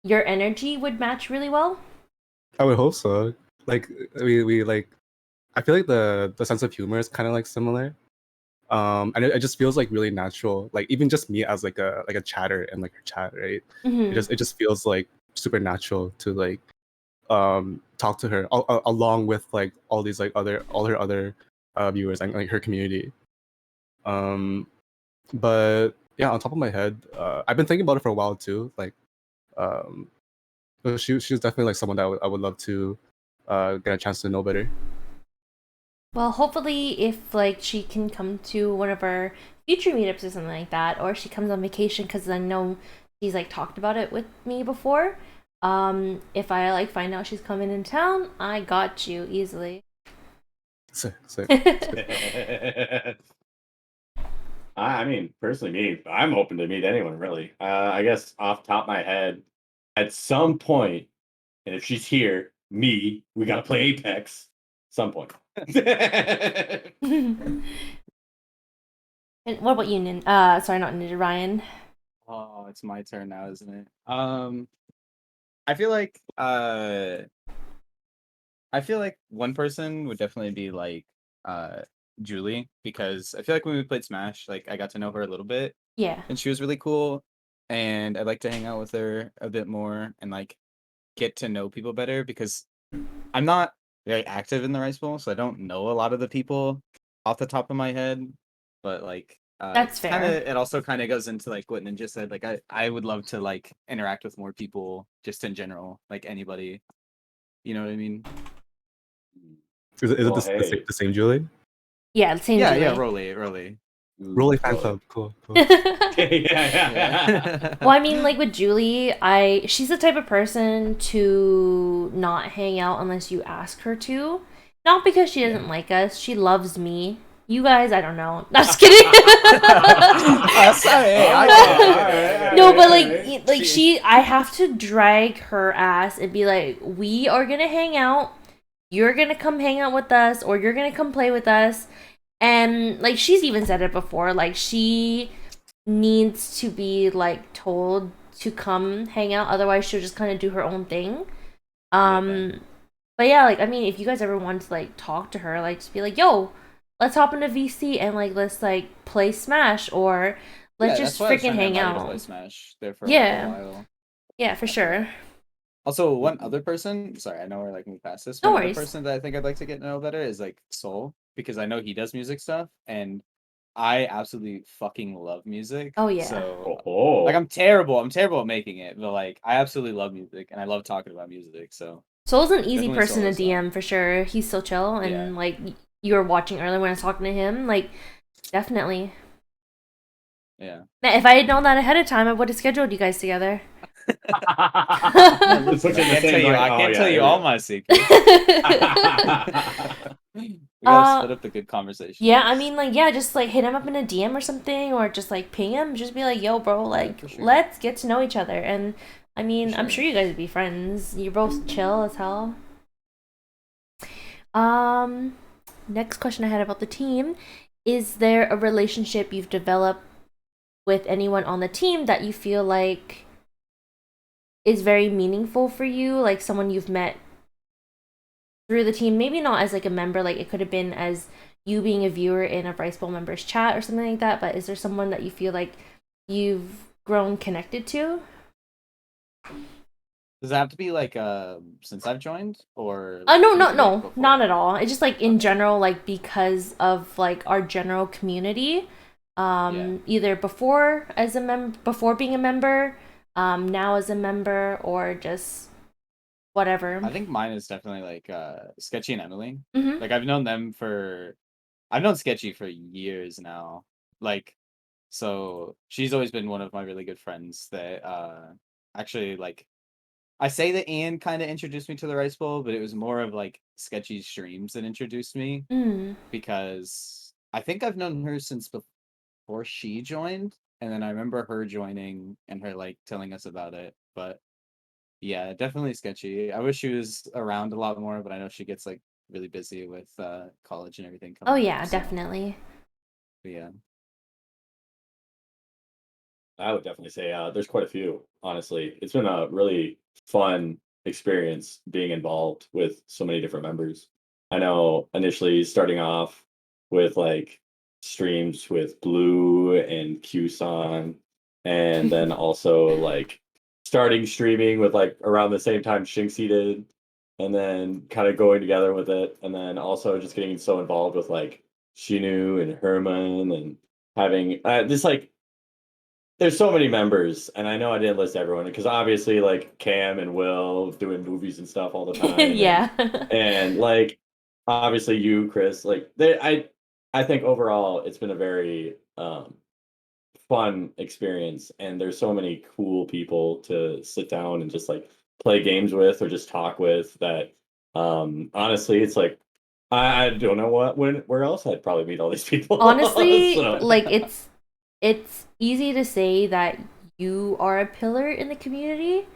your energy would match really well. I would hope so. Like we like, I feel like the sense of humor is kind of like similar. And it just feels like really natural. Like even just me as like a chatter and like her chat, right? It just feels like super natural to like talk to her along with like all these like all her other viewers and like her community. But yeah, on top of my head, I've been thinking about it for a while too. Like, but she's definitely like someone that I would love to get a chance to know better. Well, hopefully, if like she can come to one of our future meetups or something like that, or she comes on vacation, because I know she's like talked about it with me before. If I like find out she's coming in town, I got you easily. Sick. I mean, personally, I'm open to meet anyone really. I guess off the top of my head, at some point, and if she's here, we gotta play Apex. Some point. And what about you, sorry, not Ninja, Ryan? Oh, it's my turn now, isn't it? I feel like one person would definitely be like Julie, because I feel like when we played Smash, like I got to know her a little bit. Yeah. And she was really cool, and I'd like to hang out with her a bit more and like get to know people better, because I'm not very active in the Rice Bowl, so I don't know a lot of the people off the top of my head. But like That's fair. It also kind of goes into like what Ninja said. Like I would love to like interact with more people just in general, like anybody. You know what I mean? Is it the same Julie? Yeah, same Yeah, Julie. yeah, Rolly. Rolling fan club. Cool. Yeah. Well, I mean, like with Julie, she's the type of person to not hang out unless you ask her to. Not because she doesn't like us. She loves me. You guys, I don't know. No, just kidding. Sorry, No, but like I have to drag her ass and be like, we are gonna hang out. You're gonna come hang out with us, or you're gonna come play with us. And like she's even said it before, like she needs to be like told to come hang out, otherwise she'll just kind of do her own thing. But yeah, like I mean, if you guys ever want to like talk to her, like just be like, yo, let's hop into VC and like let's like play Smash, or let's just freaking hang out. Play Smash there for Yeah. a while. Yeah, for sure. Also, one other person, sorry, I know we're like moving past this. No One other worries. person that I think I'd like to get to know better is like Soul, because I know he does music stuff, and I absolutely fucking love music. Oh, yeah. So Oh. like I'm terrible at making it, but like I absolutely love music and I love talking about music. So Soul's an easy Definitely person to Soul is, DM for sure. He's so chill, and Yeah. like you were watching earlier when I was talking to him, like definitely. yeah. Man, if I had known that ahead of time, I would have scheduled you guys together. Just looks I at the can't same tell you. like, I oh, can't yeah, tell you here all we my secrets. We gotta split up the good conversation. Yeah, I mean, like, yeah, just like hit him up in a DM or something, or just like ping him. Just be like, yo, bro, like, for sure. let's get to know each other. And I mean, For I'm sure. sure you guys would be friends. You're both chill as hell. Next question I had about the team: is there a relationship you've developed with anyone on the team that you feel like is very meaningful for you, like someone you've met through the team, maybe not as like a member, like it could have been as you being a viewer in a Rice Bowl members chat or something like that, but is there someone that you feel like you've grown connected to? Does it have to be like since I've joined, or No, can it be, like, no, before? not at all. It's just like in Okay. general, like because of like our general community, either before as before being a member, now as a member, or just whatever. I think mine is definitely like Sketchy and Emily. Mhm. Like I've known Sketchy for years now. Like, so she's always been one of my really good friends that actually, like, I say that Ian kind of introduced me to the Rice Bowl, but it was more of like Sketchy's streams that introduced me, because I think I've known her since before she joined, and then I remember her joining and her like telling us about it. But yeah, definitely Sketchy. I wish she was around a lot more, but I know she gets like really busy with college and everything Oh coming yeah, up, so, definitely. yeah. I would definitely say there's quite a few, honestly. It's been a really fun experience being involved with so many different members. I know initially starting off with like streams with Blue and QSon, and then also like starting streaming with like around the same time Shinxy did, and then kind of going together with it, and then also just getting so involved with like Shinu and Herman, and having this like there's so many members, and I know I didn't list everyone because obviously, like Cam and Will doing movies and stuff all the time. Yeah. and like obviously you, Chris. Like I think overall it's been a very fun experience, and there's so many cool people to sit down and just like play games with or just talk with. That honestly, it's like I don't know where else I'd probably meet all these people. Honestly, So- like it's easy to say that you are a pillar in the community.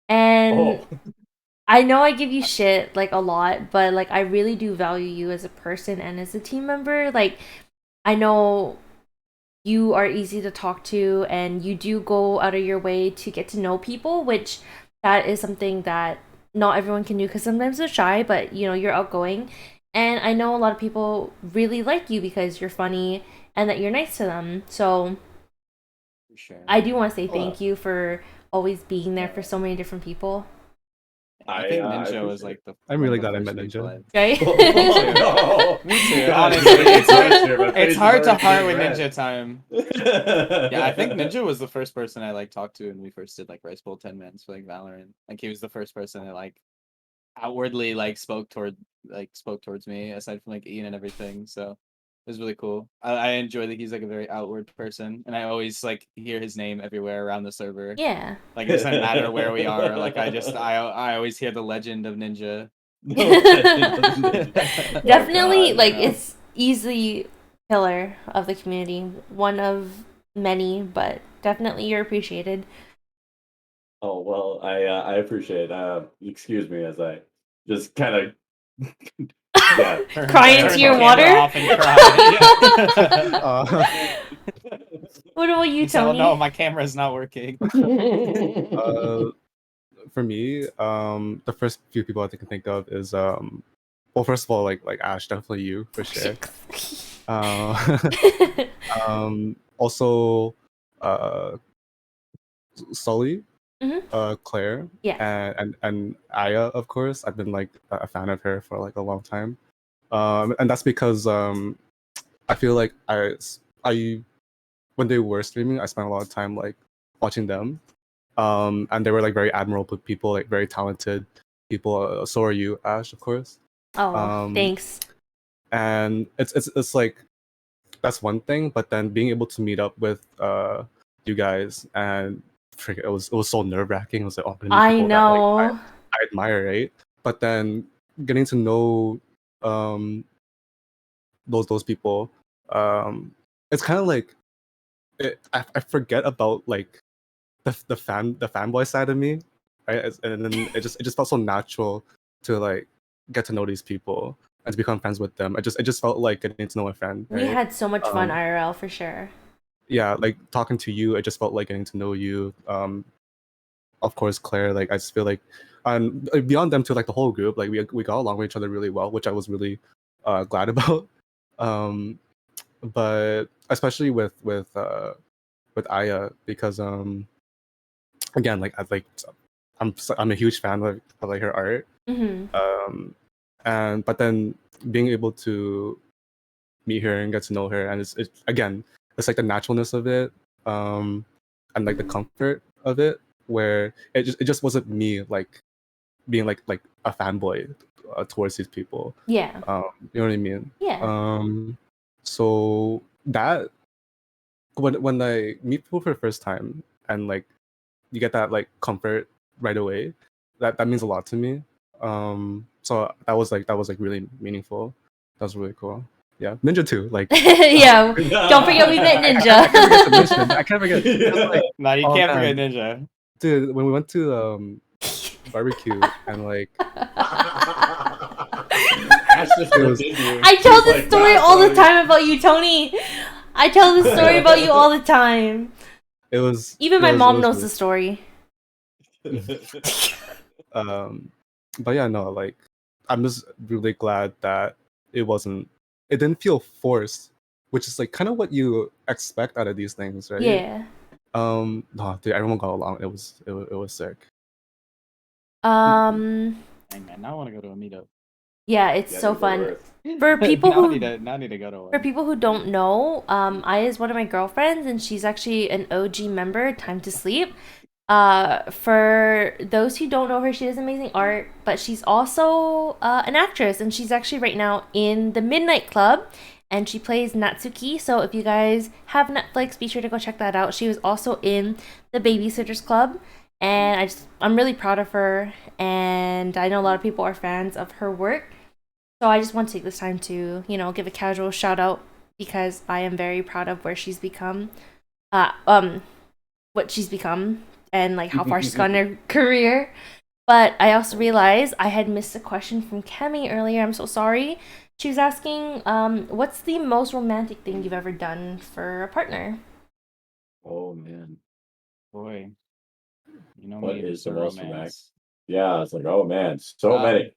And Oh. I know I give you shit like a lot, but like I really do value you as a person and as a team member. Like I know you are easy to talk to, and you do go out of your way to get to know people, which that is something that not everyone can do, because sometimes they're shy, but you know, you're outgoing. And I know a lot of people really like you because you're funny and that you're nice to them. So For sure. I do want to say Well, thank you for always being there for so many different people. I think I Ninja was appreciate like the. I'm one really of the glad I first met people Ninja. Right? No. Me too. God, Honestly, it's hard. my face It's is hard to already heart with red. Ninja time. Yeah, I think Ninja was the first person I like talked to when we first did like Rice Bowl 10 minutes for like Valorant. Like he was the first person that like outwardly like spoke towards me, aside from like Ian and everything. So it was really cool. I enjoy that he's like a very outward person, and I always like hear his name everywhere around the server. Yeah. Like it doesn't matter where we are. Like I always hear the legend of Ninja. Definitely, God, like you know. it's easily pillar of the community, one of many, but definitely you're appreciated. Oh well, I appreciate. Excuse me as I just kind of yeah. Cry into your the camera water? off and cry. What about you, He said, "Oh Tony? no, my camera is not working." For me, the first few people I can think of is well, first of all, like Ash, definitely you for sure. Also, Sully, Claire, Yeah. and Aya, of course. I've been like a fan of her for like a long time, and that's because I feel like I when they were streaming, I spent a lot of time like watching them, and they were like very admirable people, like very talented people. So are you, Ash, of course. Oh, thanks. And it's like that's one thing, but then being able to meet up with you guys and it was so nerve-wracking. It was like, oh, I people know. that like I admire, right? But then getting to know those people, it's kind of like I forget about like the fanboy side of me, right? And then it just felt so natural to like get to know these people and to become friends with them. It just felt like getting to know a friend. Right? We had so much fun IRL for sure. Yeah, like talking to you, it just felt like getting to know you. Of course, Claire. Like I just feel like, and beyond them too, like the whole group, like we got along with each other really well, which I was really glad about. But especially with Aya, because again, like I'm a huge fan of like her art. And but then being able to meet her and get to know her, and it's again, it's like the naturalness of it, and like the comfort of it, where it just wasn't me like being like a fanboy towards these people. Yeah. You know what I mean? Yeah. So that when I meet people for the first time and like you get that like comfort right away, that means a lot to me. So that was like really meaningful. That was really cool. Yeah, Ninja too. Like yeah, don't forget we met Ninja. I can't forget. Like, no, you can't forget Ninja. Dude, when we went to barbecue and like I tell this story all the time about you, Tony. I tell this story about you all the time. Even my mom knows the story. But yeah, no, like I'm just really glad that it didn't feel forced, which is like kind of what you expect out of these things, right? Yeah. No, dude, everyone got along. It was sick. Dang, man, now I want to go to a meetup. Yeah, it's so fun. For people who now I need to go to one. For people who don't know, Aya is one of my girlfriends, and she's actually an OG member, Time to Sleep. For those who don't know her, she does amazing art, but she's also an actress, and she's actually right now in the Midnight Club, and she plays Natsuki. So if you guys have Netflix, be sure to go check that out. She was also in the Babysitters Club, and I'm really proud of her, and I know a lot of people are fans of her work. So I just want to take this time to, give a casual shout out because I am very proud of where she's become, what she's become, and like how far she's gone in her career. But I also realized I had missed a question from Kemi earlier. I'm so sorry. She was asking, what's the most romantic thing you've ever done for a partner? Oh man, boy, what is the most romantic? Yeah, it's like, oh man, so many.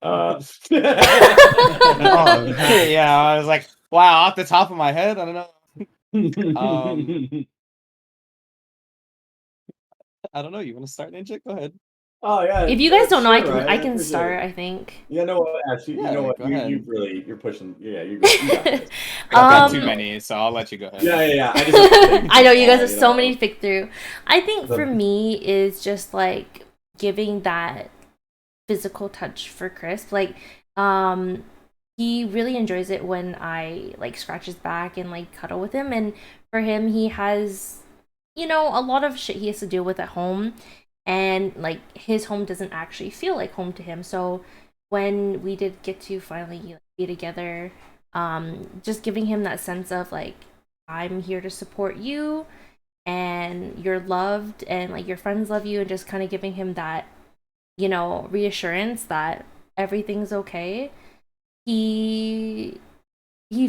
Yeah, I was like, wow, off the top of my head, I don't know. I don't know. You want to start, Ninja? Go ahead. Oh yeah. If you guys don't know, I can start. I think. You know what? Actually, you know what? You're pushing. Yeah, you got this. I've got too many, so I'll let you go ahead. Yeah. I know you guys have so many to pick through. I think for me is just like giving that physical touch for Chris, like he really enjoys it when I like scratch his back and like cuddle with him. And for him, he has, you know, a lot of shit he has to deal with at home, and like his home doesn't actually feel like home to him. So when we did get to finally like, be together, just giving him that sense of like, I'm here to support you and you're loved and like your friends love you, and just kind of giving him that, you know, reassurance that everything's okay. He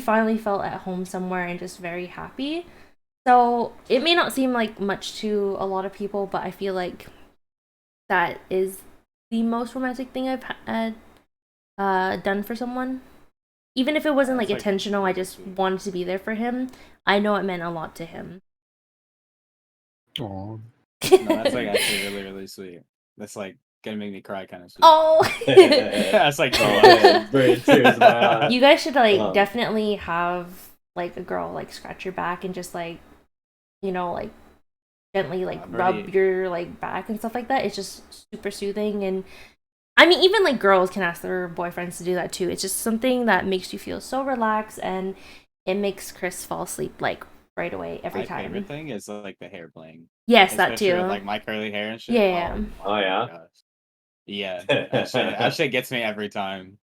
finally felt at home somewhere and just very happy. So it may not seem like much to a lot of people, but I feel like that is the most romantic thing I've done for someone. Even if it wasn't like intentional, I just wanted to be there for him. I know it meant a lot to him. Aww. No, that's like actually really, really sweet. That's like gonna make me cry kind of sweet. Oh, that's like tears in my eyes. You guys should like definitely have like a girl like scratch your back and just like, you know, like gently like rub your like back and stuff like that. It's just super soothing. And I mean, even like girls can ask their boyfriends to do that too. It's just something that makes you feel so relaxed, and it makes Chris fall asleep like right away every time. My favorite thing is like the hair playing. Yes, especially that too. With, like my curly hair and shit. Yeah. Oh yeah. Gosh. Yeah, that shit gets me every time.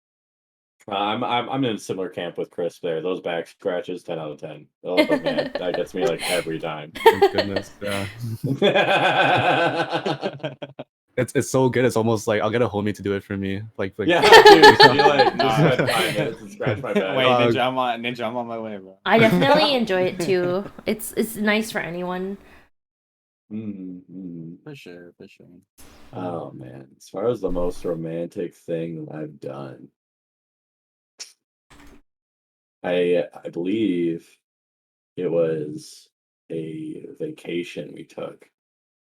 I'm in a similar camp with Chris there. Those back scratches, 10 out of 10. Oh man, that gets me like every time. Thank goodness. Yeah. It's so good. It's almost like I'll get a homie to do it for me. Like yeah, dude, just spend 5 minutes and scratch my back. Wait, Ninja, I'm on my way, bro. I definitely enjoy it too. It's nice for anyone. For sure. Oh man, as far as the most romantic thing I've done, I believe it was a vacation we took.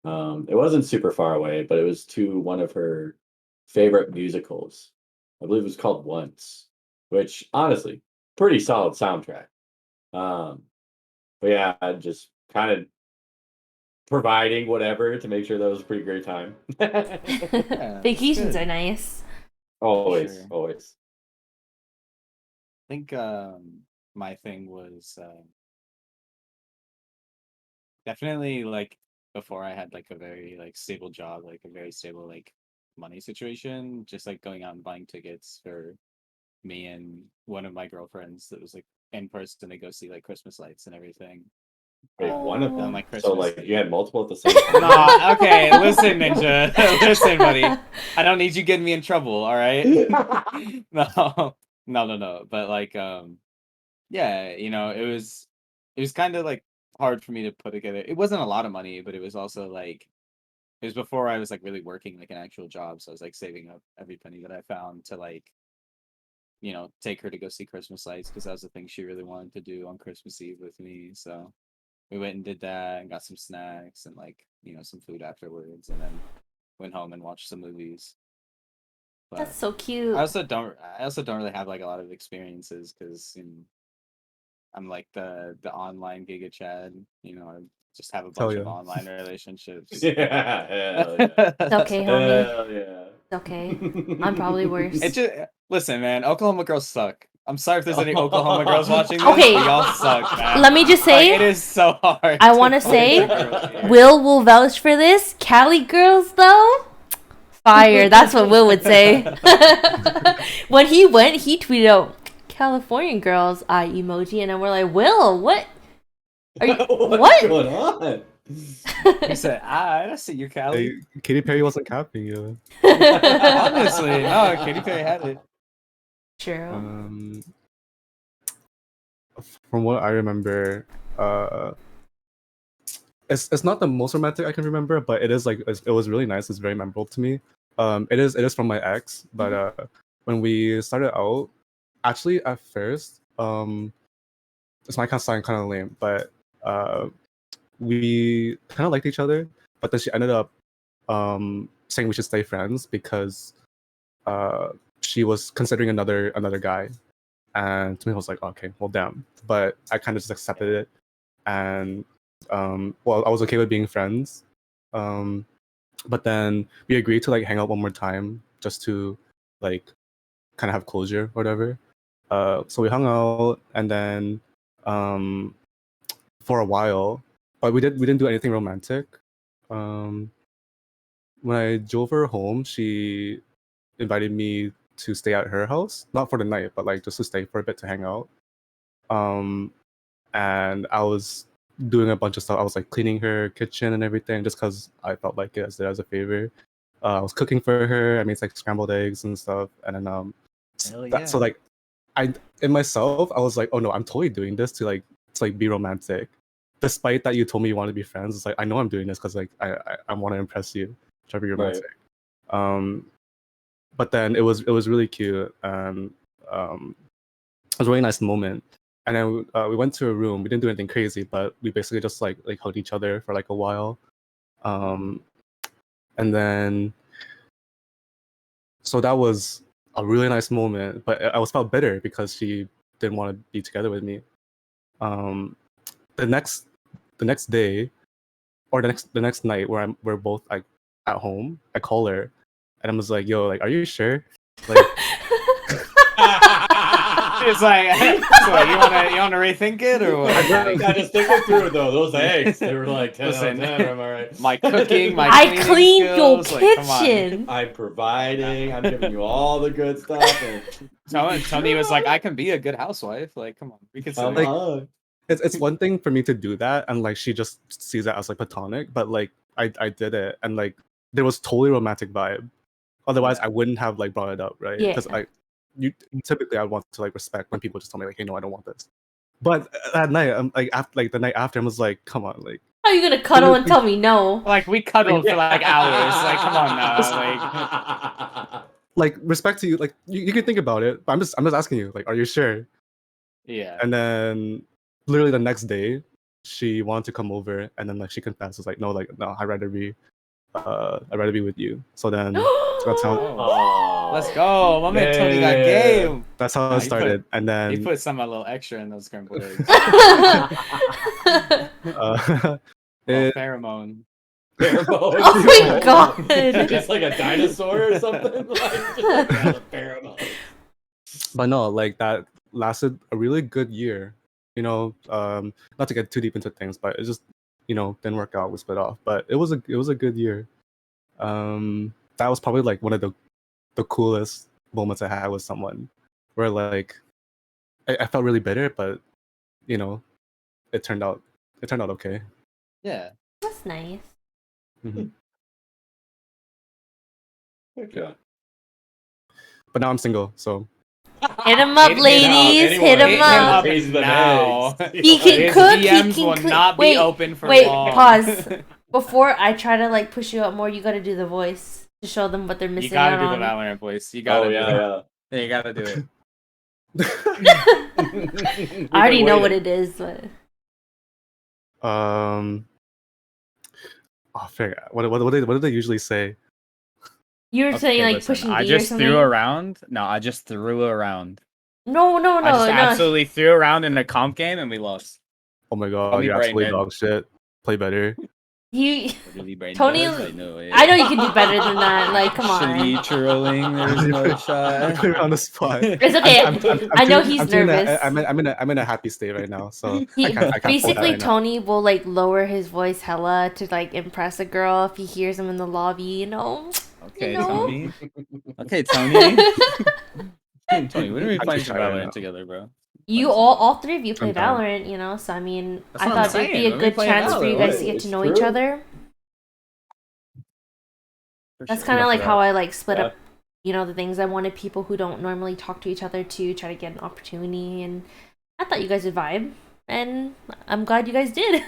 It wasn't super far away, but it was to one of her favorite musicals. I believe it was called Once, which honestly, pretty solid soundtrack. But yeah, just kind of providing whatever to make sure that was a pretty great time. Vacations are nice. Always, Sure. always. I think my thing was definitely like before I had like a very like stable job, like a very stable like money situation, just like going out and buying tickets for me and one of my girlfriends that was like in person to go see like Christmas lights and everything. Wait, one of them? Like So Christmas. like you had multiple at the same time? Nah, okay, listen, Ninja. Listen, buddy. I don't need you getting me in trouble, all right? No. But like yeah, you know, it was kind of like hard for me to put together. It wasn't a lot of money, but it was also like it was before I was like really working like an actual job, so I was like saving up every penny that I found to like, you know, take her to go see Christmas lights because that was the thing she really wanted to do on Christmas Eve with me. So we went and did that and got some snacks and like, you know, some food afterwards, and then went home and watched some movies. But That's so cute. I also don't really have like a lot of experiences because you know, I'm like the online Giga Chad, you know, I just have a bunch of online relationships. Yeah. It's okay, homie. Hell yeah. It's okay. I'm probably worse. It just listen, man. Oklahoma girls suck. I'm sorry if there's any Oklahoma girls watching this. Okay. But y'all suck, man. Let me just say, like, it is so hard. I want to say, Will vouch for this. Cali girls, though, fire. That's what Will would say. When he went, he tweeted out Californian girls eye emoji, and then we're like, Will, what? Are you, What's going on? He said, I see your Cali. Hey, Katy Perry wasn't capping you. Honestly, no, Katy Perry had it. True. From what I remember, it's not the most romantic I can remember, but it is like it was really nice. It's very memorable to me. It is from my ex, but when we started out, actually at first, this might sound kind of lame, but we kind of liked each other, but then she ended up saying we should stay friends because she was considering another guy, and to me I was like, okay, well damn, but I kind of just accepted it, and well, I was okay with being friends, but then we agreed to like hang out one more time just to like kind of have closure or whatever, So we hung out, and then for a while, but we didn't do anything romantic. When I drove her home, she invited me to stay at her house, not for the night, but like just to stay for a bit to hang out. And I was doing a bunch of stuff. I was like cleaning her kitchen and everything, just because I felt like it as a favor. I was cooking for her. I made like scrambled eggs and stuff, and then so like I in myself, I was like, oh no, I'm totally doing this to be romantic. Despite that you told me you want to be friends, it's like I know I'm doing this because like I want to impress you, try to be romantic. Right. But then it was really cute, and it was a really nice moment. And then we went to a room. We didn't do anything crazy, but we basically just like hugged each other for like a while. And then so that was a really nice moment. But I was felt bitter because she didn't want to be together with me. The next day, or the next night, we're both like at home, I call her, and I was like, "Yo, like, are you sure?" Like. It's like, so you wanna rethink it or what? I just think it through though. Those eggs, they were like 10 out of 10. I'm all right. My cooking, my I cleaned skills, your kitchen. I'm providing. I'm giving you all the good stuff. And Tony was like, I can be a good housewife. Like, come on, we can say like, it's one thing for me to do that, and like she just sees it as like platonic, but like I did it, and like there was totally romantic vibe. Otherwise, I wouldn't have like brought it up, right? Because typically I want to like respect when people just tell me like, hey, no, I don't want this. But that night, I'm like the night after, I was like, come on, like. How are you gonna cuddle and tell me no? Like we cuddled for like hours. Like, come on now, like. Like respect to you, like you can think about it, but I'm just asking you, like, are you sure? Yeah. And then literally the next day, she wanted to come over, and then like she confessed, was like, no, I'd rather be with you. So then that's how. Let's go, my man Tony got game. That's how it started, and then he put some a little extra in those scrambled eggs. Pheromone. Oh my god! It's like a dinosaur or something. Like, pheromone. But no, like that lasted a really good year. You know, not to get too deep into things, but it just didn't work out. We split off, but it was a good year. That was probably like one of the coolest moments I had with someone, where like I felt really bitter, but it turned out okay. Yeah, that's nice. Mm-hmm. Okay. But now I'm single, so. Hit him up, ladies. Hit him up. Now. He can cook. DMs he can will not be open for long. Pause. Before I try to like push you up more, you got to do the voice to show them what they're missing. You gotta out do the on. Valorant voice. You gotta. Yeah. You gotta do it. I already know what it is, but. Oh, fair. What do they usually say? You were saying like pushing D I just or something? threw around. No, I just threw around. No. I just absolutely threw around in the comp game and we lost. Oh my god, you're absolutely dog shit. Play better. Tony, I know you can do better than that. Like, come on. Shitty trolling. There's no shot. Put him on the spot. It's okay. I know he's nervous. I'm in a happy state right now, so I can't basically right Tony will like lower his voice hella to like impress a girl if he hears him in the lobby. Okay, you know? Tony. Okay, Tony. Tony, when are we playing some Valorant together, bro? You all three of you play Valorant, so I mean, I thought it'd be a good chance for you guys to get to know each other. That's kind of like how I like split up, the things. I wanted people who don't normally talk to each other to try to get an opportunity, and I thought you guys would vibe, and I'm glad you guys did.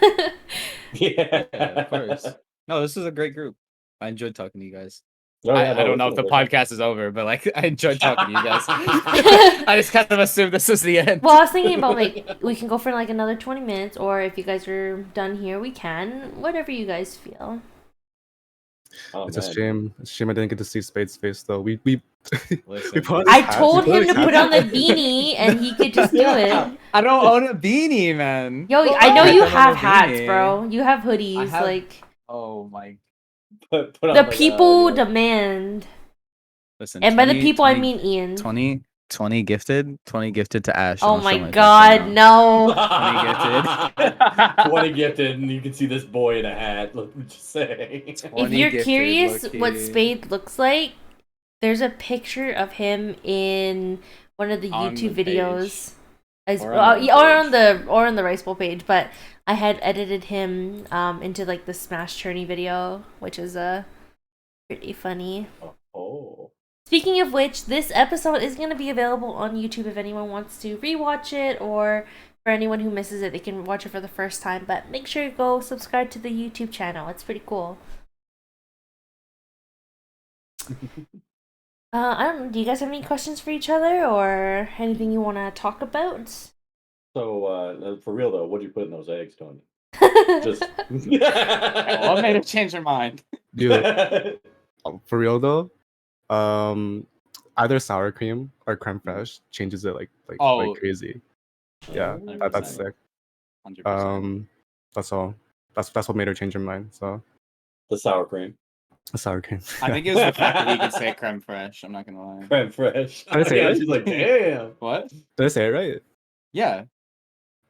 Yeah, of course. No, this is a great group. I enjoyed talking to you guys. I don't know if the podcast is over, but like I enjoyed talking to you guys. I just kind of assumed this was the end. Well, I was thinking about like we can go for like another 20 minutes, or if you guys are done here, we can. Whatever you guys feel. It's a shame. It's a shame I didn't get to see Spade's face though. I told him to put on the beanie and he could just do it. I don't own a beanie, man. Yo, I know you have hats, bro. You have hoodies, like. Oh my. The people demand. Listen, and by the people, I mean Ian. 20. 20 gifted. 20 gifted to Ash. Oh and I'll show my face god, right now. no. 20 gifted. 20 gifted, and you can see this boy in a hat. Let me just say. If 20 you're gifted, curious low-key. what Spade looks like, there's a picture of him in one of the On YouTube the videos. Or on the On the Rice Bowl page, but I had edited him into like the Smash Tourney video, which is pretty funny. Oh. Speaking of which, this episode is going to be available on YouTube if anyone wants to rewatch it, or for anyone who misses it, they can watch it for the first time. But make sure you go subscribe to the YouTube channel. It's pretty cool. I don't know. Do you guys have any questions for each other or anything you want to talk about? So, for real though, what do you put in those eggs, Tony? Just. What made her change her mind? Dude, for real though, either sour cream or creme fraiche changes it like crazy. Yeah, that's 100%. sick. 100%. That's all. That's what made her change her mind. So The sour cream. sour cream. I think it was the fact that he could say creme fraiche. I'm not gonna lie. Creme fraiche. Did I say it right? She's like, damn. What? Did I say it right? Yeah.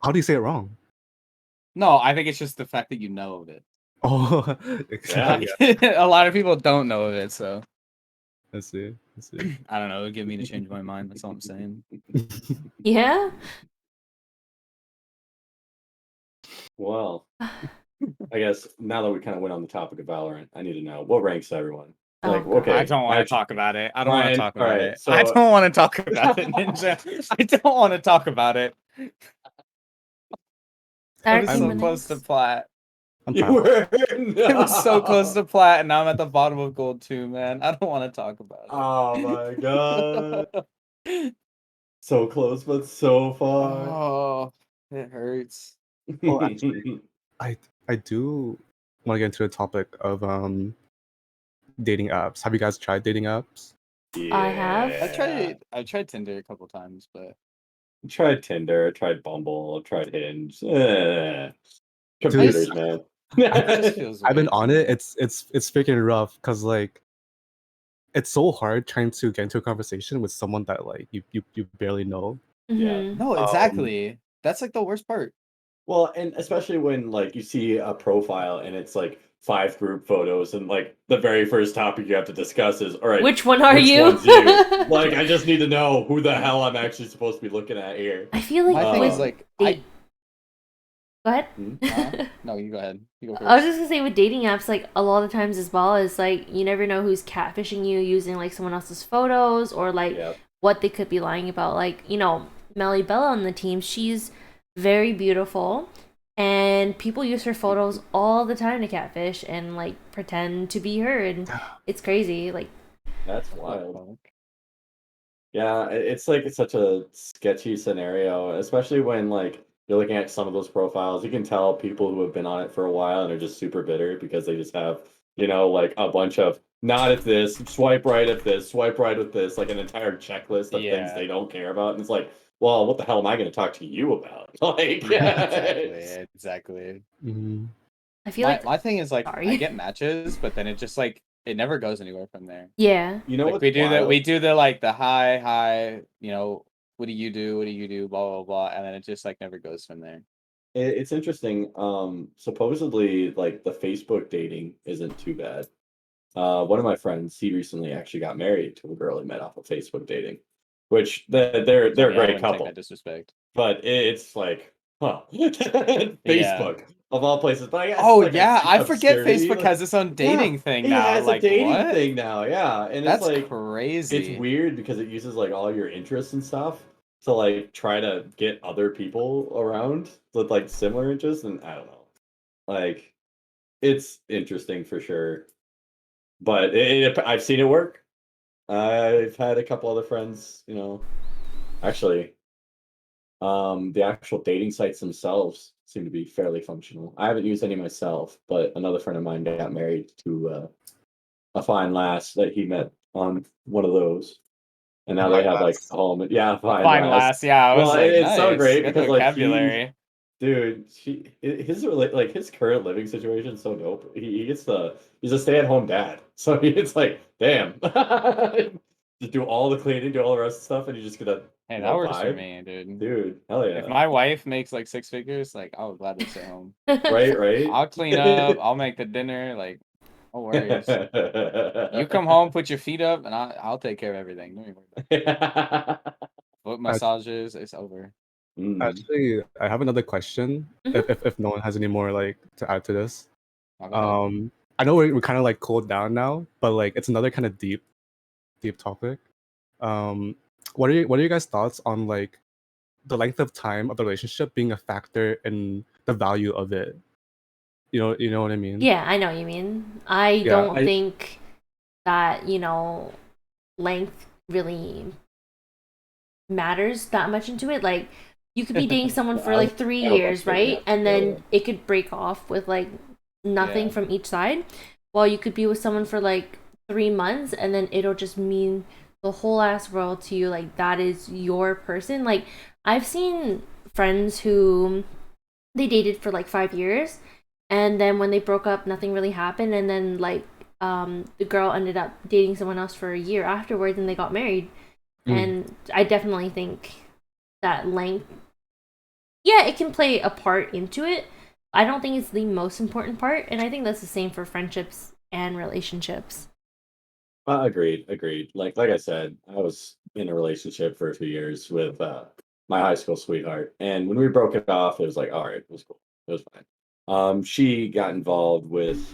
How do you say it wrong? No, I think it's just the fact that you know of it. Oh, Yeah. A lot of people don't know of it, so Let's see. I don't know. It would give me to change my mind. That's all I'm saying. Yeah? Well, I guess now that we kind of went on the topic of Valorant, I need to know what ranks everyone. Oh, Like, God. okay, I don't want to actually- talk about it. I don't want Ryan, to talk about alright, it. so- I don't want to talk about it, Ninja. I don't want to talk about it. I was so close to plat. I'm You proud. were. It was so close to plat, and now I'm at the bottom of gold too, man. I don't want to talk about it. Oh my god. So close, but so far. Oh, it hurts. Well, actually, I do want to get into the topic of dating apps. Have you guys tried dating apps? I have. I tried Tinder a couple times, but I tried Tinder, I tried Bumble, I tried Hinge. Computers, man. it just feels I've been weird on to it. me. It's freaking rough because like it's so hard trying to get into a conversation with someone that like you barely know. Mhm. No, exactly. That's like the worst part. Well, and especially when like you see a profile and it's like 5 group photos, and like the very first topic you have to discuss is, all right, Which one are you? one's you? Like, I just need to know who the hell I'm actually supposed to be looking at here. I feel like My thing with is like, date- Go ahead. no, you go ahead. You go first. I was just gonna say with dating apps, like a lot of times as well, is like you never know who's catfishing you using like someone else's photos or like Yep. what they could be lying about. Like, you know, Melly Bella on the team, she's very beautiful and people use her photos all the time to catfish and like pretend to be her, and it's crazy. Like, That's wild. Yeah, it's like it's such a sketchy scenario, especially when like you're looking at some of those profiles. You can tell people who have been on it for a while and are just super bitter because they just have, like a bunch of not at this, swipe right at this, swipe right with this, like an entire checklist of things Yeah. they don't care about. And it's like, well, what the hell am I going to talk to you about? Like, Exactly. Mhm. I feel like My thing is like Sorry. I get matches, but then it just like it never goes anywhere from there. yeah. you know Like what's we do wild? we do the like the hi, what do you do? What do you do? Blah blah blah, and then it just like never goes from there. It's interesting. Supposedly, like the Facebook dating isn't too bad. One of my friends, he recently actually got married to a girl he met off of Facebook dating, which they're a Yeah, I great wouldn't take couple. that disrespect. But it's like, huh, Facebook of all places. But I guess Oh like, yeah, I forget absurdity, Facebook like, has its own dating thing it now. has Like a dating what? thing now, yeah, and That's it's like crazy. it's weird because it uses like all your interests and stuff to like try to get other people around with like similar interests, and I don't know, like it's interesting for sure. But I've seen it work. I've had a couple other friends, actually. The actual dating sites themselves seem to be fairly functional. I haven't used any myself, but another friend of mine got married to a fine lass that he met on one of those, and now they Fine have like lass. a home. Yeah, Fine fine lass, yeah. I was Well, like, it's so nice. great Good because like vocabulary. dude, his current living situation is so dope. He's a stay-at-home dad, so it's like, damn. just do all the cleaning, do all the rest of the stuff, and you just get a Hey, that works for me, dude. Dude, hell yeah. If my wife makes like 6 figures, like I would gladly stay home. Right? I'll clean up, I'll make the dinner, like no worries. You come home, put your feet up, and I'll take care of everything. Don't even worry about it. Foot massages, it's over. Actually, I have another question. If no one has any more like to add to this, I know we're kind of like cooled down now, but like it's another kind of deep topic. What are your guys' thoughts on like the length of time of the relationship being a factor in the value of it? You know what I mean? Yeah, I know what you mean. I don't think that, length really matters that much into it. Like, you could be dating someone for like 3 years, right? And then it could break off with like nothing from each side. While you could be with someone for like 3 months and then it'll just mean the whole ass world to you. Like, that is your person. Like, I've seen friends who they dated for like 5 years, and then when they broke up, nothing really happened, and then like the girl ended up dating someone else for a year afterwards, and they got married. And I definitely think that length, yeah, it can play a part into it. I don't think it's the most important part, and I think that's the same for friendships and relationships. Agreed. Like I said, I was in a relationship for a few years with my high school sweetheart, and when we broke it off, it was like, all right, it was cool, it was fine. She got involved with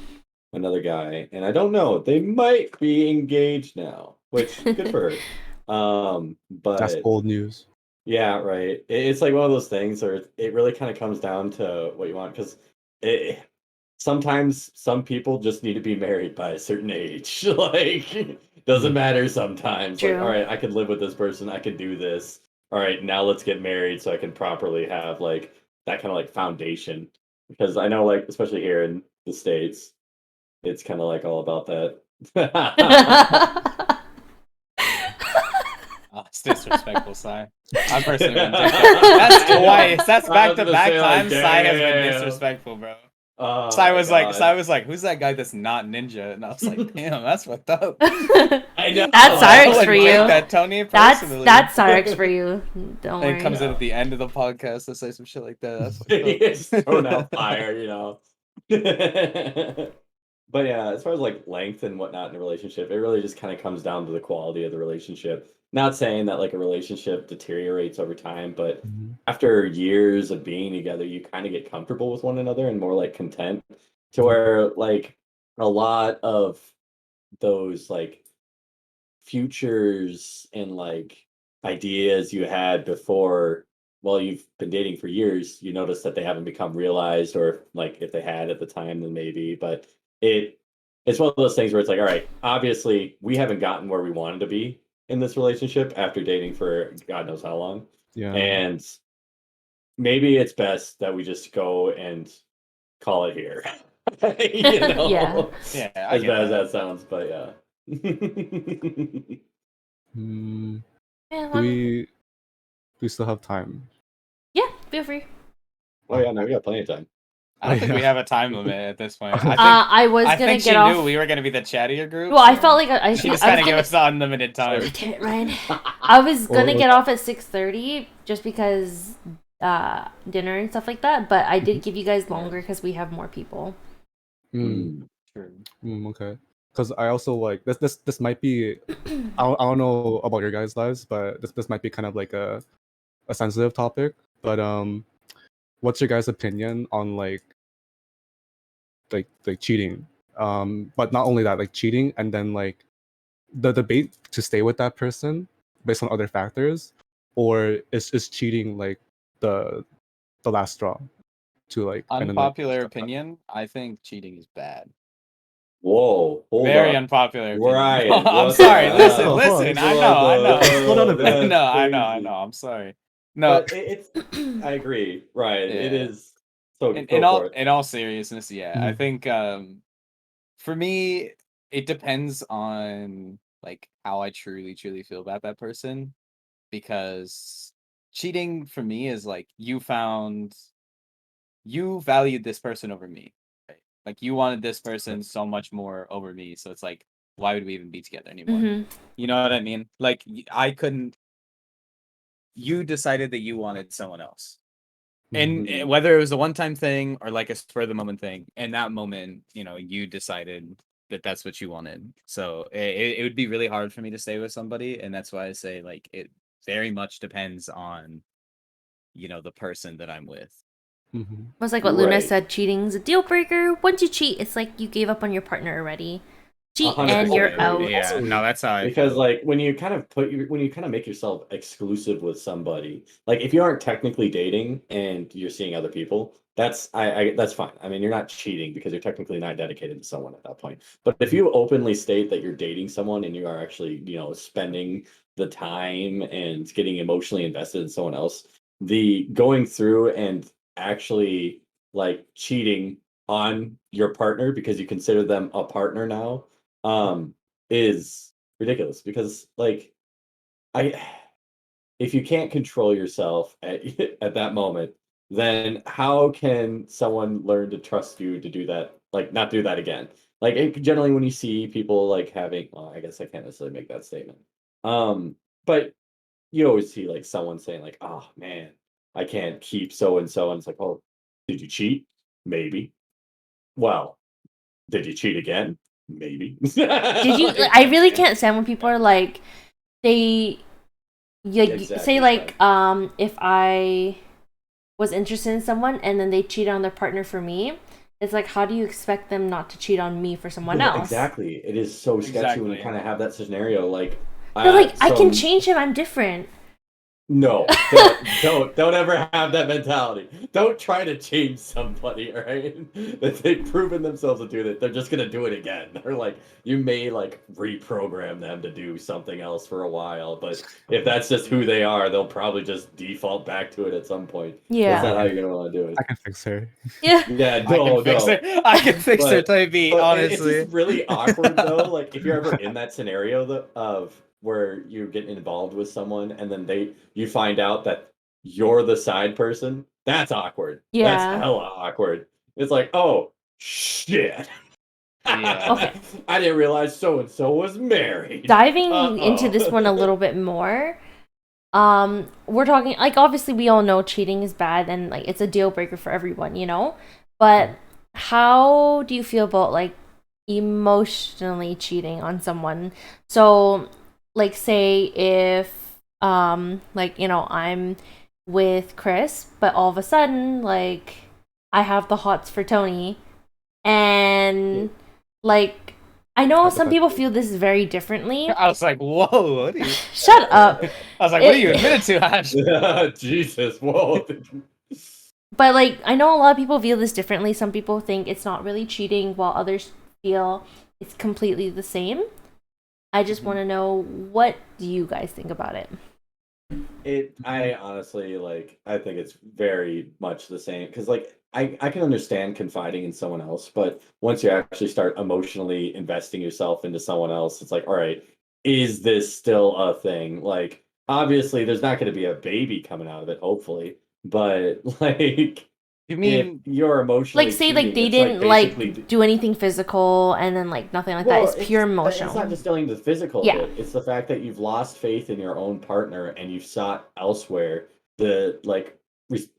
another guy, and I don't know, they might be engaged now, which good for her. But that's old news. Yeah, right. It's like one of those things where it really kind of comes down to what you want, because sometimes some people just need to be married by a certain age. Like, doesn't matter sometimes. Like, all right, I can live with this person, I can do this. All right, now let's get married so I can properly have like that kind of like foundation. Because I know, like, especially here in the States, it's kind of like all about that. It's disrespectful, Sai. I personally wouldn't take that. That's twice. That's back to back times Sai has been disrespectful, bro. Sai was like, who's that guy that's not ninja? And I was like, damn, that's fucked up. I know. That's Cyrix for you. That Tony personally. That's Cyrix for you. Don't worry. And comes in at the end of the podcast to say some shit like that. That's It's thrown out fire, you know. But yeah, as far as like length and whatnot in a relationship, it really just kind of comes down to the quality of the relationship. Not saying that like a relationship deteriorates over time, but after years of being together, you kind of get comfortable with one another and more like content, to where like a lot of those like futures and like ideas you had before, well, you've been dating for years, you notice that they haven't become realized, or like if they had at the time, then maybe. But it's one of those things where it's like, all right, obviously we haven't gotten where we wanted to be in this relationship after dating for God knows how long. Yeah. And maybe it's best that we just go and call it here. You know? Yeah. As bad as that sounds, but yeah. Do we still have time? Yeah, feel free. Oh yeah, no, we got plenty of time. I don't think we have a time limit at this point. I think she knew we were gonna be the chattier group. Well, I felt like she just kind of gave us unlimited time. Damn it, Ryan. I was gonna get off at 6:30 just because dinner and stuff like that, but I did give you guys longer because we have more people. Okay. Because I also like this might be I don't know about your guys' lives, but this might be kind of like a sensitive topic. But what's your guys' opinion on like cheating? But not only that, like cheating, and then like the debate to stay with that person based on other factors, or is cheating like the last straw to like unpopular opinion? I think cheating is bad. Whoa, very unpopular opinion. Ryan, I'm sorry. Listen. I know. I'm sorry. No, but it's. I agree, Ryan. Yeah. It is. So in all seriousness, yeah, I think for me, it depends on like how I truly feel about that person, because cheating for me is like you valued this person over me. Like you wanted this person so much more over me, so it's like why would we even be together anymore? Mhm. You know what I mean? Like I couldn't. You decided that you wanted someone else. And Mhm. whether it was a one-time thing or like a spur of the moment thing, in that moment, you know, you decided that that's what you wanted. So it would be really hard for me to stay with somebody, and that's why I say like it very much depends on, you know, the person that I'm with. Mhm. Was like what Luna Right. said, cheating's a deal breaker. Once you cheat, it's like you gave up on your partner already. Cheat and 100%. you're And out. Yeah, no, that's how I because feel. like when you kind of make yourself exclusive with somebody, like if you aren't technically dating and you're seeing other people, that's that's fine. I mean, you're not cheating because you're technically not dedicated to someone at that point. But if you openly state that you're dating someone and you are actually, you know, spending the time and getting emotionally invested in someone else, the going through and actually like cheating on your partner because you consider them a partner now, is ridiculous because like I if you can't control yourself at at that moment, then how can someone learn to trust you to do that, like not do that again? Like generally when you see people like having, well, I guess I can't necessarily make that statement. But you always see like someone saying like, "Oh man, I can't keep so and so," and it's like, "Oh, did you cheat? Maybe. Well, did you cheat again? Maybe." Did you? Like, I really can't stand when people are like, they, say exactly, like, Sven. if I was interested in someone and then they cheat on their partner for me, it's like, how do you expect them not to cheat on me for someone else? Exactly. It is so sketchy when you Exactly. kind of have that scenario. Like, They're like, I can some change him. I'm different. no, don't ever have that mentality. Don't try to change somebody, all right? That they've proven themselves to do that, they're just gonna do it again. Or like you may like reprogram them to do something else for a while, but if that's just who they are, they'll probably just default back to it at some point. That's Yeah. not how you're gonna want to do I it. can fix her. Yeah. Yeah, I can no, fix no. her. I can fix her, But type beat, it's honestly. just really awkward though. Like if you're ever in that scenario of where you get involved with someone and then you find out that you're the side person, that's awkward. That's Yeah. hella awkward. It's like, oh shit. Yeah. Okay. I didn't realize so and so was married. Diving into this one a Uh-oh. little bit more. We're talking like obviously we all know cheating is bad and like it's a deal breaker for everyone, you know? But how do you feel about like emotionally cheating on someone? So like say if like, you know, I'm with Chris, but all of a sudden like I have the hots for Tony and like I know some people Hypothetically. feel this very differently. I was like, whoa, what are you? Shut up. I was like, what are you admitted to, Ash? Jesus, whoa. But like I know a lot of people feel this differently. Some people think it's not really cheating while others feel it's completely the same. I just want to know, what do you guys think about it? I honestly like I think it's very much the same because like I can understand confiding in someone else, but once you actually start emotionally investing yourself into someone else, it's like, all right, is this still a thing? Like obviously there's not going to be a baby coming out of it, hopefully, but like You if mean you're Like emotionally say like cheating, they it's like didn't basically like do anything physical and then like nothing like that. well, It's pure it's not emotional. just dealing with the physical Yeah. bit. It's the fact that you've lost faith in your own partner and you've sought elsewhere. The like,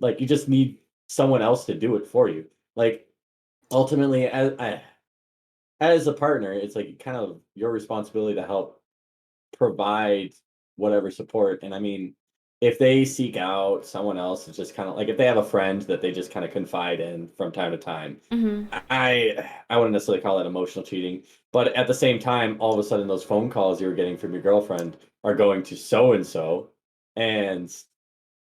like you just need someone else to do it for you. Like ultimately, as a partner, it's like kind of your responsibility to help provide whatever support. And I mean, if they seek out someone else, it's just kind of like if they have a friend that they just kind of confide in from time to time. Mm-hmm. I wouldn't necessarily call that emotional cheating, but at the same time, all of a sudden those phone calls you were getting from your girlfriend are going to so and so, and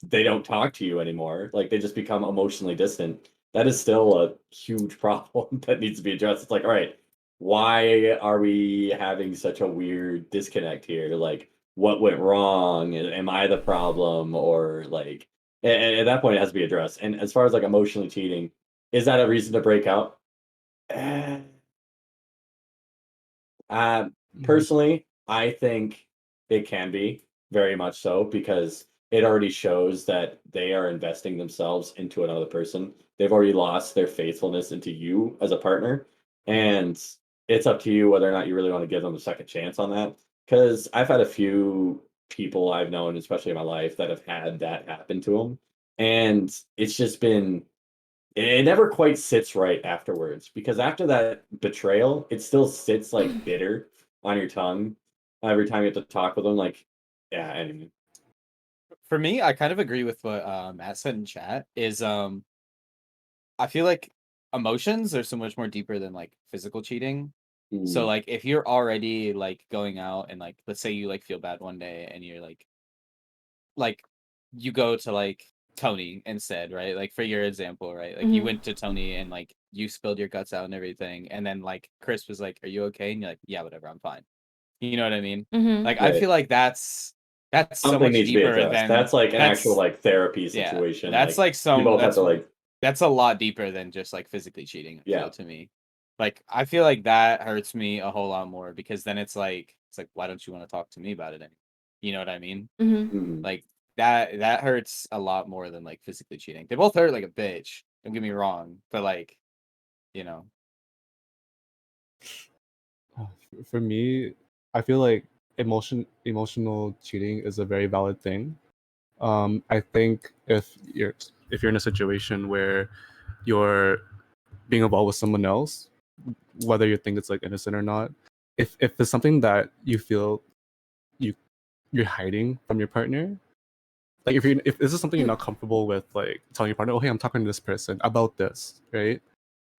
they don't talk to you anymore. Like they just become emotionally distant. That is still a huge problem that needs to be addressed. It's like, all right, why are we having such a weird disconnect here? Like, what went wrong? Am I the problem? Or like, at that point, it has to be addressed. And as far as like emotionally cheating, is that a reason to break out? Eh, Mhm. personally, I think it can be very much so because it already shows that they are investing themselves into another person. They've already lost their faithfulness into you as a partner. And it's up to you whether or not you really want to give them a second chance on that. Because I've had a few people I've known, especially in my life, that have had that happen to them, and it's just been it never quite sits right afterwards because after that betrayal, it still sits like bitter on your tongue every time you have to talk with them. Like, yeah, anyway. For me, I kind of agree with what Matt said in chat. Is I feel like emotions are so much more deeper than like physical cheating. So like if you're already like going out and like let's say you like feel bad one day and you're like you go to like Tony instead, right? Like for your example, right? Like you went to Tony and like you spilled your guts out and everything, and then like Chris was like, "Are you okay?" And you're like, "Yeah, whatever, I'm fine." You know what I mean? Like I Right. feel like that's so Something much needs to be deeper addressed. than That's like an actual that's like therapy yeah. situation. That's like you both have to like that's a lot deeper than just like physically cheating. I Yeah. feel to me, like I feel like that hurts me a whole lot more because then it's like why don't you want to talk to me about it anymore? You know what I mean? Like that hurts a lot more than like physically cheating. They both hurt like a bitch. Don't get me wrong, but like, you know, For me, I feel like emotional cheating is a very valid thing. I think if you're in a situation where you're being involved with someone else, whether you think it's like innocent or not, if it's something that you feel you're hiding from your partner, like if this is something you're not comfortable with, like telling your partner, oh hey, I'm talking to this person about this, right?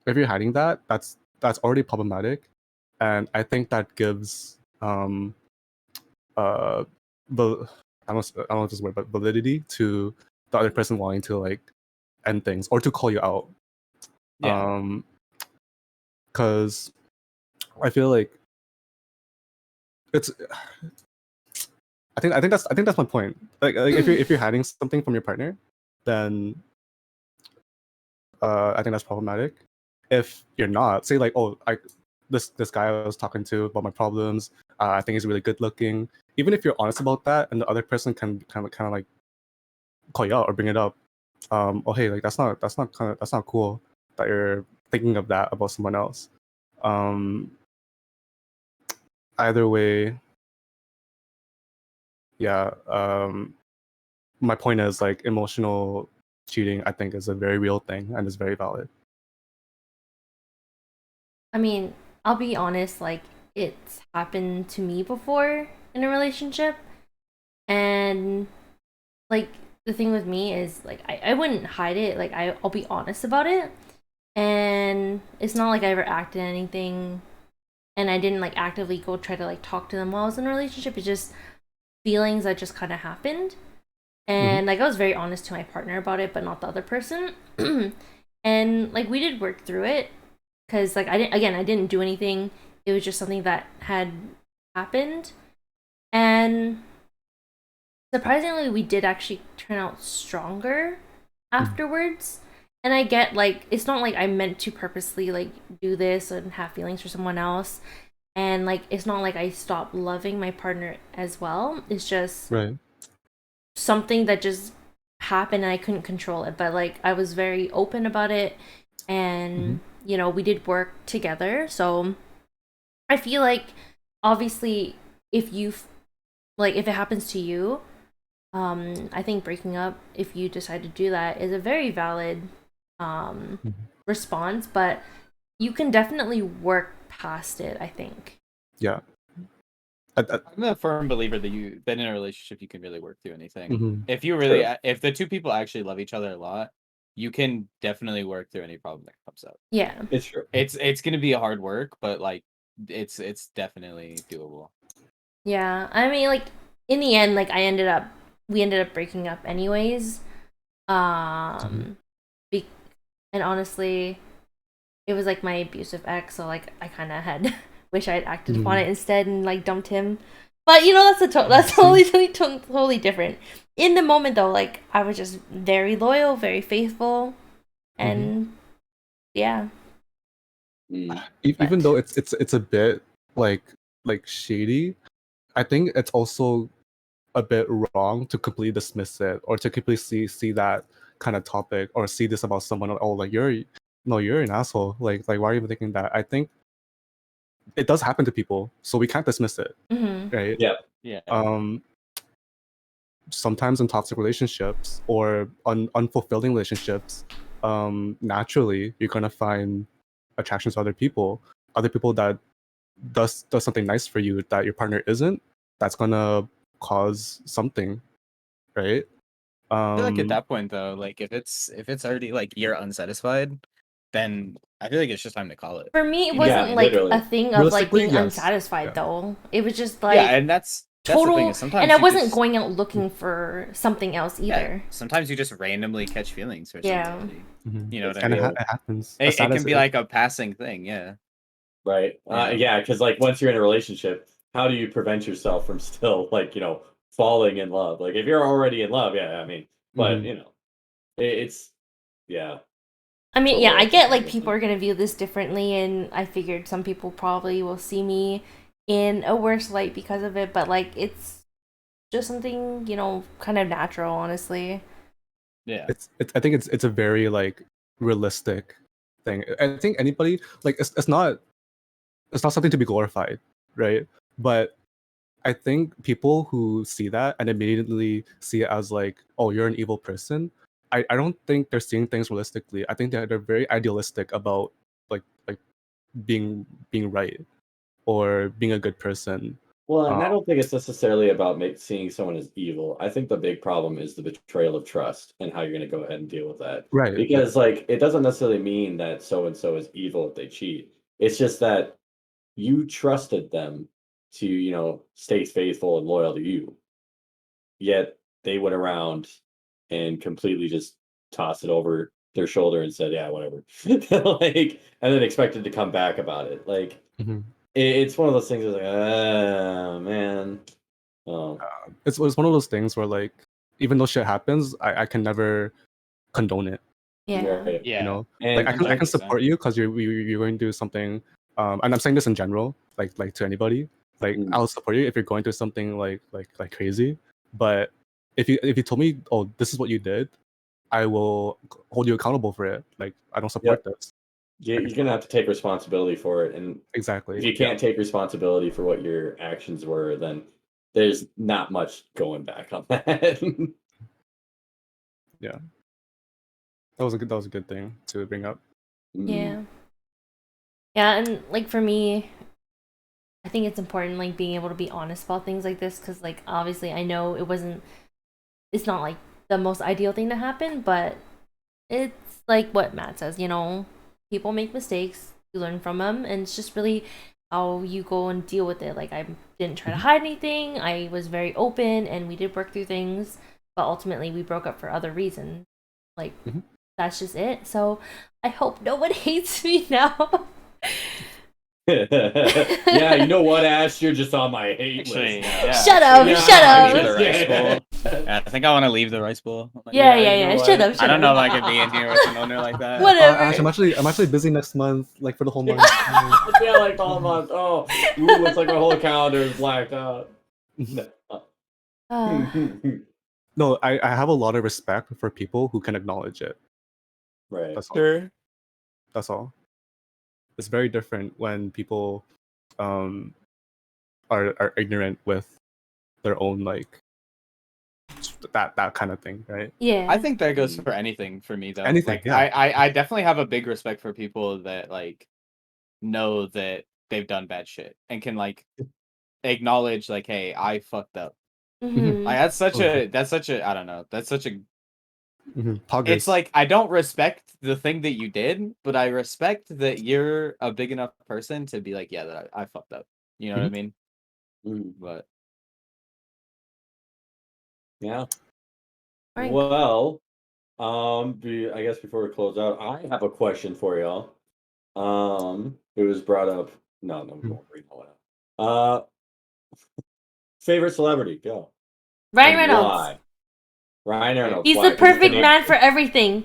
If you're hiding that, that's already problematic, and I think that gives the I don't know if this word, but validity to the other person wanting to like end things or to call you out. yeah, Because I feel like it's. I think that's my point. Like if you're hiding something from your partner, then I think that's problematic. If you're not, say like, oh, this guy I was talking to about my problems, I think he's really good looking. Even if you're honest about that, and the other person can kind of like call you out or bring it up, oh hey, like that's not cool that you're thinking of that about someone else. Either way, yeah. My point is like emotional cheating, I think, is a very real thing and is very valid. I mean, I'll be honest, like, it's happened to me before in a relationship. And, like, the thing with me is, like, I wouldn't hide it. Like, I'll be honest about it. And it's not like I ever acted anything. And I didn't, like, actively go try to, like, talk to them while I was in a relationship. It's just feelings that just kind of happened. And, like, I was very honest to my partner about it, but not the other person. And, like, we did work through it. Because, like, I didn't do anything. It was just something that had happened. And surprisingly, we did actually turn out stronger afterwards. And I get, like, it's not like I meant to purposely, like, do this and have feelings for someone else. And, like, it's not like I stopped loving my partner as well. It's just Right. something that just happened and I couldn't control it. But, like, I was very open about it. And, you know, we did work together. So I feel like, obviously, if it happens to you, I think breaking up, if you decide to do that, is a very valid response, but you can definitely work past it, I think. Yeah. I'm a firm believer that in a relationship you can really work through anything. If you True. if the two people actually love each other a lot, you can definitely work through any problem that comes up. Yeah. It's true. It's gonna be a hard work, but like it's definitely doable. Yeah. I mean, like, in the end, like, we ended up breaking up anyways. And honestly, it was like my abusive ex, so like I kind of had wish I had acted upon it instead and like dumped him. But you know, that's totally different. In the moment though, like I was just very loyal, very faithful, and yeah. Even though it's a bit like shady, I think it's also a bit wrong to completely dismiss it or to completely see that kind of topic or see this about someone. Oh, like you're an asshole. Like why are you even thinking that? I think it does happen to people, so we can't dismiss it, right? Yeah. Sometimes in toxic relationships or unfulfilling relationships, naturally you're gonna find attractions to other people that does something nice for you that your partner isn't. That's gonna cause something, right? I feel like at that point though, like if it's already like you're unsatisfied, then I feel like it's just time to call it. For me, it You know what I wasn't mean? like literally. a thing of like Realistically, being yes. unsatisfied Yeah. though. It was just like Yeah, and that's the total. thing is sometimes And I you wasn't just- going out looking for something else either. sometimes you just randomly catch feelings for Yeah. somebody. Mhm. You know what I And mean? it happens. It As sad can as be like a passing thing, yeah. Right. Yeah. Because like once you're in a relationship, how do you prevent yourself from still like falling in love? Like if you're already in love, yeah, I mean, but it's yeah. I mean, So yeah, I what get else like is people are gonna view this differently, and I figured some people probably will see me in a worse light because of it, but like it's just something, kind of natural, honestly. Yeah. I think it's a very like realistic thing. I think anybody like it's not something to be glorified, right? But I think people who see that and immediately see it as like, oh, you're an evil person. I don't think they're seeing things realistically. I think they're very idealistic about like being right or being a good person. Well, and I don't think it's necessarily about seeing someone as evil. I think the big problem is the betrayal of trust and how you're going to go ahead and deal with that. Right. Because like it doesn't necessarily mean that so and so is evil if they cheat. It's just that you trusted them to stay faithful and loyal to you. Yet they went around and completely just tossed it over their shoulder and said, "Yeah, whatever," like, and then expected to come back about it. Like, Mhm. it's one of those things. That's like, oh man, It's one of those things where like even though shit happens, I can never condone it. Yeah. right. Yeah. You know, And like I can 100%. support you because you're going to do something. And I'm saying this in general, like to anybody. Like I'll support you if you're going through something like crazy. But if you told me, oh, this is what you did, I will hold you accountable for it. Like I don't support this. you're gonna have to take responsibility for it. And Exactly. if you can't take responsibility for what your actions were, then there's not much going back on that. Yeah. That was a good thing to bring up. Yeah. Yeah, and like for me, I think it's important like being able to be honest about things like this because like obviously I know it's not like the most ideal thing to happen, but it's like what Matt says, people make mistakes, you learn from them, and it's just really how you go and deal with it. Like I didn't try to hide anything, I was very open, and we did work through things, but ultimately we broke up for other reasons. Like that's just it. So I hope no one hates me now. Yeah, you know what, Ash? You're just on my hate Actually, list. yeah. Shut up! Yeah, Shut I up! mean, The rice bowl. Yeah, I think I want to leave the rice bowl. Yeah, you know shut what? up! Shut I don't up. know if I could be in here with an owner like that. Whatever. Ash, I'm actually busy next month, like for the whole month. Yeah, like all month. Oh, ooh, it's like my whole calendar is blacked out. No, I have a lot of respect for people who can acknowledge it. Right. That's all. Sure. That's all. It's very different when people are ignorant with their own like that kind of thing, right? Yeah. I think that goes for anything for me though. Anything, Like yeah. I definitely have a big respect for people that like know that they've done bad shit and can like acknowledge like, hey, I fucked up. Mhm. Like that's such a I don't know. That's such a Poggers. It's like I don't respect the thing that you did, but I respect that you're a big enough person to be like, yeah, that I fucked up. You know what I mean? But Yeah. Frank. Well, I guess before we close out, I have a question for y'all. It was brought up. No, we won't read all that. Favorite celebrity? Go. Ryan And Reynolds. why? Ryan Reynolds. He's why? the 'Cause he's perfect the- man for everything.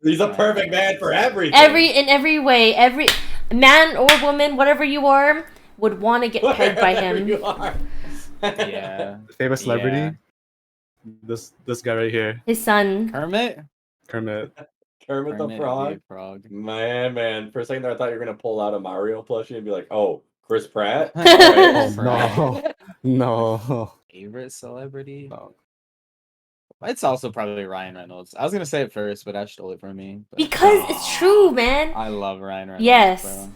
He's a perfect man for everything. In every way, every man or woman, whatever you are, would want to get pegged by Wherever him. you are. yeah. Favorite celebrity? Yeah. This guy right here, His son. Kermit Kermit the the Frog. Frog. Man. For a second there, I thought you were gonna pull out a Mario plushie and be like, "Oh, Chris Pratt. Oh, Oh Pratt. no. Favorite celebrity? No. It's also probably Ryan Reynolds. I was gonna say it first, but Ash stole it from me. But Because it's true, man. I love Ryan Reynolds. Yes. Bro.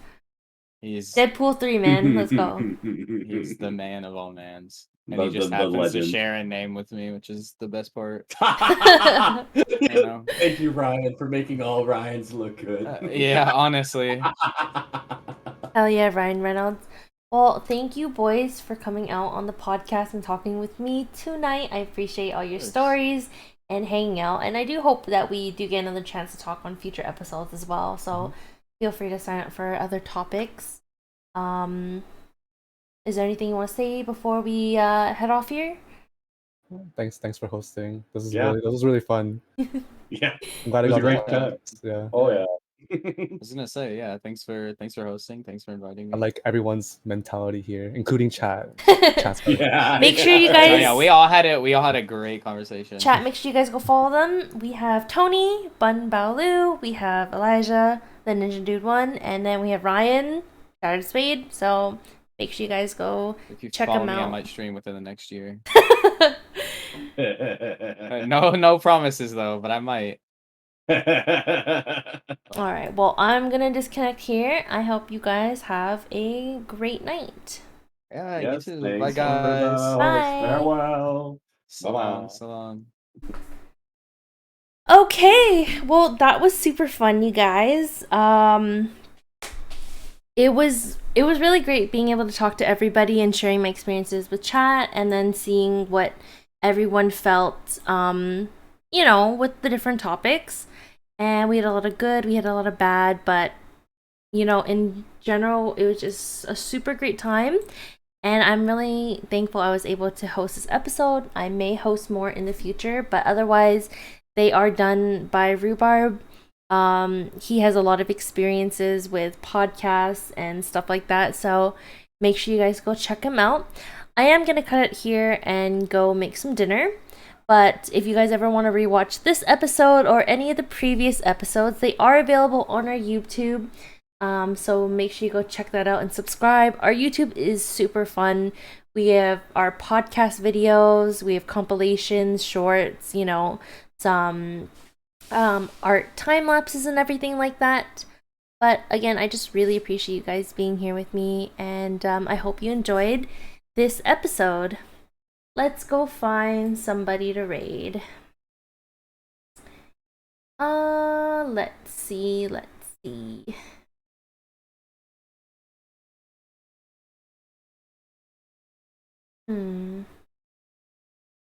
He's Deadpool 3, man. Let's go. he's the man of all mans. And The- he just the happens to legend. share a name with me, which is the best part. know. Thank you, Ryan, for making all Ryans look good. Yeah, honestly. Hell yeah, Ryan Reynolds. Well, thank you, boys, for coming out on the podcast and talking with me tonight. I appreciate all your stories and hanging out. And I do hope that we do get another chance to talk on future episodes as well. So feel free to sign up for other topics. Is there anything you want to say before we head off here? Thanks for hosting. This Yeah. was really fun. Yeah. I'm glad It I was got a great to- time. Yeah. Oh yeah. I was gonna say, yeah, thanks for hosting. Thanks for inviting me. I like everyone's mentality here, including chat. Chat's great. Yeah. Make sure you Oh, guys... yeah, we all had a great conversation. Chat, make sure you guys go follow them. We have Tony, BunBaoLuu, we have Elijah, the Ninja Dude one, and then we have Ryan, ShatteredSpadee. So make sure you guys go If you check follow them me, I out. might stream within the next year. No promises though, but I might. Alright, well, I'm gonna disconnect here. I hope you guys have a great night. Yeah, Yes, you too. thanks Bye, for the guys. host. Bye. Farewell. So Bye-bye. long. So long. Okay, well, that was super fun, you guys. It was really great being able to talk to everybody and sharing my experiences with chat, and then seeing what everyone felt, you know, with the different topics. And we had a lot of good, we had a lot of bad, but, you know, in general, it was just a super great time. And I'm really thankful I was able to host this episode. I may host more in the future, but otherwise, they are done by Rhubarb. He has a lot of experiences with podcasts and stuff like that, so make sure you guys go check him out. I am gonna cut it here and go make some dinner, but if you guys ever want to rewatch this episode or any of the previous episodes, they are available on our YouTube. So make sure you go check that out and subscribe. Our YouTube is super fun. We have our podcast videos, we have compilations, shorts, you know, some art time lapses and everything like that. But again, I just really appreciate you guys being here with me, and I hope you enjoyed this episode. Let's go find somebody to raid. Let's see.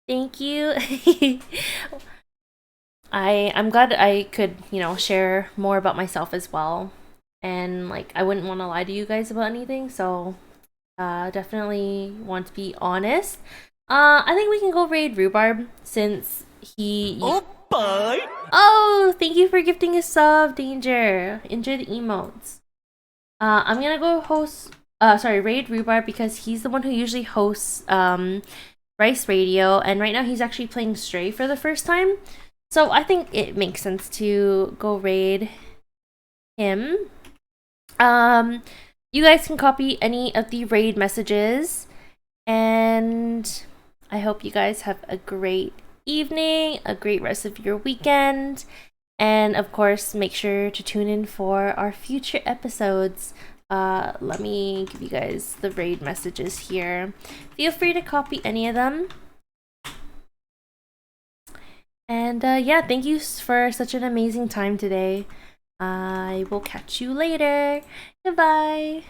Thank you. I'm glad I could, you know, share more about myself as well. And like, I wouldn't want to lie to you guys about anything, so definitely want to be honest. I think we can go raid Rhubarb since he... Oh, boy! Oh, thank you for gifting a sub, Danger. Enjoy the emotes. I'm gonna go raid Rhubarb because he's the one who usually hosts Rice Radio, and right now he's actually playing Stray for the first time. So I think it makes sense to go raid him. You guys can copy any of the raid messages, and I hope you guys have a great evening, a great rest of your weekend, and of course make sure to tune in for our future episodes. Let me give you guys the raid messages here. Feel free to copy any of them. And yeah, thank you for such an amazing time today. I will catch you later. Goodbye.